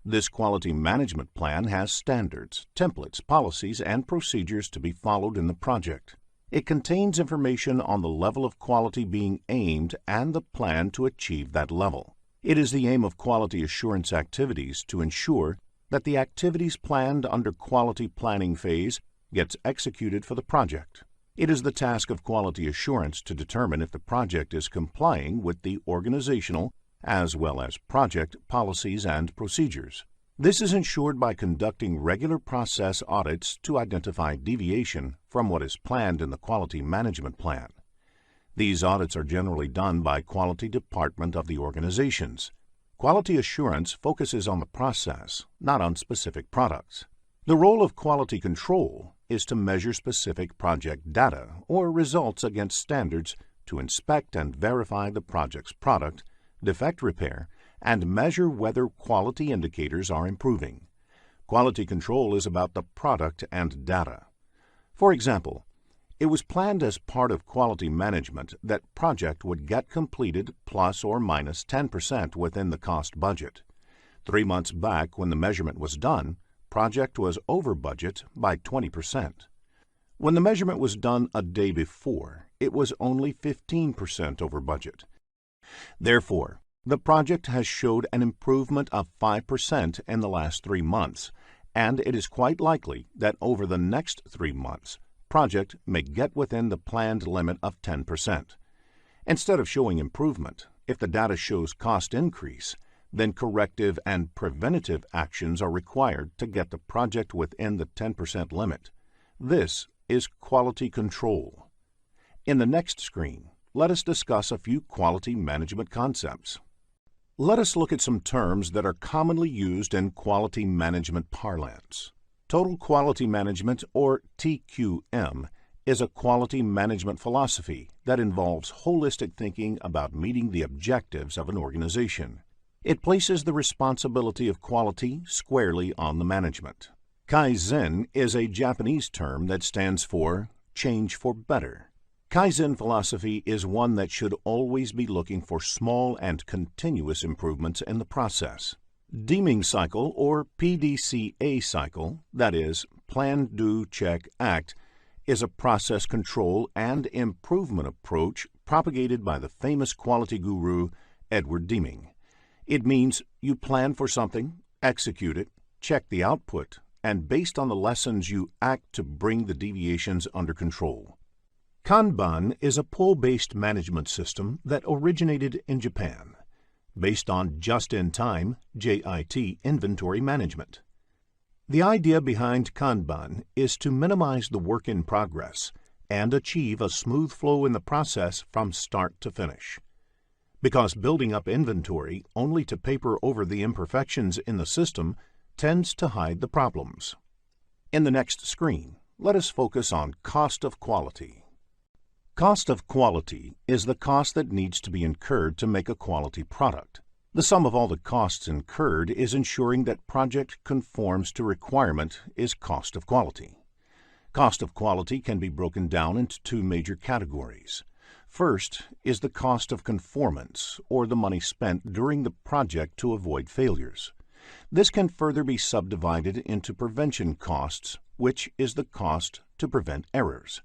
This quality management plan has standards, templates, policies, and procedures to be followed in the project. It contains information on the level of quality being aimed and the plan to achieve that level. It is the aim of quality assurance activities to ensure that the activities planned under quality planning phase gets executed for the project. It is the task of quality assurance to determine if the project is complying with the organizational as well as project policies and procedures. This is ensured by conducting regular process audits to identify deviation from what is planned in the quality management plan. These audits are generally done by quality department of the organizations. Quality assurance focuses on the process, not on specific products. The role of quality control is to measure specific project data or results against standards to inspect and verify the project's product, defect repair, and measure whether quality indicators are improving. Quality control is about the product and data. For example, it was planned as part of quality management that project would get completed plus or minus 10% within the cost budget. 3 months back, when the measurement was done, project was over budget by 20%. When the measurement was done a day before, it was only 15% over budget. Therefore, the project has showed an improvement of 5% in the last 3 months, and it is quite likely that over the next 3 months, project may get within the planned limit of 10%. Instead of showing improvement, if the data shows cost increase, then corrective and preventative actions are required to get the project within the 10% limit. This is quality control. In the next screen, let us discuss a few quality management concepts. Let us look at some terms that are commonly used in quality management parlance. Total Quality Management, or TQM, is a quality management philosophy that involves holistic thinking about meeting the objectives of an organization. It places the responsibility of quality squarely on the management. Kaizen is a Japanese term that stands for change for better. Kaizen philosophy is one that should always be looking for small and continuous improvements in the process. Deeming cycle, or PDCA cycle, that is, Plan, Do, Check, Act, is a process control and improvement approach propagated by the famous quality guru Edward Deming. It means you plan for something, execute it, check the output, and based on the lessons you act to bring the deviations under control. Kanban is a pull-based management system that originated in Japan, based on just-in-time (JIT) inventory management. The idea behind Kanban is to minimize the work in progress and achieve a smooth flow in the process from start to finish. Because building up inventory only to paper over the imperfections in the system tends to hide the problems. In the next screen, let us focus on cost of quality. Cost of quality is the cost that needs to be incurred to make a quality product. The sum of all the costs incurred is ensuring that project conforms to requirement is cost of quality. Cost of quality can be broken down into two major categories. First is the cost of conformance, or the money spent during the project to avoid failures. This can further be subdivided into prevention costs, which is the cost to prevent errors,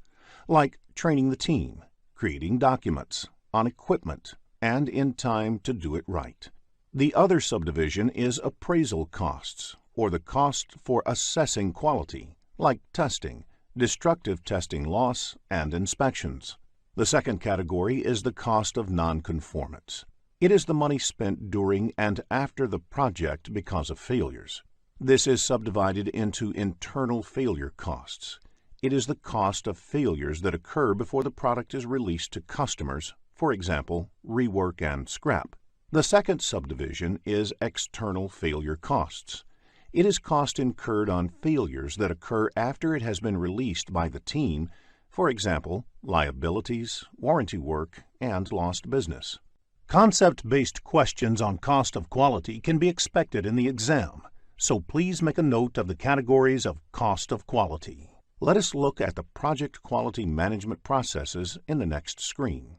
like training the team, creating documents, on equipment, and in time to do it right. The other subdivision is appraisal costs, or the cost for assessing quality, like testing, destructive testing loss, and inspections. The second category is the cost of nonconformance. It is the money spent during and after the project because of failures. This is subdivided into internal failure costs. It is the cost of failures that occur before the product is released to customers, for example, rework and scrap. The second subdivision is external failure costs. It is cost incurred on failures that occur after it has been released by the team, for example, liabilities, warranty work, and lost business. Concept-based questions on cost of quality can be expected in the exam, so please make a note of the categories of cost of quality. Let us look at the project quality management processes in the next screen.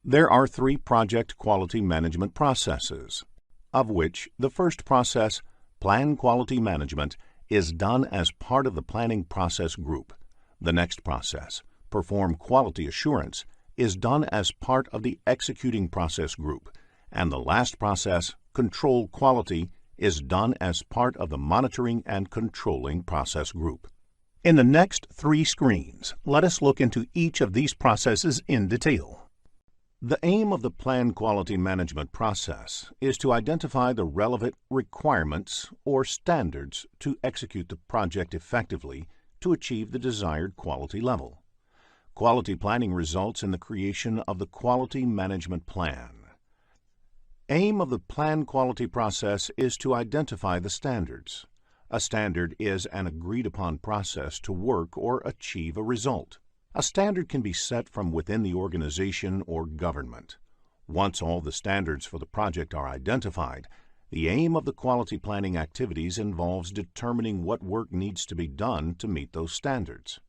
There are 3 project quality management processes, of which the first process, Plan Quality Management, is done as part of the Planning Process Group. The next process, Perform Quality Assurance, is done as part of the Executing Process Group. And the last process, Control Quality, is done as part of the Monitoring and Controlling Process Group. In the next 3 screens, let us look into each of these processes in detail. The aim of the Plan Quality Management process is to identify the relevant requirements or standards to execute the project effectively to achieve the desired quality level. Quality planning results in the creation of the Quality Management Plan. Aim of the Plan Quality process is to identify the standards. A standard is an agreed-upon process to work or achieve a result. A standard can be set from within the organization or government. Once all the standards for the project are identified, the aim of the quality planning activities involves determining what work needs to be done to meet those standards.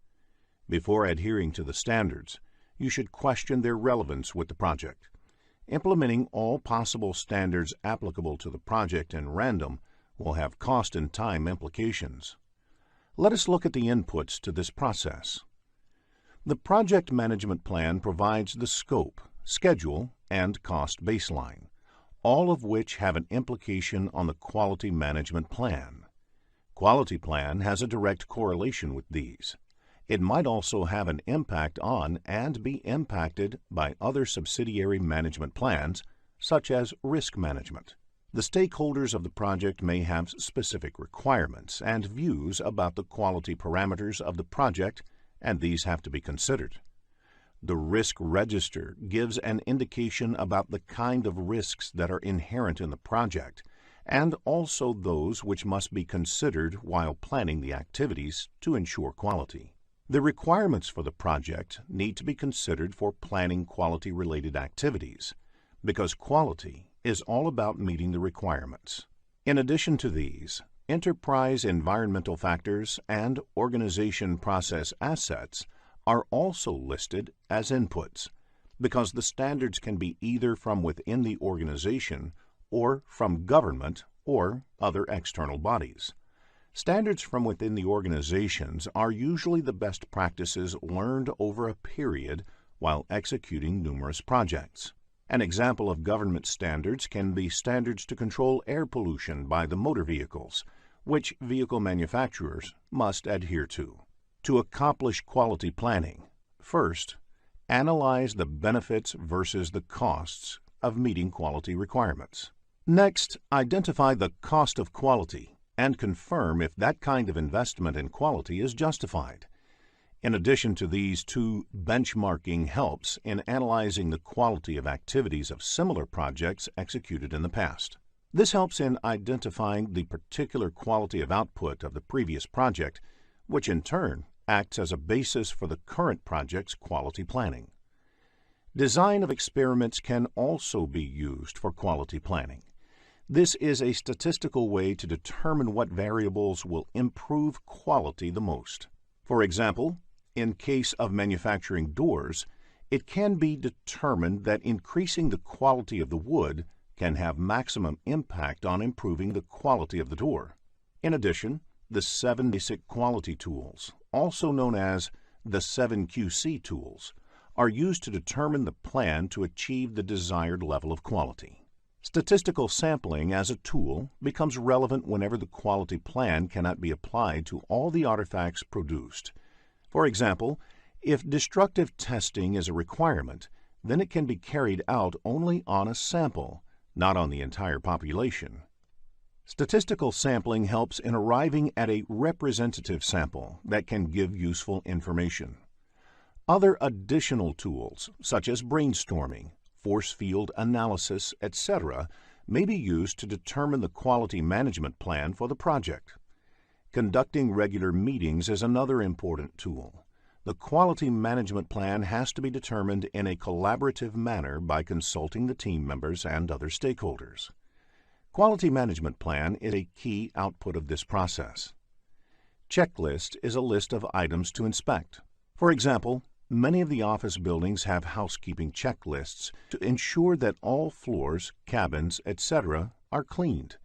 Before adhering to the standards, you should question their relevance with the project. Implementing all possible standards applicable to the project in random will have cost and time implications. Let us look at the inputs to this process. The Project Management Plan provides the scope, schedule, and cost baseline, all of which have an implication on the Quality Management Plan. Quality Plan has a direct correlation with these. It might also have an impact on and be impacted by other subsidiary management plans, such as risk management. The stakeholders of the project may have specific requirements and views about the quality parameters of the project, and these have to be considered. The risk register gives an indication about the kind of risks that are inherent in the project, and also those which must be considered while planning the activities to ensure quality. The requirements for the project need to be considered for planning quality-related activities, because quality is all about meeting the requirements. In addition to these, enterprise environmental factors and organization process assets are also listed as inputs, because the standards can be either from within the organization or from government or other external bodies. Standards from within the organizations are usually the best practices learned over a period while executing numerous projects. An example of government standards can be standards to control air pollution by the motor vehicles, which vehicle manufacturers must adhere to. To accomplish quality planning, first, analyze the benefits versus the costs of meeting quality requirements. Next, identify the cost of quality and confirm if that kind of investment in quality is justified. In addition to these 2, benchmarking helps in analyzing the quality of activities of similar projects executed in the past. This helps in identifying the particular quality of output of the previous project, which in turn acts as a basis for the current project's quality planning. Design of experiments can also be used for quality planning. This is a statistical way to determine what variables will improve quality the most. For example, in case of manufacturing doors, it can be determined that increasing the quality of the wood can have maximum impact on improving the quality of the door. In addition, the 7 basic quality tools, also known as the 7 QC tools, are used to determine the plan to achieve the desired level of quality. Statistical sampling as a tool becomes relevant whenever the quality plan cannot be applied to all the artifacts produced. For example, if destructive testing is a requirement, then it can be carried out only on a sample, not on the entire population. Statistical sampling helps in arriving at a representative sample that can give useful information. Other additional tools, such as brainstorming, force field analysis, etc., may be used to determine the quality management plan for the project. Conducting regular meetings is another important tool. The quality management plan has to be determined in a collaborative manner by consulting the team members and other stakeholders. Quality management plan is a key output of this process. Checklist is a list of items to inspect. For example, many of the office buildings have housekeeping checklists to ensure that all floors, cabins, etc. are cleaned.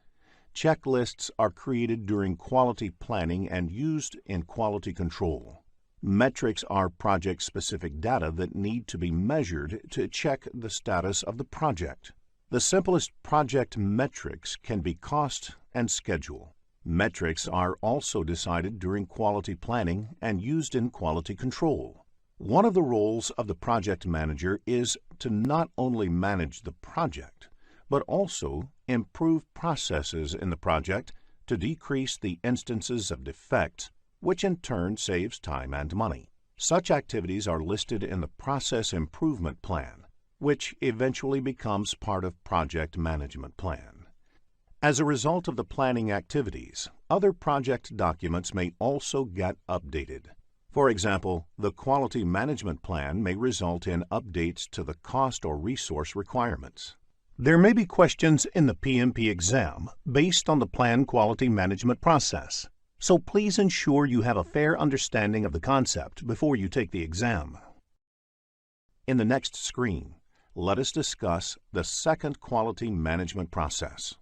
Checklists are created during quality planning and used in quality control. Metrics are project-specific data that need to be measured to check the status of the project. The simplest project metrics can be cost and schedule. Metrics are also decided during quality planning and used in quality control. One of the roles of the project manager is to not only manage the project, but also improve processes in the project to decrease the instances of defects, which in turn saves time and money. Such activities are listed in the Process Improvement Plan, which eventually becomes part of Project Management Plan. As a result of the planning activities, other project documents may also get updated. For example, the Quality Management Plan may result in updates to the cost or resource requirements. There may be questions in the PMP exam based on the Plan Quality Management process, so please ensure you have a fair understanding of the concept before you take the exam. In the next screen, let us discuss the second quality management process.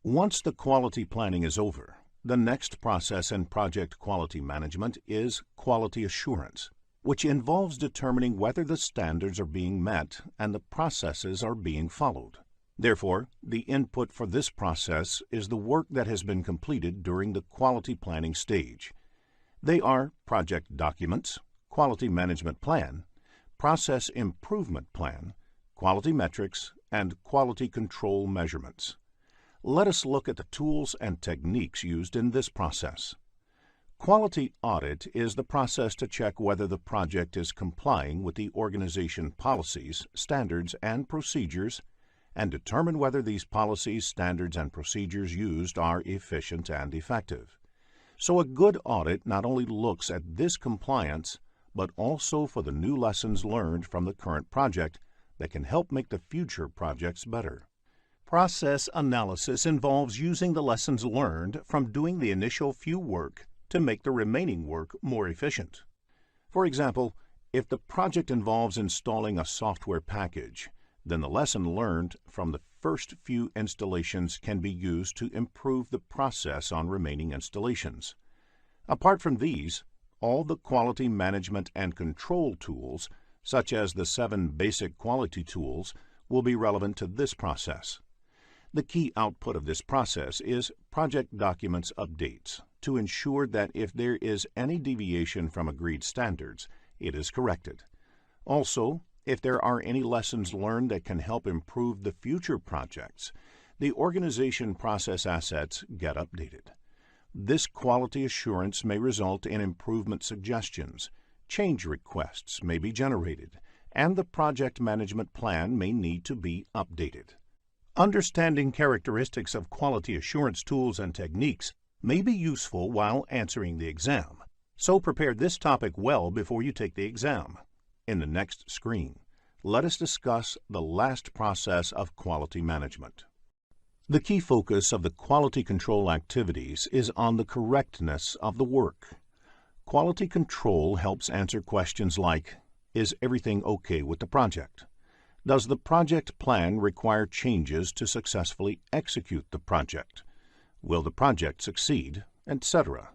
Once the quality planning is over, the next process in project quality management is quality assurance, which involves determining whether the standards are being met and the processes are being followed. Therefore, the input for this process is the work that has been completed during the quality planning stage. They are project documents, quality management plan, process improvement plan, quality metrics, and quality control measurements. Let us look at the tools and techniques used in this process. Quality audit is the process to check whether the project is complying with the organization policies, standards, and procedures, and determine whether these policies, standards, and procedures used are efficient and effective. So a good audit not only looks at this compliance, but also for the new lessons learned from the current project that can help make the future projects better. Process analysis involves using the lessons learned from doing the initial few work to make the remaining work more efficient. For example, if the project involves installing a software package, then the lesson learned from the first few installations can be used to improve the process on remaining installations. Apart from these, all the quality management and control tools, such as the 7 basic quality tools, will be relevant to this process. The key output of this process is project documents updates to ensure that if there is any deviation from agreed standards, it is corrected. Also, if there are any lessons learned that can help improve the future projects, the organization process assets get updated. This quality assurance may result in improvement suggestions, change requests may be generated, and the project management plan may need to be updated. Understanding characteristics of quality assurance tools and techniques may be useful while answering the exam, so prepare this topic well before you take the exam. In the next screen, let us discuss the last process of quality management. The key focus of the quality control activities is on the correctness of the work. Quality control helps answer questions like, is everything okay with the project? Does the project plan require changes to successfully execute the project? Will the project succeed, etc.?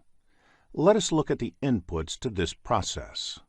Let us look at the inputs to this process.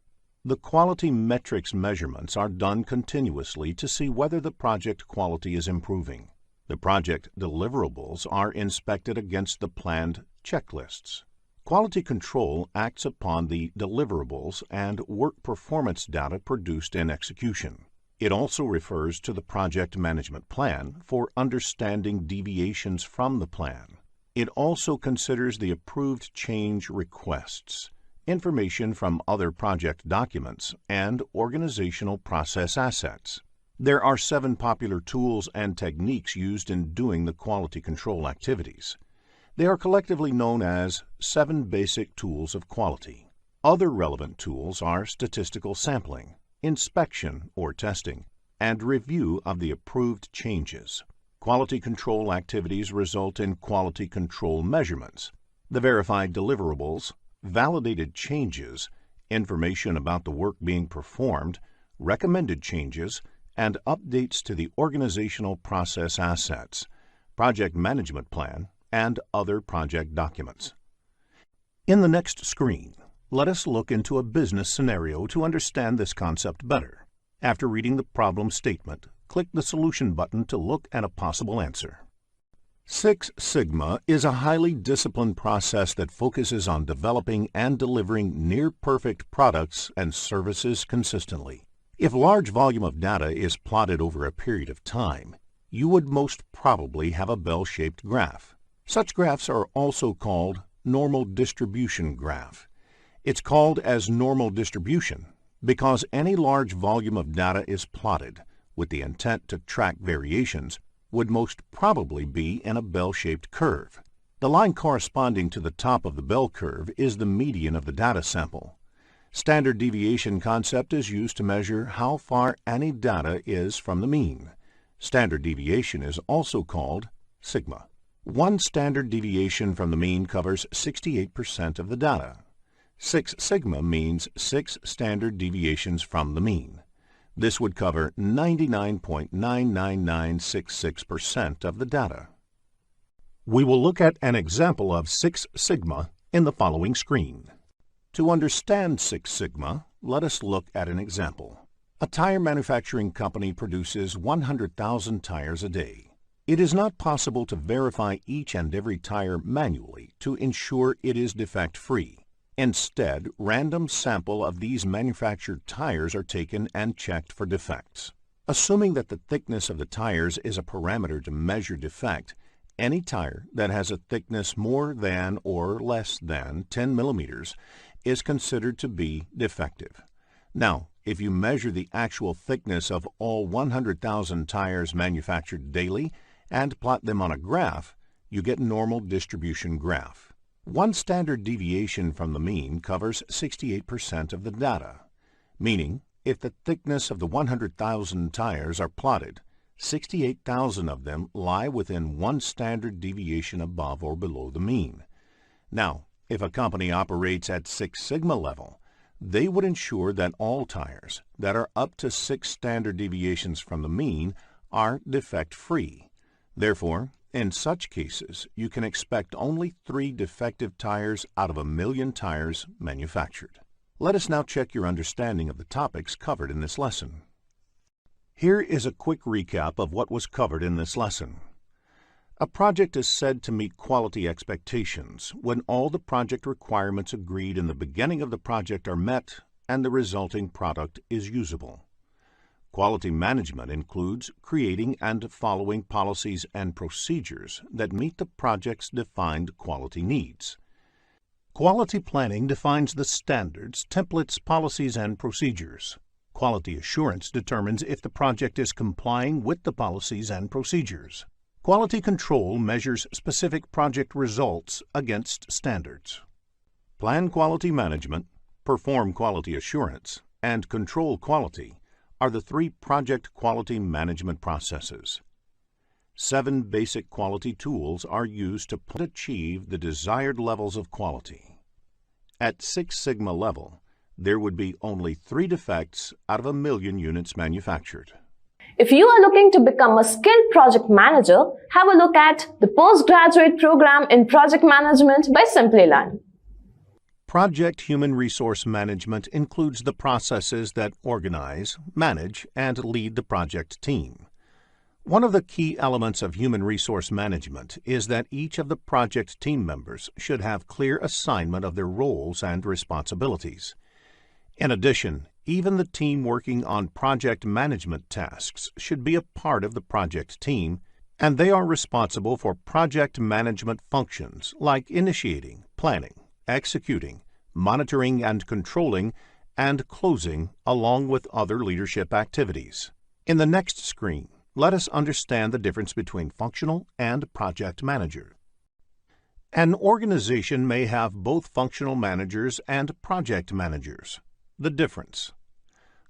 The quality metrics measurements are done continuously to see whether the project quality is improving. The project deliverables are inspected against the planned checklists. Quality control acts upon the deliverables and work performance data produced in execution. It also refers to the project management plan for understanding deviations from the plan. It also considers the approved change requests. information from other project documents, and organizational process assets. There are 7 popular tools and techniques used in doing the quality control activities. They are collectively known as 7 basic tools of quality. Other relevant tools are statistical sampling, inspection or testing, and review of the approved changes. Quality control activities result in quality control measurements, the verified deliverables, validated changes, information about the work being performed, recommended changes, and updates to the organizational process assets, project management plan, and other project documents. In the next screen, let us look into a business scenario to understand this concept better. After reading the problem statement, click the Solution button to look at a possible answer. Six Sigma is a highly disciplined process that focuses on developing and delivering near-perfect products and services consistently. If a large volume of data is plotted over a period of time, you would most probably have a bell-shaped graph. Such graphs are also called normal distribution graph. It's called as normal distribution because any large volume of data is plotted with the intent to track variations would most probably be in a bell-shaped curve. The line corresponding to the top of the bell curve is the median of the data sample. Standard deviation concept is used to measure how far any data is from the mean. Standard deviation is also called sigma. One standard deviation from the mean covers 68% of the data. 6 sigma means 6 standard deviations from the mean. This would cover 99.99966% of the data. We will look at an example of 6 sigma in the following screen. To understand 6 sigma, let us look at an example. A tire manufacturing company produces 100,000 tires a day. It is not possible to verify each and every tire manually to ensure it is defect-free. Instead, random sample of these manufactured tires are taken and checked for defects. Assuming that the thickness of the tires is a parameter to measure defect, any tire that has a thickness more than or less than 10 millimeters is considered to be defective. Now, if you measure the actual thickness of all 100,000 tires manufactured daily and plot them on a graph, you get normal distribution graph. One standard deviation from the mean covers 68% of the data, meaning if the thickness of the 100,000 tires are plotted, 68,000 of them lie within one standard deviation above or below the mean. Now, if a company operates at 6 sigma level, they would ensure that all tires that are up to 6 standard deviations from the mean are defect-free. Therefore, in such cases, you can expect only 3 defective tires out of 1,000,000 tires manufactured. Let us now check your understanding of the topics covered in this lesson. Here is a quick recap of what was covered in this lesson. A project is said to meet quality expectations when all the project requirements agreed in the beginning of the project are met and the resulting product is usable. Quality management includes creating and following policies and procedures that meet the project's defined quality needs. Quality planning defines the standards, templates, policies, and procedures. Quality assurance determines if the project is complying with the policies and procedures. Quality control measures specific project results against standards. Plan quality management, perform quality assurance, and control quality are the 3 project quality management processes. 7 basic quality tools are used to achieve the desired levels of quality. At 6 sigma level, there would be only 3 defects out of 1,000,000 units manufactured. If you are looking to become a skilled project manager, have a look at the postgraduate program in project management by Simplilearn. Project human resource management includes the processes that organize, manage, and lead the project team. One of the key elements of human resource management is that each of the project team members should have clear assignment of their roles and responsibilities. In addition, even the team working on project management tasks should be a part of the project team, and they are responsible for project management functions like initiating, planning, executing, monitoring and controlling, and closing, along with other leadership activities. In the next screen, let us understand the difference between functional and project manager. An organization may have both functional managers and project managers. The difference: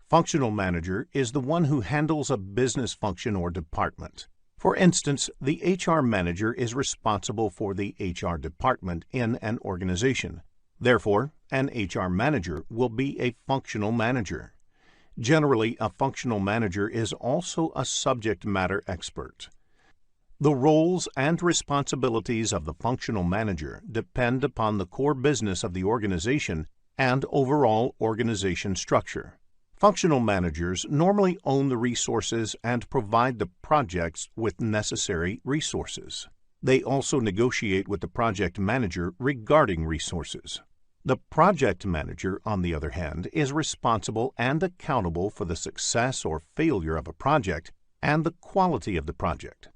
functional manager is the one who handles a business function or department. For instance, the HR manager is responsible for the HR department in an organization. Therefore, an HR manager will be a functional manager. Generally, a functional manager is also a subject matter expert. The roles and responsibilities of the functional manager depend upon the core business of the organization and overall organization structure. Functional managers normally own the resources and provide the projects with necessary resources. They also negotiate with the project manager regarding resources. The project manager, on the other hand, is responsible and accountable for the success or failure of a project and the quality of the project.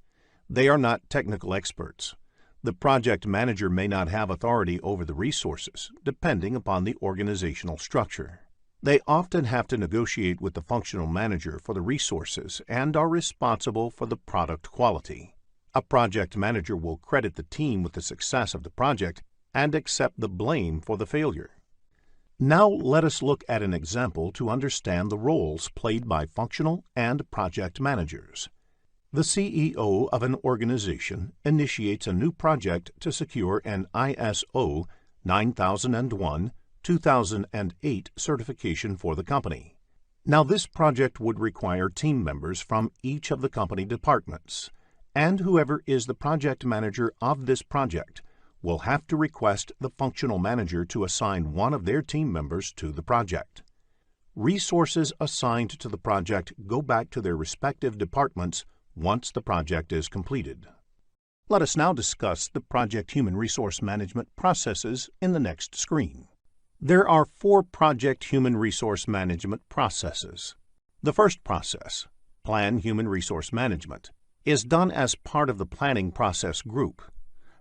They are not technical experts. The project manager may not have authority over the resources, depending upon the organizational structure. They often have to negotiate with the functional manager for the resources and are responsible for the product quality. A project manager will credit the team with the success of the project and accept the blame for the failure. Now let us look at an example to understand the roles played by functional and project managers. The CEO of an organization initiates a new project to secure an ISO 9001-2008 certification for the company. Now, this project would require team members from each of the company departments, and whoever is the project manager of this project will have to request the functional manager to assign one of their team members to the project. Resources assigned to the project go back to their respective departments once the project is completed. Let us now discuss the project human resource management processes in the next screen. There are 4 project human resource management processes. The first process, Plan Human Resource Management, is done as part of the planning process group.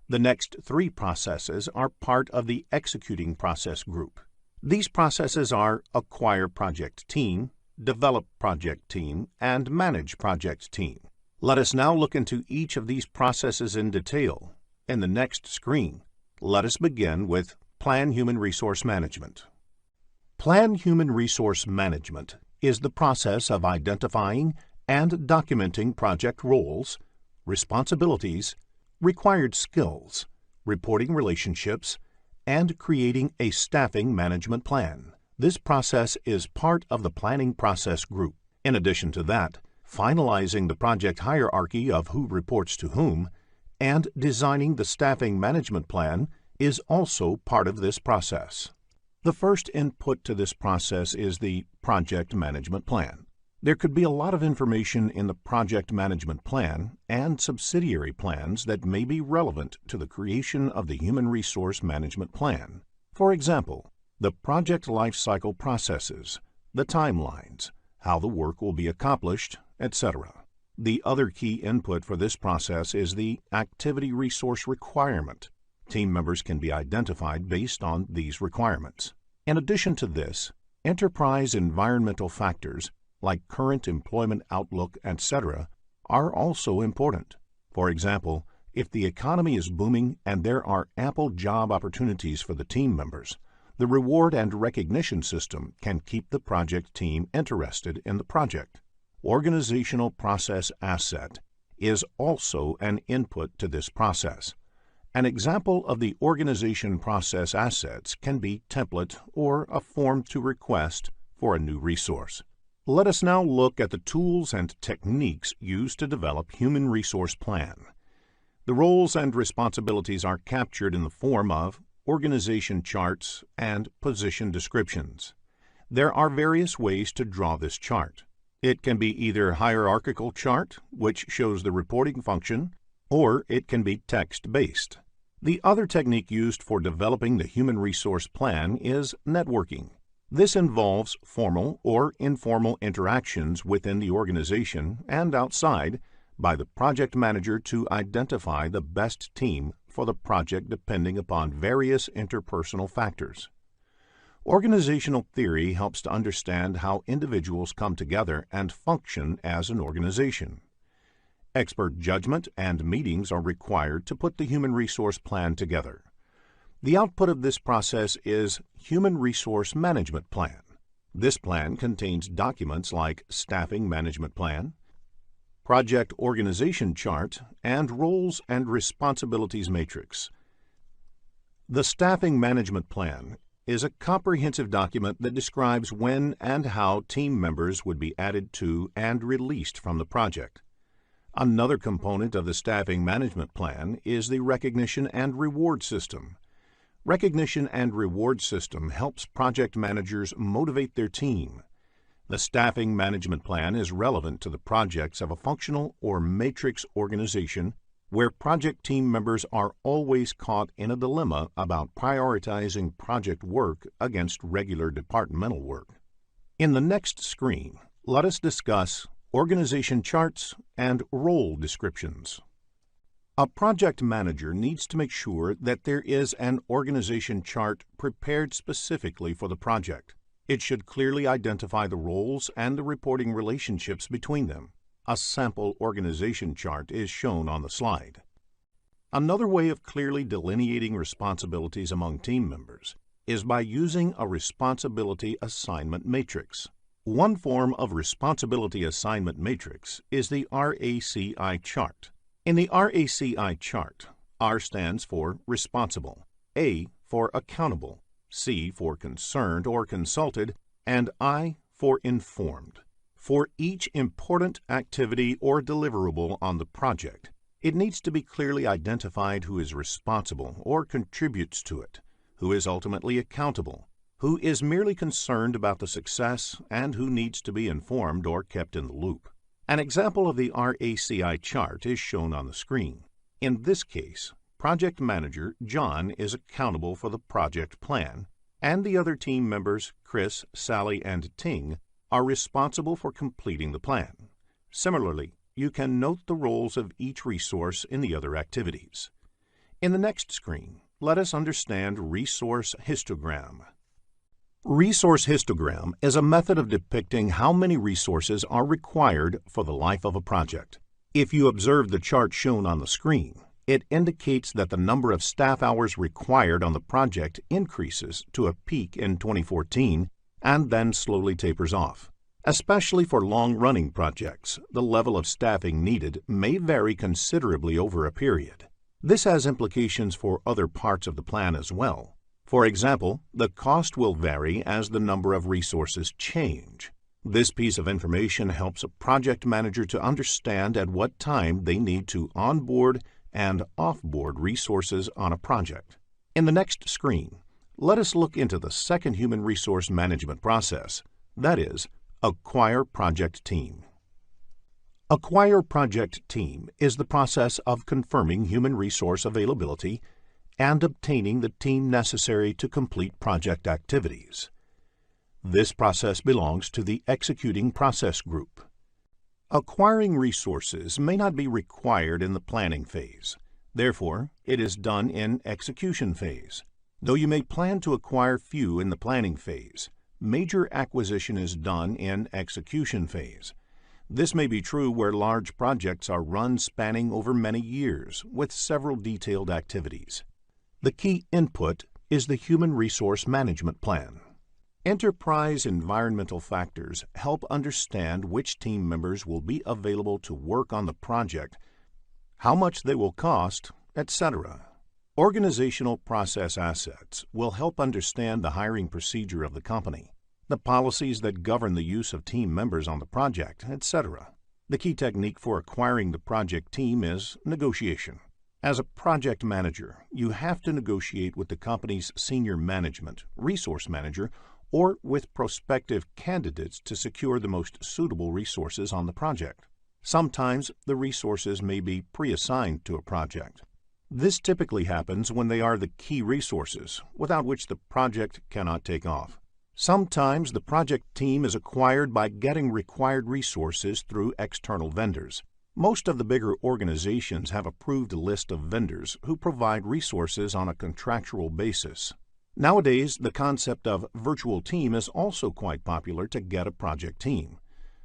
The next 3 processes are part of the executing process group. These processes are Acquire Project Team, Develop Project Team, and Manage Project Team. Let us now look into each of these processes in detail. In the next screen, let us begin with Plan Human Resource Management. Plan Human Resource Management is the process of identifying and documenting project roles, responsibilities, required skills, reporting relationships, and creating a staffing management plan. This process is part of the planning process group. In addition to that, finalizing the project hierarchy of who reports to whom, and designing the staffing management plan is also part of this process. The first input to this process is the project management plan. There could be a lot of information in the project management plan and subsidiary plans that may be relevant to the creation of the human resource management plan. For example, the project lifecycle processes, the timelines, how the work will be accomplished, etc. The other key input for this process is the activity resource requirement. Team members can be identified based on these requirements. In addition to this, enterprise environmental factors like current employment outlook, etc., are also important. For example, if the economy is booming and there are ample job opportunities for the team members, the reward and recognition system can keep the project team interested in the project. Organizational process asset is also an input to this process. An example of the organization process assets can be template or a form to request for a new resource. Let us now look at the tools and techniques used to develop human resource plan. The roles and responsibilities are captured in the form of organization charts and position descriptions. There are various ways to draw this chart. It can be either hierarchical chart, which shows the reporting function, or it can be text-based. The other technique used for developing the human resource plan is networking. This involves formal or informal interactions within the organization and outside by the project manager to identify the best team for the project depending upon various interpersonal factors. Organizational theory helps to understand how individuals come together and function as an organization. Expert judgment and meetings are required to put the human resource plan together. The output of this process is Human Resource Management Plan. This plan contains documents like Staffing Management Plan, Project Organization Chart, and Roles and Responsibilities Matrix. The Staffing Management Plan is a comprehensive document that describes when and how team members would be added to and released from the project. Another component of the Staffing Management Plan is the Recognition and Reward System. Recognition and Reward System helps project managers motivate their team. The Staffing Management Plan is relevant to the projects of a functional or matrix organization where project team members are always caught in a dilemma about prioritizing project work against regular departmental work. In the next screen, let us discuss organization charts and role descriptions. A project manager needs to make sure that there is an organization chart prepared specifically for the project. It should clearly identify the roles and the reporting relationships between them. A sample organization chart is shown on the slide. Another way of clearly delineating responsibilities among team members is by using a responsibility assignment matrix. One form of responsibility assignment matrix is the RACI chart. In the RACI chart, R stands for responsible, A for accountable, C for concerned or consulted, and I for informed. For each important activity or deliverable on the project, it needs to be clearly identified who is responsible or contributes to it, who is ultimately accountable, who is merely concerned about the success, and who needs to be informed or kept in the loop. An example of the RACI chart is shown on the screen. In this case, Project Manager John is accountable for the project plan, and the other team members, Chris, Sally, and Ting, are responsible for completing the plan. Similarly, you can note the roles of each resource in the other activities. In the next screen, let us understand Resource Histogram. Resource histogram is a method of depicting how many resources are required for the life of a project. If you observe the chart shown on the screen, it indicates that the number of staff hours required on the project increases to a peak in 2014 and then slowly tapers off. Especially for long-running projects, the level of staffing needed may vary considerably over a period. This has implications for other parts of the plan as well. For example, the cost will vary as the number of resources change. This piece of information helps a project manager to understand at what time they need to onboard and offboard resources on a project. In the next screen, let us look into the second human resource management process, that is, Acquire Project Team. Acquire Project Team is the process of confirming human resource availability and obtaining the team necessary to complete project activities. This process belongs to the Executing Process Group. Acquiring resources may not be required in the planning phase. Therefore, it is done in execution phase. Though you may plan to acquire few in the planning phase, major acquisition is done in execution phase. This may be true where large projects are run spanning over many years with several detailed activities. The key input is the Human Resource Management Plan. Enterprise environmental factors help understand which team members will be available to work on the project, how much they will cost, etc. Organizational process assets will help understand the hiring procedure of the company, the policies that govern the use of team members on the project, etc. The key technique for acquiring the project team is negotiation. As a project manager, you have to negotiate with the company's senior management, resource manager, or with prospective candidates to secure the most suitable resources on the project. Sometimes the resources may be pre-assigned to a project. This typically happens when they are the key resources, without which the project cannot take off. Sometimes the project team is acquired by getting required resources through external vendors. Most of the bigger organizations have approved a list of vendors who provide resources on a contractual basis. Nowadays, the concept of virtual team is also quite popular to get a project team.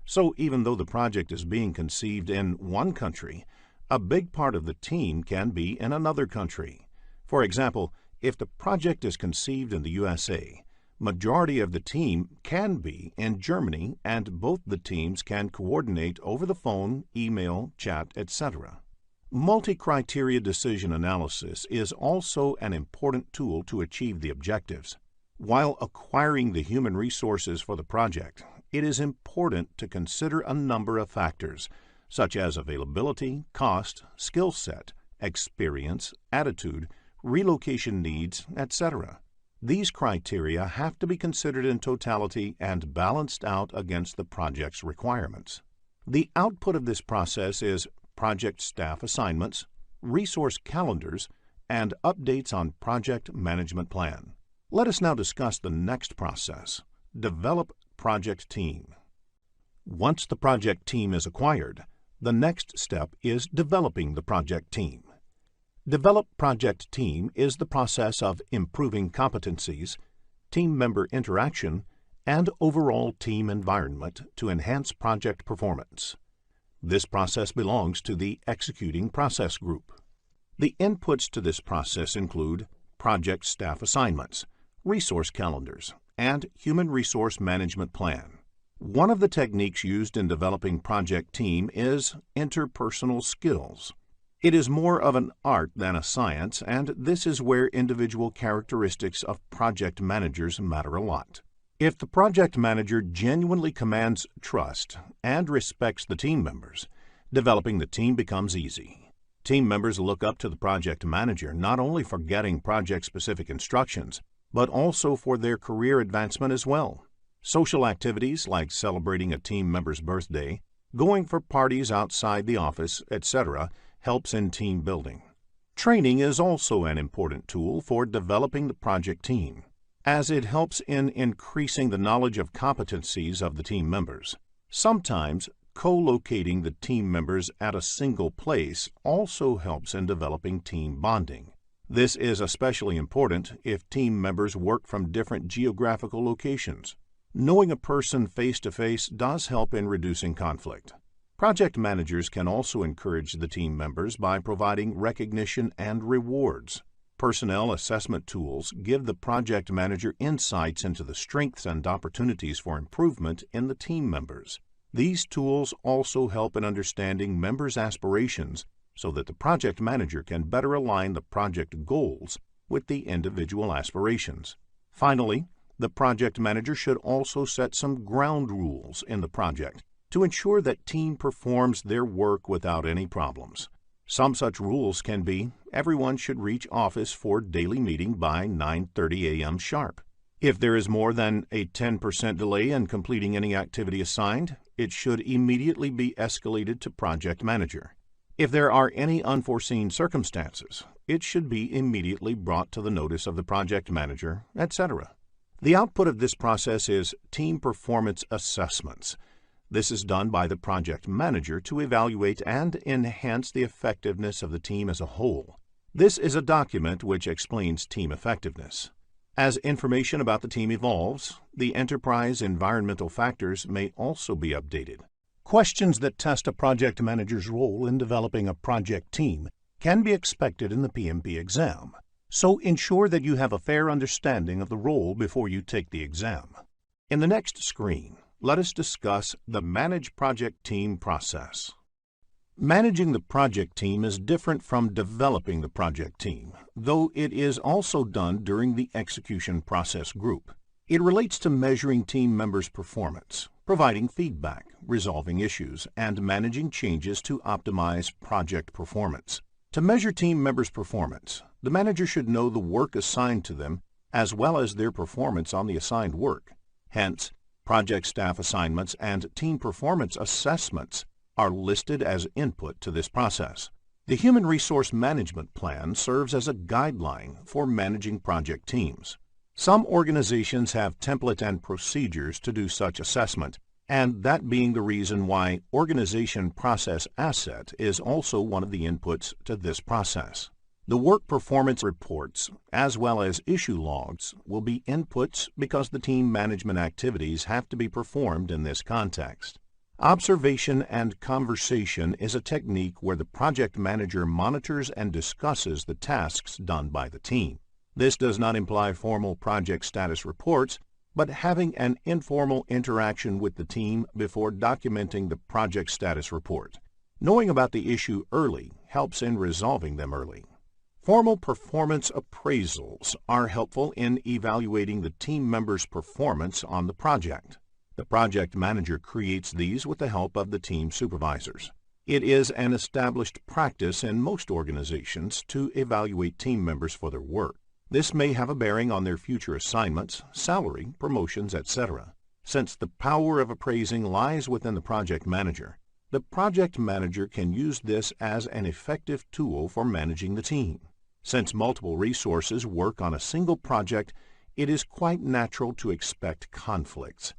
So even though the project is being conceived in one country, a big part of the team can be in another country. For example, if the project is conceived in the USA, majority of the team can be in Germany, and both the teams can coordinate over the phone, email, chat, etc. Multi-criteria decision analysis is also an important tool to achieve the objectives. While acquiring the human resources for the project, it is important to consider a number of factors, such as availability, cost, skill set, experience, attitude, relocation needs, etc. These criteria have to be considered in totality and balanced out against the project's requirements. The output of this process is project staff assignments, resource calendars, and updates on project management plan. Let us now discuss the next process: develop project team. Once the project team is acquired, the next step is developing the project team. Develop project team is the process of improving competencies, team member interaction, and overall team environment to enhance project performance. This process belongs to the executing process group. The inputs to this process include project staff assignments, resource calendars, and human resource management plan. One of the techniques used in developing project team is interpersonal skills. It is more of an art than a science, and this is where individual characteristics of project managers matter a lot. If the project manager genuinely commands trust and respects the team members, developing the team becomes easy. Team members look up to the project manager not only for getting project-specific instructions, but also for their career advancement as well. Social activities like celebrating a team member's birthday, going for parties outside the office, etc., helps in team building. Training is also an important tool for developing the project team, as it helps in increasing the knowledge of competencies of the team members. Sometimes, co-locating the team members at a single place also helps in developing team bonding. This is especially important if team members work from different geographical locations. Knowing a person face-to-face does help in reducing conflict. Project managers can also encourage the team members by providing recognition and rewards. Personnel assessment tools give the project manager insights into the strengths and opportunities for improvement in the team members. These tools also help in understanding members' aspirations so that the project manager can better align the project goals with the individual aspirations. Finally, the project manager should also set some ground rules in the project to ensure that team performs their work without any problems. Some such rules can be: everyone should reach office for daily meeting by 9:30 a.m. sharp. If there is more than a 10% delay in completing any activity assigned, it should immediately be escalated to project manager. If there are any unforeseen circumstances, it should be immediately brought to the notice of the project manager, etc. The output of this process is team performance assessments. This is done by the project manager to evaluate and enhance the effectiveness of the team as a whole. This is a document which explains team effectiveness. As information about the team evolves, the enterprise environmental factors may also be updated. Questions that test a project manager's role in developing a project team can be expected in the PMP exam, so ensure that you have a fair understanding of the role before you take the exam. In the next screen, let us discuss the Manage Project Team process. Managing the project team is different from developing the project team, though it is also done during the execution process group. It relates to measuring team members' performance, providing feedback, resolving issues, and managing changes to optimize project performance. To measure team members' performance, the manager should know the work assigned to them as well as their performance on the assigned work. Hence, project staff assignments and team performance assessments are listed as input to this process. The Human Resource Management Plan serves as a guideline for managing project teams. Some organizations have template and procedures to do such assessment, and that being the reason why Organization Process Asset is also one of the inputs to this process. The work performance reports, as well as issue logs, will be inputs because the team management activities have to be performed in this context. Observation and conversation is a technique where the project manager monitors and discusses the tasks done by the team. This does not imply formal project status reports, but having an informal interaction with the team before documenting the project status report. Knowing about the issue early helps in resolving them early. Formal performance appraisals are helpful in evaluating the team members' performance on the project. The project manager creates these with the help of the team supervisors. It is an established practice in most organizations to evaluate team members for their work. This may have a bearing on their future assignments, salary, promotions, etc. Since the power of appraising lies within the project manager can use this as an effective tool for managing the team. Since multiple resources work on a single project, it is quite natural to expect conflicts.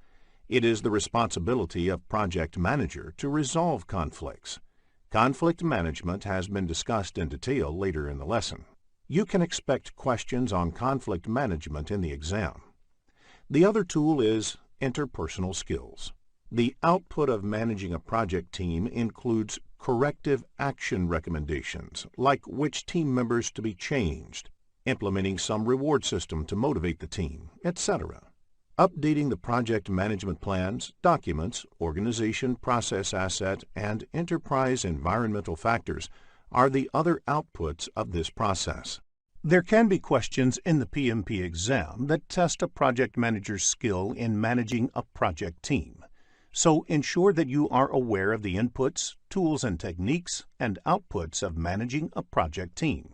It is the responsibility of project manager to resolve conflicts. Conflict management has been discussed in detail later in the lesson. You can expect questions on conflict management in the exam. The other tool is interpersonal skills. The output of managing a project team includes corrective action recommendations, like which team members to be changed, implementing some reward system to motivate the team, etc. Updating the project management plans, documents, organization, process asset, and enterprise environmental factors are the other outputs of this process. There can be questions in the PMP exam that test a project manager's skill in managing a project team. So ensure that you are aware of the inputs, tools and techniques, and outputs of managing a project team.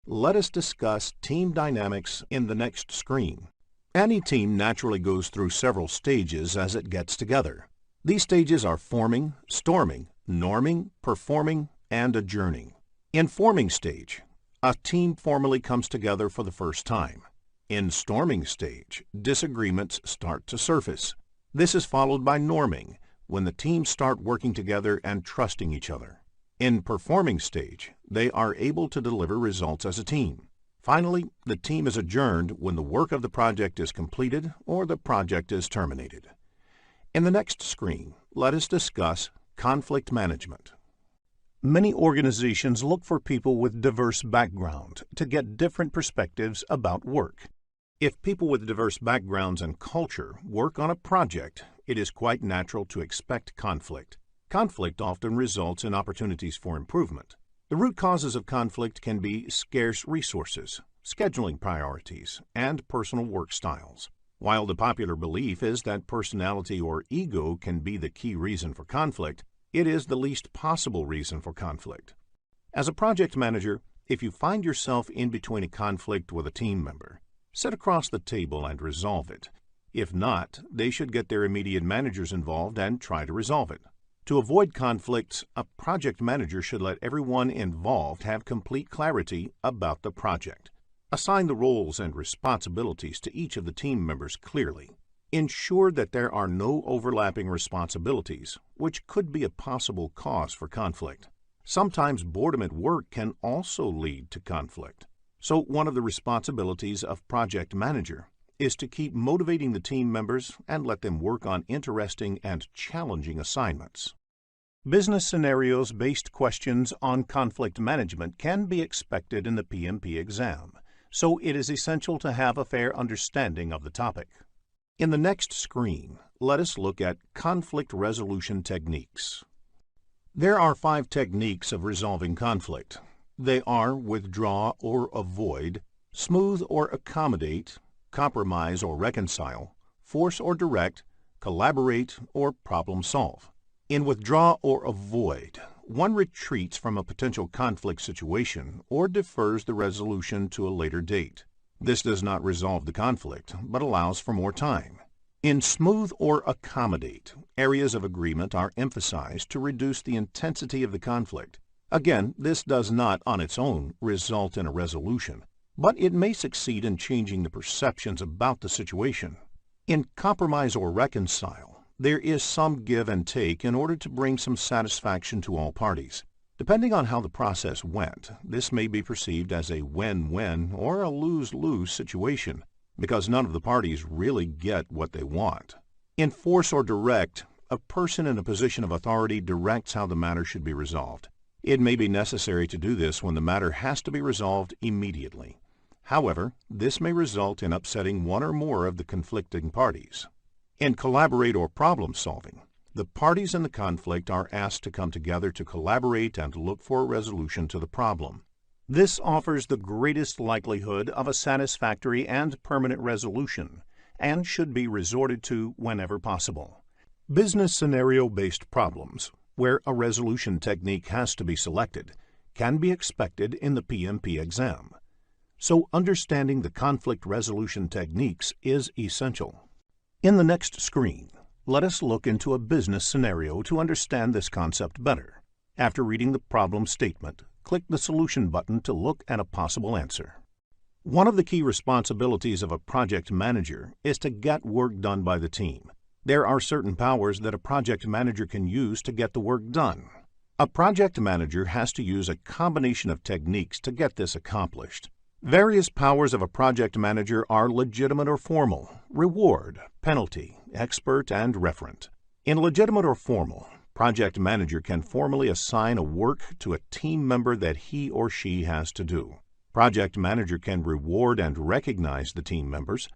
Let us discuss team dynamics in the next screen. Any team naturally goes through several stages as it gets together. These stages are forming, storming, norming, performing, and adjourning. In forming stage, a team formally comes together for the first time. In storming stage, disagreements start to surface. This is followed by norming, when the teams start working together and trusting each other. In performing stage, they are able to deliver results as a team. Finally, the team is adjourned when the work of the project is completed or the project is terminated. In the next screen, let us discuss conflict management. Many organizations look for people with diverse background to get different perspectives about work. If people with diverse backgrounds and culture work on a project, it is quite natural to expect conflict. Conflict often results in opportunities for improvement. The root causes of conflict can be scarce resources, scheduling priorities, and personal work styles. While the popular belief is that personality or ego can be the key reason for conflict, it is the least possible reason for conflict. As a project manager, if you find yourself in between a conflict with a team member, sit across the table and resolve it. If not, they should get their immediate managers involved and try to resolve it. To avoid conflicts, a project manager should let everyone involved have complete clarity about the project. Assign the roles and responsibilities to each of the team members clearly. Ensure that there are no overlapping responsibilities, which could be a possible cause for conflict. Sometimes boredom at work can also lead to conflict. So one of the responsibilities of project manager is to keep motivating the team members and let them work on interesting and challenging assignments. Business scenarios-based questions on conflict management can be expected in the PMP exam, so it is essential to have a fair understanding of the topic. In the next screen, let us look at conflict resolution techniques. There are 5 techniques of resolving conflict. They are withdraw or avoid, smooth or accommodate, compromise or reconcile, force or direct, collaborate, or problem solve. In withdraw or avoid, one retreats from a potential conflict situation or defers the resolution to a later date. This does not resolve the conflict, but allows for more time. In smooth or accommodate, areas of agreement are emphasized to reduce the intensity of the conflict. Again, this does not on its own result in a resolution, but it may succeed in changing the perceptions about the situation. In compromise or reconcile, there is some give and take in order to bring some satisfaction to all parties. Depending on how the process went, this may be perceived as a win-win or a lose-lose situation, because none of the parties really get what they want. In force or direct, a person in a position of authority directs how the matter should be resolved. It may be necessary to do this when the matter has to be resolved immediately. However, this may result in upsetting one or more of the conflicting parties. In collaborate or problem solving, the parties in the conflict are asked to come together to collaborate and look for a resolution to the problem. This offers the greatest likelihood of a satisfactory and permanent resolution, and should be resorted to whenever possible. Business scenario-based problems, where a resolution technique has to be selected, can be expected in the PMP exam. So understanding the conflict resolution techniques is essential. In the next screen, let us look into a business scenario to understand this concept better. After reading the problem statement, click the Solution button to look at a possible answer. One of the key responsibilities of a project manager is to get work done by the team. There are certain powers that a project manager can use to get the work done. A project manager has to use a combination of techniques to get this accomplished. Various powers of a project manager are legitimate or formal, reward, penalty, expert, and referent. In legitimate or formal, project manager can formally assign a work to a team member that he or she has to do. Project manager can reward and recognize the team members.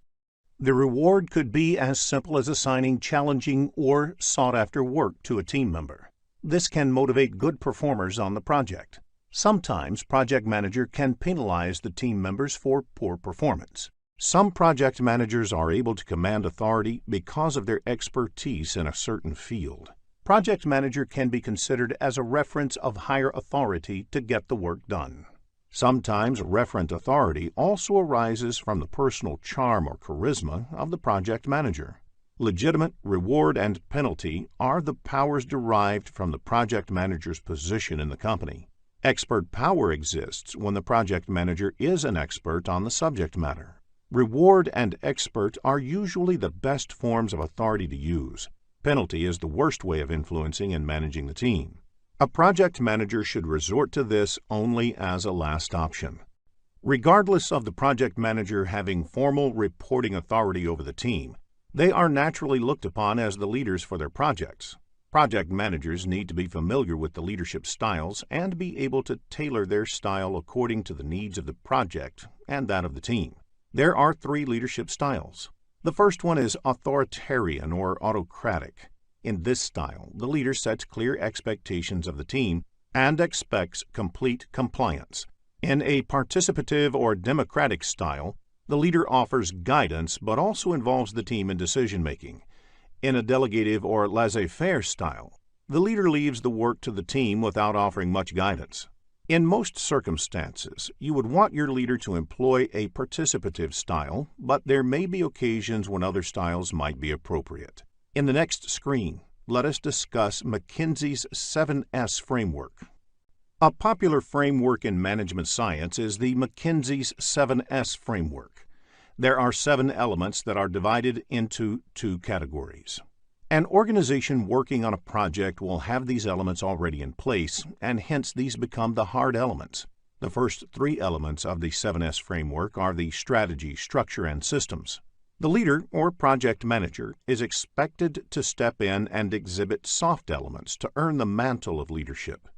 The reward could be as simple as assigning challenging or sought-after work to a team member. This can motivate good performers on the project. Sometimes project manager can penalize the team members for poor performance. Some project managers are able to command authority because of their expertise in a certain field. Project manager can be considered as a reference of higher authority to get the work done. Sometimes referent authority also arises from the personal charm or charisma of the project manager. Legitimate, reward, and penalty are the powers derived from the project manager's position in the company. Expert power exists when the project manager is an expert on the subject matter. Reward and expert are usually the best forms of authority to use. Penalty is the worst way of influencing and managing the team. A project manager should resort to this only as a last option. Regardless of the project manager having formal reporting authority over the team, they are naturally looked upon as the leaders for their projects. Project managers need to be familiar with the leadership styles and be able to tailor their style according to the needs of the project and that of the team. There are 3 leadership styles. The first one is authoritarian or autocratic. In this style, the leader sets clear expectations of the team and expects complete compliance. In a participative or democratic style, the leader offers guidance but also involves the team in decision-making. In a delegative or laissez-faire style, the leader leaves the work to the team without offering much guidance. In most circumstances, you would want your leader to employ a participative style, but there may be occasions when other styles might be appropriate. In the next screen, let us discuss McKinsey's 7S framework. A popular framework in management science is the McKinsey's 7S framework. There are 7 elements that are divided into 2 categories. An organization working on a project will have these elements already in place, and hence these become the hard elements. The first 3 elements of the 7S framework are the strategy, structure, and systems. The leader or project manager is expected to step in and exhibit soft elements to earn the mantle of leadership.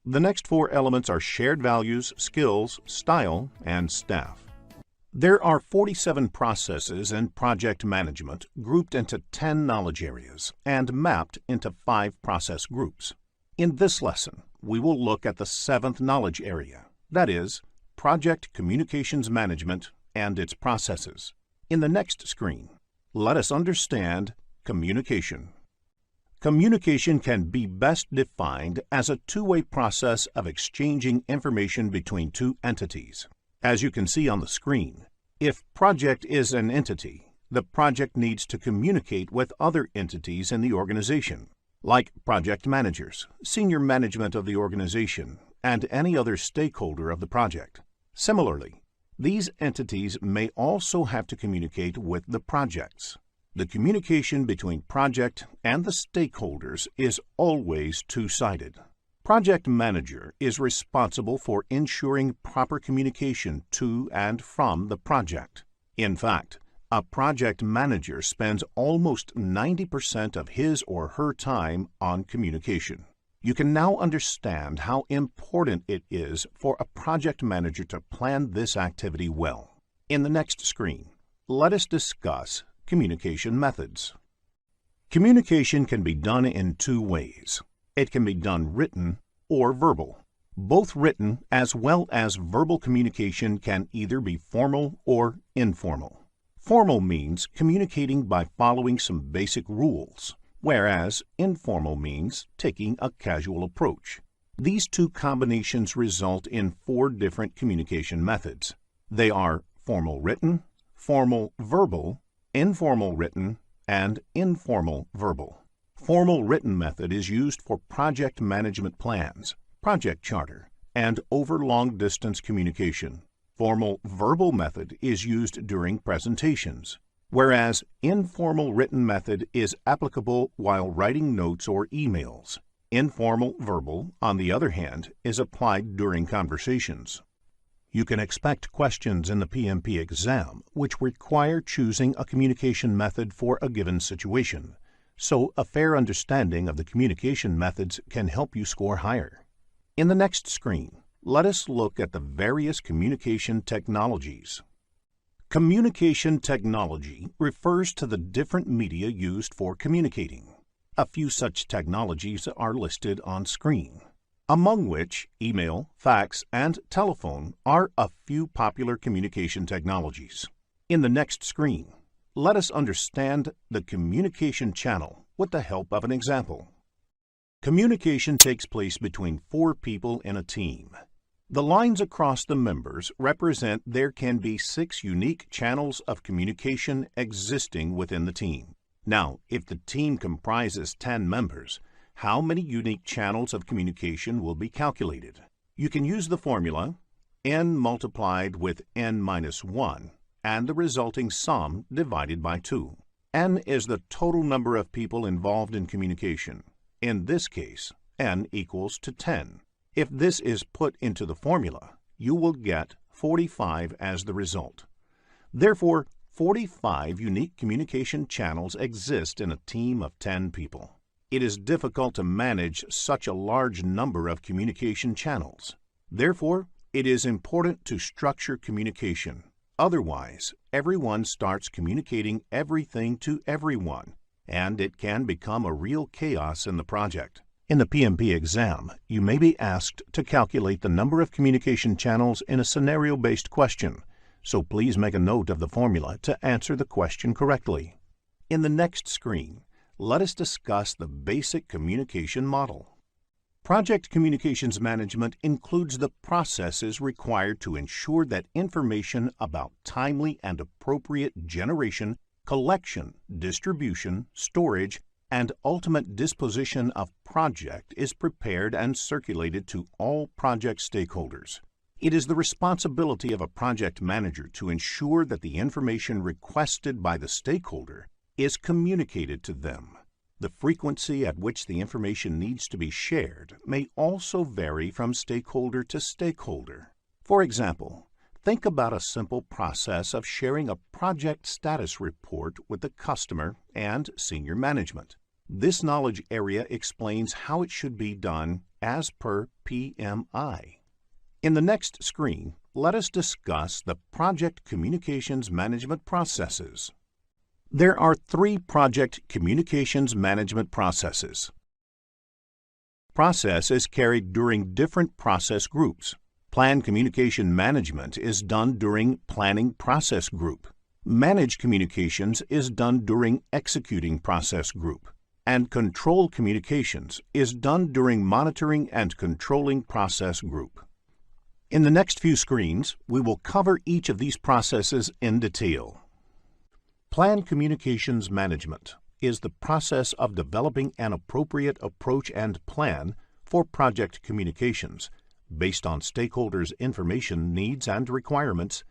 The next 4 elements are shared values, skills, style, and staff. There are 47 processes in project management grouped into 10 knowledge areas and mapped into 5 process groups. In this lesson, we will look at the 7th knowledge area, that is, project communications management and its processes. In the next screen, let us understand communication. Communication can be best defined as a two-way process of exchanging information between 2 entities. As you can see on the screen, if project is an entity, the project needs to communicate with other entities in the organization, like project managers, senior management of the organization, and any other stakeholder of the project. Similarly, these entities may also have to communicate with the projects. The communication between project and the stakeholders is always two-sided. project manager is responsible for ensuring proper communication to and from the project. In fact, a project manager spends almost 90% of his or her time on communication. You can now understand how important it is for a project manager to plan this activity well. In the next screen, let us discuss communication methods. Communication can be done in two ways. It can be done written or verbal. Both written as well as verbal communication can either be formal or informal. Formal means communicating by following some basic rules, whereas informal means taking a casual approach. These two combinations result in 4 different communication methods. They are formal written, formal verbal, informal written, and informal verbal. Formal written method is used for project management plans, project charter, and over long-distance communication. Formal verbal method is used during presentations, whereas informal written method is applicable while writing notes or emails. Informal verbal, on the other hand, is applied during conversations. You can expect questions in the PMP exam which require choosing a communication method for a given situation, so a fair understanding of the communication methods can help you score higher. In the next screen, let us look at the various communication technologies. Communication technology refers to the different media used for communicating. A few such technologies are listed on screen, among which email, fax, and telephone are a few popular communication technologies. In the next screen, let us understand the communication channel with the help of an example. Communication takes place between 4 people in a team. The lines across the members represent there can be 6 unique channels of communication existing within the team. Now, if the team comprises 10 members, how many unique channels of communication will be calculated? You can use the formula n multiplied with n minus 1 and the resulting sum divided by 2. N is the total number of people involved in communication. In this case, n equals to 10. If this is put into the formula, you will get 45 as the result. Therefore, 45 unique communication channels exist in a team of 10 people. It is difficult to manage such a large number of communication channels. Therefore, it is important to structure communication. Otherwise, everyone starts communicating everything to everyone, and it can become a real chaos in the project. In the PMP exam, you may be asked to calculate the number of communication channels in a scenario-based question, so please make a note of the formula to answer the question correctly. In the next screen, let us discuss the basic communication model. Project communications management includes the processes required to ensure that information about timely and appropriate generation, collection, distribution, storage, and ultimate disposition of project is prepared and circulated to all project stakeholders. It is the responsibility of a project manager to ensure that the information requested by the stakeholder is communicated to them. The frequency at which the information needs to be shared may also vary from stakeholder to stakeholder. For example, think about a simple process of sharing a project status report with the customer and senior management. This knowledge area explains how it should be done as per PMI. In the next screen, let us discuss the project communications management processes. There are 3 project communications management processes. Process is carried during different process groups. Plan communication management is done during planning process group. Manage communications is done during executing process group. And control communications is done during monitoring and controlling process group. In the next few screens, we will cover each of these processes in detail. Plan communications management is the process of developing an appropriate approach and plan for project communications based on stakeholders' information needs and requirements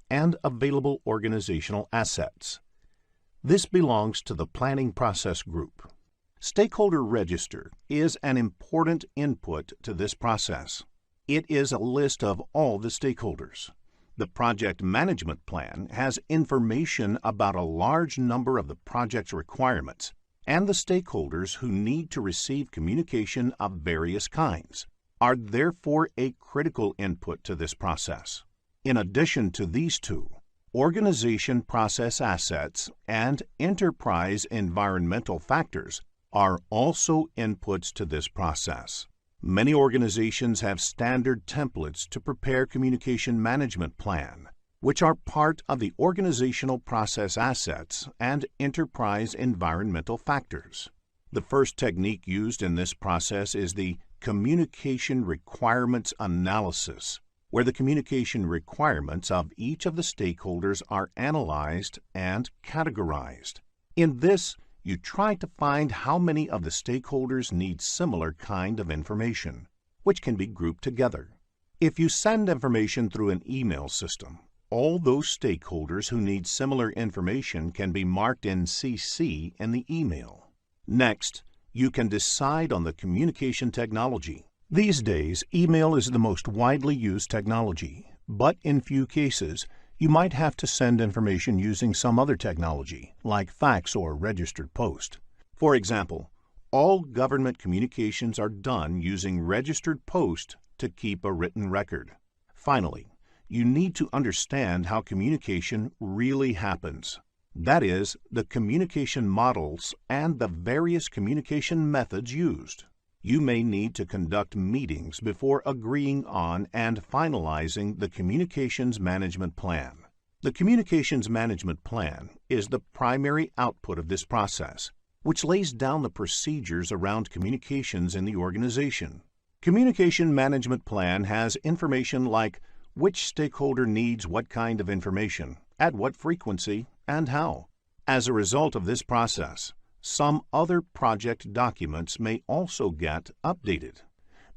and available organizational assets. This belongs to the planning process group. Stakeholder Register is an important input to this process. It is a list of all the stakeholders. The project management plan has information about a large number of the project's requirements and the stakeholders who need to receive communication of various kinds are therefore a critical input to this process. In addition to these two, organization process assets and enterprise environmental factors are also inputs to this process. Many organizations have standard templates to prepare communication management plan, which are part of the organizational process assets and enterprise environmental factors. The first technique used in this process is the communication requirements analysis, where the communication requirements of each of the stakeholders are analyzed and categorized. In this, you try to find how many of the stakeholders need similar kind of information, which can be grouped together. If you send information through an email system, all those stakeholders who need similar information can be marked in CC in the email. Next, you can decide on the communication technology. These days, email is the most widely used technology, but in few cases, you might have to send information using some other technology, like fax or registered post. For example, all government communications are done using registered post to keep a written record. Finally, you need to understand how communication really happens. That is, the communication models and the various communication methods used. You may need to conduct meetings before agreeing on and finalizing the Communications Management Plan. The Communications Management Plan is the primary output of this process, which lays down the procedures around communications in the organization. Communication Management Plan has information like which stakeholder needs what kind of information, at what frequency, and how. As a result of this process, some other project documents may also get updated.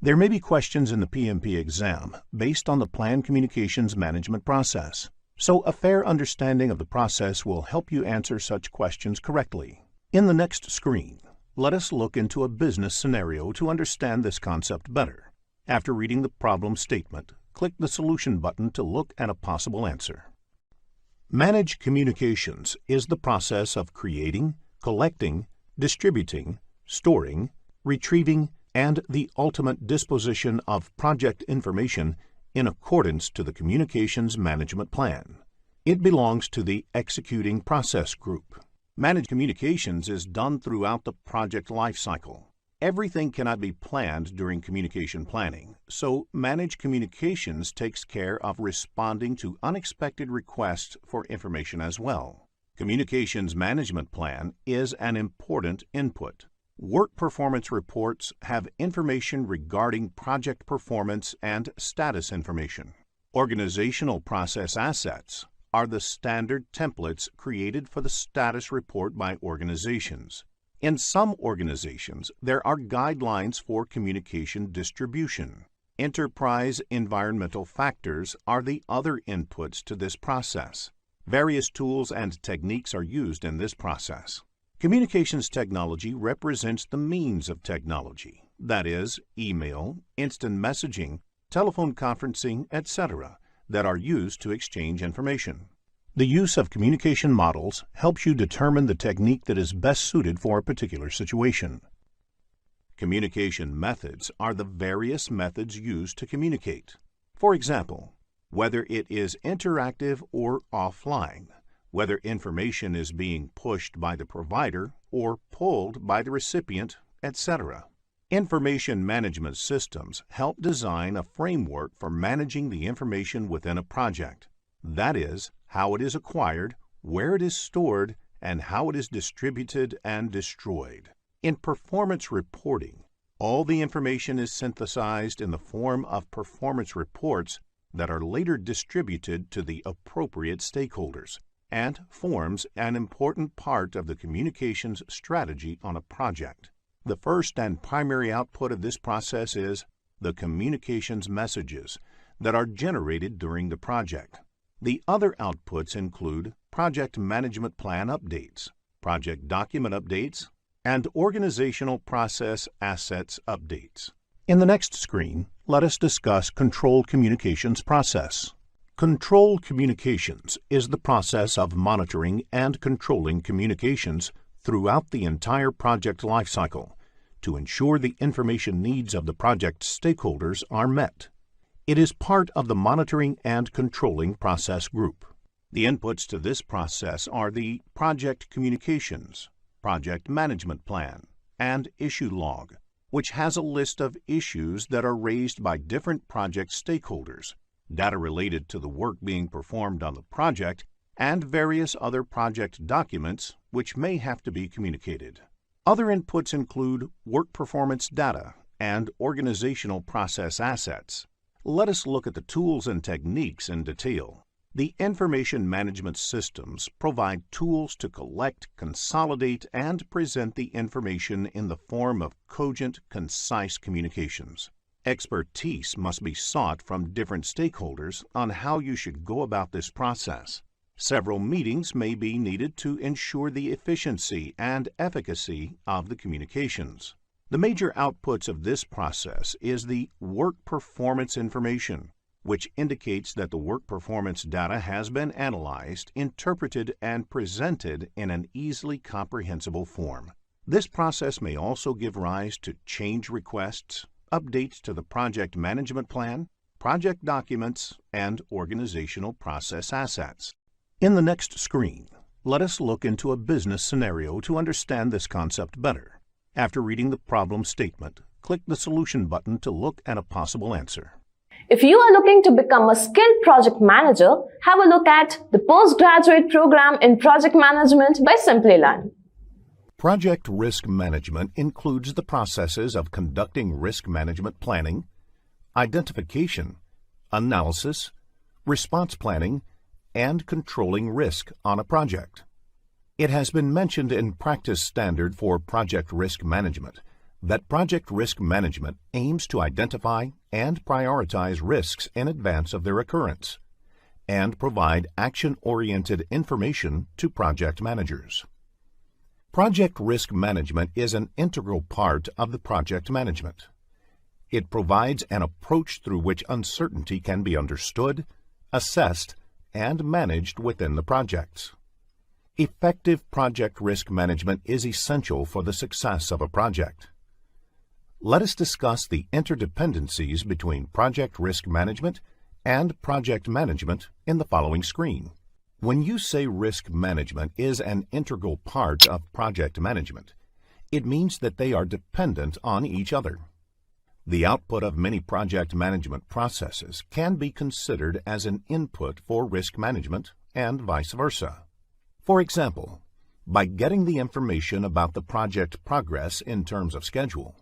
There may be questions in the PMP exam based on the Plan Communications Management process, so a fair understanding of the process will help you answer such questions correctly. In the next screen, let us look into a business scenario to understand this concept better. After reading the problem statement, click the Solution button to look at a possible answer. Manage communications is the process of creating, collecting, distributing, storing, retrieving, and the ultimate disposition of project information in accordance to the Communications Management Plan. It belongs to the Executing Process Group. Managed communications is done throughout the project lifecycle. Everything cannot be planned during communication planning, so managed communications takes care of responding to unexpected requests for information as well. Communications Management Plan is an important input. Work performance reports have information regarding project performance and status information. Organizational process assets are the standard templates created for the status report by organizations. In some organizations, there are guidelines for communication distribution. Enterprise environmental factors are the other inputs to this process. Various tools and techniques are used in this process. Communications technology represents the means of technology, that is, email, instant messaging, telephone conferencing, etc., that are used to exchange information. The use of communication models helps you determine the technique that is best suited for a particular situation. Communication methods are the various methods used to communicate. For example, whether it is interactive or offline, whether information is being pushed by the provider or pulled by the recipient, etc. Information management systems help design a framework for managing the information within a project. That is, how it is acquired, where it is stored, and how it is distributed and destroyed. In performance reporting, all the information is synthesized in the form of performance reports that are later distributed to the appropriate stakeholders and forms an important part of the communications strategy on a project. The first and primary output of this process is the communications messages that are generated during the project. The other outputs include project management plan updates, project document updates, and organizational process assets updates. In the next screen, let us discuss control communications process. Control communications is the process of monitoring and controlling communications throughout the entire project lifecycle to ensure the information needs of the project stakeholders are met. It is part of the monitoring and controlling process group. The inputs to this process are the project communications, project management plan, and issue log, which has a list of issues that are raised by different project stakeholders, data related to the work being performed on the project, and various other project documents which may have to be communicated. Other inputs include work performance data and organizational process assets. Let us look at the tools and techniques in detail. The information management systems provide tools to collect, consolidate, and present the information in the form of cogent, concise communications. Expertise must be sought from different stakeholders on how you should go about this process. Several meetings may be needed to ensure the efficiency and efficacy of the communications. The major outputs of this process is the work performance information, which indicates that the work performance data has been analyzed, interpreted, and presented in an easily comprehensible form. This process may also give rise to change requests, updates to the project management plan, project documents, and organizational process assets. In the next screen, let us look into a business scenario to understand this concept better. After reading the problem statement, click the Solution button to look at a possible answer. If you are looking to become a skilled project manager, have a look at the postgraduate program in project management by Simplilearn. Project risk management includes the processes of conducting risk management planning, identification, analysis, response planning, and controlling risk on a project. It has been mentioned in practice standard for project risk management that project risk management aims to identify and prioritize risks in advance of their occurrence and provide action-oriented information to project managers. Project risk management is an integral part of the project management. It provides an approach through which uncertainty can be understood, assessed, and managed within the projects. Effective project risk management is essential for the success of a project. Let us discuss the interdependencies between project risk management and project management in the following screen. When you say risk management is an integral part of project management, it means that they are dependent on each other. The output of many project management processes can be considered as an input for risk management and vice versa. For example, by getting the information about the project progress in terms of schedule,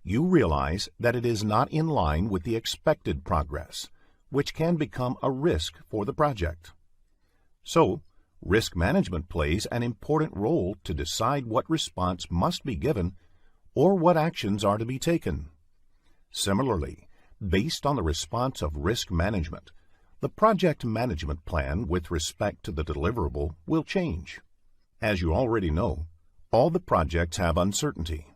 you realize that it is not in line with the expected progress, which can become a risk for the project. So, risk management plays an important role to decide what response must be given or what actions are to be taken. Similarly, based on the response of risk management, the project management plan with respect to the deliverable will change. As you already know, all the projects have uncertainty.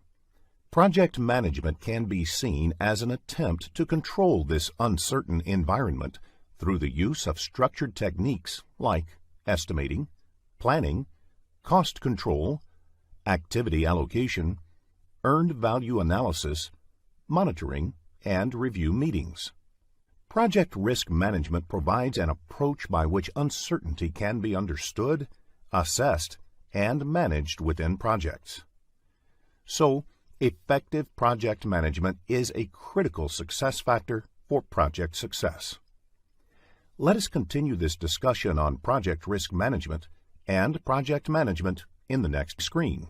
Project management can be seen as an attempt to control this uncertain environment through the use of structured techniques like estimating, planning, cost control, activity allocation, earned value analysis, monitoring, and review meetings. Project risk management provides an approach by which uncertainty can be understood, assessed, and managed within projects. So, effective project management is a critical success factor for project success. Let us continue this discussion on project risk management and project management in the next screen.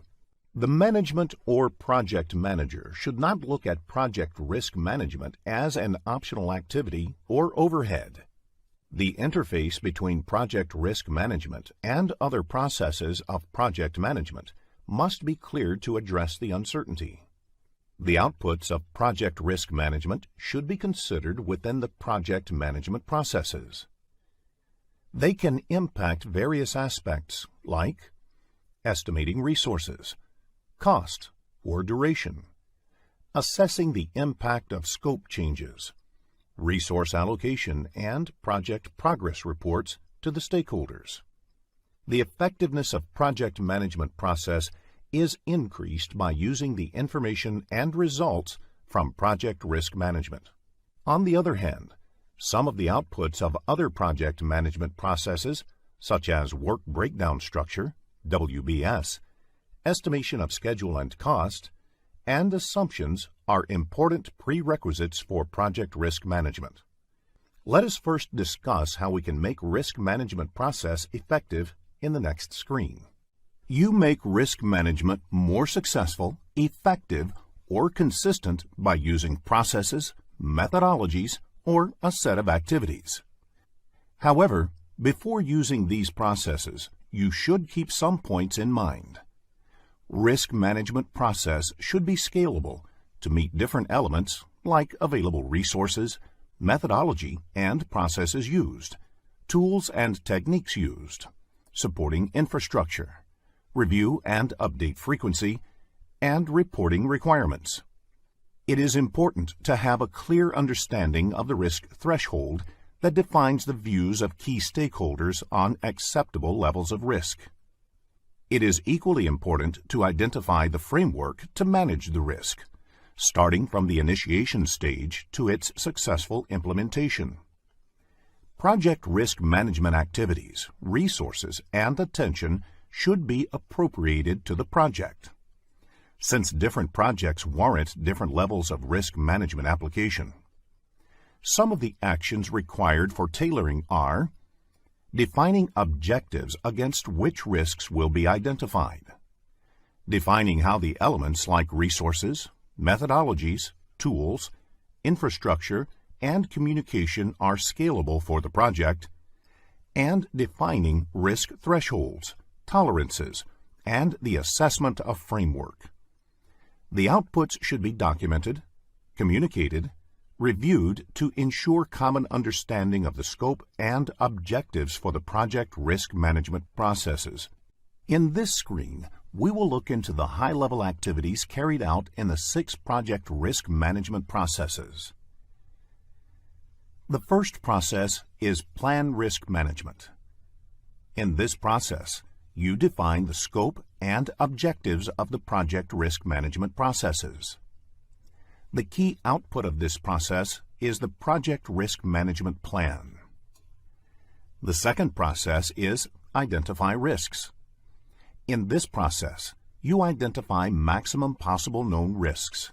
The management or project manager should not look at project risk management as an optional activity or overhead. The interface between project risk management and other processes of project management must be cleared to address the uncertainty. The outputs of project risk management should be considered within the project management processes. They can impact various aspects like estimating resources, cost or duration, assessing the impact of scope changes, resource allocation, and project progress reports to the stakeholders. The effectiveness of project management process is increased by using the information and results from project risk management. On the other hand, some of the outputs of other project management processes, such as work breakdown structure, WBS, estimation of schedule and cost, and assumptions are important prerequisites for project risk management. Let us first discuss how we can make risk management process effective in the next screen. You make risk management more successful, effective, or consistent by using processes, methodologies, or a set of activities. However, before using these processes, you should keep some points in mind. Risk management process should be scalable to meet different elements like available resources, methodology and processes used, tools and techniques used, supporting infrastructure, review and update frequency, and reporting requirements. It is important to have a clear understanding of the risk threshold that defines the views of key stakeholders on acceptable levels of risk. It is equally important to identify the framework to manage the risk, starting from the initiation stage to its successful implementation. Project risk management activities, resources, and attention should be appropriated to the project. Since different projects warrant different levels of risk management application. Some of the actions required for tailoring are defining objectives against which risks will be identified, defining how the elements like resources, methodologies, tools, infrastructure, and communication are scalable for the project, and defining risk thresholds, tolerances, and the assessment of framework. The outputs should be documented, communicated, reviewed to ensure common understanding of the scope and objectives for the project risk management processes. In this screen, we will look into the high-level activities carried out in the 6 project risk management processes. The first process is plan risk management. In this process, you define the scope and objectives of the project risk management processes. The key output of this process is the project risk management plan. The second process is identify risks. In this process, you identify maximum possible known risks.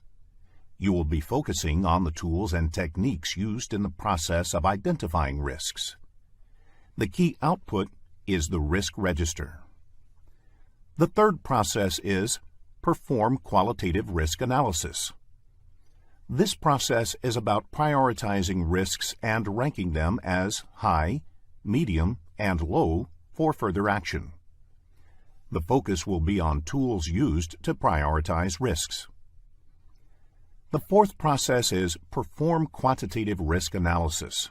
You will be focusing on the tools and techniques used in the process of identifying risks. The key output is the risk register. The third process is perform qualitative risk analysis. This process is about prioritizing risks and ranking them as high, medium, and low for further action. The focus will be on tools used to prioritize risks. The fourth process is perform quantitative risk analysis.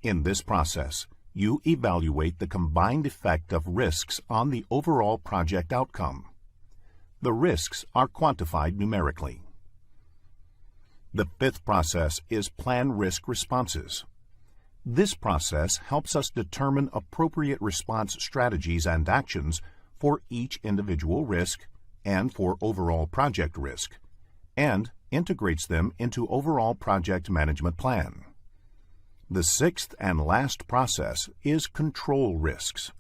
In this process, you evaluate the combined effect of risks on the overall project outcome. The risks are quantified numerically. The fifth process is plan risk responses. This process helps us determine appropriate response strategies and actions for each individual risk and for overall project risk, and integrates them into overall project management plan. The sixth and last process is control risks.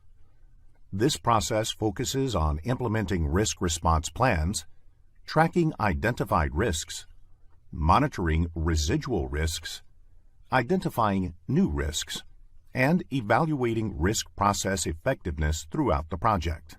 This process focuses on implementing risk response plans, tracking identified risks, monitoring residual risks, identifying new risks, and evaluating risk process effectiveness throughout the project.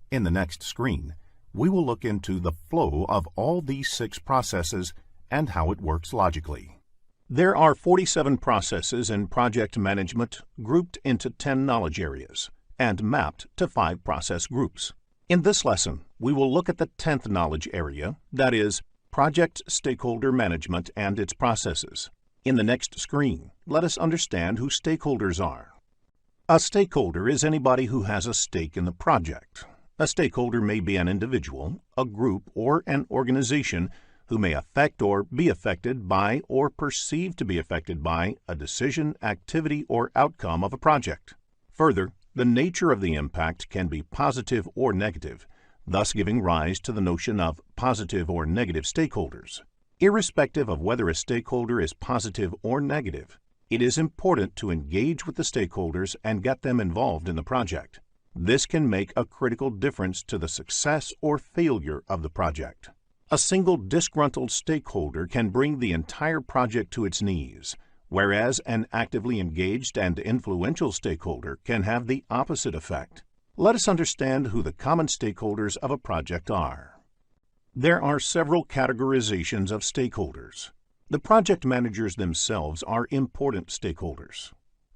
In the next screen, we will look into the flow of all these 6 processes and how it works logically. There are 47 processes in project management grouped into 10 knowledge areas and mapped to 5 process groups. In this lesson, we will look at the 10th knowledge area, that is, project stakeholder management and its processes. In the next screen, let us understand who stakeholders are. A stakeholder is anybody who has a stake in the project. A stakeholder may be an individual, a group, or an organization who may affect or be affected by or perceived to be affected by a decision, activity, or outcome of a project. Further, the nature of the impact can be positive or negative, thus giving rise to the notion of positive or negative stakeholders. Irrespective of whether a stakeholder is positive or negative, it is important to engage with the stakeholders and get them involved in the project. This can make a critical difference to the success or failure of the project. A single disgruntled stakeholder can bring the entire project to its knees, whereas an actively engaged and influential stakeholder can have the opposite effect. Let us understand who the common stakeholders of a project are. There are several categorizations of stakeholders. The project managers themselves are important stakeholders.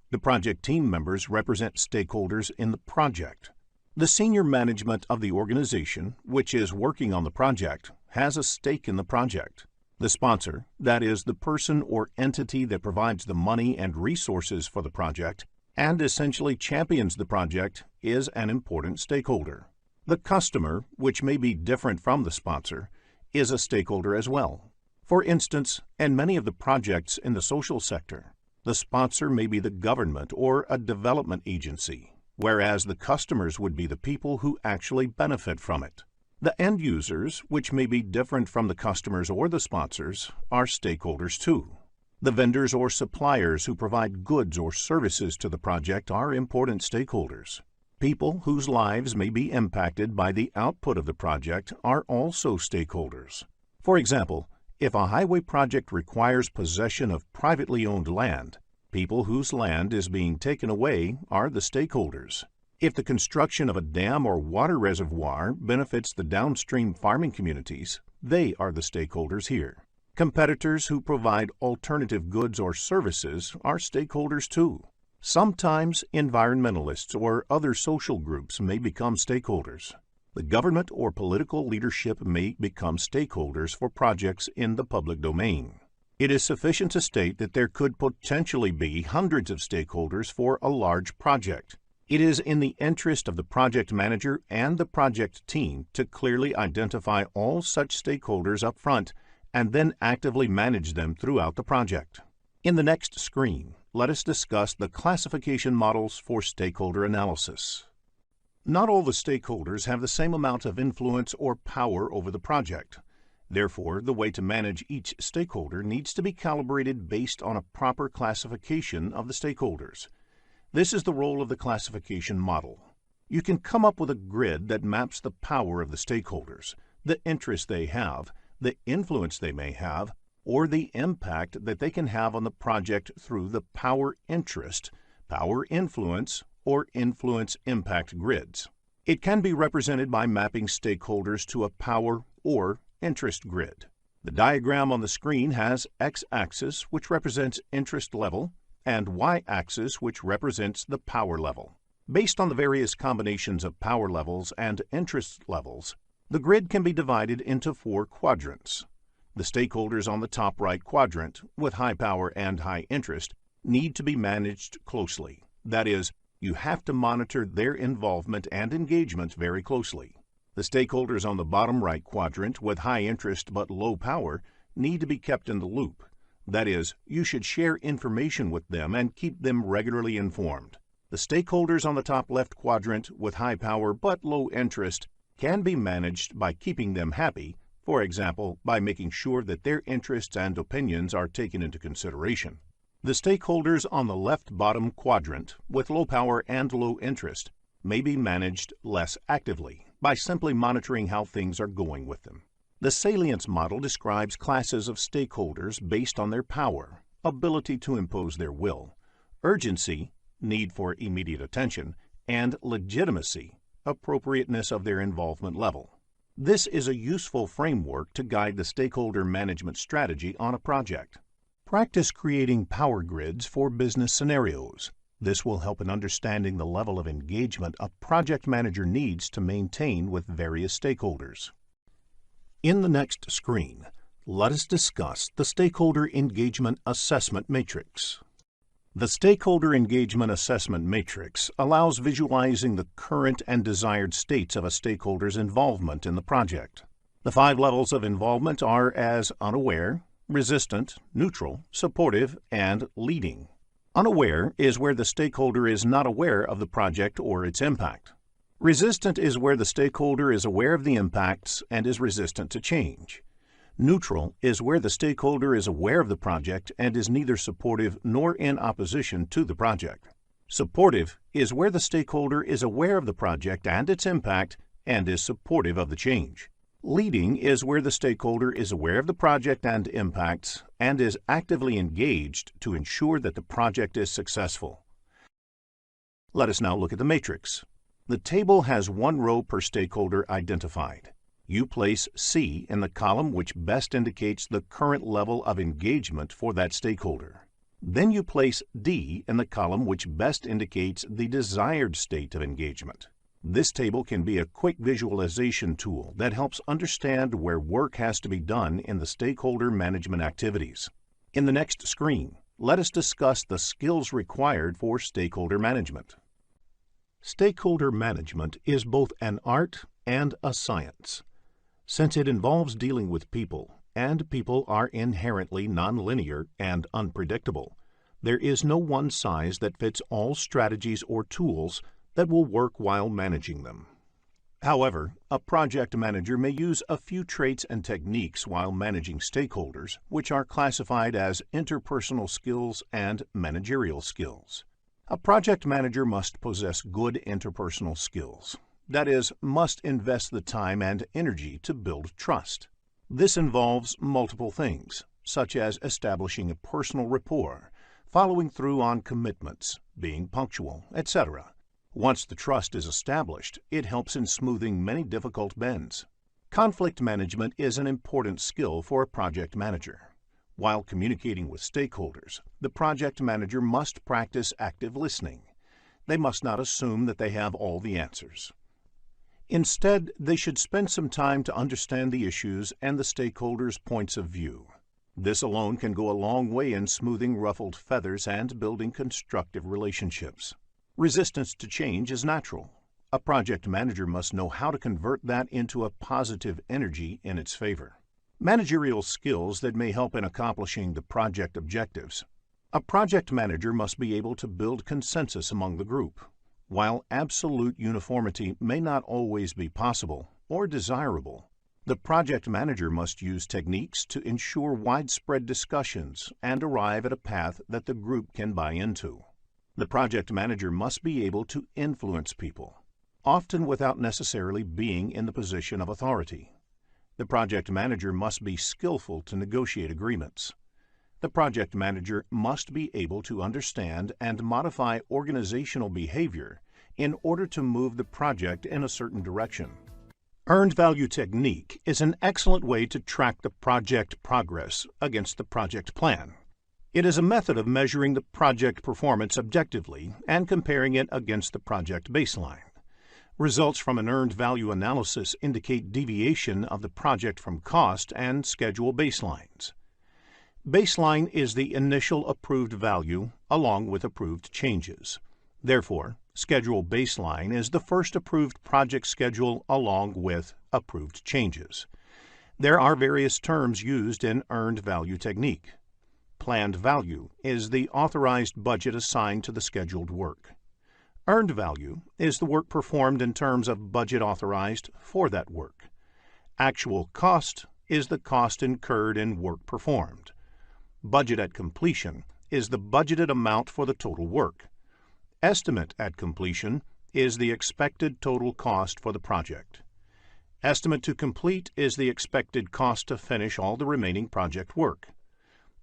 The project team members represent stakeholders in the project. The senior management of the organization, which is working on the project, has a stake in the project. The sponsor, that is, the person or entity that provides the money and resources for the project and essentially champions the project, is an important stakeholder. The customer, which may be different from the sponsor, is a stakeholder as well. For instance, in many of the projects in the social sector, the sponsor may be the government or a development agency, whereas the customers would be the people who actually benefit from it. The end users, which may be different from the customers or the sponsors, are stakeholders too. The vendors or suppliers who provide goods or services to the project are important stakeholders. People whose lives may be impacted by the output of the project are also stakeholders. For example, if a highway project requires possession of privately owned land, people whose land is being taken away are the stakeholders. If the construction of a dam or water reservoir benefits the downstream farming communities, they are the stakeholders here. Competitors who provide alternative goods or services are stakeholders too. Sometimes environmentalists or other social groups may become stakeholders. The government or political leadership may become stakeholders for projects in the public domain. It is sufficient to state that there could potentially be hundreds of stakeholders for a large project. It is in the interest of the project manager and the project team to clearly identify all such stakeholders up front and then actively manage them throughout the project. In the next screen, let us discuss the classification models for stakeholder analysis. Not all the stakeholders have the same amount of influence or power over the project. Therefore, the way to manage each stakeholder needs to be calibrated based on a proper classification of the stakeholders. This is the role of the classification model. You can come up with a grid that maps the power of the stakeholders, the interest they have, the influence they may have, or the impact that they can have on the project through the power interest, power influence, or influence impact grids. It can be represented by mapping stakeholders to a power or interest grid. The diagram on the screen has x-axis, which represents interest level, and y-axis, which represents the power level. Based on the various combinations of power levels and interest levels, the grid can be divided into 4 quadrants. The stakeholders on the top right quadrant, with high power and high interest, need to be managed closely. That is, you have to monitor their involvement and engagement very closely. The stakeholders on the bottom right quadrant, with high interest but low power, need to be kept in the loop. That is, you should share information with them and keep them regularly informed. The stakeholders on the top left quadrant, with high power but low interest, can be managed by keeping them happy, for example, by making sure that their interests and opinions are taken into consideration. The stakeholders on the left bottom quadrant, with low power and low interest, may be managed less actively by simply monitoring how things are going with them. The salience model describes classes of stakeholders based on their power, ability to impose their will, urgency, need for immediate attention, and legitimacy, appropriateness of their involvement level. This is a useful framework to guide the stakeholder management strategy on a project. Practice creating power grids for business scenarios. This will help in understanding the level of engagement a project manager needs to maintain with various stakeholders. In the next screen, let us discuss the Stakeholder Engagement Assessment Matrix. The Stakeholder Engagement Assessment Matrix allows visualizing the current and desired states of a stakeholder's involvement in the project. The 5 levels of involvement are as unaware, resistant, neutral, supportive, and leading. Unaware is where the stakeholder is not aware of the project or its impact. Resistant is where the stakeholder is aware of the impacts and is resistant to change. Neutral is where the stakeholder is aware of the project and is neither supportive nor in opposition to the project. Supportive is where the stakeholder is aware of the project and its impact and is supportive of the change. Leading is where the stakeholder is aware of the project and impacts and is actively engaged to ensure that the project is successful. Let us now look at the matrix. The table has 1 row per stakeholder identified. You place C in the column which best indicates the current level of engagement for that stakeholder. Then you place D in the column which best indicates the desired state of engagement. This table can be a quick visualization tool that helps understand where work has to be done in the stakeholder management activities. In the next screen, let us discuss the skills required for stakeholder management. Stakeholder management is both an art and a science. Since it involves dealing with people, and people are inherently nonlinear and unpredictable, there is no one size that fits all strategies or tools that will work while managing them. However, a project manager may use a few traits and techniques while managing stakeholders, which are classified as interpersonal skills and managerial skills. A project manager must possess good interpersonal skills. That is, must invest the time and energy to build trust. This involves multiple things, such as establishing a personal rapport, following through on commitments, being punctual, etc. Once the trust is established, it helps in smoothing many difficult bends. Conflict management is an important skill for a project manager. While communicating with stakeholders, the project manager must practice active listening. They must not assume that they have all the answers. Instead, they should spend some time to understand the issues and the stakeholders' points of view. This alone can go a long way in smoothing ruffled feathers and building constructive relationships. Resistance to change is natural. A project manager must know how to convert that into a positive energy in its favor. Managerial skills that may help in accomplishing the project objectives. A project manager must be able to build consensus among the group. While absolute uniformity may not always be possible or desirable, the project manager must use techniques to ensure widespread discussions and arrive at a path that the group can buy into. The project manager must be able to influence people, often without necessarily being in the position of authority. The project manager must be skillful to negotiate agreements. The project manager must be able to understand and modify organizational behavior in order to move the project in a certain direction. Earned value technique is an excellent way to track the project progress against the project plan. It is a method of measuring the project performance objectively and comparing it against the project baseline. Results from an earned value analysis indicate deviation of the project from cost and schedule baselines. Baseline is the initial approved value along with approved changes. Therefore, schedule baseline is the first approved project schedule along with approved changes. There are various terms used in earned value technique. Planned value is the authorized budget assigned to the scheduled work. Earned value is the work performed in terms of budget authorized for that work. Actual cost is the cost incurred in work performed. Budget at completion is the budgeted amount for the total work. Estimate at completion is the expected total cost for the project. Estimate to complete is the expected cost to finish all the remaining project work.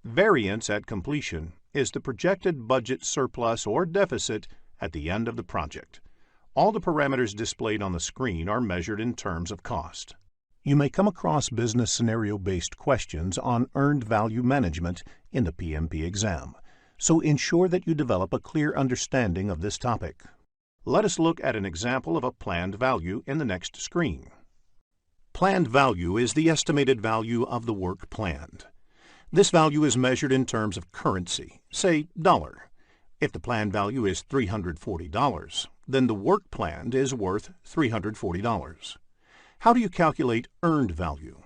Variance at completion is the projected budget surplus or deficit at the end of the project. All the parameters displayed on the screen are measured in terms of cost. You may come across business scenario-based questions on earned value management in the PMP exam, so ensure that you develop a clear understanding of this topic. Let us look at an example of a planned value in the next screen. Planned value is the estimated value of the work planned. This value is measured in terms of currency, say dollar. If the planned value is $340, then the work planned is worth $340. How do you calculate earned value?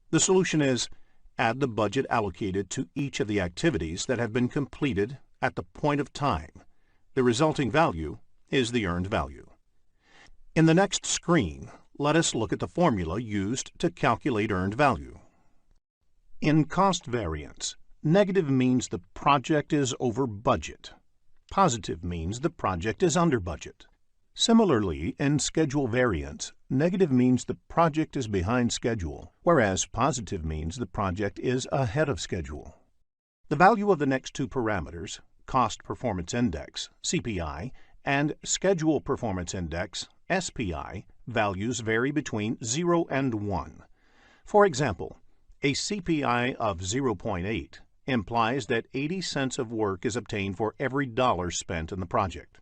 The solution is add the budget allocated to each of the activities that have been completed at the point of time. The resulting value is the earned value. In the next screen, let us look at the formula used to calculate earned value. In cost variance, negative means the project is over budget. Positive means the project is under budget. Similarly, in schedule variance, negative means the project is behind schedule, whereas positive means the project is ahead of schedule. The value of the next two parameters, Cost Performance Index, CPI, and Schedule Performance Index, SPI, values vary between 0 and 1. For example, a CPI of 0.8 implies that 80 cents of work is obtained for every dollar spent in the project.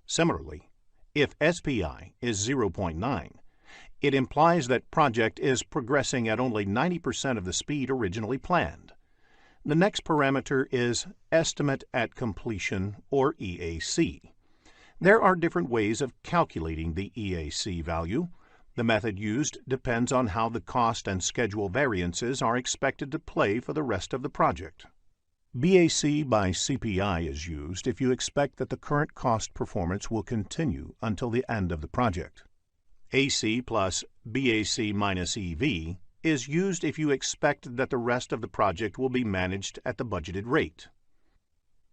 Similarly, if SPI is 0.9, it implies that project is progressing at only 90% of the speed originally planned. The next parameter is Estimate at Completion, or EAC. There are different ways of calculating the EAC value. The method used depends on how the cost and schedule variances are expected to play for the rest of the project. BAC by CPI is used if you expect that the current cost performance will continue until the end of the project. AC plus BAC minus EV is used if you expect that the rest of the project will be managed at the budgeted rate.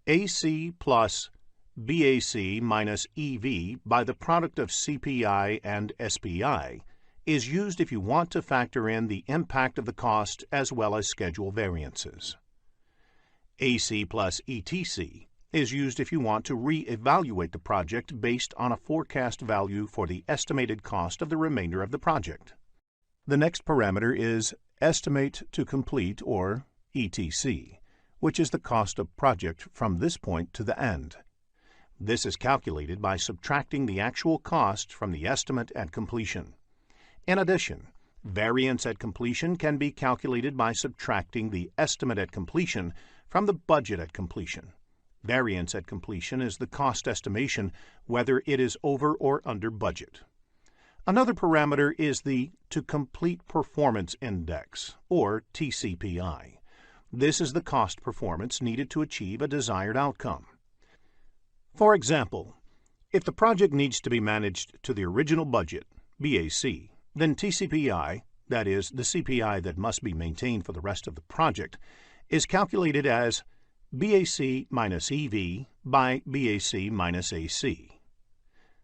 AC plus BAC minus EV by the product of CPI and SPI is used if you want to factor in the impact of the cost as well as schedule variances. AC plus ETC is used if you want to re-evaluate the project based on a forecast value for the estimated cost of the remainder of the project. The next parameter is Estimate to Complete, or ETC, which is the cost of project from this point to the end. This is calculated by subtracting the actual cost from the estimate at completion. In addition, variance at completion can be calculated by subtracting the estimate at completion from the budget at completion. Variance at completion is the cost estimation whether it is over or under budget. Another parameter is the To Complete Performance Index, or TCPI. This is the cost performance needed to achieve a desired outcome. For example, if the project needs to be managed to the original budget, BAC, then TCPI, that is, the CPI that must be maintained for the rest of the project, is calculated as BAC minus EV by BAC minus AC.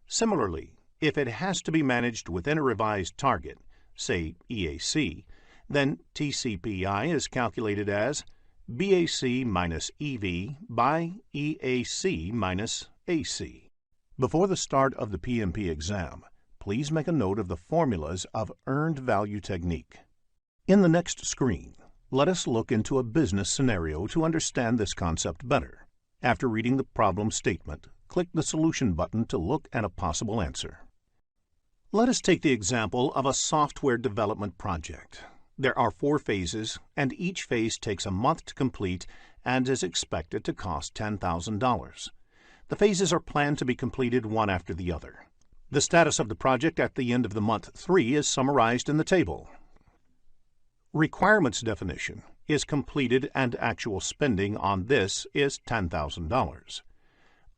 Similarly, if it has to be managed within a revised target, say EAC, then TCPI is calculated as BAC minus EV by EAC minus AC. Before the start of the PMP exam, please make a note of the formulas of earned value technique. In the next screen, let us look into a business scenario to understand this concept better. After reading the problem statement, click the Solution button to look at a possible answer. Let us take the example of a software development project. There are 4 phases, and each phase takes a month to complete and is expected to cost $10,000. The phases are planned to be completed one after the other. The status of the project at the end of the month 3 is summarized in the table. Requirements definition is completed and actual spending on this is $10,000.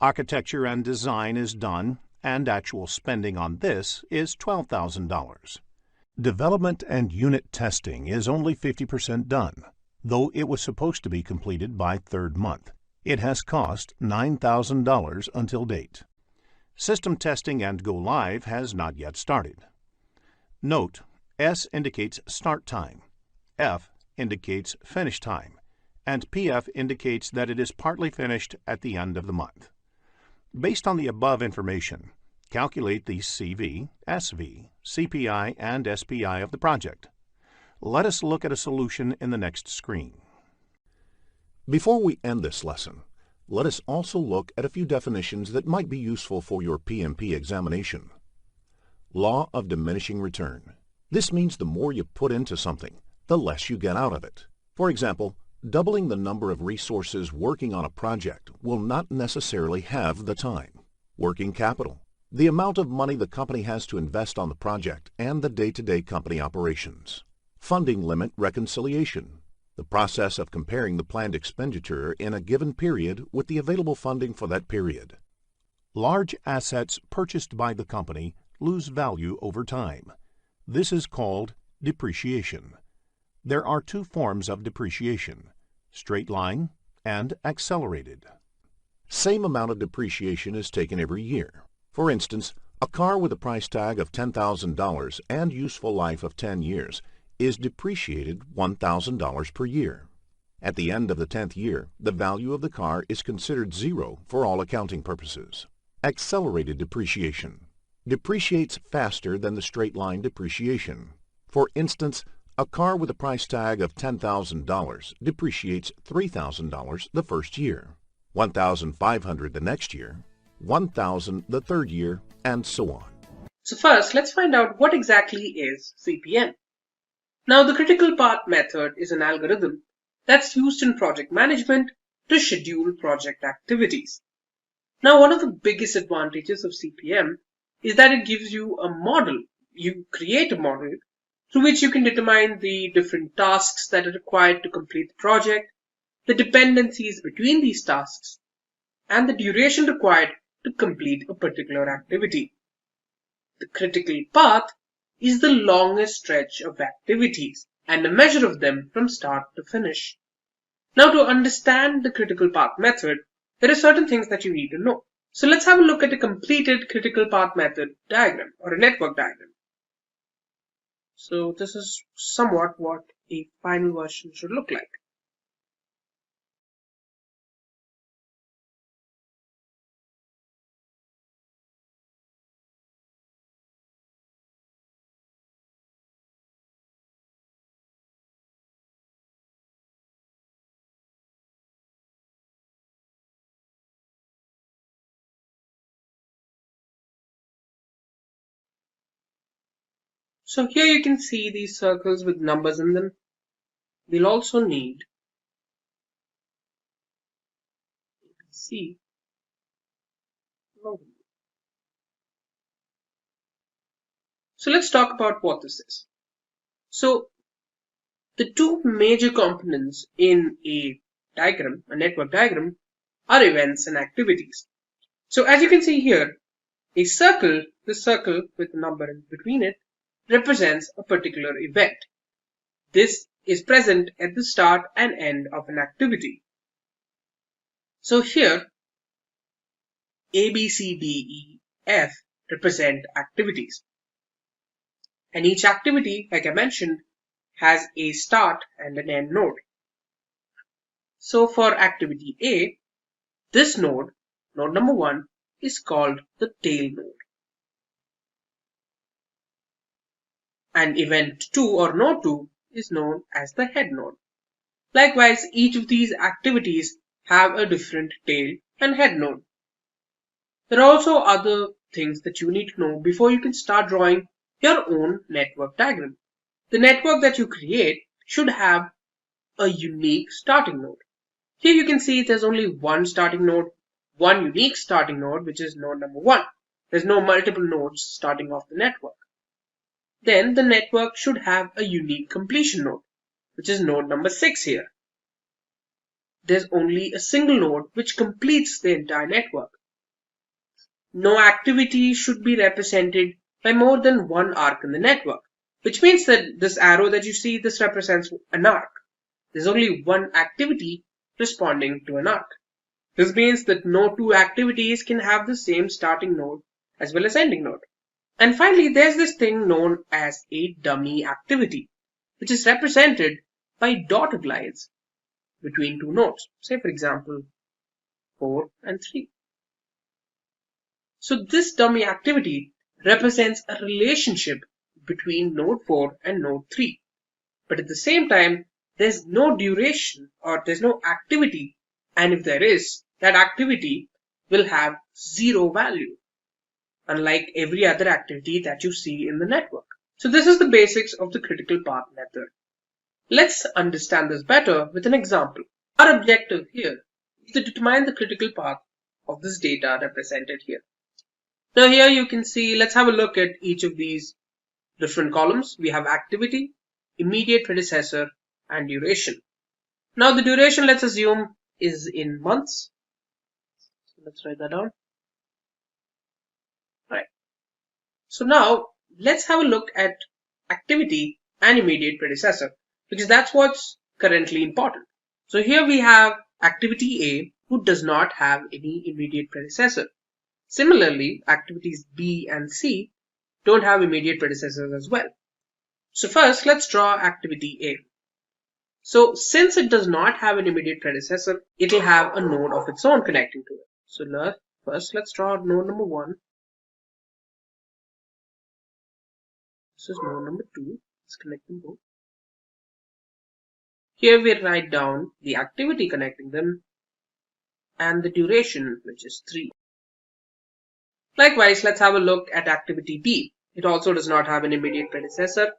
Architecture and design is done and actual spending on this is $12,000. Development and unit testing is only 50% done, though it was supposed to be completed by 3rd month. It has cost $9,000 until date. System testing and go live has not yet started. Note, S indicates start time, F indicates finish time, and PF indicates that it is partly finished at the end of the month. Based on the above information, calculate the CV, SV, CPI, and SPI of the project. Let us look at a solution in the next screen. Before we end this lesson, let us also look at a few definitions that might be useful for your PMP examination. Law of diminishing return. This means the more you put into something, the less you get out of it. For example, Doubling the number of resources working on a project will not necessarily have the time. Working capital, the amount of money the company has to invest on the project and the day-to-day company operations. Funding limit reconciliation, the process of comparing the planned expenditure in a given period with the available funding for that period. Large assets purchased by the company lose value over time. This is called depreciation. There are two forms of depreciation, straight line and accelerated. Same amount of depreciation is taken every year. For instance, a car with a price tag of $10,000 and useful life of 10 years is depreciated $1,000 per year. At the end of the 10th year, the value of the car is considered zero for all accounting purposes. Accelerated depreciation depreciates faster than the straight line depreciation. For instance, a car with a price tag of $10,000 depreciates $3,000 the first year, $1,500 the next year, $1,000 the third year, and so on. So first, let's find out what exactly is CPM. Now, the critical path method is an algorithm that's used in project management to schedule project activities. Now, one of the biggest advantages of CPM is that it gives you a model. You create a model through which you can determine the different tasks that are required to complete the project, the dependencies between these tasks, and the duration required to complete a particular activity. The critical path is the longest stretch of activities and a measure of them from start to finish. Now, to understand the critical path method, there are certain things that you need to know. So let's have a look at a completed critical path method diagram or a network diagram. So this is somewhat what a final version should look like. So here you can see these circles with numbers in them. We'll also need ABC. So let's talk about what this is. So the two major components in a diagram, a network diagram, are events and activities. So as you can see here, a circle, this circle with a number in between it, represents a particular event. This is present at the start and end of an activity. So here, A, B, C, D, E, F represent activities. And each activity, like I mentioned, has a start and an end node. So for activity A, this node, node number 1, is called the tail node. And event 2 or node 2 is known as the head node. Likewise, each of these activities have a different tail and head node. There are also other things that you need to know before you can start drawing your own network diagram. The network that you create should have a unique starting node. Here you can see there's only one starting node, one unique starting node, which is node number 1. There's no multiple nodes starting off the network. Then the network should have a unique completion node, which is node number 6 here. There's only a single node which completes the entire network. No activity should be represented by more than one arc in the network, which means that this arrow that you see, this represents an arc. There's only one activity responding to an arc. This means that no two activities can have the same starting node as well as ending node. And finally, there's this thing known as a dummy activity, which is represented by dotted lines between two nodes. Say, for example, 4 and 3. So this dummy activity represents a relationship between node 4 and node 3. But at the same time, there's no duration or there's no activity. And if there is, that activity will have 0 value, unlike every other activity that you see in the network. So this is the basics of the critical path method. Let's understand this better with an example. Our objective here is to determine the critical path of this data represented here. Now here you can see, let's have a look at each of these different columns. We have activity, immediate predecessor, and duration. Now the duration, let's assume, is in months. So let's write that down. Right. So now let's have a look at activity and immediate predecessor, because that's what's currently important. So here we have activity A, who does not have any immediate predecessor. Similarly, activities B and C don't have immediate predecessors as well. So first, let's draw activity A. So since it does not have an immediate predecessor, it will have a node of its own connecting to it. So first, let's draw node number 1. This is node number 2. Let's connect them both. Here we write down the activity connecting them and the duration, which is 3. Likewise, let's have a look at activity B. It also does not have an immediate predecessor.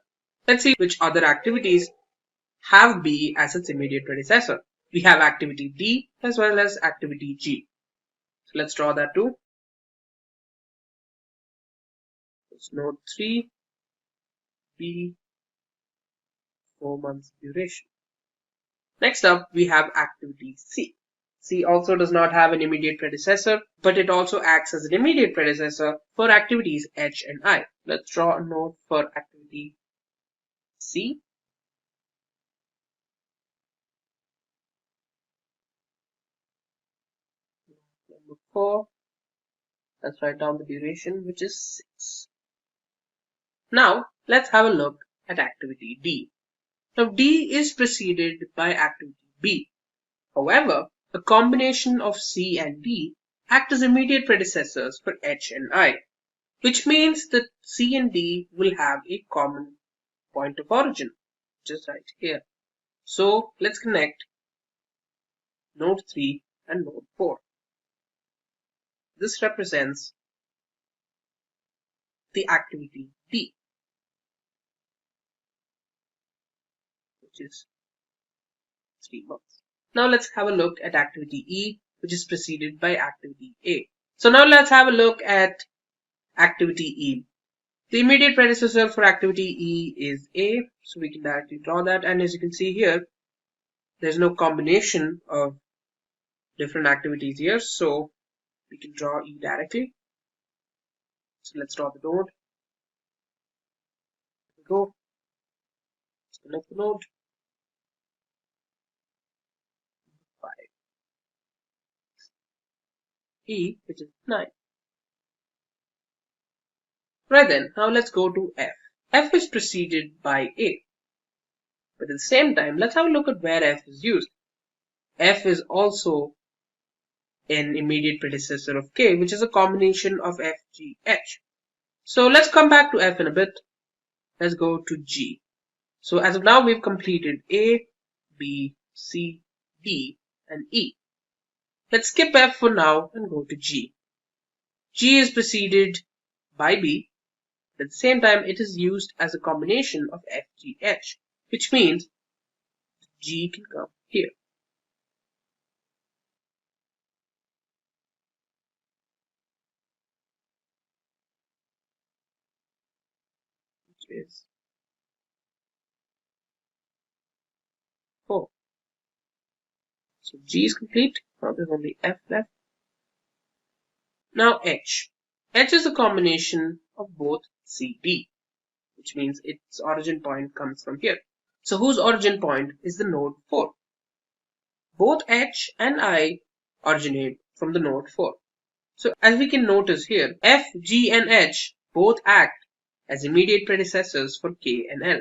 Let's see which other activities have B as its immediate predecessor. We have activity D as well as activity G. So let's draw that too. It's node 3, B, 4 months duration. Next up, we have activity C. C also does not have an immediate predecessor, but it also acts as an immediate predecessor for activities H and I. Let's draw a node for activity C. Number 4. Let's write down the duration, which is 6. Now, let's have a look at activity D. Now, D is preceded by activity B. However, a combination of C and D act as immediate predecessors for H and I, which means that C and D will have a common point of origin, just right here. So let's connect node 3 and node 4. This represents the activity D, which is 3 months. Now let's have a look at activity E, which is preceded by activity A. So now let's have a look at activity E. The immediate predecessor for activity E is A, so we can directly draw that. And as you can see here, there's no combination of different activities here, so we can draw E directly. So let's draw the node. Here we go. Let's connect the node. 5. E, which is 9. Right then, now let's go to F. F is preceded by A. But at the same time, let's have a look at where F is used. F is also an immediate predecessor of K, which is a combination of F, G, H. So let's come back to F in a bit. Let's go to G. So as of now, we've completed A, B, C, D, and E. Let's skip F for now and go to G. G is preceded by B. At the same time, it is used as a combination of F, G, H, which means G can come here. Which is 4. So G is complete. Now there's only F left. Now H. H is a combination of both C, D, which means its origin point comes from here. So whose origin point is the node 4? Both H and I originate from the node 4. So as we can notice here, F, G, and H both act as immediate predecessors for K and L,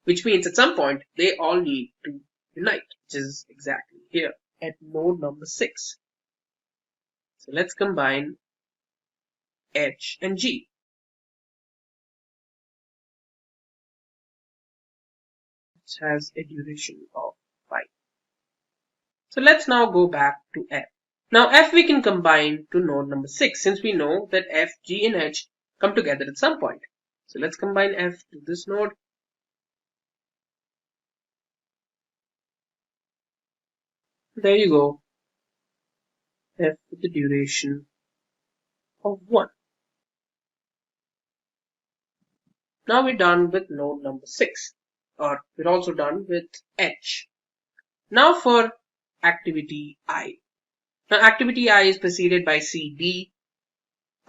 which means at some point they all need to unite, which is exactly here at node number 6. So let's combine H and G. Which has a duration of 5. So let's now go back to F. Now F we can combine to node number 6, since we know that F, G, and H come together at some point. So let's combine F to this node. There you go. F with the duration of 1. Now we're done with node number 6, or we're also done with H. Now for activity I. Now activity I is preceded by CD.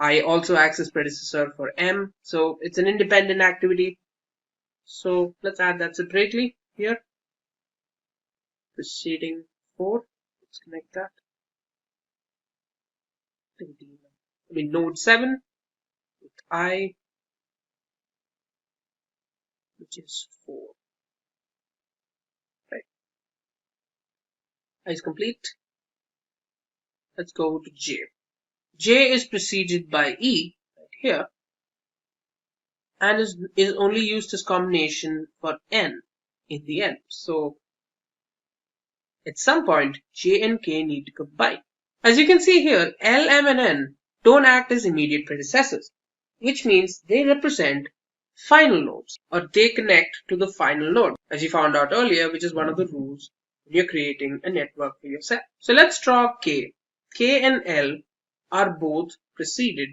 I also acts as predecessor for M, so it's an independent activity. So let's add that separately here. Preceding 4. Let's connect that. Node 7 with I, which is 4. Right. I is complete. Let's go to J. J is preceded by E right here, and is only used as combination for N in the end. So at some point, J and K need to combine. As you can see here, L, M, and N don't act as immediate predecessors, which means they represent final nodes, or they connect to the final node, as you found out earlier, which is one of the rules when you're creating a network for yourself. So let's draw K. K and L are both preceded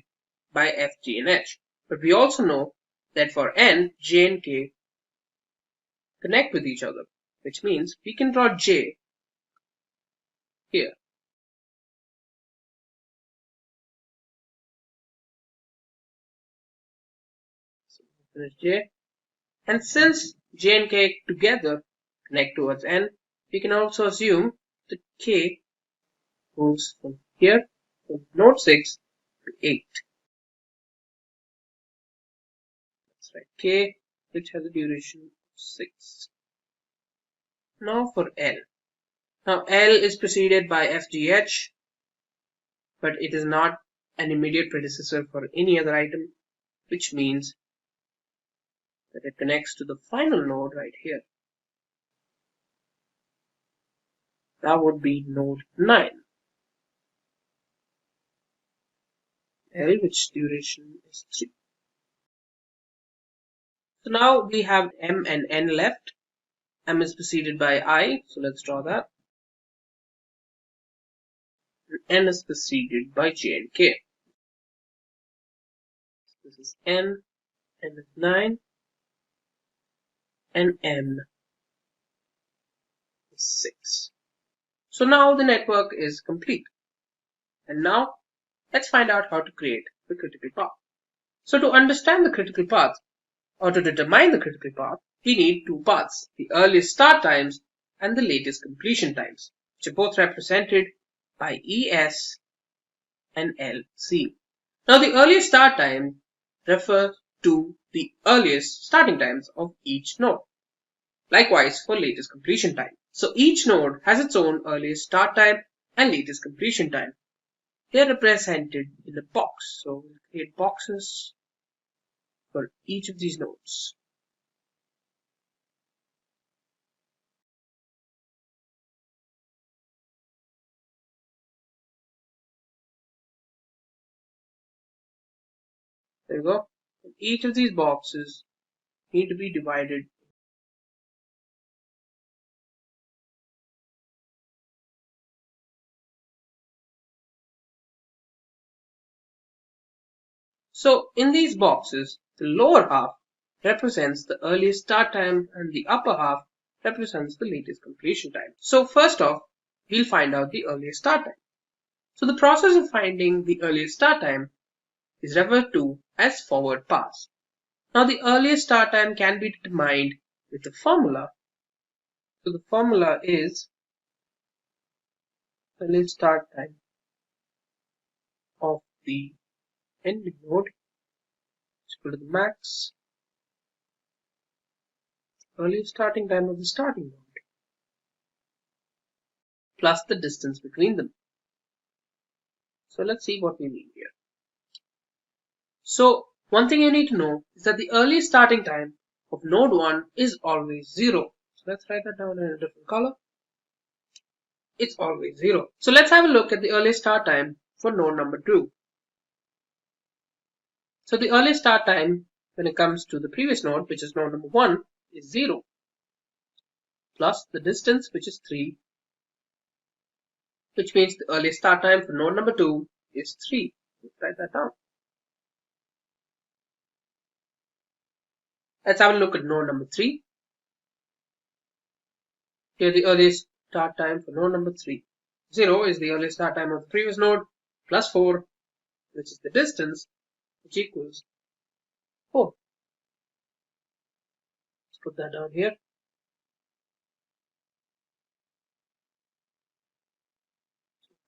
by F, G, and H. But we also know that for N, J and K connect with each other, which means we can draw J here. So finish J. And since J and K together connect towards N, we can also assume that K goes from here, from node 6 to 8. That's right, K, which has a duration of 6. Now for L. Now L is preceded by FGH, but it is not an immediate predecessor for any other item, which means that it connects to the final node right here. That would be node 9. L, which duration is 3. So now we have M and N left. M is preceded by I, so let's draw that. And N is preceded by J and K. This is N is 9, and M is 6. So now the network is complete. And now let's find out how to create the critical path. So to understand the critical path, or to determine the critical path, we need two paths, the earliest start times and the latest completion times, which are both represented by ES and LC. Now the earliest start time refers to the earliest starting times of each node. Likewise for latest completion time. So each node has its own earliest start time and latest completion time. They are represented in a box. So we'll create boxes for each of these nodes. There you go. Each of these boxes need to be divided . So in these boxes, the lower half represents the earliest start time and the upper half represents the latest completion time. So first off, we'll find out the earliest start time. So the process of finding the earliest start time is referred to as forward pass. Now the earliest start time can be determined with a formula. So the formula is earliest start time of the ending node is equal to the max earliest starting time of the starting node plus the distance between them. So let's see what we mean here. So one thing you need to know is that the earliest starting time of node 1 is always 0. So let's write that down in a different color. It's always 0. So let's have a look at the earliest start time for node number 2. So the earliest start time when it comes to the previous node, which is node number 1, is 0 plus the distance, which is 3, which means the earliest start time for node number 2 is 3. Let's write that down. Let's have a look at node number 3. Here the earliest start time for node number 3. 0 is the earliest start time of the previous node, plus 4, which is the distance, which equals 4. Let's put that down here.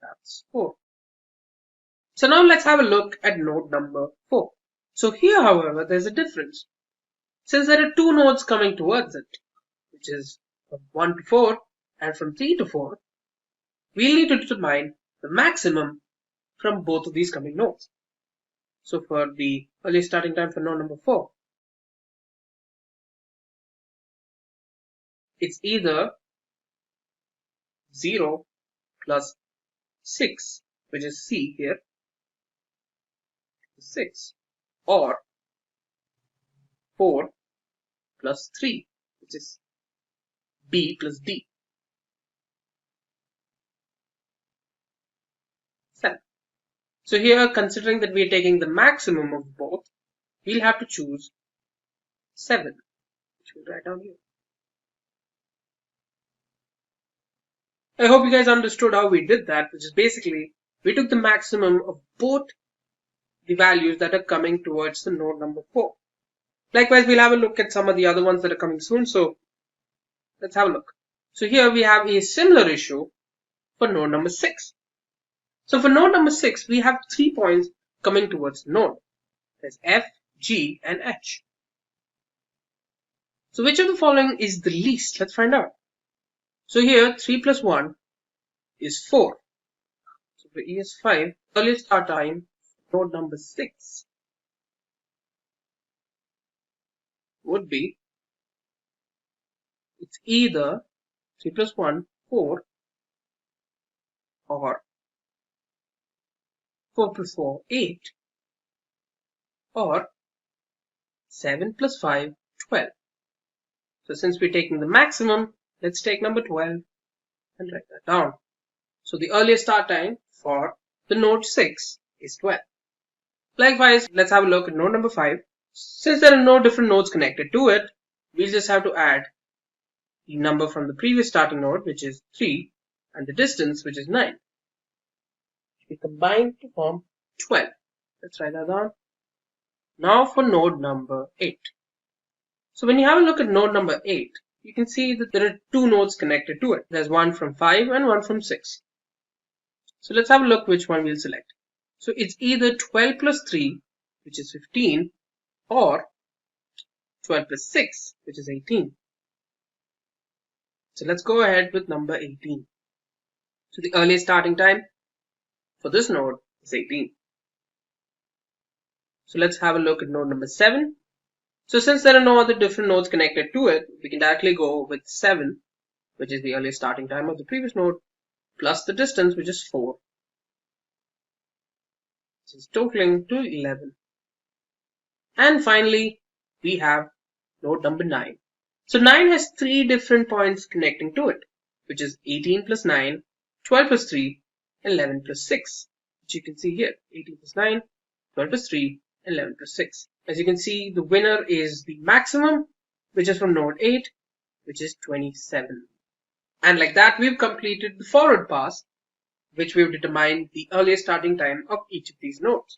That's 4. So now let's have a look at node number 4. So here, however, there's a difference. Since there are two nodes coming towards it, which is from 1 to 4 and from 3 to 4, we'll need to determine the maximum from both of these coming nodes. So for the earliest starting time for node number 4, it's either 0 plus 6, which is C here, 6, or 4 plus 3, which is B plus D, 7. So here, considering that we are taking the maximum of both, we'll have to choose 7, which we'll write down here. I hope you guys understood how we did that, which is basically we took the maximum of both the values that are coming towards the node number 4. Likewise, we'll have a look at some of the other ones that are coming soon. So let's have a look. So here we have a similar issue for node number 6. So for node number 6, we have 3 points coming towards the node. There's F, G, and H. So which of the following is the least? Let's find out. So here 3 plus 1 is 4. So for ES5, earliest start time, node number 6 would be, it's either 3 plus 1, 4, or 4 plus 4, 8, or 7 plus 5, 12. So since we're taking the maximum, let's take number 12 and write that down. So the earliest start time for the node 6 is 12. Likewise, let's have a look at node number 5. Since there are no different nodes connected to it, we'll just have to add the number from the previous starting node, which is 3, and the distance, which is 9. We combine to form 12. Let's write that down. Now for node number 8. So when you have a look at node number 8, you can see that there are two nodes connected to it. There's one from 5 and one from 6. So let's have a look which one we'll select. So it's either 12 plus 3, which is 15, or 12 plus 6, which is 18. So let's go ahead with number 18. So the earliest starting time for this node is 18. So let's have a look at node number 7. So since there are no other different nodes connected to it, we can directly go with 7, which is the earliest starting time of the previous node, plus the distance, which is 4. This is totaling to 11. And finally, we have node number 9. So 9 has 3 different points connecting to it, which is 18 plus 9, 12 plus 3, and 11 plus 6, which you can see here, 18 plus 9, 12 plus 3, and 11 plus 6. As you can see, the winner is the maximum, which is from node 8, which is 27. And like that, we've completed the forward pass, which we've determined the earliest starting time of each of these nodes.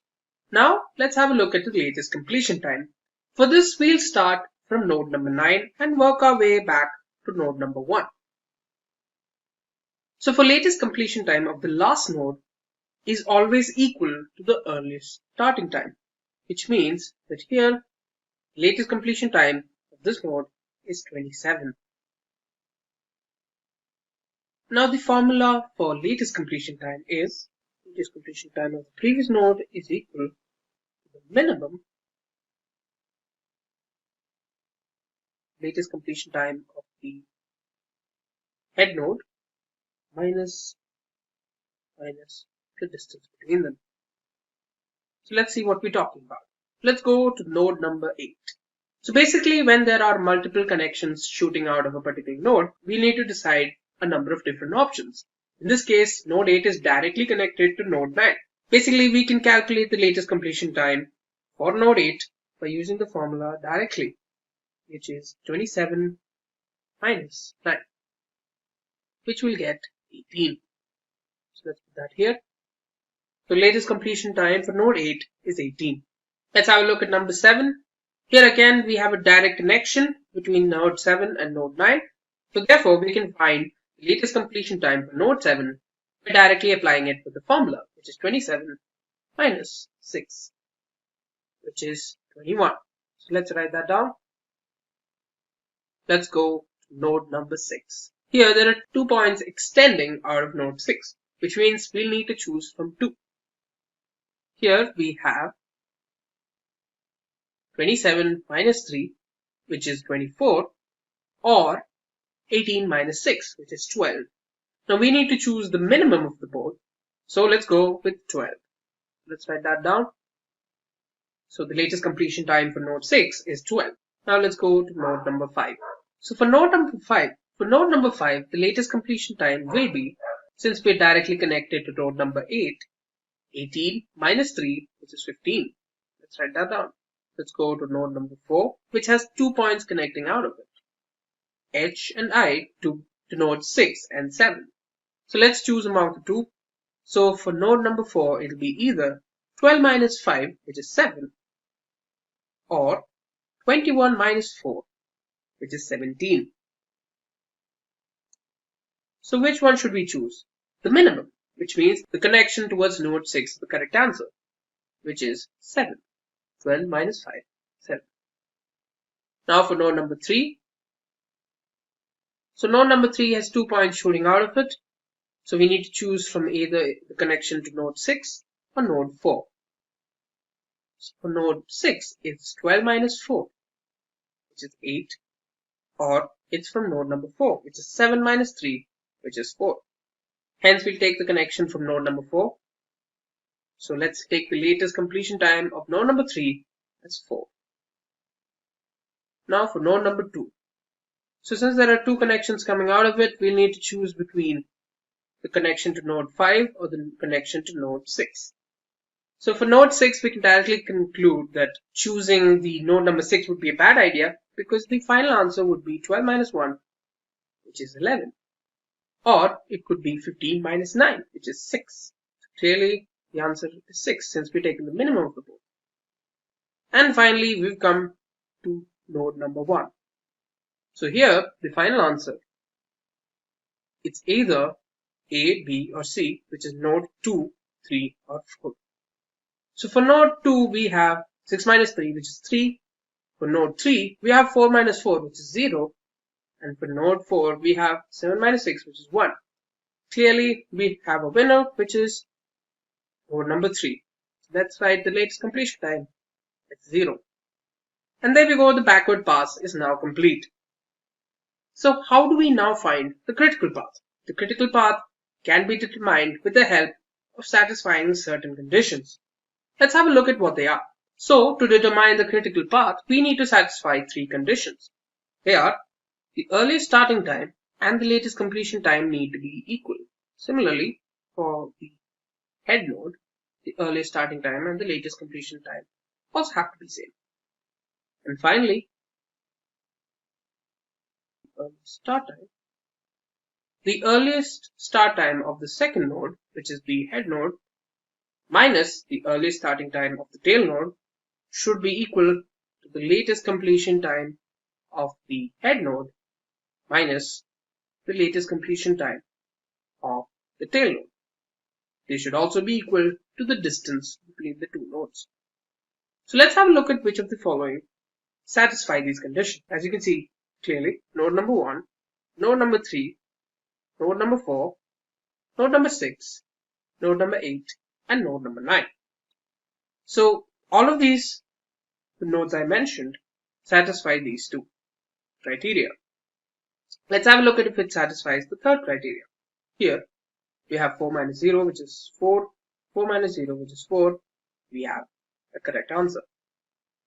Now, let's have a look at the latest completion time. For this, we'll start from node number 9 and work our way back to node number 1. So for latest completion time of the last node is always equal to the earliest starting time, which means that here, latest completion time of this node is 27. Now the formula for latest completion time is, latest completion time of the previous node is equal to the minimum latest completion time of the head node minus the distance between them. So let's see what we're talking about. Let's go to node number 8. So basically, when there are multiple connections shooting out of a particular node, we need to decide a number of different options. In this case, node 8 is directly connected to node 9. Basically, we can calculate the latest completion time for node 8 by using the formula directly, which is 27 minus 9, which will get 18. So let's put that here. The latest completion time for node 8 is 18. Let's have a look at number 7. Here again, we have a direct connection between node 7 and node 9. So therefore, we can find the latest completion time for node 7 by directly applying it with the formula, which is 27 minus 6, which is 21. So let's write that down. Let's go to node number 6. Here there are 2 points extending out of node 6, which means we'll need to choose from 2. Here we have 27 minus 3, which is 24, or 18 minus 6, which is 12. Now we need to choose the minimum of the both. So let's go with 12. Let's write that down. So the latest completion time for node 6 is 12. Now let's go to node number 5. So for node number 5, the latest completion time will be, since we're directly connected to node number 8, 18 minus 3, which is 15. Let's write that down. Let's go to node number 4, which has 2 points connecting out of it, H and I, to node 6 and 7. So let's choose among the two. So for node number 4, it'll be either 12 minus 5, which is 7, or 21 minus 4, which is 17. So which one should we choose? The minimum, which means the connection towards node 6 is the correct answer, which is 7. 12 minus 5, 7. Now for node number 3. So node number 3 has 2 points shooting out of it. So we need to choose from either the connection to node 6 or node 4. So for node 6, it's 12 minus 4, which is 8. Or it's from node number 4, which is 7 minus 3, which is 4. Hence, we'll take the connection from node number 4. So let's take the latest completion time of node number 3 as 4. Now for node number 2. So since there are 2 connections coming out of it, we'll need to choose between the connection to node 5 or the connection to node 6. So for node 6, we can directly conclude that choosing the node number 6 would be a bad idea, because the final answer would be 12 minus 1, which is 11. Or it could be 15 minus 9, which is 6. So clearly, the answer is 6, since we're taking the minimum of the both. And finally, we've come to node number 1. So here, the final answer, it's either A, B, or C, which is node 2, 3, or 4. So for node 2, we have 6 minus 3, which is 3. For node 3, we have 4 minus 4, which is 0. And for node 4, we have 7 minus 6, which is 1. Clearly, we have a winner, which is node number 3. So let's write the latest completion time at 0. And there we go, the backward pass is now complete. So how do we now find the critical path? The critical path can be determined with the help of satisfying certain conditions. Let's have a look at what they are. So to determine the critical path, we need to satisfy 3 conditions. They are: the earliest starting time and the latest completion time need to be equal. Similarly, for the head node, the earliest starting time and the latest completion time also have to be same. And finally, the earliest start time of the second node, which is the head node, minus the earliest starting time of the tail node, should be equal to the latest completion time of the head node minus the latest completion time of the tail node. They should also be equal to the distance between the 2 nodes. So let's have a look at which of the following satisfy these conditions. As you can see clearly, node number 1, node number 3, node number 4, node number 6, node number 8, and node number 9. So all of these nodes I mentioned satisfy these 2 criteria. Let's have a look at if it satisfies the third criteria. Here we have 4 minus 0, which is 4, 4 minus 0, which is 4. We have the correct answer.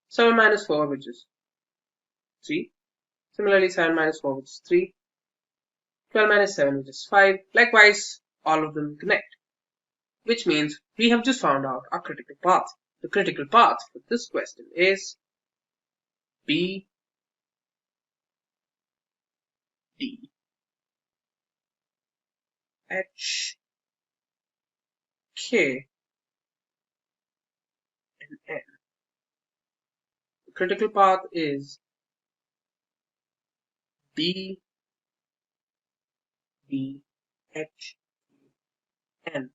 7 minus 4, which is 3. Similarly, 7 minus 4, which is 3. 12 minus 7, which is 5. Likewise, all of them connect, which means we have just found out our critical path. The critical path for this question is B, D, H, K, and N. The critical path is B, D, H, N.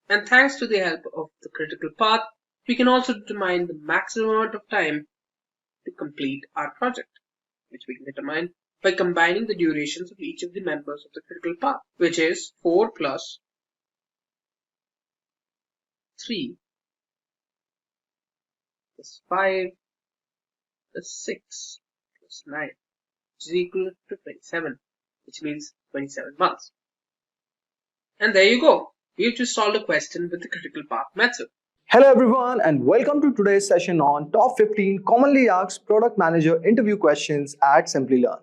And thanks to the help of the critical path, we can also determine the maximum amount of time to complete our project, which we can determine by combining the durations of each of the members of the critical path, which is 4 plus 3 plus 5 plus 6 plus 9, which is equal to 27, which means 27 months. And there you go. We've just solved a question with the critical path method. Hello everyone and welcome to today's session on top 15 commonly asked product manager interview questions at Simplilearn.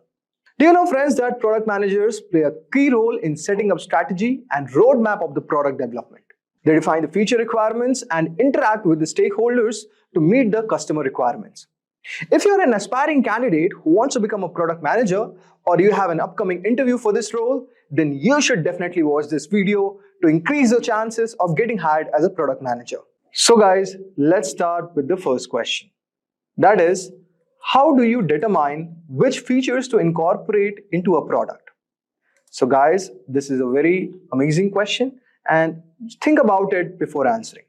Do you know, friends, that product managers play a key role in setting up strategy and roadmap of the product development? They define the feature requirements and interact with the stakeholders to meet the customer requirements. If you're an aspiring candidate who wants to become a product manager or you have an upcoming interview for this role, then you should definitely watch this video to increase your chances of getting hired as a product manager. So guys, let's start with the first question. That is, how do you determine which features to incorporate into a product? So guys, this is a very amazing question and think about it before answering.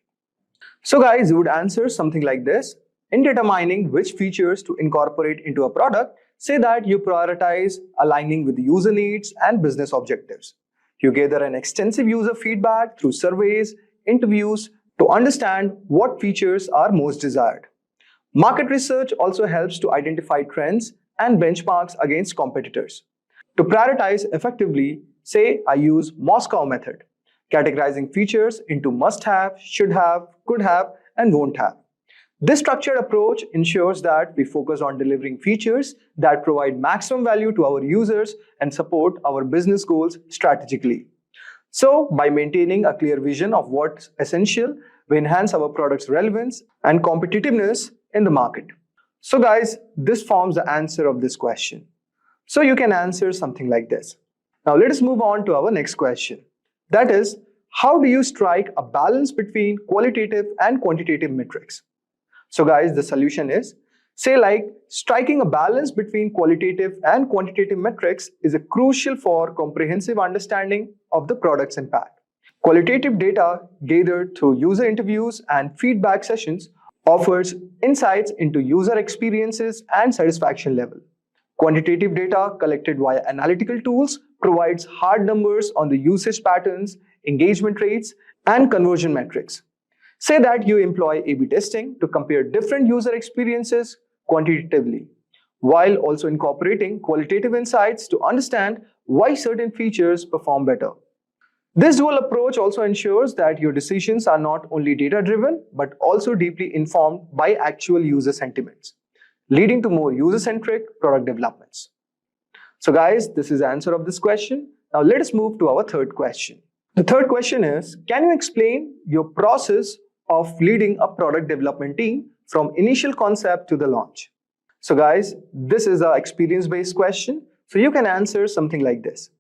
So guys, you would answer something like this. In determining which features to incorporate into a product, say that you prioritize aligning with user needs and business objectives. You gather an extensive user feedback through surveys, interviews, to understand what features are most desired. Market research also helps to identify trends and benchmarks against competitors. To prioritize effectively, say I use Moscow method, categorizing features into must-have, should-have, could-have, and won't-have. This structured approach ensures that we focus on delivering features that provide maximum value to our users and support our business goals strategically. So, by maintaining a clear vision of what's essential, we enhance our product's relevance and competitiveness in the market. So guys, this forms the answer of this question. So you can answer something like this. Now let us move on to our next question. That is, how do you strike a balance between qualitative and quantitative metrics? So guys, the solution is, say like striking a balance between qualitative and quantitative metrics is crucial for comprehensive understanding of the product's impact. Qualitative data gathered through user interviews and feedback sessions offers insights into user experiences and satisfaction level. Quantitative data collected via analytical tools provides hard numbers on the usage patterns, engagement rates, and conversion metrics. Say that you employ A/B testing to compare different user experiences quantitatively, while also incorporating qualitative insights to understand why certain features perform better. This dual approach also ensures that your decisions are not only data-driven, but also deeply informed by actual user sentiments, leading to more user-centric product developments. So guys, this is the answer of this question. Now let us move to our third question. The third question is, can you explain your process of leading a product development team from initial concept to the launch? So guys, this is an experience-based question, so you can answer something like this.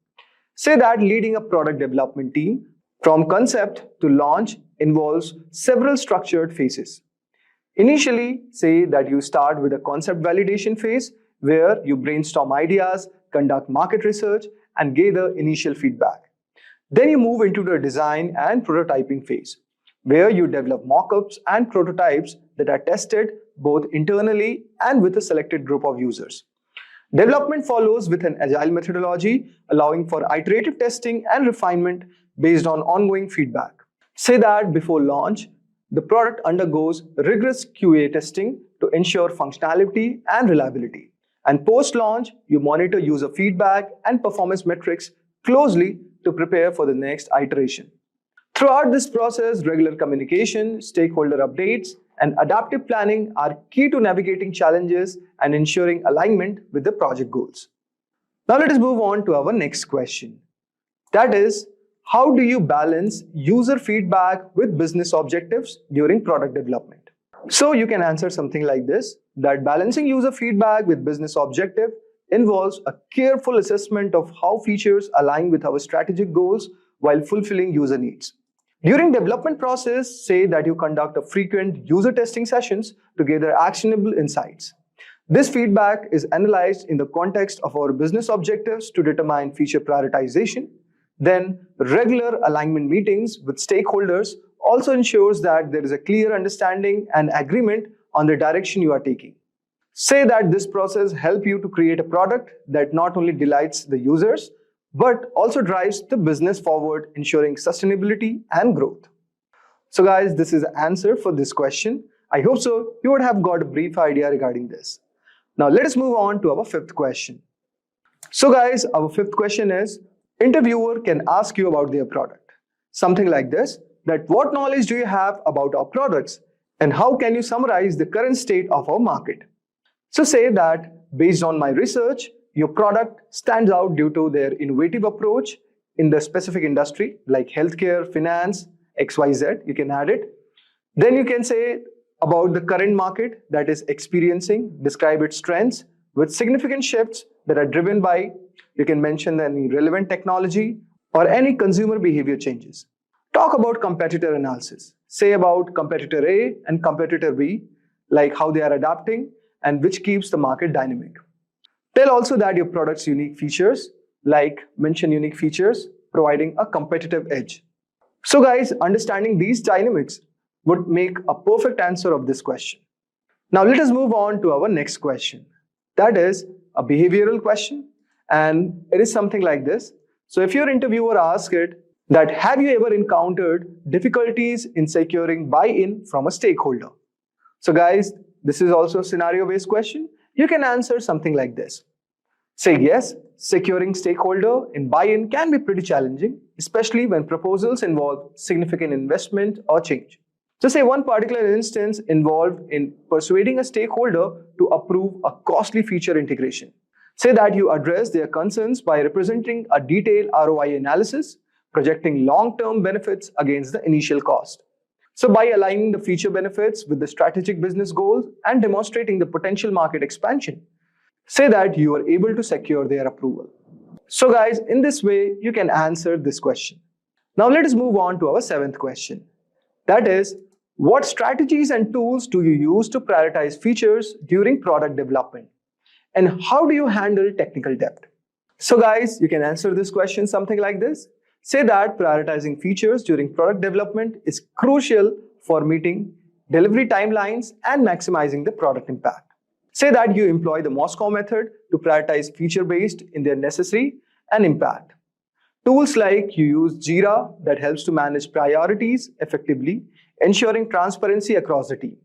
Say that leading a product development team from concept to launch involves several structured phases. Initially, say that you start with a concept validation phase where you brainstorm ideas, conduct market research, and gather initial feedback. Then you move into the design and prototyping phase, where you develop mock-ups and prototypes that are tested both internally and with a selected group of users. Development follows with an agile methodology, allowing for iterative testing and refinement based on ongoing feedback. Say that before launch, the product undergoes rigorous QA testing to ensure functionality and reliability. And post-launch, you monitor user feedback and performance metrics closely to prepare for the next iteration. Throughout this process, regular communication, stakeholder updates, and adaptive planning are key to navigating challenges and ensuring alignment with the project goals. Now let us move on to our next question. That is, how do you balance user feedback with business objectives during product development? So you can answer something like this, that balancing user feedback with business objective involves a careful assessment of how features align with our strategic goals while fulfilling user needs. During development process, say that you conduct a frequent user testing sessions to gather actionable insights. This feedback is analyzed in the context of our business objectives to determine feature prioritization. Then, regular alignment meetings with stakeholders also ensures that there is a clear understanding and agreement on the direction you are taking. Say that this process helps you to create a product that not only delights the users, but also drives the business forward, ensuring sustainability and growth. So guys, this is the answer for this question. I hope so you would have got a brief idea regarding this. Now let us move on to our fifth question. So guys, our fifth question is, interviewer can ask you about their product. Something like this, that what knowledge do you have about our products and how can you summarize the current state of our market? So say that based on my research, your product stands out due to their innovative approach in the specific industry like healthcare, finance, XYZ, you can add it. Then you can say about the current market that is experiencing, describe its trends with significant shifts that are driven by, you can mention any relevant technology or any consumer behavior changes. Talk about competitor analysis. Say about competitor A and competitor B, like how they are adapting and which keeps the market dynamic. Tell also that your product's unique features, like mention unique features, providing a competitive edge. So guys, understanding these dynamics would make a perfect answer of this question. Now let us move on to our next question. That is a behavioral question, and it is something like this. So if your interviewer asks it that have you ever encountered difficulties in securing buy-in from a stakeholder? So guys, this is also a scenario-based question. You can answer something like this. Say yes, securing stakeholder in buy-in can be pretty challenging, especially when proposals involve significant investment or change. So say one particular instance involved in persuading a stakeholder to approve a costly feature integration. Say that you address their concerns by representing a detailed ROI analysis, projecting long-term benefits against the initial cost. So by aligning the feature benefits with the strategic business goals and demonstrating the potential market expansion, say that you are able to secure their approval. So guys, in this way, you can answer this question. Now let us move on to our seventh question. That is, what strategies and tools do you use to prioritize features during product development? And how do you handle technical debt? So guys, you can answer this question something like this. Say that prioritizing features during product development is crucial for meeting delivery timelines and maximizing the product impact. Say that you employ the Moscow method to prioritize feature based in their necessity and impact. Tools like you use Jira that helps to manage priorities effectively, ensuring transparency across the team.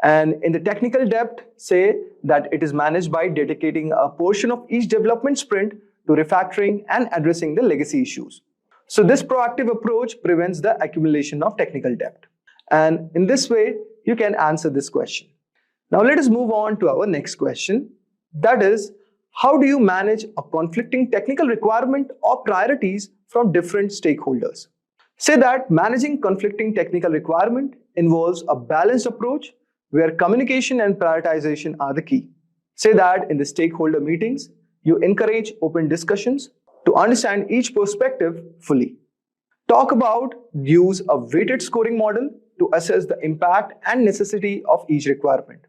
And in the technical depth, say that it is managed by dedicating a portion of each development sprint to refactoring and addressing the legacy issues. So this proactive approach prevents the accumulation of technical debt. And in this way, you can answer this question. Now let us move on to our next question. That is, how do you manage a conflicting technical requirement or priorities from different stakeholders? Say that managing conflicting technical requirement involves a balanced approach where communication and prioritization are the key. Say that in the stakeholder meetings, you encourage open discussions to understand each perspective fully. Talk about use a weighted scoring model to assess the impact and necessity of each requirement.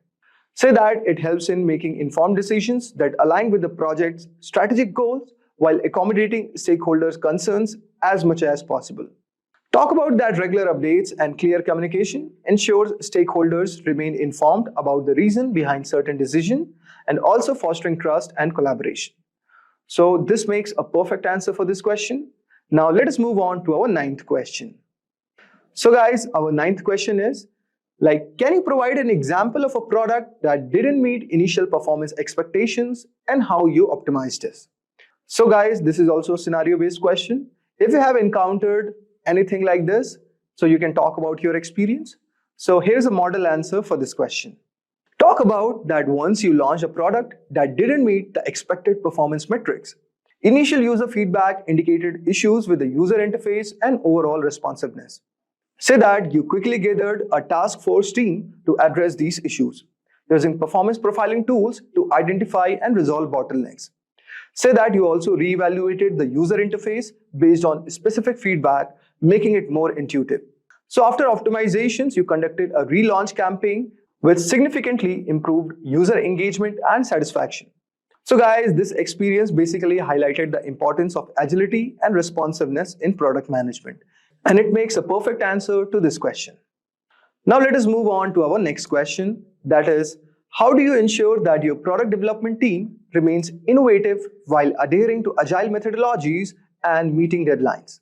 Say that it helps in making informed decisions that align with the project's strategic goals while accommodating stakeholders' concerns as much as possible. Talk about that regular updates and clear communication ensures stakeholders remain informed about the reason behind certain decisions and also fostering trust and collaboration. So this makes a perfect answer for this question. Now let us move on to our ninth question. So guys, our ninth question is, can you provide an example of a product that didn't meet initial performance expectations and how you optimized this? So guys, this is also a scenario-based question. If you have encountered anything like this, so you can talk about your experience. So here's a model answer for this question. Talk about that once you launched a product that didn't meet the expected performance metrics. Initial user feedback indicated issues with the user interface and overall responsiveness. Say that you quickly gathered a task force team to address these issues, using performance profiling tools to identify and resolve bottlenecks. Say that you also re-evaluated the user interface based on specific feedback, making it more intuitive. So after optimizations, you conducted a relaunch campaign which significantly improved user engagement and satisfaction. So guys, this experience basically highlighted the importance of agility and responsiveness in product management. And it makes a perfect answer to this question. Now let us move on to our next question, that is, how do you ensure that your product development team remains innovative while adhering to agile methodologies and meeting deadlines?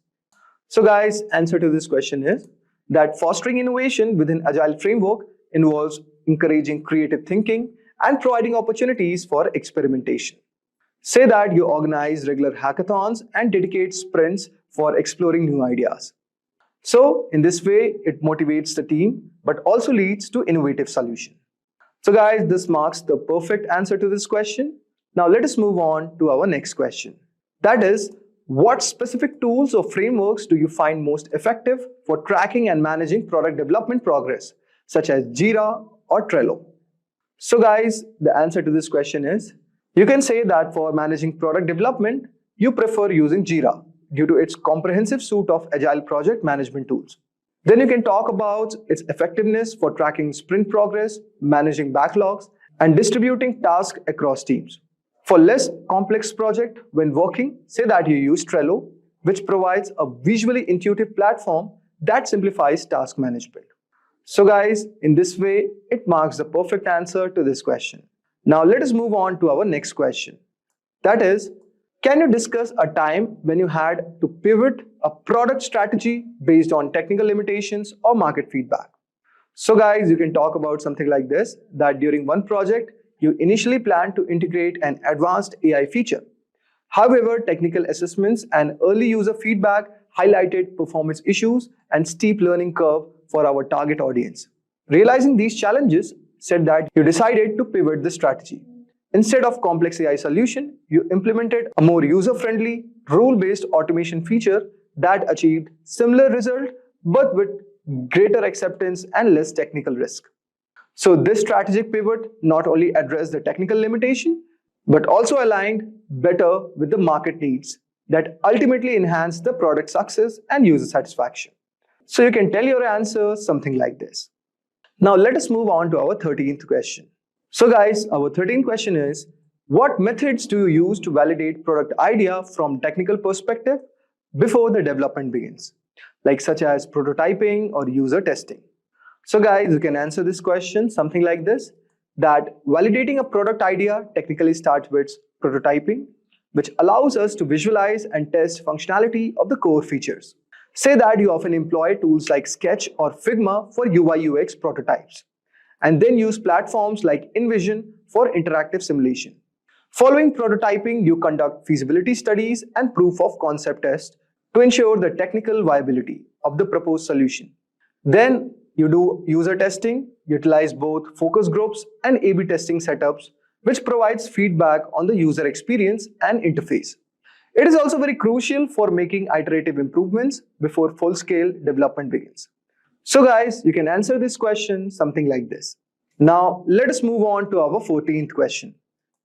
So guys, answer to this question is that fostering innovation within agile framework involves encouraging creative thinking and providing opportunities for experimentation. Say that you organize regular hackathons and dedicate sprints for exploring new ideas. So in this way, it motivates the team, but also leads to innovative solution. So guys, this marks the perfect answer to this question. Now let us move on to our next question. That is, what specific tools or frameworks do you find most effective for tracking and managing product development progress, such as Jira or Trello? So guys, the answer to this question is, you can say that for managing product development, you prefer using Jira due to its comprehensive suite of agile project management tools. Then you can talk about its effectiveness for tracking sprint progress, managing backlogs, and distributing tasks across teams. For less complex project, when working, say that you use Trello, which provides a visually intuitive platform that simplifies task management. So guys, in this way, it marks the perfect answer to this question. Now let us move on to our next question. That is, can you discuss a time when you had to pivot a product strategy based on technical limitations or market feedback? So guys, you can talk about something like this, that during one project, you initially planned to integrate an advanced AI feature. However, technical assessments and early user feedback highlighted performance issues and steep learning curve for our target audience. Realizing these challenges said that you decided to pivot the strategy. Instead of complex AI solution, you implemented a more user-friendly, rule-based automation feature that achieved similar result but with greater acceptance and less technical risk. So this strategic pivot not only addressed the technical limitation, but also aligned better with the market needs that ultimately enhanced the product success and user satisfaction. So you can tell your answer something like this. Now let us move on to our 13th question. So guys, our 13th question is, what methods do you use to validate product idea from technical perspective before the development begins, like such as prototyping or user testing? So guys, you can answer this question something like this, that validating a product idea technically starts with prototyping, which allows us to visualize and test functionality of the core features. Say that you often employ tools like Sketch or Figma for UI UX prototypes, and then use platforms like InVision for interactive simulation. Following prototyping, you conduct feasibility studies and proof of concept tests to ensure the technical viability of the proposed solution. Then you do user testing, utilize both focus groups and A/B testing setups, which provides feedback on the user experience and interface. It is also very crucial for making iterative improvements before full-scale development begins. So guys, you can answer this question something like this. Now let us move on to our 14th question.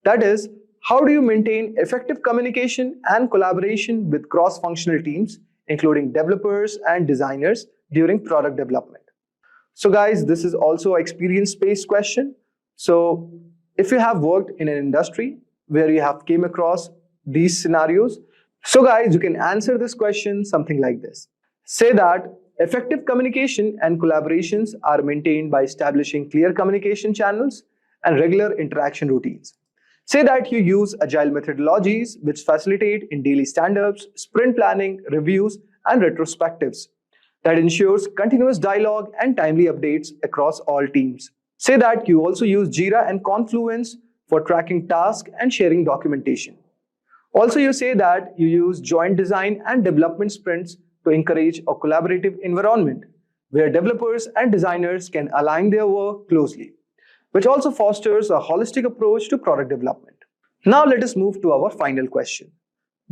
That is, how do you maintain effective communication and collaboration with cross-functional teams, including developers and designers during product development? So guys, this is also an experience-based question. So if you have worked in an industry where you have came across these scenarios, so guys, you can answer this question something like this. Say that effective communication and collaborations are maintained by establishing clear communication channels and regular interaction routines. Say that you use agile methodologies which facilitate in daily stand-ups, sprint planning, reviews, and retrospectives that ensures continuous dialogue and timely updates across all teams. Say that you also use Jira and Confluence for tracking tasks and sharing documentation. Also, you say that you use joint design and development sprints to encourage a collaborative environment where developers and designers can align their work closely, which also fosters a holistic approach to product development. Now let us move to our final question.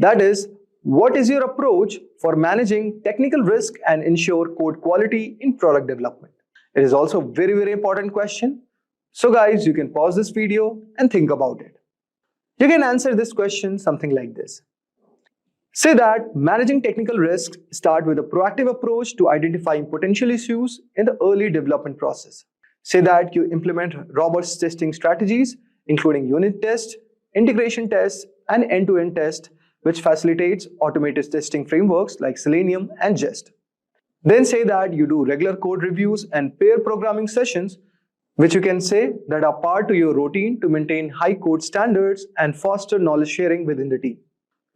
That is, what is your approach for managing technical risk and ensure code quality in product development? It is also a very, very important question. So guys, you can pause this video and think about it. You can answer this question something like this. Say that managing technical risks start with a proactive approach to identifying potential issues in the early development process. Say that you implement robust testing strategies, including unit tests, integration tests, and end-to-end tests, which facilitates automated testing frameworks like Selenium and Jest. Then say that you do regular code reviews and pair programming sessions, which you can say that are part of your routine to maintain high code standards and foster knowledge sharing within the team.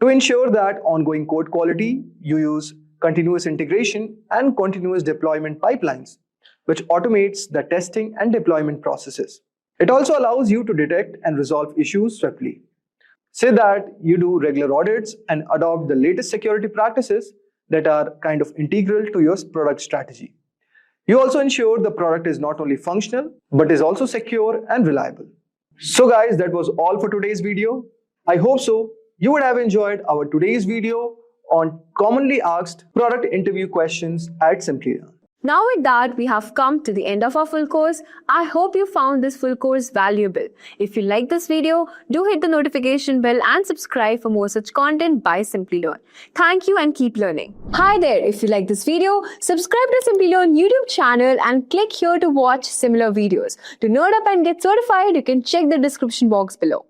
To ensure that ongoing code quality, you use continuous integration and continuous deployment pipelines, which automates the testing and deployment processes. It also allows you to detect and resolve issues swiftly. Say that you do regular audits and adopt the latest security practices that are kind of integral to your product strategy. You also ensure the product is not only functional, but is also secure and reliable. So guys, that was all for today's video. I hope so. You would have enjoyed our today's video on commonly asked product interview questions at Simplilearn. Now with that, we have come to the end of our full course. I hope you found this full course valuable. If you like this video, do hit the notification bell and subscribe for more such content by Simplilearn. Thank you and keep learning. Hi there, if you like this video, subscribe to Simplilearn YouTube channel and click here to watch similar videos. To nerd up and get certified, you can check the description box below.